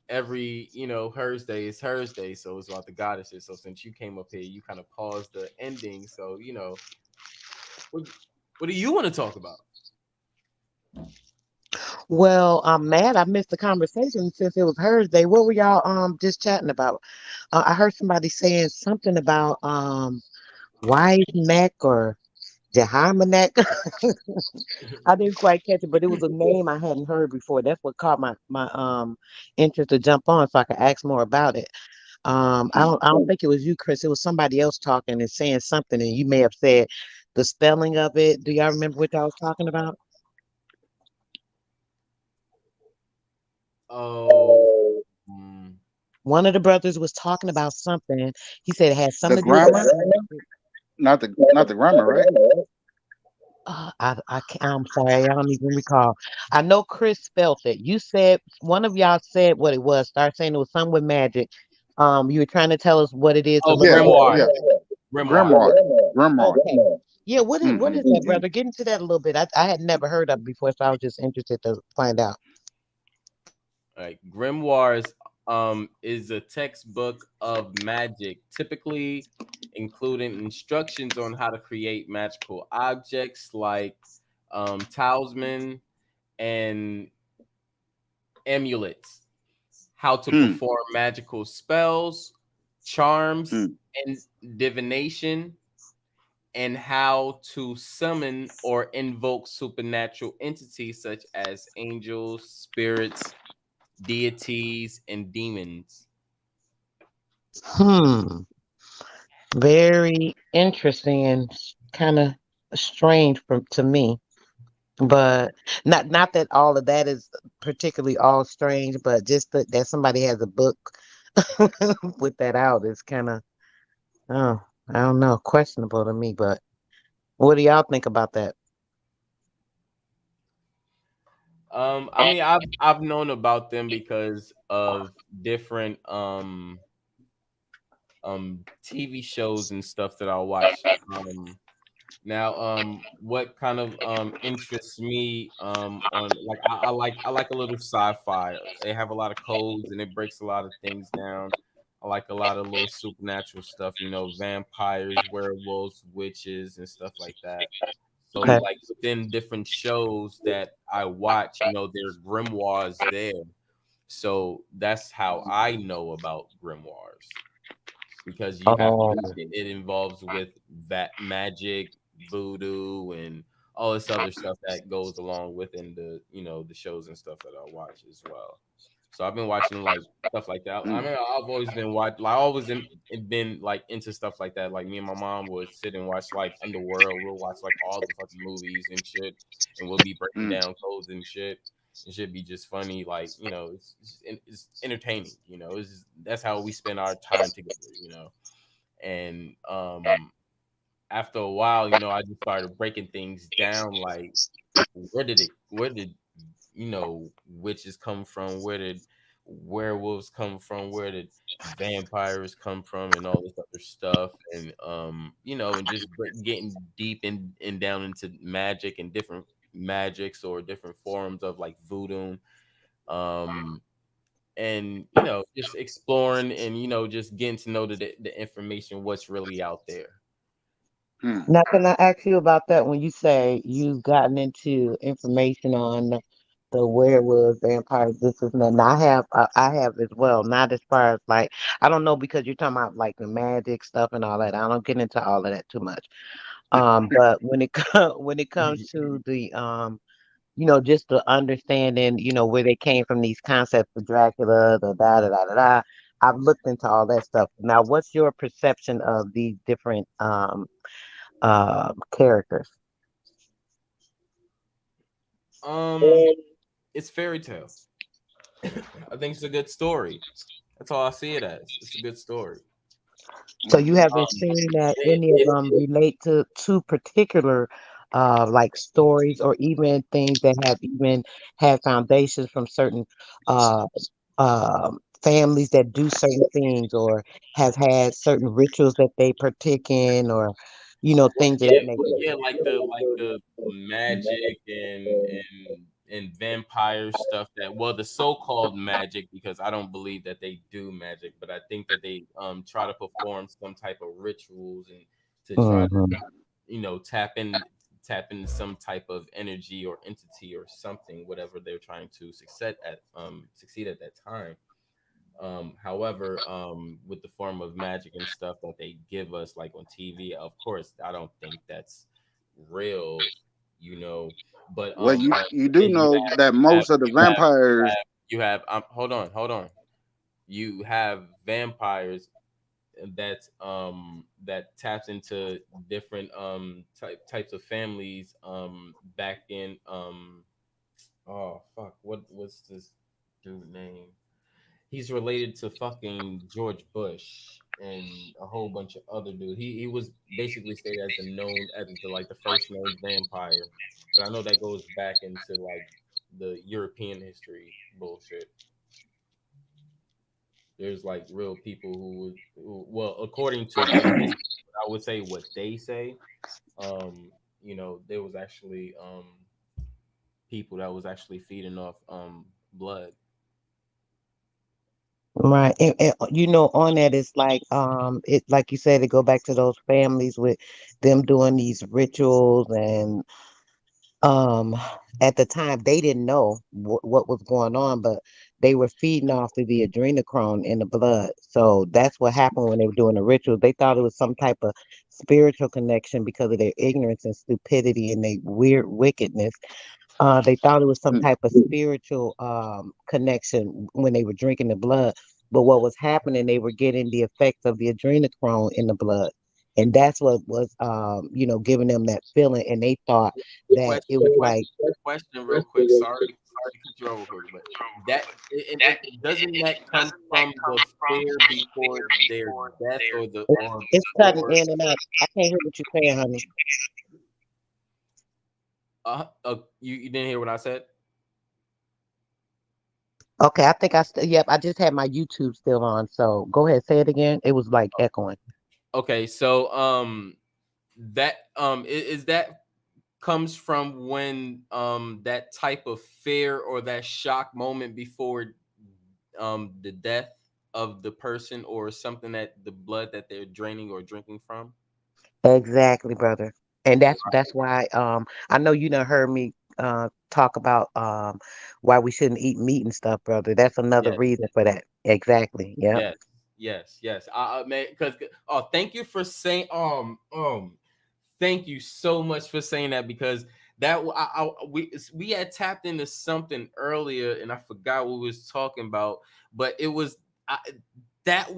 every Hursday is Thursday. So it's about the goddesses. So since you came up here, you kind of paused the ending. So what what do you want to talk about? Well, I'm mad I missed the conversation since it was Thursday. What were y'all just chatting about? I heard somebody saying something about wise neck or Jehamanek. I didn't quite catch it, but it was a name I hadn't heard before. That's what caught my interest to jump on so I could ask more about it. I don't think it was you, Chris. It was somebody else talking and saying something, and you may have said the spelling of it. Do y'all remember what y'all was talking about? Oh, mm, One of the brothers was talking about something. He said it had The something to do with grammar, not the grammar, right? I'm sorry, I don't even recall. I know Chris spelt it. You said one of y'all said what it was. Start saying it was something with magic. You were trying to tell us what it is to oh, look Yeah, for. grimoire, yeah. grimoire. Grimoire, grimoire. Okay. Yeah, what Mm-hmm. is that, brother? Get into that a little bit. I had never heard of it before, so I was just interested to find out. Like grimoires is a textbook of magic, typically including instructions on how to create magical objects like talisman and amulets, how to Hmm. perform magical spells, charms, Hmm. and divination, and how to summon or invoke supernatural entities such as angels, spirits, deities, and demons. Hmm. Very interesting and kind of strange to me. But not that all of that is particularly all strange, but just that somebody has a book with that out is kind of, oh, I don't know, questionable to me. But what do y'all think about that? I mean, I've known about them because of different TV shows and stuff that I'll watch. Now, what kind of interests me on like I like a little sci-fi. They have a lot of codes and it breaks a lot of things down. I like a lot of little supernatural stuff, vampires, werewolves, witches, and stuff like that. So, Okay. like within different shows that I watch, there are grimoires there. So that's how I know about grimoires because you have Oh, it involves with that magic, voodoo, and all this other stuff that goes along within the shows and stuff that I watch as well. So I've been watching like stuff like that. I Mm. mean, I've always been like always been like into stuff like that. Like me and my mom would sit and watch like Underworld. We'll watch like all the fucking movies and shit, and we'll be breaking Mm. down codes and shit. It should be just funny, like it's entertaining. That's how we spend our time together. And after a while, I just started breaking things down. Like, where did witches come from? Where did werewolves come from? Where did vampires come from? And all this other stuff. And and just getting deep and down into magic and different magics or different forms of like voodoo. Um, and just exploring and just getting to know the information what's really out there. Mm. now can I ask you about that when you say you've gotten into information on the werewolves, vampires, this is that. And I have as well. Not as far as I don't know because you're talking about like the magic stuff and all that. I don't get into all of that too much. But when it when it comes to the just the understanding, where they came from, these concepts of Dracula, the da da da da da. I've looked into all that stuff. Now, what's your perception of these different characters? It's fairy tale. I think it's a good story. That's all I see it as. It's a good story. So you haven't seen that any of them relate to particular like stories, or even things that have even had foundations from certain uh families that do certain things, or have had certain rituals that they partake in, or things of that nature. Yeah, like the magic and vampire stuff, that, well, the so-called magic, because I don't believe that they do magic, but I think that they try to perform some type of rituals and to try to Mhm. tap into some type of energy or entity or something, whatever they're trying to succeed at that time. However, with the form of magic and stuff that they give us, like on TV, of course, I don't think that's real, you know. But Well, you do then know that most of the vampires. you have hold on. You have vampires that taps into different types of families back in oh fuck, what's this dude name? He's related to fucking George Bush and a whole bunch of other dudes. He was basically stated as the first known vampire, but I know that goes back into like the European history bullshit. There's like real people well, according to the history, I would say what they say. There was actually people that was actually feeding off blood. Right. And on that, it's like it like you said, it go back to those families with them doing these rituals, and um at the time they didn't know what was going on, but they were feeding off of the adrenochrome in the blood. So that's what happened when they were doing the ritual. They thought it was some type of spiritual connection because of their ignorance and stupidity and their weird wickedness. They thought it was some type of spiritual connection when they were drinking the blood. But what was happening, they were getting the effects of the adrenochrome in the blood. And that's what was, giving them that feeling. And they thought that it was like, Question real quick. Sorry to cut you over quick, but that it doesn't that come from the fear before their death, or the or it's cutting or in and out. I can't hear what you're saying, honey. you didn't hear what I said? Okay, I think yep, I just had my YouTube still on. So go ahead, say it again. It was like echoing. Okay, so that is that comes from when that type of fear or that shock moment before the death of the person, or something, that the blood that they're draining or drinking from. Exactly, brother. And that's why I know you done heard me talk about why we shouldn't eat meat and stuff, brother. That's another Yes, reason for that. Exactly. Yep. yes, yes. Man, because thank you for saying thank you so much for saying that, because we had tapped into something earlier and I forgot what we was talking about, but it was I, that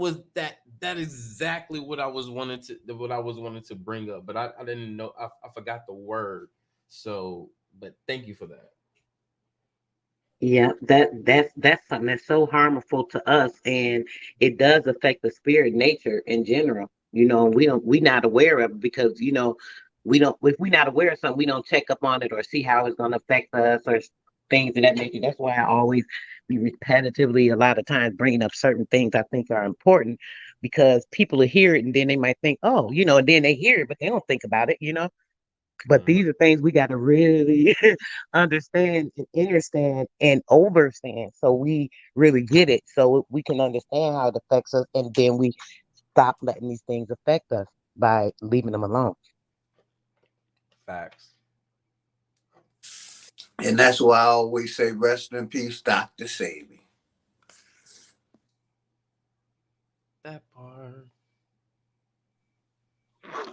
exactly what I was wanting to bring up, but I didn't know, I forgot the word. So, but thank you for that. Yeah, that's something that's so harmful to us, and it does affect the spirit nature in general. We not aware of it because we don't if we're not aware of something, we don't check up on it or see how it's gonna affect us or things of that nature. That's why I always be repetitively a lot of times bringing up certain things I think are important, because people will hear it and then they might think, oh, and then they hear it, but they don't think about it. But these are things we got to really understand and understand and overstand, so we really get it, so we can understand how it affects us, and then we stop letting these things affect us by leaving them alone. Facts. And that's why I always say, rest in peace, Dr. Savy. That part.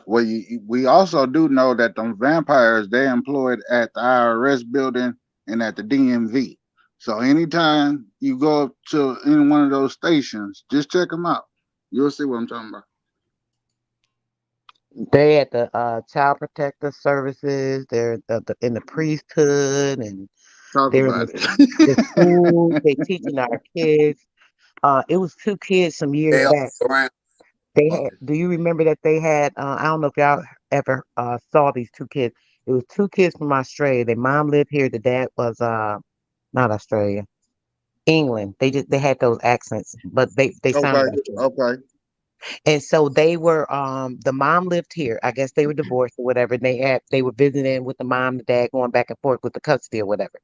we also do know that them vampires they employed at the IRS building and at the DMV. So anytime you go up to any one of those stations, just check them out. You'll see what I'm talking about. They at the child protective services. They're in the priesthood, and Talk they're in about the schools. They it. teaching our kids. It was two kids some years They all back. around. They had. Do you remember that they had? I don't know if y'all ever saw these two kids. It was two kids from Australia. Their mom lived here. The dad was not Australia, England. They had those accents, but they sounded Okay, like it. okay. And so they were the mom lived here. I guess they were divorced or whatever. And they were visiting with the mom, the dad going back and forth with the custody or whatever.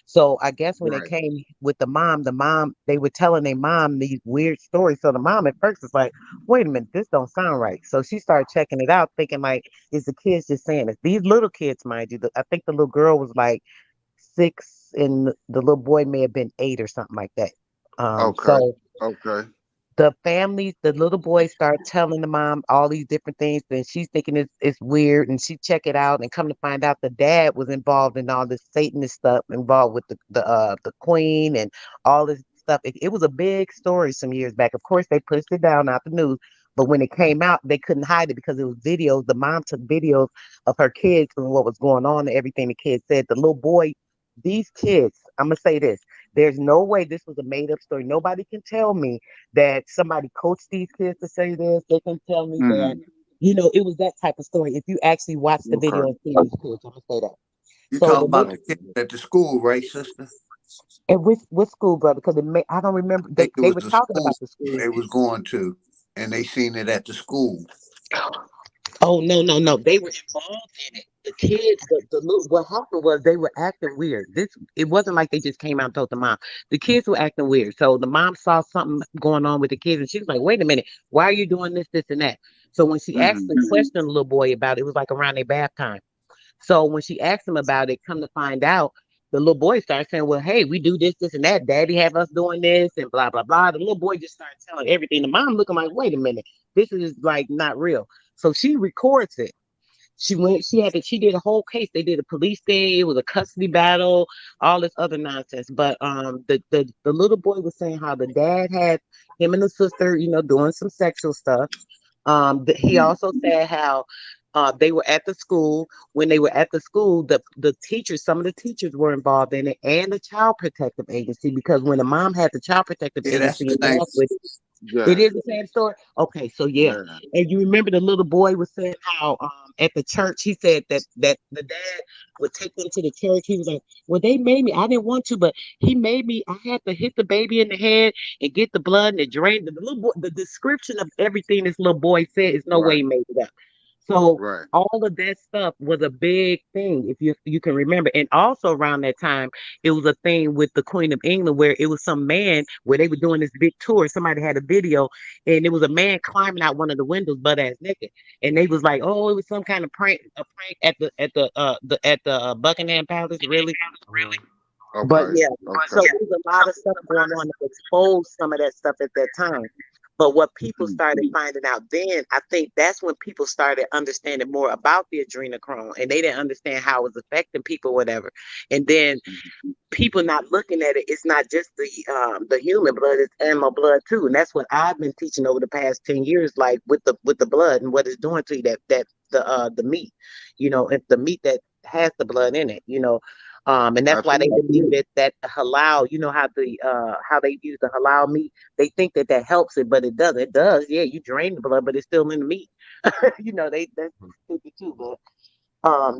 So I guess when they Right. came with the mom, they were telling their mom these weird stories. So the mom at first was like, wait a minute, this don't sound right. So she started checking it out, thinking like, is the kids just saying this? These little kids, mind you, I think the little girl was like 6 and the little boy may have been 8 or something like that. Okay. So Okay. the families, the little boy start telling the mom all these different things, and she's thinking it's weird, and she check it out, and come to find out the dad was involved in all this Satanist stuff, involved with the queen and all this stuff. It was a big story some years back. Of course, they pushed it down out the news, but when it came out, they couldn't hide it because it was videos. The mom took videos of her kids and what was going on and everything the kids said. The little boy, these kids, I'm gonna say this. There's no way this was a made up story. Nobody can tell me that somebody coached these kids to say this. They can tell me that, Hmm. it was that type of story. If you actually watch the video Okay. and see these kids, I'm gonna say that. You So the talking about little the kids at the school, right, sister? and with school, brother, because I don't remember I think it they was were the talking school about the school. they was going to, and they seen it at the school. Oh no, no, no. They were involved in it. The kids, the little what happened was they were acting weird. It wasn't like they just came out and told the mom. The kids were acting weird. So the mom saw something going on with the kids and she was like, wait a minute, why are you doing this, this, and that? So when she asked Hmm. the question the little boy about it, it was like around their bath time. So when she asked him about it, come to find out, the little boy started saying, well, hey, we do this, this, and that. Daddy have us doing this and blah, blah, blah. The little boy just started telling everything. The mom looking like, wait a minute, this is like not real. So she records it. She did a whole case. They did a police thing. It was a custody battle, all this other nonsense. But the little boy was saying how the dad had him and the sister, doing some sexual stuff. He also said how they were at the school. When they were at the school, the teachers, some of the teachers were involved in it, and the child protective agency. Because when the mom had the child protective Yeah, that's agency the same. involved with it, it Yeah. is the same story. Okay, so yeah, Yeah. and you remember the little boy was saying how at the church he said that the dad would take them to the church. He was like, "Well, they made me. I didn't want to, but he made me. I had to hit the baby in the head and get the blood and it drained." The little boy, the description of everything this little boy said is no way Right. he made it up. So Right. all of that stuff was a big thing, if you can remember. And also around that time, it was a thing with the Queen of England where it was some man where they were doing this big tour. Somebody had a video, and it was a man climbing out one of the windows, butt ass naked. And they was like, "Oh, it was some kind of prank, a prank at the Buckingham Palace." Really, but Okay. yeah, so Okay. there's a lot of stuff going on to expose some of that stuff at that time. But what people Mhm. started finding out then, I think that's when people started understanding more about the adrenochrome, and they didn't understand how it was affecting people, whatever. And then people not looking at it, it's not just the human blood, it's animal blood too. And that's what I've been teaching over the past 10 years, like with the blood and what it's doing to you, the meat, if the meat that has the blood in it, and that's why they Absolutely. believe that halal, how they use the halal meat, they think that helps it, but it doesn't. It does, yeah, you drain the blood, but it's still in the meat. That's stupid too. But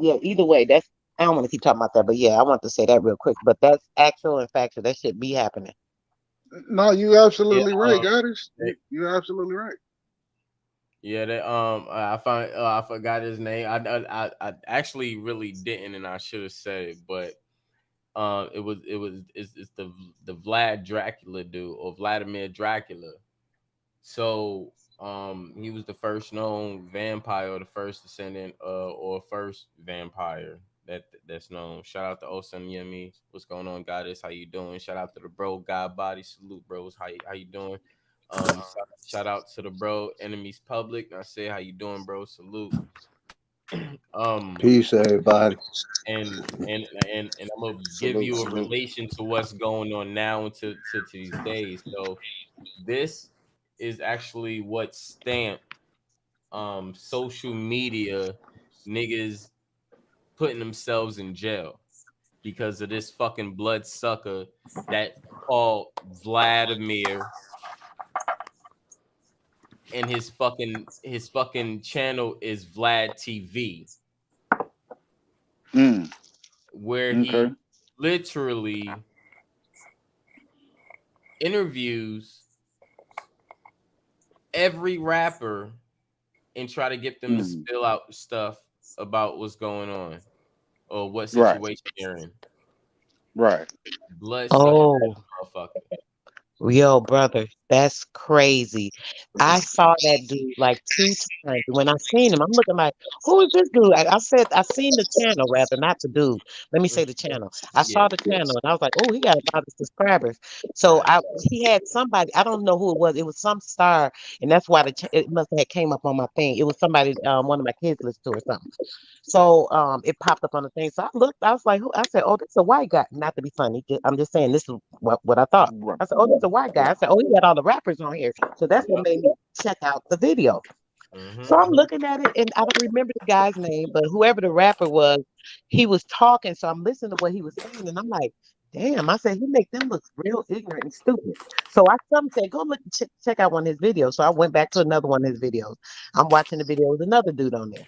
yeah, either way, I don't want to keep talking about that, but yeah, I want to say that real quick. But that's actual and factual. That should be happening. No, you Yeah, absolutely right, Goddess. You're absolutely right. yeah. That I forgot his name. I actually really didn't, and I should have said it, but it's the Vlad Dracula dude or Vladimir Dracula. So he was the first known vampire, or the first descendant, or first vampire that's known. Shout out to Osam Yemi. What's going on, Goddess? How you doing? Shout out to the bro God Body. Salute, bros. How you doing? Shout out to the bro, Enemies Public. I say, how you doing, bro? Salute. Peace, everybody. And I'm gonna give Salute, you a salute. relation to what's going on now to these days. So this is actually what stamped social media niggas putting themselves in jail because of this fucking bloodsucker that called Vladimir, and his fucking channel is Vlad TV, where Okay. he literally interviews every rapper and try to get them to spill out stuff about what's going on or what Right. situation they're in. Right. Bloodsucker Oh, motherfucker. yo, brother, that's crazy. I saw that dude like 2 times. When I seen him, I'm looking like, who is this dude? I said I seen the channel rather, not the dude. Let me say the channel. I Yeah. saw the channel and I was like, oh, he got a lot of subscribers. So he had somebody. I don't know who it was. It was some star, and that's why it must have came up on my thing. It was somebody one of my kids listened to or something. So it popped up on the thing. So I looked. I was like, who? I said, oh, this is a white guy. Not to be funny. I'm just saying this is what I thought. I said, oh, this is a white guy. I said, oh, he got all the rappers on here. So that's what made me check out the video. So I'm looking at it, and I don't remember the guy's name, but whoever the rapper was, he was talking. So I'm listening to what he was saying, and I'm like, damn. I said, he make them look real ignorant and stupid. So I some said, go look, check out one of his videos. So I went back to another one of his videos. I'm watching the video with another dude on there.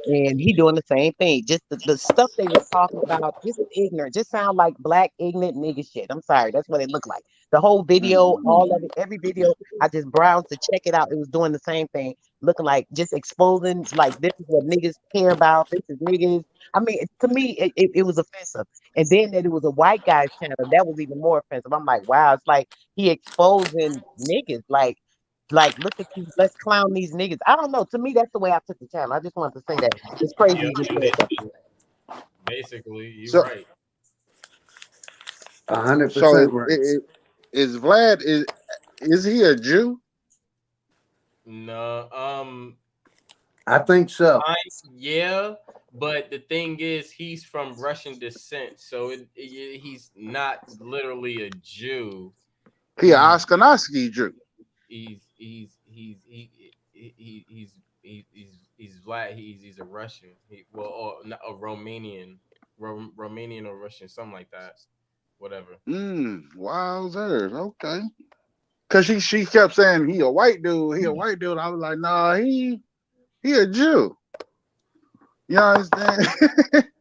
And he doing the same thing. Just the stuff they was talking about, just ignorant, just sound like black ignorant nigga shit. I'm sorry, that's what it looked like. The whole video, all of it, every video, I just browsed to check it out. It was doing the same thing, looking like just exposing like this is what niggas care about. This is niggas. I mean, to me, it was offensive. And then that it was a white guy's channel, that was even more offensive. I'm like, wow, it's like he exposing niggas. Like, look at these, let's clown these niggas. I don't know. To me, that's the way I took the channel. I just wanted to say that. It's crazy Yeah, you just said that. basically, you're So, right. 100% right. Is Vlad is he a Jew? No, I think so. yeah, but the thing is, he's from Russian descent, so he's not literally a Jew. He an Ashkenazi Jew. He's Vlad. He's a Russian. Or not a Romanian, Romanian or Russian, something like that. Whatever. Wowzers. Okay. Cause she kept saying he a white dude. He a white dude. I was like, nah, he a Jew. You understand?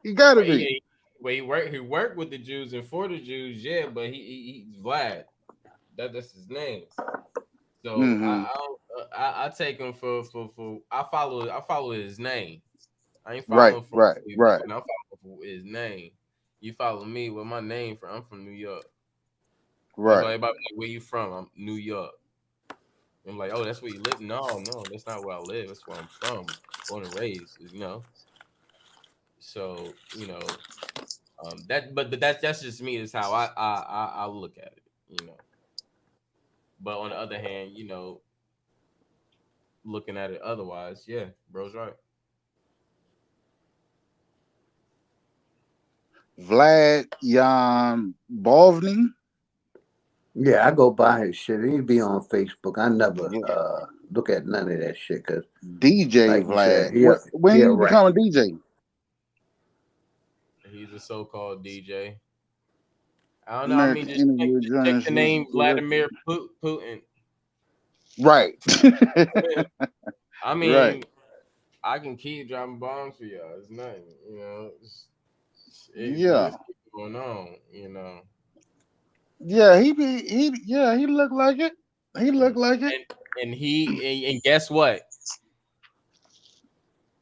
He gotta be. He worked with the Jews and for the Jews, yeah. But he's Vlad. That's his name. So I take him for I follow his name. I ain't following for Right. I'm following for his name. You follow me with my name from. I'm from New York. That's why everybody like, where you from? I'm New York. I'm like, oh, that's where you live? No, that's not where I live. That's where I'm from. Born and raised, So that's just me. Is how I look at it, But on the other hand, looking at it otherwise, yeah, bro's right. Vlad Jan Bovny. Yeah, I go by his shit. He be on Facebook. I never look at none of that shit because DJ like Vlad. you said, When you become a DJ? He's a so-called DJ. I don't know. I mean, American just check the name Vladimir Putin. Right. I mean, I can keep dropping bombs for y'all. It's nothing, Let's keep going on, Yeah, he looked like it. He looked like it. And guess what?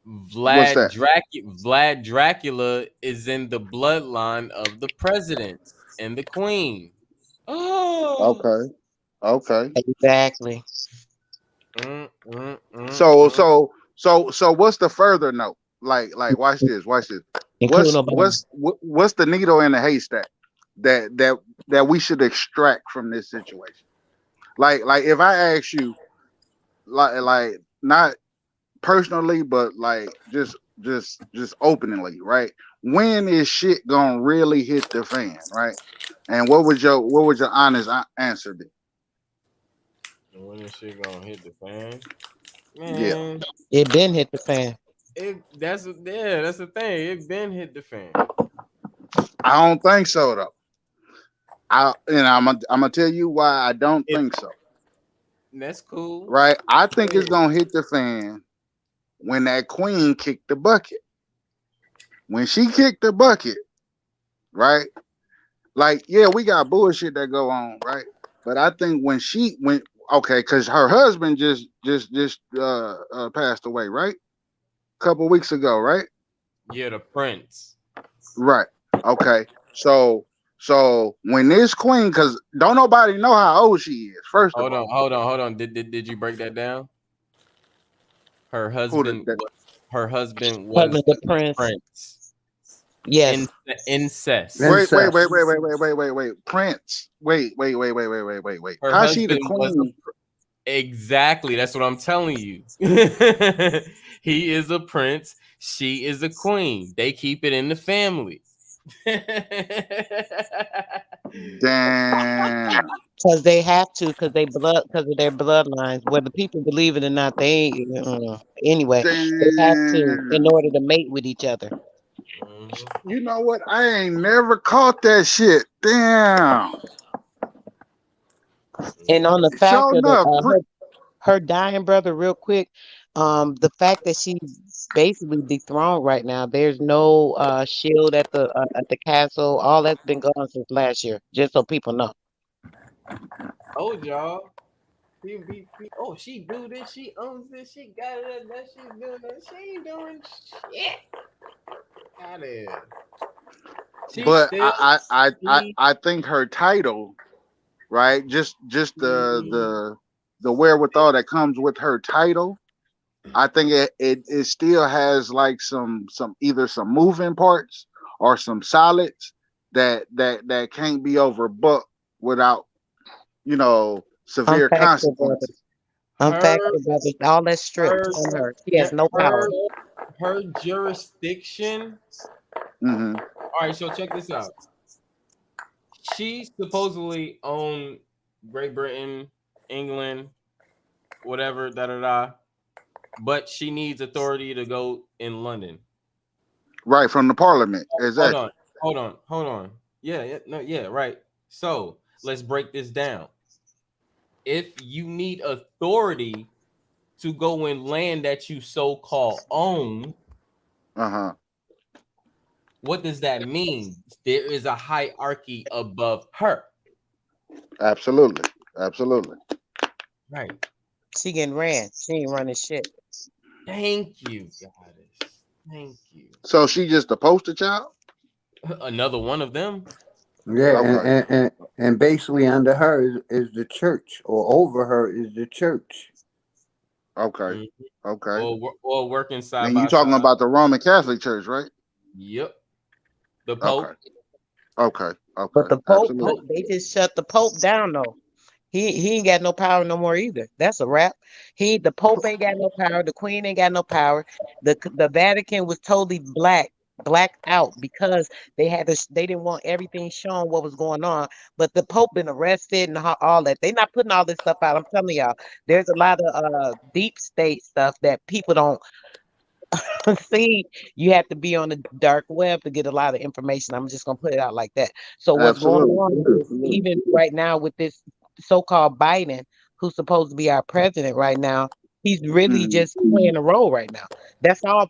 Vlad Dracula is in the bloodline of the presidents and the queen. Oh, Okay. Exactly. So what's the further note? Like watch this. What's the needle in the haystack that we should extract from this situation? Like if I ask you, like not personally, but like just openly, right? When is shit gonna really hit the fan, right? And what would your honest answer be? When this shit gonna hit the fan? Yeah, Man, It been hit the fan. that's the thing. It been hit the fan. I don't think so though. I'm gonna tell you why I don't think so. That's cool. Right? I think it's gonna hit the fan when that queen kicked the bucket. When she kicked the bucket, right? Like, yeah, we got bullshit that go on, right? But I think when okay, because her husband just passed away, right? A couple weeks ago, right? Yeah, the prince. Right. Okay. So when this queen, because don't nobody know how old she is. First of all, Hold on. Did you break that down? Her who the, husband that, was Husband the prince. prince. Yes. Incest. Wait. Incest. Prince. Wait. Her How's she the husband was queen? exactly. That's what I'm telling you. He is a prince. She is a queen. They keep it in the family. Damn. Because they have to, because of their bloodlines. Whether people believe it or not, they anyway, they have to in Damn. order to mate with each other. You know what? I ain't never caught that shit. Damn. And on the fact Sure of enough. her dying brother, real quick, the fact that she's basically dethroned right now. There's no shield at the castle. All that's been gone since last year. Just so people know. Told y'all. Oh, she do this. She owns this. She got it. That she's doing that. She ain't doing shit. Out there. But I think her title, right? Just the wherewithal that comes with her title. I think it still has like some either some moving parts or some solids that can't be overbooked without severe Unfactual brothers. consequences. Unfactual brothers. All that stripped from her. She has no power. Her jurisdiction. Mm-hmm. All right, so check this out. She supposedly owned Great Britain, England, whatever, but she needs authority to go in London. Right, from the parliament. Exactly. Hold on. Yeah, right. So let's break this down. If you need authority to go in land that you so-called own, what does that mean? There is a hierarchy above her. Absolutely. Right. She getting ran. She ain't running shit. Thank you, goddess. Thank you. So she just a poster child? Another one of them. Yeah, Okay. and basically under her is the church, or over her is the church. Okay. Or working side And by you talking side. about the Roman Catholic Church, right? Yep. The Pope. Okay. But the Pope, Absolutely. they just shut the Pope down though. He ain't got no power no more either. That's a wrap. The Pope ain't got no power. The Queen ain't got no power. The Vatican was totally blacked out because they didn't want everything shown what was going on. But the Pope been arrested and all that. They not putting all this stuff out. I'm telling y'all, there's a lot of deep state stuff that people don't see. You have to be on the dark web to get a lot of information. I'm just gonna put it out like that. So what's going on is, even right now with this so-called Biden, who's supposed to be our president right now, he's really just playing a role right now. That's all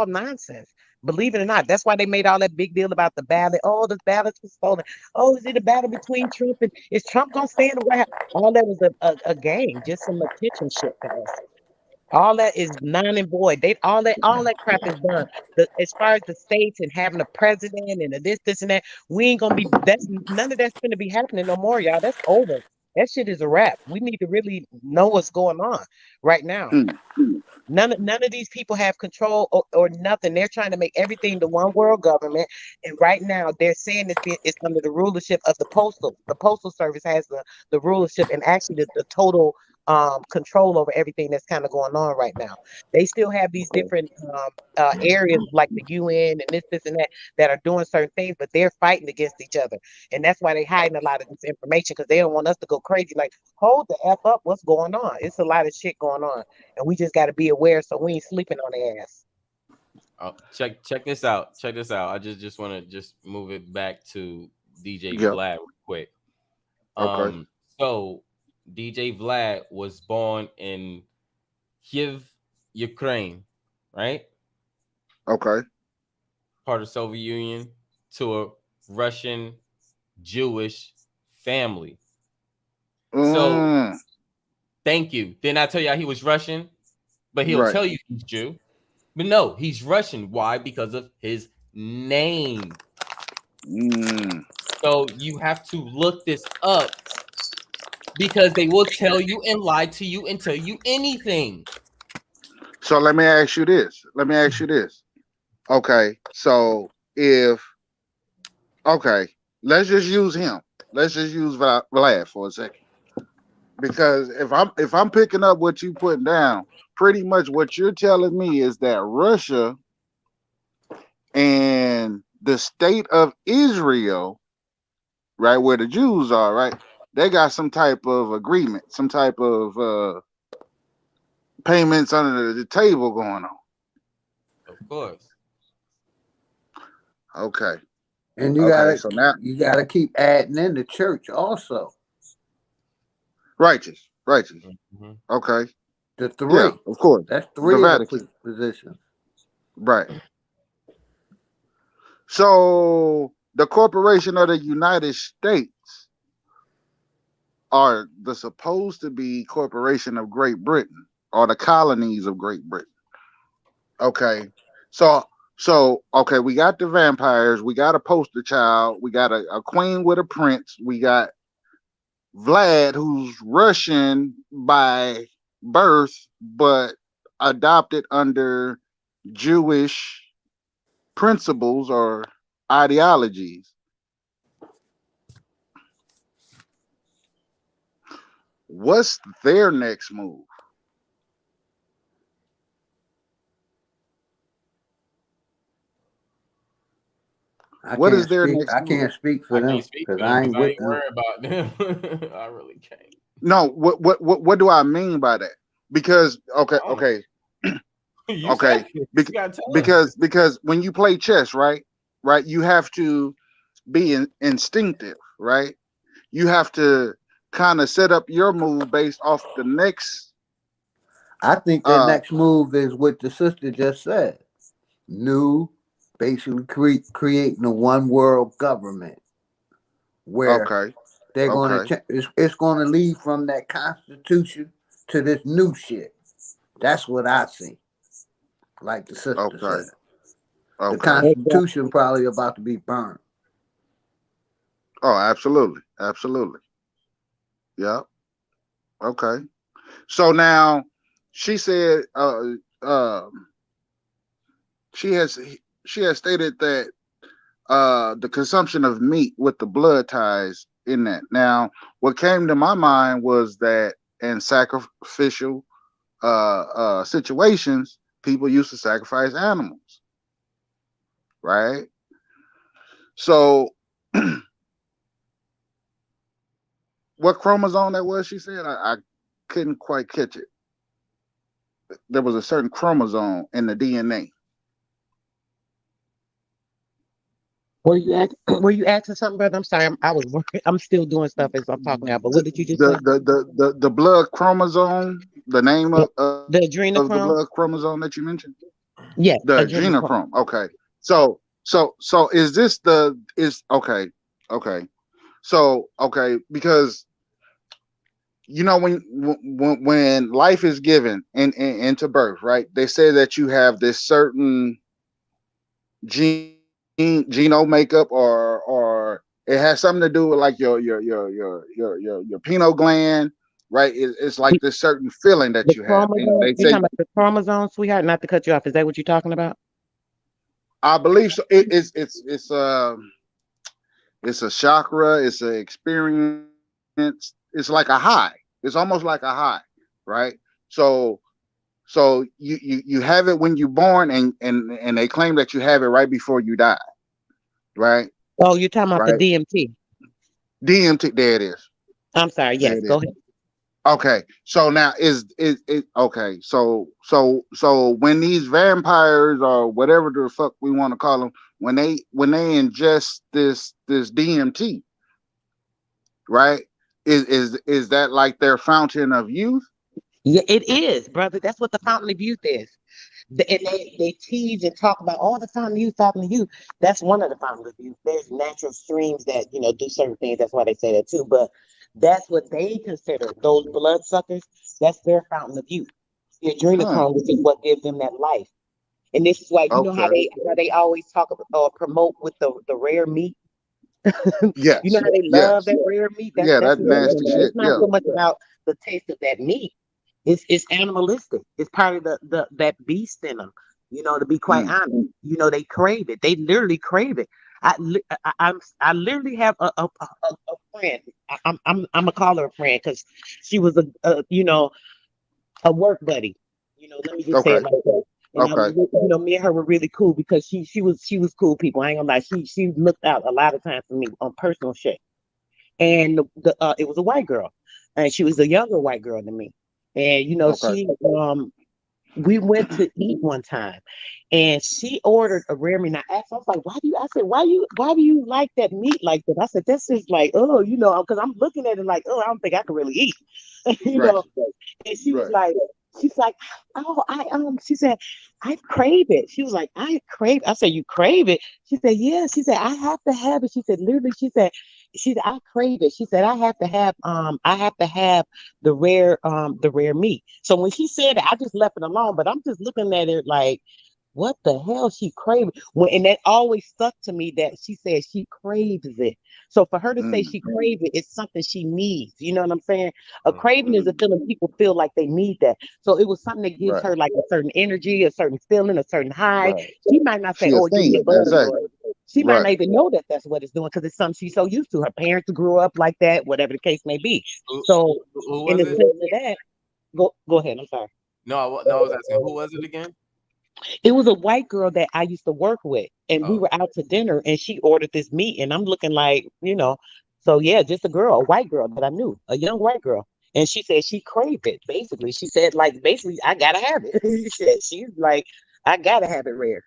nonsense. Believe it or not, that's why they made all that big deal about the ballot. Oh, the ballots was stolen. Oh, is it a battle between Trump and is Trump gonna stay in the White House? All that was a game, just some attention shit to us. All that is non and void. All that crap is done. As far as the states and having a president and this and that, we ain't gonna be. That's none of that's gonna be happening no more, y'all. That's over. That shit is a wrap. We need to really know what's going on right now. None of these people have control or nothing. They're trying to make everything the one world government. And right now they're saying it's under the rulership of the postal. The postal service has the rulership and actually the total control over everything that's kind of going on right now. They still have these different areas like the UN and this and that are doing certain things, but they're fighting against each other. And that's why they're hiding a lot of this information because they don't want us to go crazy. Like, hold the F up, what's going on? It's a lot of shit going on. And we just got to be aware so we ain't sleeping on their ass. Check this out. Check this out. I just want to just move it back to DJ Yep. Vlad real quick. Okay. So DJ Vlad was born in Kiev, Ukraine, right? Okay. Part of Soviet Union, to a Russian Jewish family. So thank you. Didn't I tell you he was Russian? But he'll Right. tell you he's Jew. But no, he's Russian. Why? Because of his name. So you have to look this up because they will tell you and lie to you and tell you anything. So let me ask you this. Okay. So let's just use him. Let's just use Vlad for a second. Because if I'm picking up what you putting down, pretty much what you're telling me is that Russia and the state of Israel, right where the Jews are, right, they got some type of agreement, some type of payments under the table going on. Of course. Okay. And you gotta keep adding in the church also. Righteous. Mm-hmm. Okay. The three. Yeah, of course. That's three of the positions. Right. So the Corporation of the United States are the supposed to be Corporation of Great Britain or the colonies of Great Britain. Okay. So okay, we got the vampires, we got a poster child, we got a queen with a prince, we got Vlad, who's Russian by birth, but adopted under Jewish principles or ideologies. What's their next move? What is their next I move? can't speak for them because I ain't with them. Worry about them. I really can't. No, what do I mean by that? Because okay. Okay. Because when you play chess, right, you have to be instinctive, right? You have to kind of set up your move based off the next. I think the next move is what the sister just said. Basically creating a one world government where they're going to it's going to lead from that constitution to this new shit. That's what I see. Like the sister said. The Constitution probably about to be burned. Oh, absolutely. Yeah. Okay. So now she said she has stated that the consumption of meat with the blood ties in that. Now, what came to my mind was that in sacrificial situations, people used to sacrifice animals, right? So, what chromosome that was? She said I couldn't quite catch it. There was a certain chromosome in the DNA. Were you asking something, brother? I'm sorry, I was working. I'm still doing stuff as I'm talking now. But what did you just say? The blood chromosome, the name of the adrenochrome, the blood chromosome that you mentioned. Yeah, the adrenochrome. Okay, so is this okay? So because you know when life is given into birth, right? They say that you have this certain genome makeup or it has something to do with like your pineal gland, right? It's like this certain feeling that The you have. And chromosome. they You talking say, about the chromosome, sweetheart? Not to cut you off. Is that what you're talking about? I believe so. It's a chakra. It's an experience. It's like a high. It's almost like a high, right? So you have it when you're born, and they claim that you have it right before you die, right? Oh, you're talking about the Right. DMT. DMT. There it is. I'm sorry. There Yes, it is. go ahead. Okay. So now is okay. So when these vampires or whatever the fuck we want to call them, when they ingest this DMT, right? Is that like their fountain of youth? Yeah, it is, brother. That's what the fountain of youth is. And they tease and talk about all the fountain of youth, fountain of youth. That's one of the fountains of youth. There's natural streams that do certain things. That's why they say that too. But that's what they consider those blood suckers. That's their fountain of youth. The adrenochrome, which is what gives them that life. And this is why you know how Okay. they always talk about or promote with the rare meat. You know Yes. how they love Yes. that rare meat? Yeah. That's That what it is. nasty shit. It's not Yeah. so much about the taste of that meat. It's animalistic. It's part of the that beast in them. To be quite Mm. honest, they crave it. They literally crave it. I literally have a friend. I'm gonna call her a friend because she was a work buddy. Let me just say Okay. it like that. And Okay. me and her were really cool because she was cool people. I ain't gonna lie. She looked out a lot of times for me on personal shit. And it was a white girl, and she was a younger white girl than me. And Okay. she we went to eat one time, and she ordered a rare meat. And I asked, I was like, why do you like that meat like that? I said, this is like, oh, because I'm looking at it like, oh, I don't think I can really eat, you Right. know. And she was Right. like, she's like, oh, she said, I crave it. She was like, I crave. I said, you crave it? She said, yeah. She said, I have to have it. She said, literally, she said, I crave it. She said, I have to have the rare meat. So when she said it, I just left it alone. But I'm just looking at it like, what the hell she craving? And that always stuck to me that she said she craves it. So for her to say Mm. she craves it, it's something she needs. You know what I'm saying? A craving is a feeling people feel like they need that. So it was something that gives Right. her like a certain energy, a certain feeling, a certain high. Right. She might not say, She a "Oh, it gives me a fiend. buzz," or Exactly. she might Right. not even know that that's what it's doing because it's something she's so used to. Her parents grew up like that, whatever the case may be. Who, So who in was the it? sense of that, go ahead. I'm sorry. No, I was asking who was it again? It was a white girl that I used to work with, and we Oh, were out to dinner, and she ordered this meat, and I'm looking like, so yeah, just a girl, a white girl that I knew, a young white girl, and she said she craved it. Basically, she said like, basically, I gotta have it. She's like, I gotta have it rare.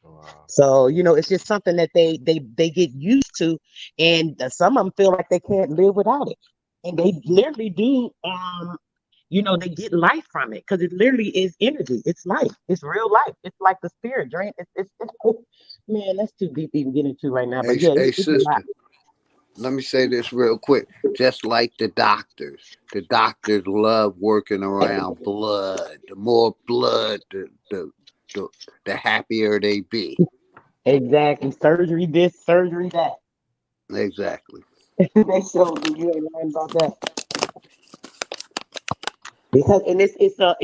wow. So it's just something that they get used to, and some of them feel like they can't live without it, and they literally do. They get life from it because it literally is energy. It's life. It's real life. It's like the spirit drink. Man, that's too deep to even get into right now. But yeah, Hey, it's a lot. sister, let me say this real quick. Just like the doctors love working around blood. The more blood, the, the happier they be. Exactly. Surgery this, surgery that. Exactly. They showed you ain't lying about that. Because and it's a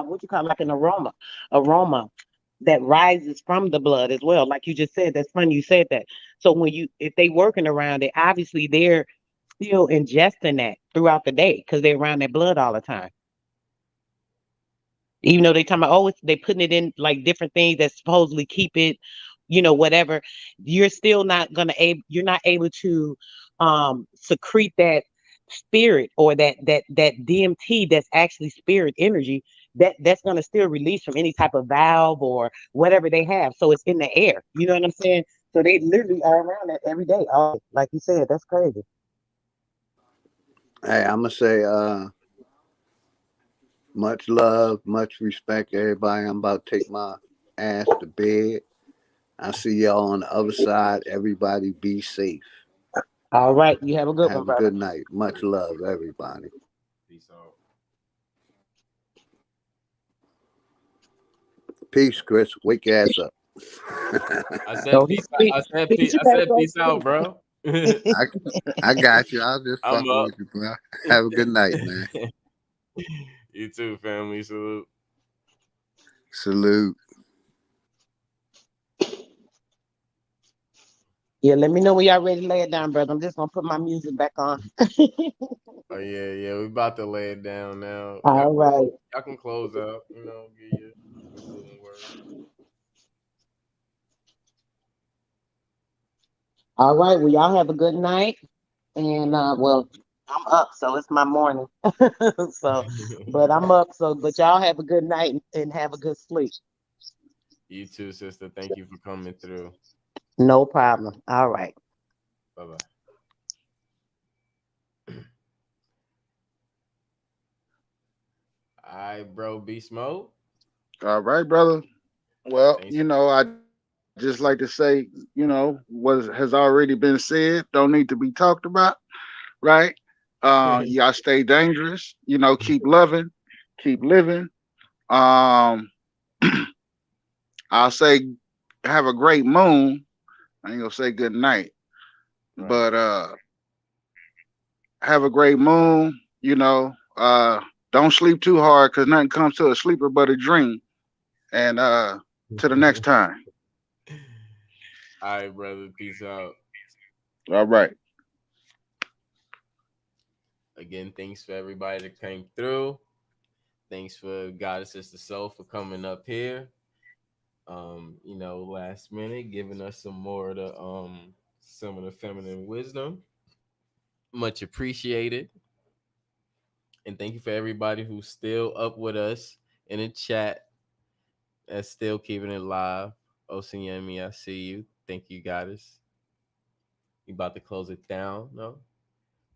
what you call like an aroma that rises from the blood as well. Like you just said, that's funny you said that. So if they working around it, obviously they're still ingesting that throughout the day because they're around that blood all the time. Even though they talking about they putting it in like different things that supposedly keep it, whatever, you're still not you're not able to secrete that spirit or that DMT that's actually spirit energy that's gonna still release from any type of valve or whatever they have. So it's in the air. You know what I'm saying? So they literally are around that every day. Oh, like you said, that's crazy. Hey, I'm gonna say much love, much respect, everybody. I'm about to take my ass to bed. I'll see y'all on the other side. Everybody be safe. All right, you have a good one, Have a brother. good night. Much love, everybody. Peace out. Peace, Chris. Wake your ass up. I said So peace. I said he peace. should I better said go to peace out, sleep. bro. I got you. I was just I'm fucking up. with you, bro. Have a good night, man. You too, family. Salute. Salute. Yeah, let me know when y'all ready to lay it down, brother. I'm just gonna put my music back on. Oh yeah, we about to lay it down now. All right. Y'all can close out. Get your concluding words. All right. Well, y'all have a good night. And well, I'm up, so it's my morning. So, but I'm up. So, but y'all have a good night and have a good sleep. You too, sister. Thank you for coming through. No problem. All right. Bye bye. All right, bro. Beast mode. All right, brother. Well, Thanks. I just like to say, what has already been said don't need to be talked about, right? Y'all stay dangerous. Keep loving, keep living. Um, I'll say have a great moon. I ain't gonna say good night, Right. but have a great moon. Don't sleep too hard because nothing comes to a sleeper but a dream. And to the next time. All right, brother. Peace out. All right. Again, thanks for everybody that came through. Thanks for Goddess Sister Soul for coming up here. Last minute, giving us some of the feminine wisdom. Much appreciated. And thank you for everybody who's still up with us in the chat. That's still keeping it live. Osanyemi, I see you. Thank you, Goddess. We about to close it down. No?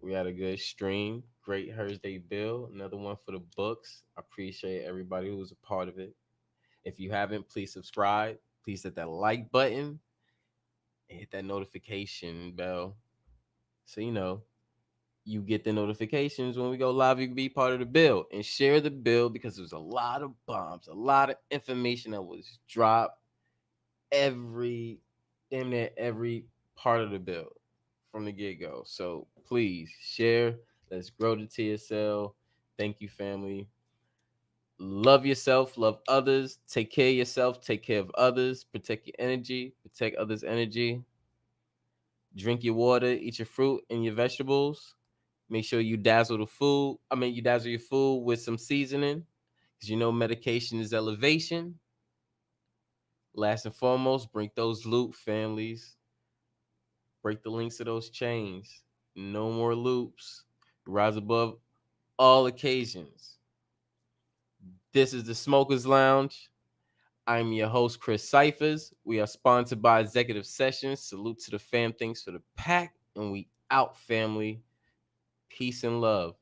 We had a good stream. Great Hursday bill. Another one for the books. I appreciate everybody who was a part of it. If you haven't, please subscribe. Please hit that like button and hit that notification bell. So you get the notifications when we go live. You can be part of the bill and share the bill because there's a lot of bombs, a lot of information that was dropped damn near every part of the bill from the get-go. So please share. Let's grow the TSL. Thank you, family. Love yourself, love others, take care of yourself, take care of others, protect your energy, protect others' energy. Drink your water, eat your fruit and your vegetables. Make sure you dazzle you dazzle your food with some seasoning. Because medication is elevation. Last and foremost, break those loop families. Break the links of those chains. No more loops. Rise above all occasions. This is the Smokers Lounge. I'm your host, Chris Cyphers. We are sponsored by Executive Sessions. Salute to the fam. Thanks for the pack. And we out, family. Peace and love.